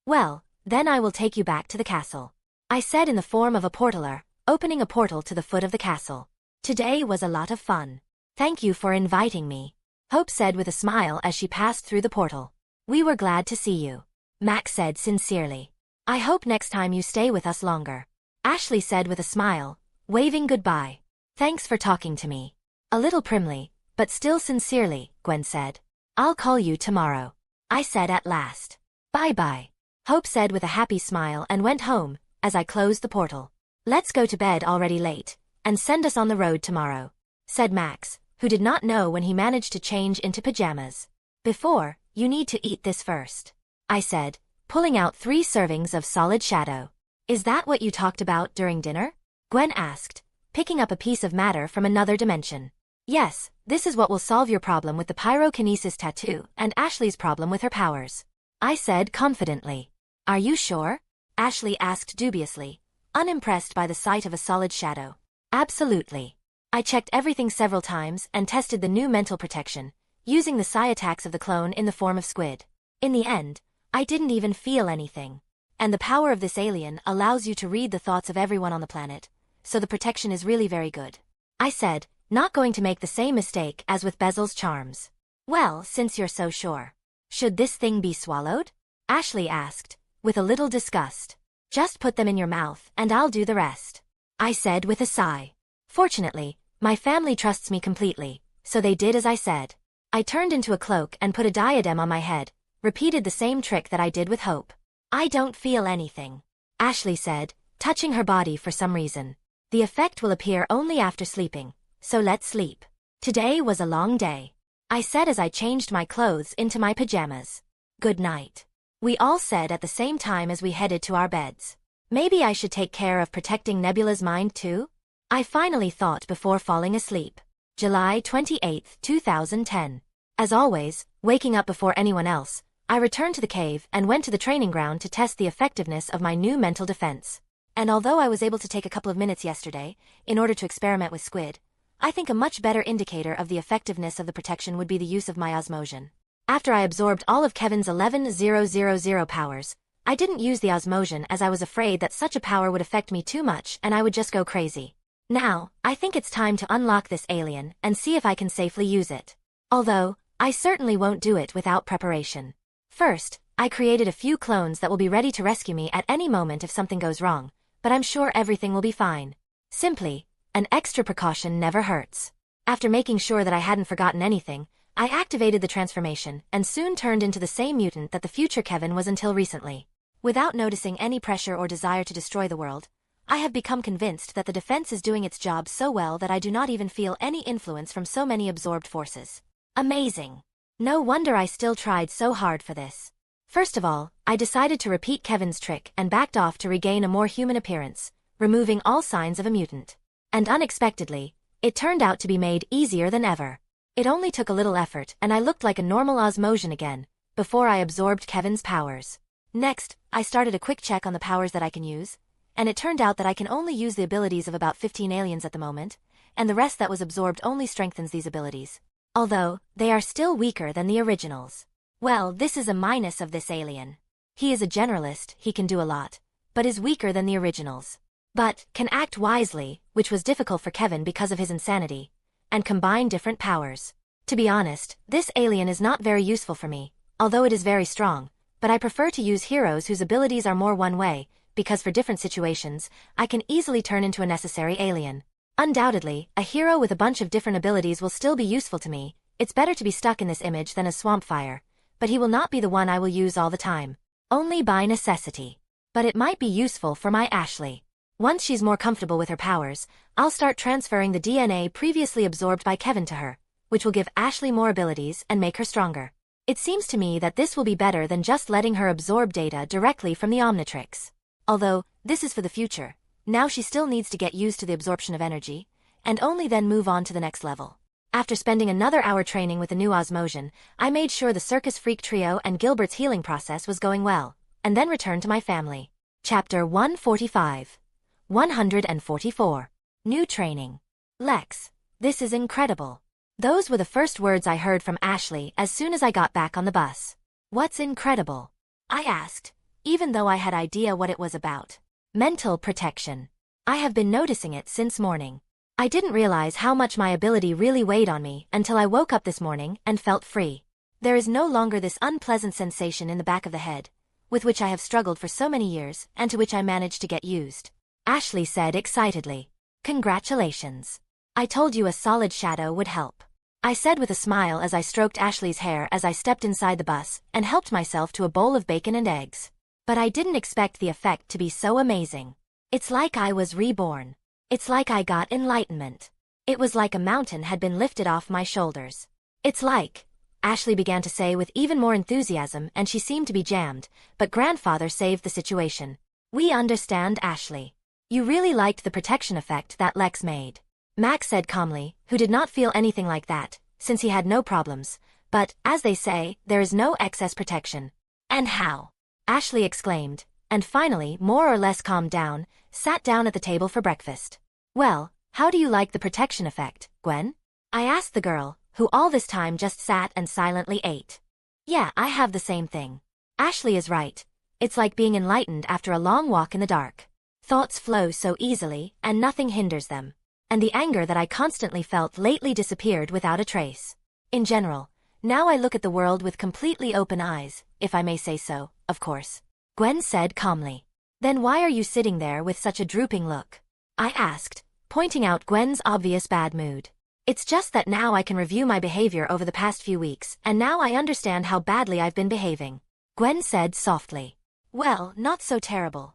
Well, then I will take you back to the castle, I said in the form of a portaler, opening a portal to the foot of the castle. Today was a lot of fun. Thank you for inviting me, Hope said with a smile as she passed through the portal. We were glad to see you, Max said sincerely. I hope next time you stay with us longer, Ashley said with a smile, waving goodbye. Thanks for talking to me. A little primly, but still sincerely, Gwen said. I'll call you tomorrow, I said at last. Bye-bye, Hope said with a happy smile and went home, as I closed the portal. Let's go to bed already late, and send us on the road tomorrow, said Max, who did not know when he managed to change into pajamas. Before, you need to eat this first, I said, pulling out 3 servings of solid shadow. Is that what you talked about during dinner? Gwen asked, picking up a piece of matter from another dimension. Yes, this is what will solve your problem with the pyrokinesis tattoo and Ashley's problem with her powers, I said confidently. Are you sure? Ashley asked dubiously, unimpressed by the sight of a solid shadow. Absolutely. I checked everything several times and tested the new mental protection, using the psi attacks of the clone in the form of squid. In the end, I didn't even feel anything. And the power of this alien allows you to read the thoughts of everyone on the planet, so the protection is really very good, I said, not going to make the same mistake as with Bezel's charms. Well, since you're so sure, should this thing be swallowed? Ashley asked, with a little disgust. Just put them in your mouth and I'll do the rest, I said with a sigh. Fortunately, my family trusts me completely, so they did as I said. I turned into a cloak and put a diadem on my head, repeated the same trick that I did with Hope. I don't feel anything, Ashley said, touching her body for some reason. The effect will appear only after sleeping, so let's sleep. Today was a long day, I said as I changed my clothes into my pajamas. Good night, we all said at the same time as we headed to our beds. Maybe I should take care of protecting Nebula's mind too? I finally thought before falling asleep. July 28, 2010. As always, waking up before anyone else, I returned to the cave and went to the training ground to test the effectiveness of my new mental defense. And although I was able to take a couple of minutes yesterday, in order to experiment with squid, I think a much better indicator of the effectiveness of the protection would be the use of my osmosion. After I absorbed all of Kevin's 11,000 powers, I didn't use the osmosion as I was afraid that such a power would affect me too much and I would just go crazy. Now, I think it's time to unlock this alien and see if I can safely use it. Although, I certainly won't do it without preparation. First, I created a few clones that will be ready to rescue me at any moment if something goes wrong, but I'm sure everything will be fine. Simply, an extra precaution never hurts. After making sure that I hadn't forgotten anything, I activated the transformation and soon turned into the same mutant that the future Kevin was until recently. Without noticing any pressure or desire to destroy the world, I have become convinced that the defense is doing its job so well that I do not even feel any influence from so many absorbed forces. Amazing. No wonder I still tried so hard for this. First of all, I decided to repeat Kevin's trick and backed off to regain a more human appearance, removing all signs of a mutant. And unexpectedly, it turned out to be made easier than ever. It only took a little effort and I looked like a normal osmosion again, before I absorbed Kevin's powers. Next, I started a quick check on the powers that I can use, and it turned out that I can only use the abilities of about 15 aliens at the moment, and the rest that was absorbed only strengthens these abilities. Although, they are still weaker than the originals. Well, this is a minus of this alien. He is a generalist, he can do a lot, but is weaker than the originals. But, can act wisely, which was difficult for Kevin because of his insanity, and combine different powers. To be honest, this alien is not very useful for me, although it is very strong, but I prefer to use heroes whose abilities are more one way, because for different situations, I can easily turn into a necessary alien. Undoubtedly, a hero with a bunch of different abilities will still be useful to me. It's better to be stuck in this image than as Swampfire, but he will not be the one I will use all the time. Only by necessity. But it might be useful for my Ashley. Once she's more comfortable with her powers, I'll start transferring the DNA previously absorbed by Kevin to her, which will give Ashley more abilities and make her stronger. It seems to me that this will be better than just letting her absorb data directly from the Omnitrix. Although, this is for the future, now she still needs to get used to the absorption of energy, and only then move on to the next level. After spending another hour training with the new osmosion, I made sure the Circus Freak Trio and Gilbert's healing process was going well, and then returned to my family. Chapter 145. 144. New training. Lex, this is incredible. Those were the first words I heard from Ashley as soon as I got back on the bus. What's incredible? I asked, even though I had idea what it was about. Mental protection. I have been noticing it since morning. I didn't realize how much my ability really weighed on me until I woke up this morning and felt free. There is no longer this unpleasant sensation in the back of the head, with which I have struggled for so many years and to which I managed to get used. Ashley said excitedly. Congratulations. I told you a solid shadow would help. I said with a smile as I stroked Ashley's hair as I stepped inside the bus and helped myself to a bowl of bacon and eggs. But I didn't expect the effect to be so amazing. It's like I was reborn. It's like I got enlightenment. It was like a mountain had been lifted off my shoulders. It's like, Ashley began to say with even more enthusiasm, and she seemed to be jammed, but grandfather saved the situation. We understand, Ashley. You really liked the protection effect that Lex made. Max said calmly, who did not feel anything like that, since he had no problems, but, as they say, there is no excess protection. And how? Ashley exclaimed, and finally, more or less calmed down, sat down at the table for breakfast. Well, how do you like the protection effect, Gwen? I asked the girl, who all this time just sat and silently ate. Yeah, I have the same thing. Ashley is right. It's like being enlightened after a long walk in the dark. Thoughts flow so easily, and nothing hinders them. And the anger that I constantly felt lately disappeared without a trace. In general, now I look at the world with completely open eyes, if I may say so, of course. Gwen said calmly. Then why are you sitting there with such a drooping look? I asked, pointing out Gwen's obvious bad mood. It's just that now I can review my behavior over the past few weeks, and now I understand how badly I've been behaving. Gwen said softly. Well, not so terrible.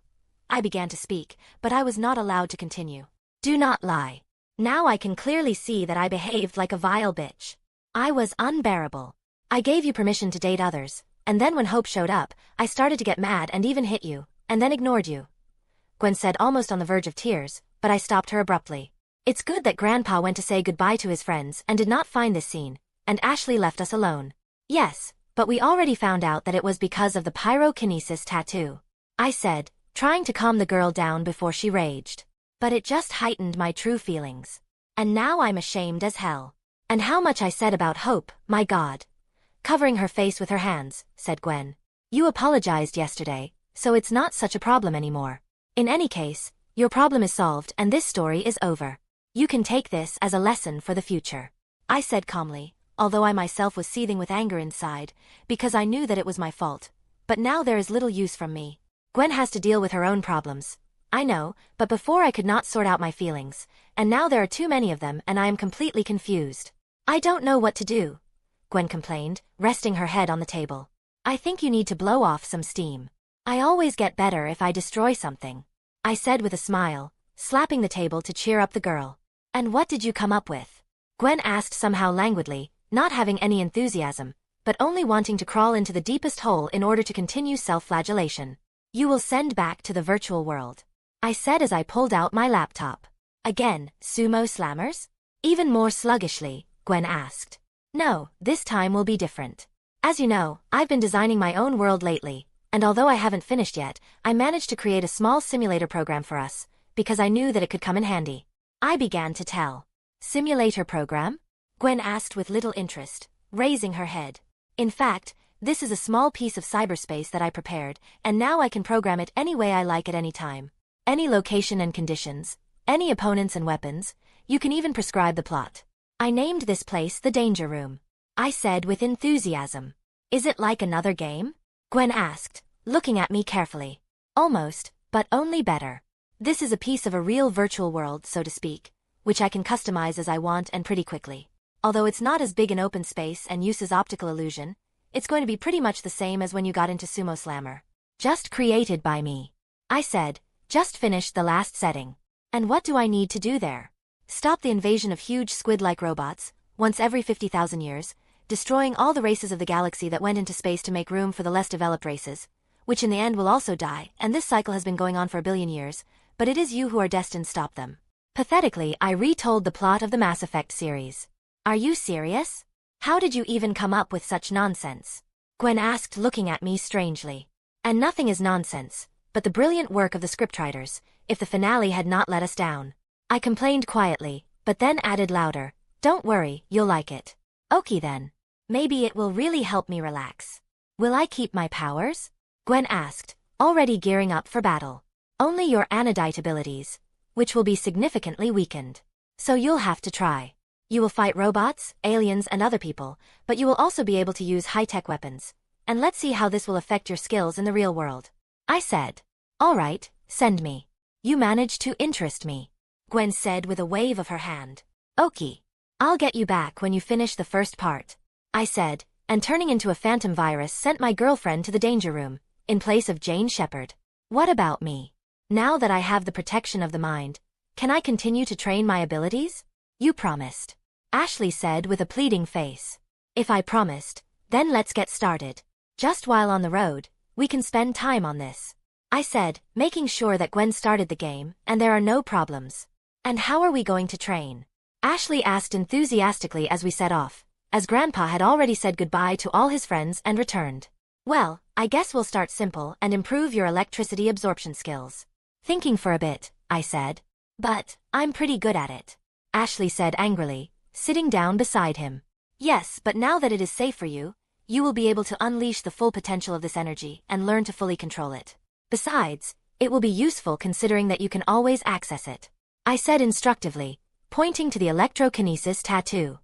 I began to speak, but I was not allowed to continue. Do not lie. Now I can clearly see that I behaved like a vile bitch. I was unbearable. I gave you permission to date others, and then when Hope showed up, I started to get mad and even hit you, and then ignored you. Gwen said almost on the verge of tears, but I stopped her abruptly. It's good that Grandpa went to say goodbye to his friends and did not find this scene, and Ashley left us alone. Yes, but we already found out that it was because of the pyrokinesis tattoo. I said, trying to calm the girl down before she raged. But it just heightened my true feelings. And now I'm ashamed as hell. And how much I said about Hope, my God. Covering her face with her hands, said Gwen. You apologized yesterday, so it's not such a problem anymore. In any case, your problem is solved and this story is over. You can take this as a lesson for the future. I said calmly, although I myself was seething with anger inside, because I knew that it was my fault. But now there is little use from me. Gwen has to deal with her own problems. I know, but before I could not sort out my feelings, and now there are too many of them and I am completely confused. I don't know what to do, Gwen complained, resting her head on the table. I think you need to blow off some steam. I always get better if I destroy something. I said with a smile, slapping the table to cheer up the girl. And what did you come up with? Gwen asked somehow languidly, not having any enthusiasm, but only wanting to crawl into the deepest hole in order to continue self-flagellation. You will send back to the virtual world. I said as I pulled out my laptop. Again, sumo slammers? Even more sluggishly, Gwen asked. No, this time will be different. As you know, I've been designing my own world lately, and although I haven't finished yet, I managed to create a small simulator program for us, because I knew that it could come in handy. I began to tell. Simulator program? Gwen asked with little interest, raising her head. In fact, this is a small piece of cyberspace that I prepared, and now I can program it any way I like at any time. Any location and conditions, any opponents and weapons, you can even prescribe the plot. I named this place the Danger Room. I said with enthusiasm. Is it like another game? Gwen asked, looking at me carefully. Almost, but only better. This is a piece of a real virtual world, so to speak, which I can customize as I want and pretty quickly. Although it's not as big an open space and uses optical illusion, it's going to be pretty much the same as when you got into Sumo Slammer. Just created by me. I said, just finished the last setting. And what do I need to do there? Stop the invasion of huge squid-like robots, once every 50,000 years, destroying all the races of the galaxy that went into space to make room for the less developed races, which in the end will also die, and this cycle has been going on for a billion years, but it is you who are destined to stop them. Pathetically, I retold the plot of the Mass Effect series. Are you serious? How did you even come up with such nonsense? Gwen asked, looking at me strangely. And nothing is nonsense, but the brilliant work of the scriptwriters, if the finale had not let us down. I complained quietly, but then added louder, "Don't worry, you'll like it." "Okay then. Maybe it will really help me relax." "Will I keep my powers?" Gwen asked, already gearing up for battle. "Only your anodite abilities, which will be significantly weakened. So you'll have to try. You will fight robots, aliens and other people, but you will also be able to use high-tech weapons. And let's see how this will affect your skills in the real world." I said. "All right, send me. You manage to interest me," Gwen said with a wave of her hand. "Okay. I'll get you back when you finish the first part," I said, and turning into a phantom virus sent my girlfriend to the danger room, in place of Jane Shepherd. What about me? Now that I have the protection of the mind, can I continue to train my abilities? "You promised," Ashley said with a pleading face. "If I promised, then let's get started. Just while on the road, we can spend time on this," I said, making sure that Gwen started the game and there are no problems. "And how are we going to train?" Ashley asked enthusiastically as we set off, as Grandpa had already said goodbye to all his friends and returned. "Well, I guess we'll start simple and improve your electricity absorption skills." Thinking for a bit, I said. "But I'm pretty good at it," Ashley said angrily, sitting down beside him. "Yes, but now that it is safe for you, you will be able to unleash the full potential of this energy and learn to fully control it. Besides, it will be useful considering that you can always access it," I said instructively, pointing to the electrokinesis tattoo.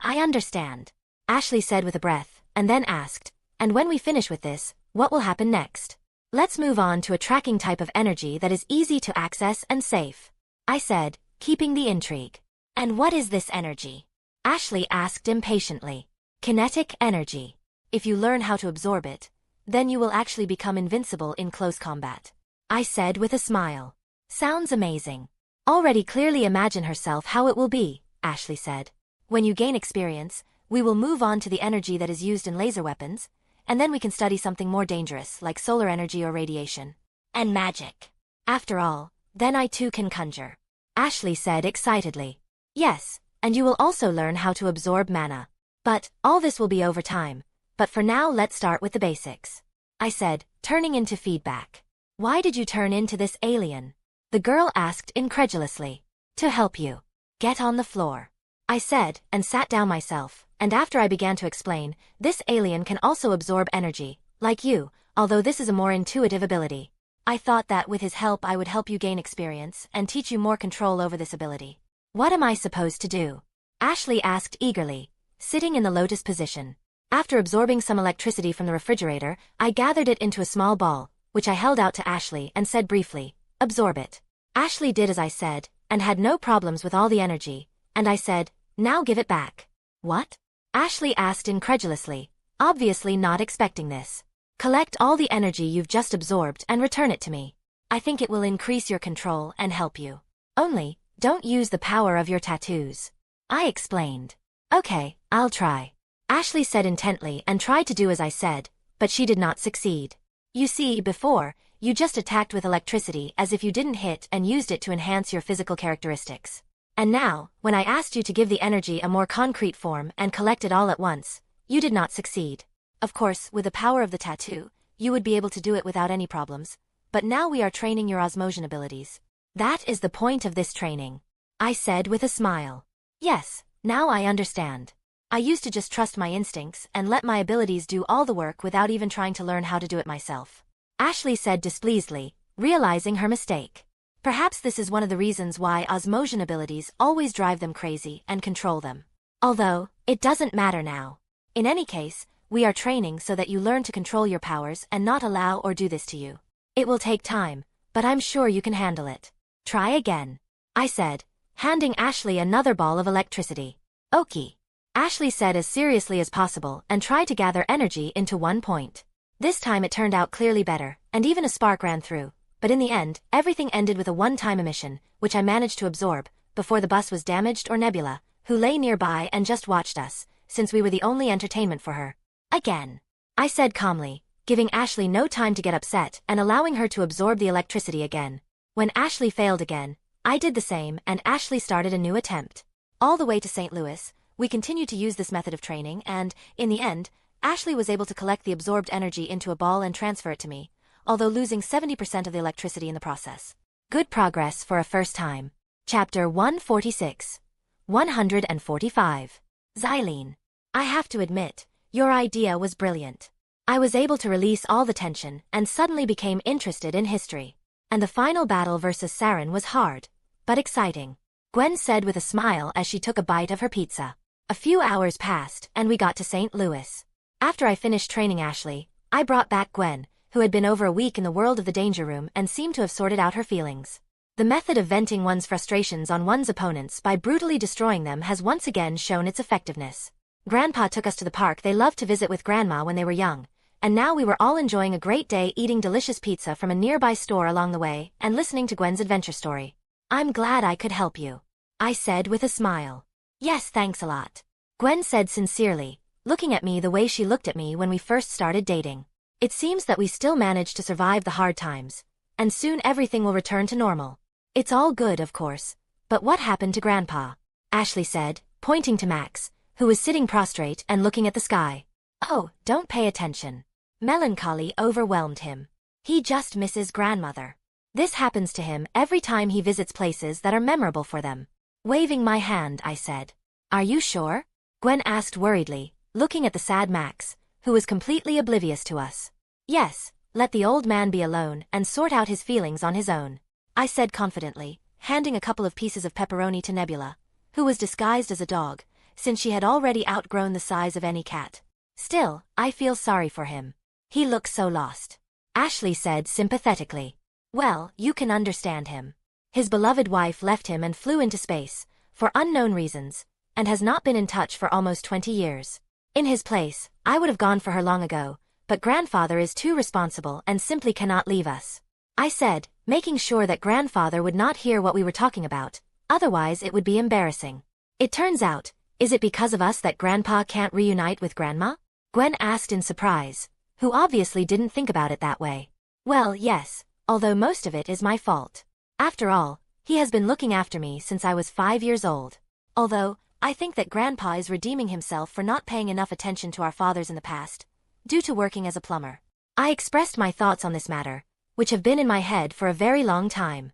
I understand," Ashley said with a breath, and then asked, "And when we finish with this, what will happen next?" "Let's move on to a tracking type of energy that is easy to access and safe," I said, keeping the intrigue. "And what is this energy?" Ashley asked impatiently. "Kinetic energy. If you learn how to absorb it, then you will actually become invincible in close combat," I said with a smile. "Sounds amazing." "Already clearly imagine herself how it will be," Ashley said. "When you gain experience, we will move on to the energy that is used in laser weapons, and then we can study something more dangerous like solar energy or radiation. And magic. After all, then I too can conjure," Ashley said excitedly. "Yes, and you will also learn how to absorb mana. But all this will be over time, but for now let's start with the basics," I said, turning into feedback. "Why did you turn into this alien?" the girl asked incredulously. "To help you. Get on the floor," I said, and sat down myself, and after I began to explain, "This alien can also absorb energy, like you, although this is a more intuitive ability. I thought that with his help I would help you gain experience and teach you more control over this ability." "What am I supposed to do?" Ashley asked eagerly, sitting in the lotus position. After absorbing some electricity from the refrigerator, I gathered it into a small ball, which I held out to Ashley and said briefly, "Absorb it." Ashley did as I said, and had no problems with all the energy, and I said, "Now give it back." "What?" Ashley asked incredulously, obviously not expecting this. "Collect all the energy you've just absorbed and return it to me. I think it will increase your control and help you. Only, don't use the power of your tattoos," I explained. "Okay, I'll try," Ashley said intently and tried to do as I said, but she did not succeed. "You see, before, you just attacked with electricity as if you didn't hit and used it to enhance your physical characteristics. And now, when I asked you to give the energy a more concrete form and collect it all at once, you did not succeed. Of course, with the power of the tattoo, you would be able to do it without any problems, but now we are training your osmosion abilities. That is the point of this training," I said with a smile. "Yes, now I understand. I used to just trust my instincts and let my abilities do all the work without even trying to learn how to do it myself," Ashley said displeasedly, realizing her mistake. Perhaps this is one of the reasons why osmosion abilities always drive them crazy and control them. Although, it doesn't matter now. In any case, we are training so that you learn to control your powers and not allow or do this to you. It will take time, but I'm sure you can handle it. Try again," I said, handing Ashley another ball of electricity. "Okay," Ashley said as seriously as possible and tried to gather energy into one point. This time it turned out clearly better, and even a spark ran through, but in the end, everything ended with a one-time emission, which I managed to absorb, before the bus was damaged or Nebula, who lay nearby and just watched us, since we were the only entertainment for her. "Again," I said calmly, giving Ashley no time to get upset and allowing her to absorb the electricity again. When Ashley failed again, I did the same and Ashley started a new attempt. All the way to St. Louis, we continued to use this method of training and, in the end, Ashley was able to collect the absorbed energy into a ball and transfer it to me, although losing 70% of the electricity in the process. Good progress for a first time. Chapter 146. 145. Xylene. I have to admit, your idea was brilliant. I was able to release all the tension and suddenly became interested in history. And the final battle versus Saren was hard, but exciting. Gwen said with a smile as she took a bite of her pizza. A few hours passed and we got to St. Louis. After I finished training Ashley, I brought back Gwen, who had been over a week in the world of the danger room and seemed to have sorted out her feelings. The method of venting one's frustrations on one's opponents by brutally destroying them has once again shown its effectiveness. Grandpa took us to the park they loved to visit with Grandma when they were young, and now we were all enjoying a great day eating delicious pizza from a nearby store along the way and listening to Gwen's adventure story. I'm glad I could help you, I said with a smile. Yes, thanks a lot, Gwen said sincerely, looking at me the way she looked at me when we first started dating. It seems that we still managed to survive the hard times, and soon everything will return to normal. It's all good, of course, but what happened to Grandpa? Ashley said, pointing to Max, who was sitting prostrate and looking at the sky. Oh, don't pay attention. Melancholy overwhelmed him. He just misses grandmother. This happens to him every time he visits places that are memorable for them. Waving my hand, I said. Are you sure? Gwen asked worriedly, looking at the sad Max, who was completely oblivious to us. Yes, let the old man be alone and sort out his feelings on his own, I said confidently, handing a couple of pieces of pepperoni to Nebula, who was disguised as a dog, since she had already outgrown the size of any cat. Still, I feel sorry for him. He looks so lost. Ashley said sympathetically. Well, you can understand him. His beloved wife left him and flew into space, for unknown reasons, and has not been in touch for almost 20 years. In his place, I would have gone for her long ago, but grandfather is too responsible and simply cannot leave us, I said, making sure that grandfather would not hear what we were talking about, otherwise it would be embarrassing. It turns out, is it because of us that grandpa can't reunite with grandma? Gwen asked in surprise, who obviously didn't think about it that way. Well, yes, although most of it is my fault. After all, he has been looking after me since I was 5 years old. Although, I think that grandpa is redeeming himself for not paying enough attention to our fathers in the past, due to working as a plumber. I expressed my thoughts on this matter, which have been in my head for a very long time.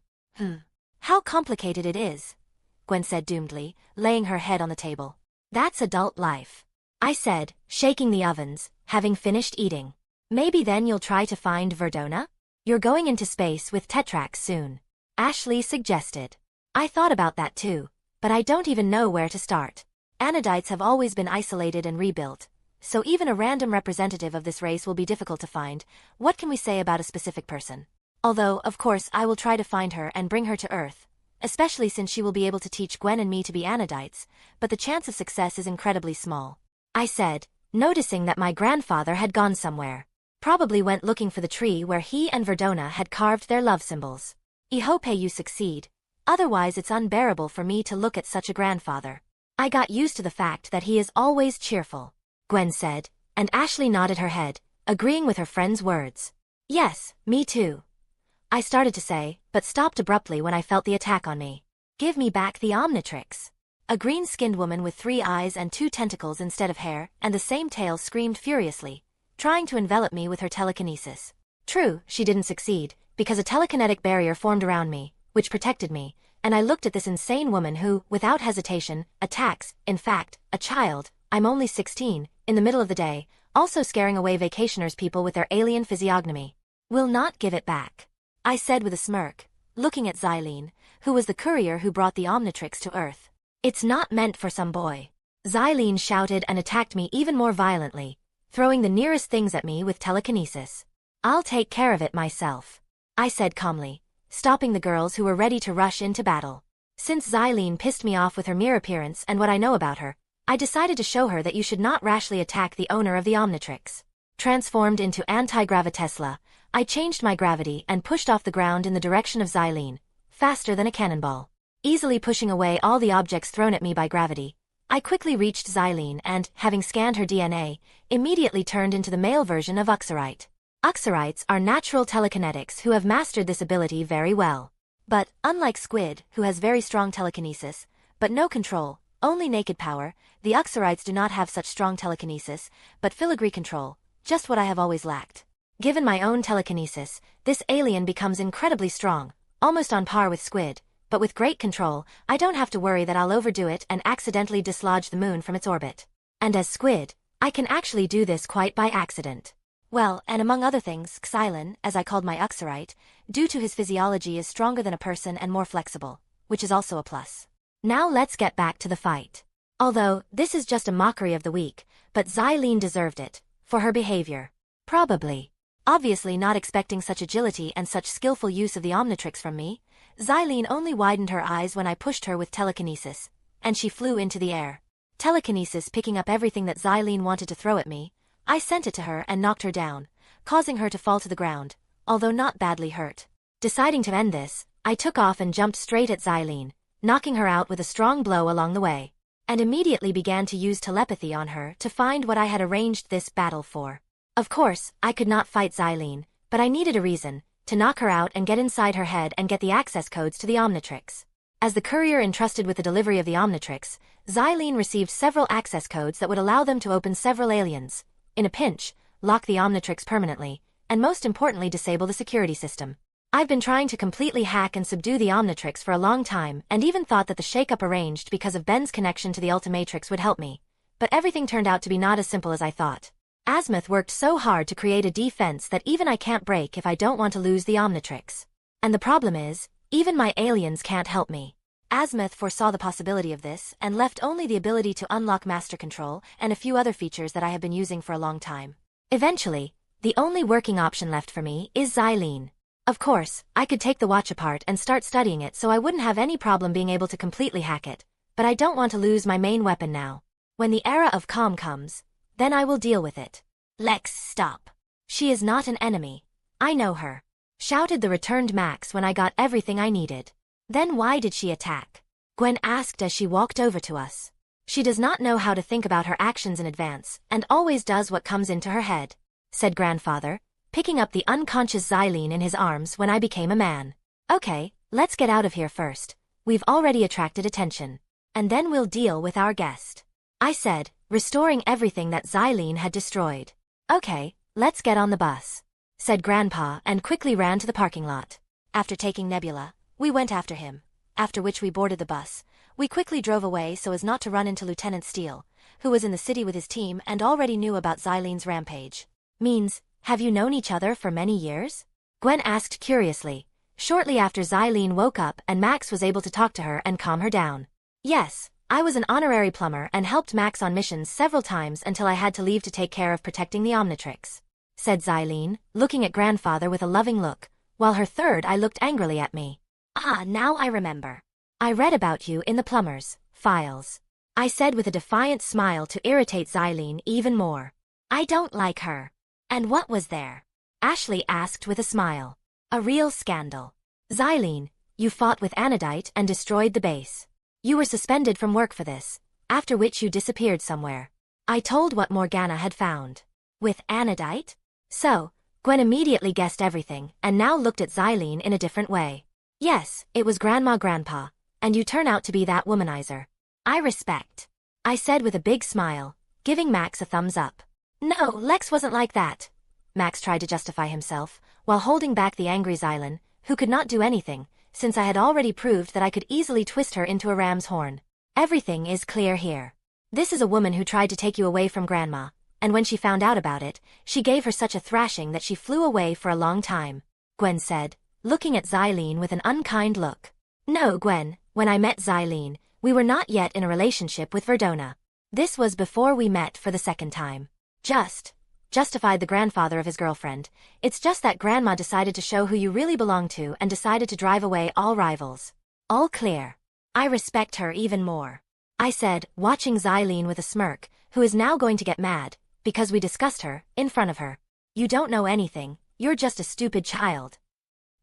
How complicated it is, Gwen said doomedly, laying her head on the table. That's adult life, I said, shaking the ovens, having finished eating. Maybe then you'll try to find Verdona? You're going into space with Tetrax soon, Ashley suggested. I thought about that too, but I don't even know where to start. Anodites have always been isolated and rebuilt, so even a random representative of this race will be difficult to find. What can we say about a specific person? Although, of course, I will try to find her and bring her to Earth, especially since she will be able to teach Gwen and me to be Anodites, but the chance of success is incredibly small, I said, noticing that my grandfather had gone somewhere. Probably went looking for the tree where he and Verdona had carved their love symbols. I hope you succeed, otherwise it's unbearable for me to look at such a grandfather. I got used to the fact that he is always cheerful, Gwen said, and Ashley nodded her head, agreeing with her friend's words. Yes, me too, I started to say, but stopped abruptly when I felt the attack on me. Give me back the Omnitrix. A green-skinned woman with 3 eyes and 2 tentacles instead of hair and the same tail screamed furiously, trying to envelop me with her telekinesis. True, she didn't succeed, because a telekinetic barrier formed around me, which protected me, and I looked at this insane woman who, without hesitation, attacks, in fact, a child, I'm only 16, in the middle of the day, also scaring away vacationers people with their alien physiognomy. Will not give it back, I said with a smirk, looking at Xylene, who was the courier who brought the Omnitrix to Earth. It's not meant for some boy. Xylene shouted and attacked me even more violently, throwing the nearest things at me with telekinesis. I'll take care of it myself, I said calmly, stopping the girls who were ready to rush into battle. Since Xylene pissed me off with her mere appearance and what I know about her, I decided to show her that you should not rashly attack the owner of the Omnitrix. Transformed into anti-gravitesla, I changed my gravity and pushed off the ground in the direction of Xylene, faster than a cannonball. Easily pushing away all the objects thrown at me by gravity, I quickly reached Xylene and, having scanned her DNA, immediately turned into the male version of Uxorite. Uxorites are natural telekinetics who have mastered this ability very well. But, unlike Squid, who has very strong telekinesis, but no control, only naked power, the Uxorites do not have such strong telekinesis, but filigree control, just what I have always lacked. Given my own telekinesis, this alien becomes incredibly strong, almost on par with Squid, but with great control, I don't have to worry that I'll overdo it and accidentally dislodge the moon from its orbit. And as Squid, I can actually do this quite by accident. Well, and among other things, Xylon, as I called my Uxorite, due to his physiology is stronger than a person and more flexible, which is also a plus. Now let's get back to the fight. Although, this is just a mockery of the weak, but Xylene deserved it, for her behavior. Probably. Obviously not expecting such agility and such skillful use of the Omnitrix from me, Xylene only widened her eyes when I pushed her with telekinesis, and she flew into the air. Telekinesis picking up everything that Xylene wanted to throw at me, I sent it to her and knocked her down, causing her to fall to the ground, although not badly hurt. Deciding to end this, I took off and jumped straight at Xylene, knocking her out with a strong blow along the way, and immediately began to use telepathy on her to find what I had arranged this battle for. Of course, I could not fight Xylene, but I needed a reason, to knock her out and get inside her head and get the access codes to the Omnitrix. As the courier entrusted with the delivery of the Omnitrix, Xylene received several access codes that would allow them to open several aliens, in a pinch, lock the Omnitrix permanently, and most importantly disable the security system. I've been trying to completely hack and subdue the Omnitrix for a long time and even thought that the shake-up arranged because of Ben's connection to the Ultimatrix would help me. But everything turned out to be not as simple as I thought. Azimuth worked so hard to create a defense that even I can't break if I don't want to lose the Omnitrix. And the problem is, even my aliens can't help me. Azimuth foresaw the possibility of this and left only the ability to unlock master control and a few other features that I have been using for a long time. Eventually, the only working option left for me is Xylene. Of course, I could take the watch apart and start studying it so I wouldn't have any problem being able to completely hack it, but I don't want to lose my main weapon now. When the era of calm comes, then I will deal with it. Lex, stop. She is not an enemy. I know her. Shouted the returned Max when I got everything I needed. Then why did she attack? Gwen asked as she walked over to us. She does not know how to think about her actions in advance and always does what comes into her head, said Grandfather, picking up the unconscious Xylene in his arms when I became a man. Okay, let's get out of here first. We've already attracted attention. And then we'll deal with our guest. I said, restoring everything that Xylene had destroyed. Okay, let's get on the bus, said Grandpa and quickly ran to the parking lot. After taking Nebula, we went after him, after which we boarded the bus. We quickly drove away so as not to run into Lieutenant Steele, who was in the city with his team and already knew about Xylene's rampage. Means, have you known each other for many years? Gwen asked curiously, shortly after Xylene woke up and Max was able to talk to her and calm her down. Yes, I was an honorary plumber and helped Max on missions several times until I had to leave to take care of protecting the Omnitrix, said Xylene, looking at Grandfather with a loving look, while her third eye looked angrily at me. Ah, now I remember. I read about you in the plumber's files, I said with a defiant smile to irritate Xylene even more. I don't like her. And what was there? Ashley asked with a smile. A real scandal. Xylene, you fought with Anodite and destroyed the base. You were suspended from work for this, after which you disappeared somewhere. I told what Morgana had found. With Anodite? So, Gwen immediately guessed everything and now looked at Xylene in a different way. Yes, it was Grandpa, and you turn out to be that womanizer. I respect. I said with a big smile, giving Max a thumbs up. No, Lex wasn't like that. Max tried to justify himself, while holding back the angry Xylene, who could not do anything, since I had already proved that I could easily twist her into a ram's horn. Everything is clear here. This is a woman who tried to take you away from Grandma, and when she found out about it, she gave her such a thrashing that she flew away for a long time, Gwen said, looking at Xylene with an unkind look. No, Gwen, when I met Xylene, we were not yet in a relationship with Verdona. This was before we met for the second time. Justified the grandfather of his girlfriend. It's just that Grandma decided to show who you really belong to and decided to drive away all rivals. All clear. I respect her even more, I said, watching Xylene with a smirk, who is now going to get mad, because we discussed her, in front of her. You don't know anything, you're just a stupid child.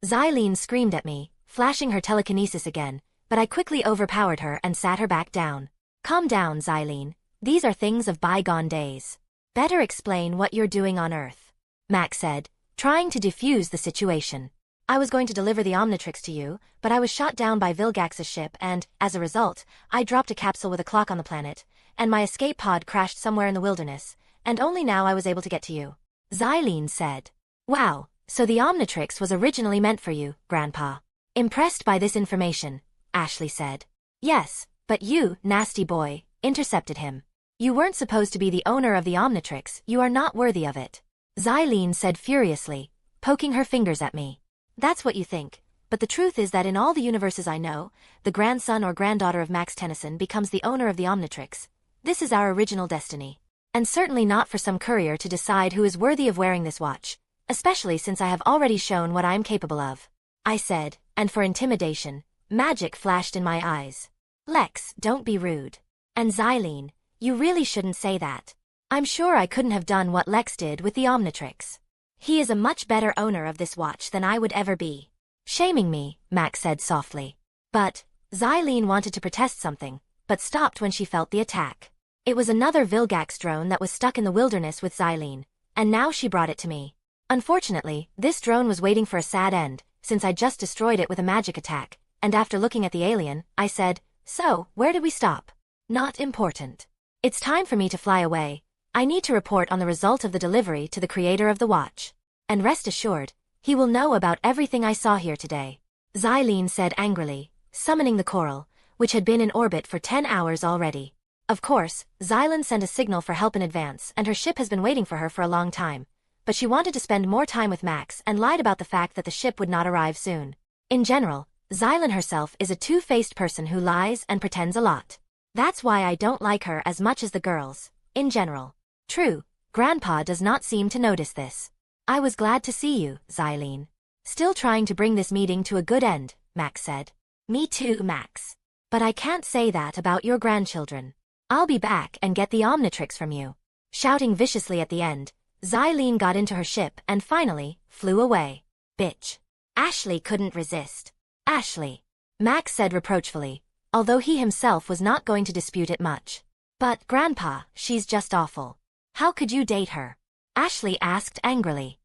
Xylene screamed at me, flashing her telekinesis again, but I quickly overpowered her and sat her back down. Calm down, Xylene. These are things of bygone days. Better explain what you're doing on Earth, Max said, trying to defuse the situation. I was going to deliver the Omnitrix to you, but I was shot down by Vilgax's ship and, as a result, I dropped a capsule with a clock on the planet, and my escape pod crashed somewhere in the wilderness, and only now I was able to get to you. Xylene said. Wow, so the Omnitrix was originally meant for you, Grandpa. Impressed by this information, Ashley said. Yes, but you, nasty boy, intercepted him. You weren't supposed to be the owner of the Omnitrix, you are not worthy of it. Xylene said furiously, poking her fingers at me. That's what you think, but the truth is that in all the universes I know, the grandson or granddaughter of Max Tennyson becomes the owner of the Omnitrix. This is our original destiny. And certainly not for some courier to decide who is worthy of wearing this watch, especially since I have already shown what I am capable of. I said, and for intimidation, magic flashed in my eyes. Lex, don't be rude. And Xylene, you really shouldn't say that. I'm sure I couldn't have done what Lex did with the Omnitrix. He is a much better owner of this watch than I would ever be. Shaming me, Max said softly. But, Xylene wanted to protest something, but stopped when she felt the attack. It was another Vilgax drone that was stuck in the wilderness with Xylene, and now she brought it to me. Unfortunately, this drone was waiting for a sad end, since I just destroyed it with a magic attack, and after looking at the alien, I said, "So, where did we stop?" Not important. It's time for me to fly away. I need to report on the result of the delivery to the creator of the watch. And rest assured, he will know about everything I saw here today. Xylene said angrily, summoning the coral, which had been in orbit for 10 hours already. Of course, Xylene sent a signal for help in advance and her ship has been waiting for her for a long time. But she wanted to spend more time with Max and lied about the fact that the ship would not arrive soon. In general, Xylene herself is a two-faced person who lies and pretends a lot. That's why I don't like her as much as the girls, in general. True, Grandpa does not seem to notice this. I was glad to see you, Xylene. Still trying to bring this meeting to a good end, Max said. Me too, Max. But I can't say that about your grandchildren. I'll be back and get the Omnitrix from you. Shouting viciously at the end, Xylene got into her ship and finally flew away. Bitch. Ashley couldn't resist. Ashley. Max said reproachfully, although he himself was not going to dispute it much. But, Grandpa, she's just awful. How could you date her? Ashley asked angrily.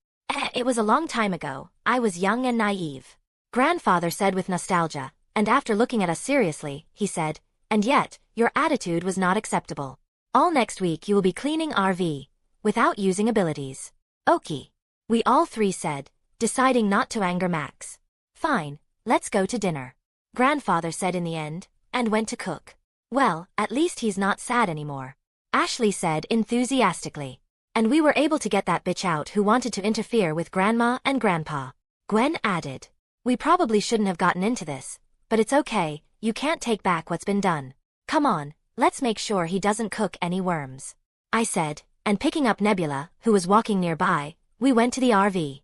It was a long time ago, I was young and naive. Grandfather said with nostalgia, and after looking at us seriously, he said, and yet, your attitude was not acceptable. All next week you will be cleaning RV, without using abilities. Okie. We all three said, deciding not to anger Max. Fine, let's go to dinner. Grandfather said in the end, and went to cook. Well, at least he's not sad anymore. Ashley said enthusiastically. And we were able to get that bitch out who wanted to interfere with Grandma and Grandpa. Gwen added. We probably shouldn't have gotten into this, but it's okay, you can't take back what's been done. Come on, let's make sure he doesn't cook any worms. I said, and picking up Nebula, who was walking nearby, we went to the RV.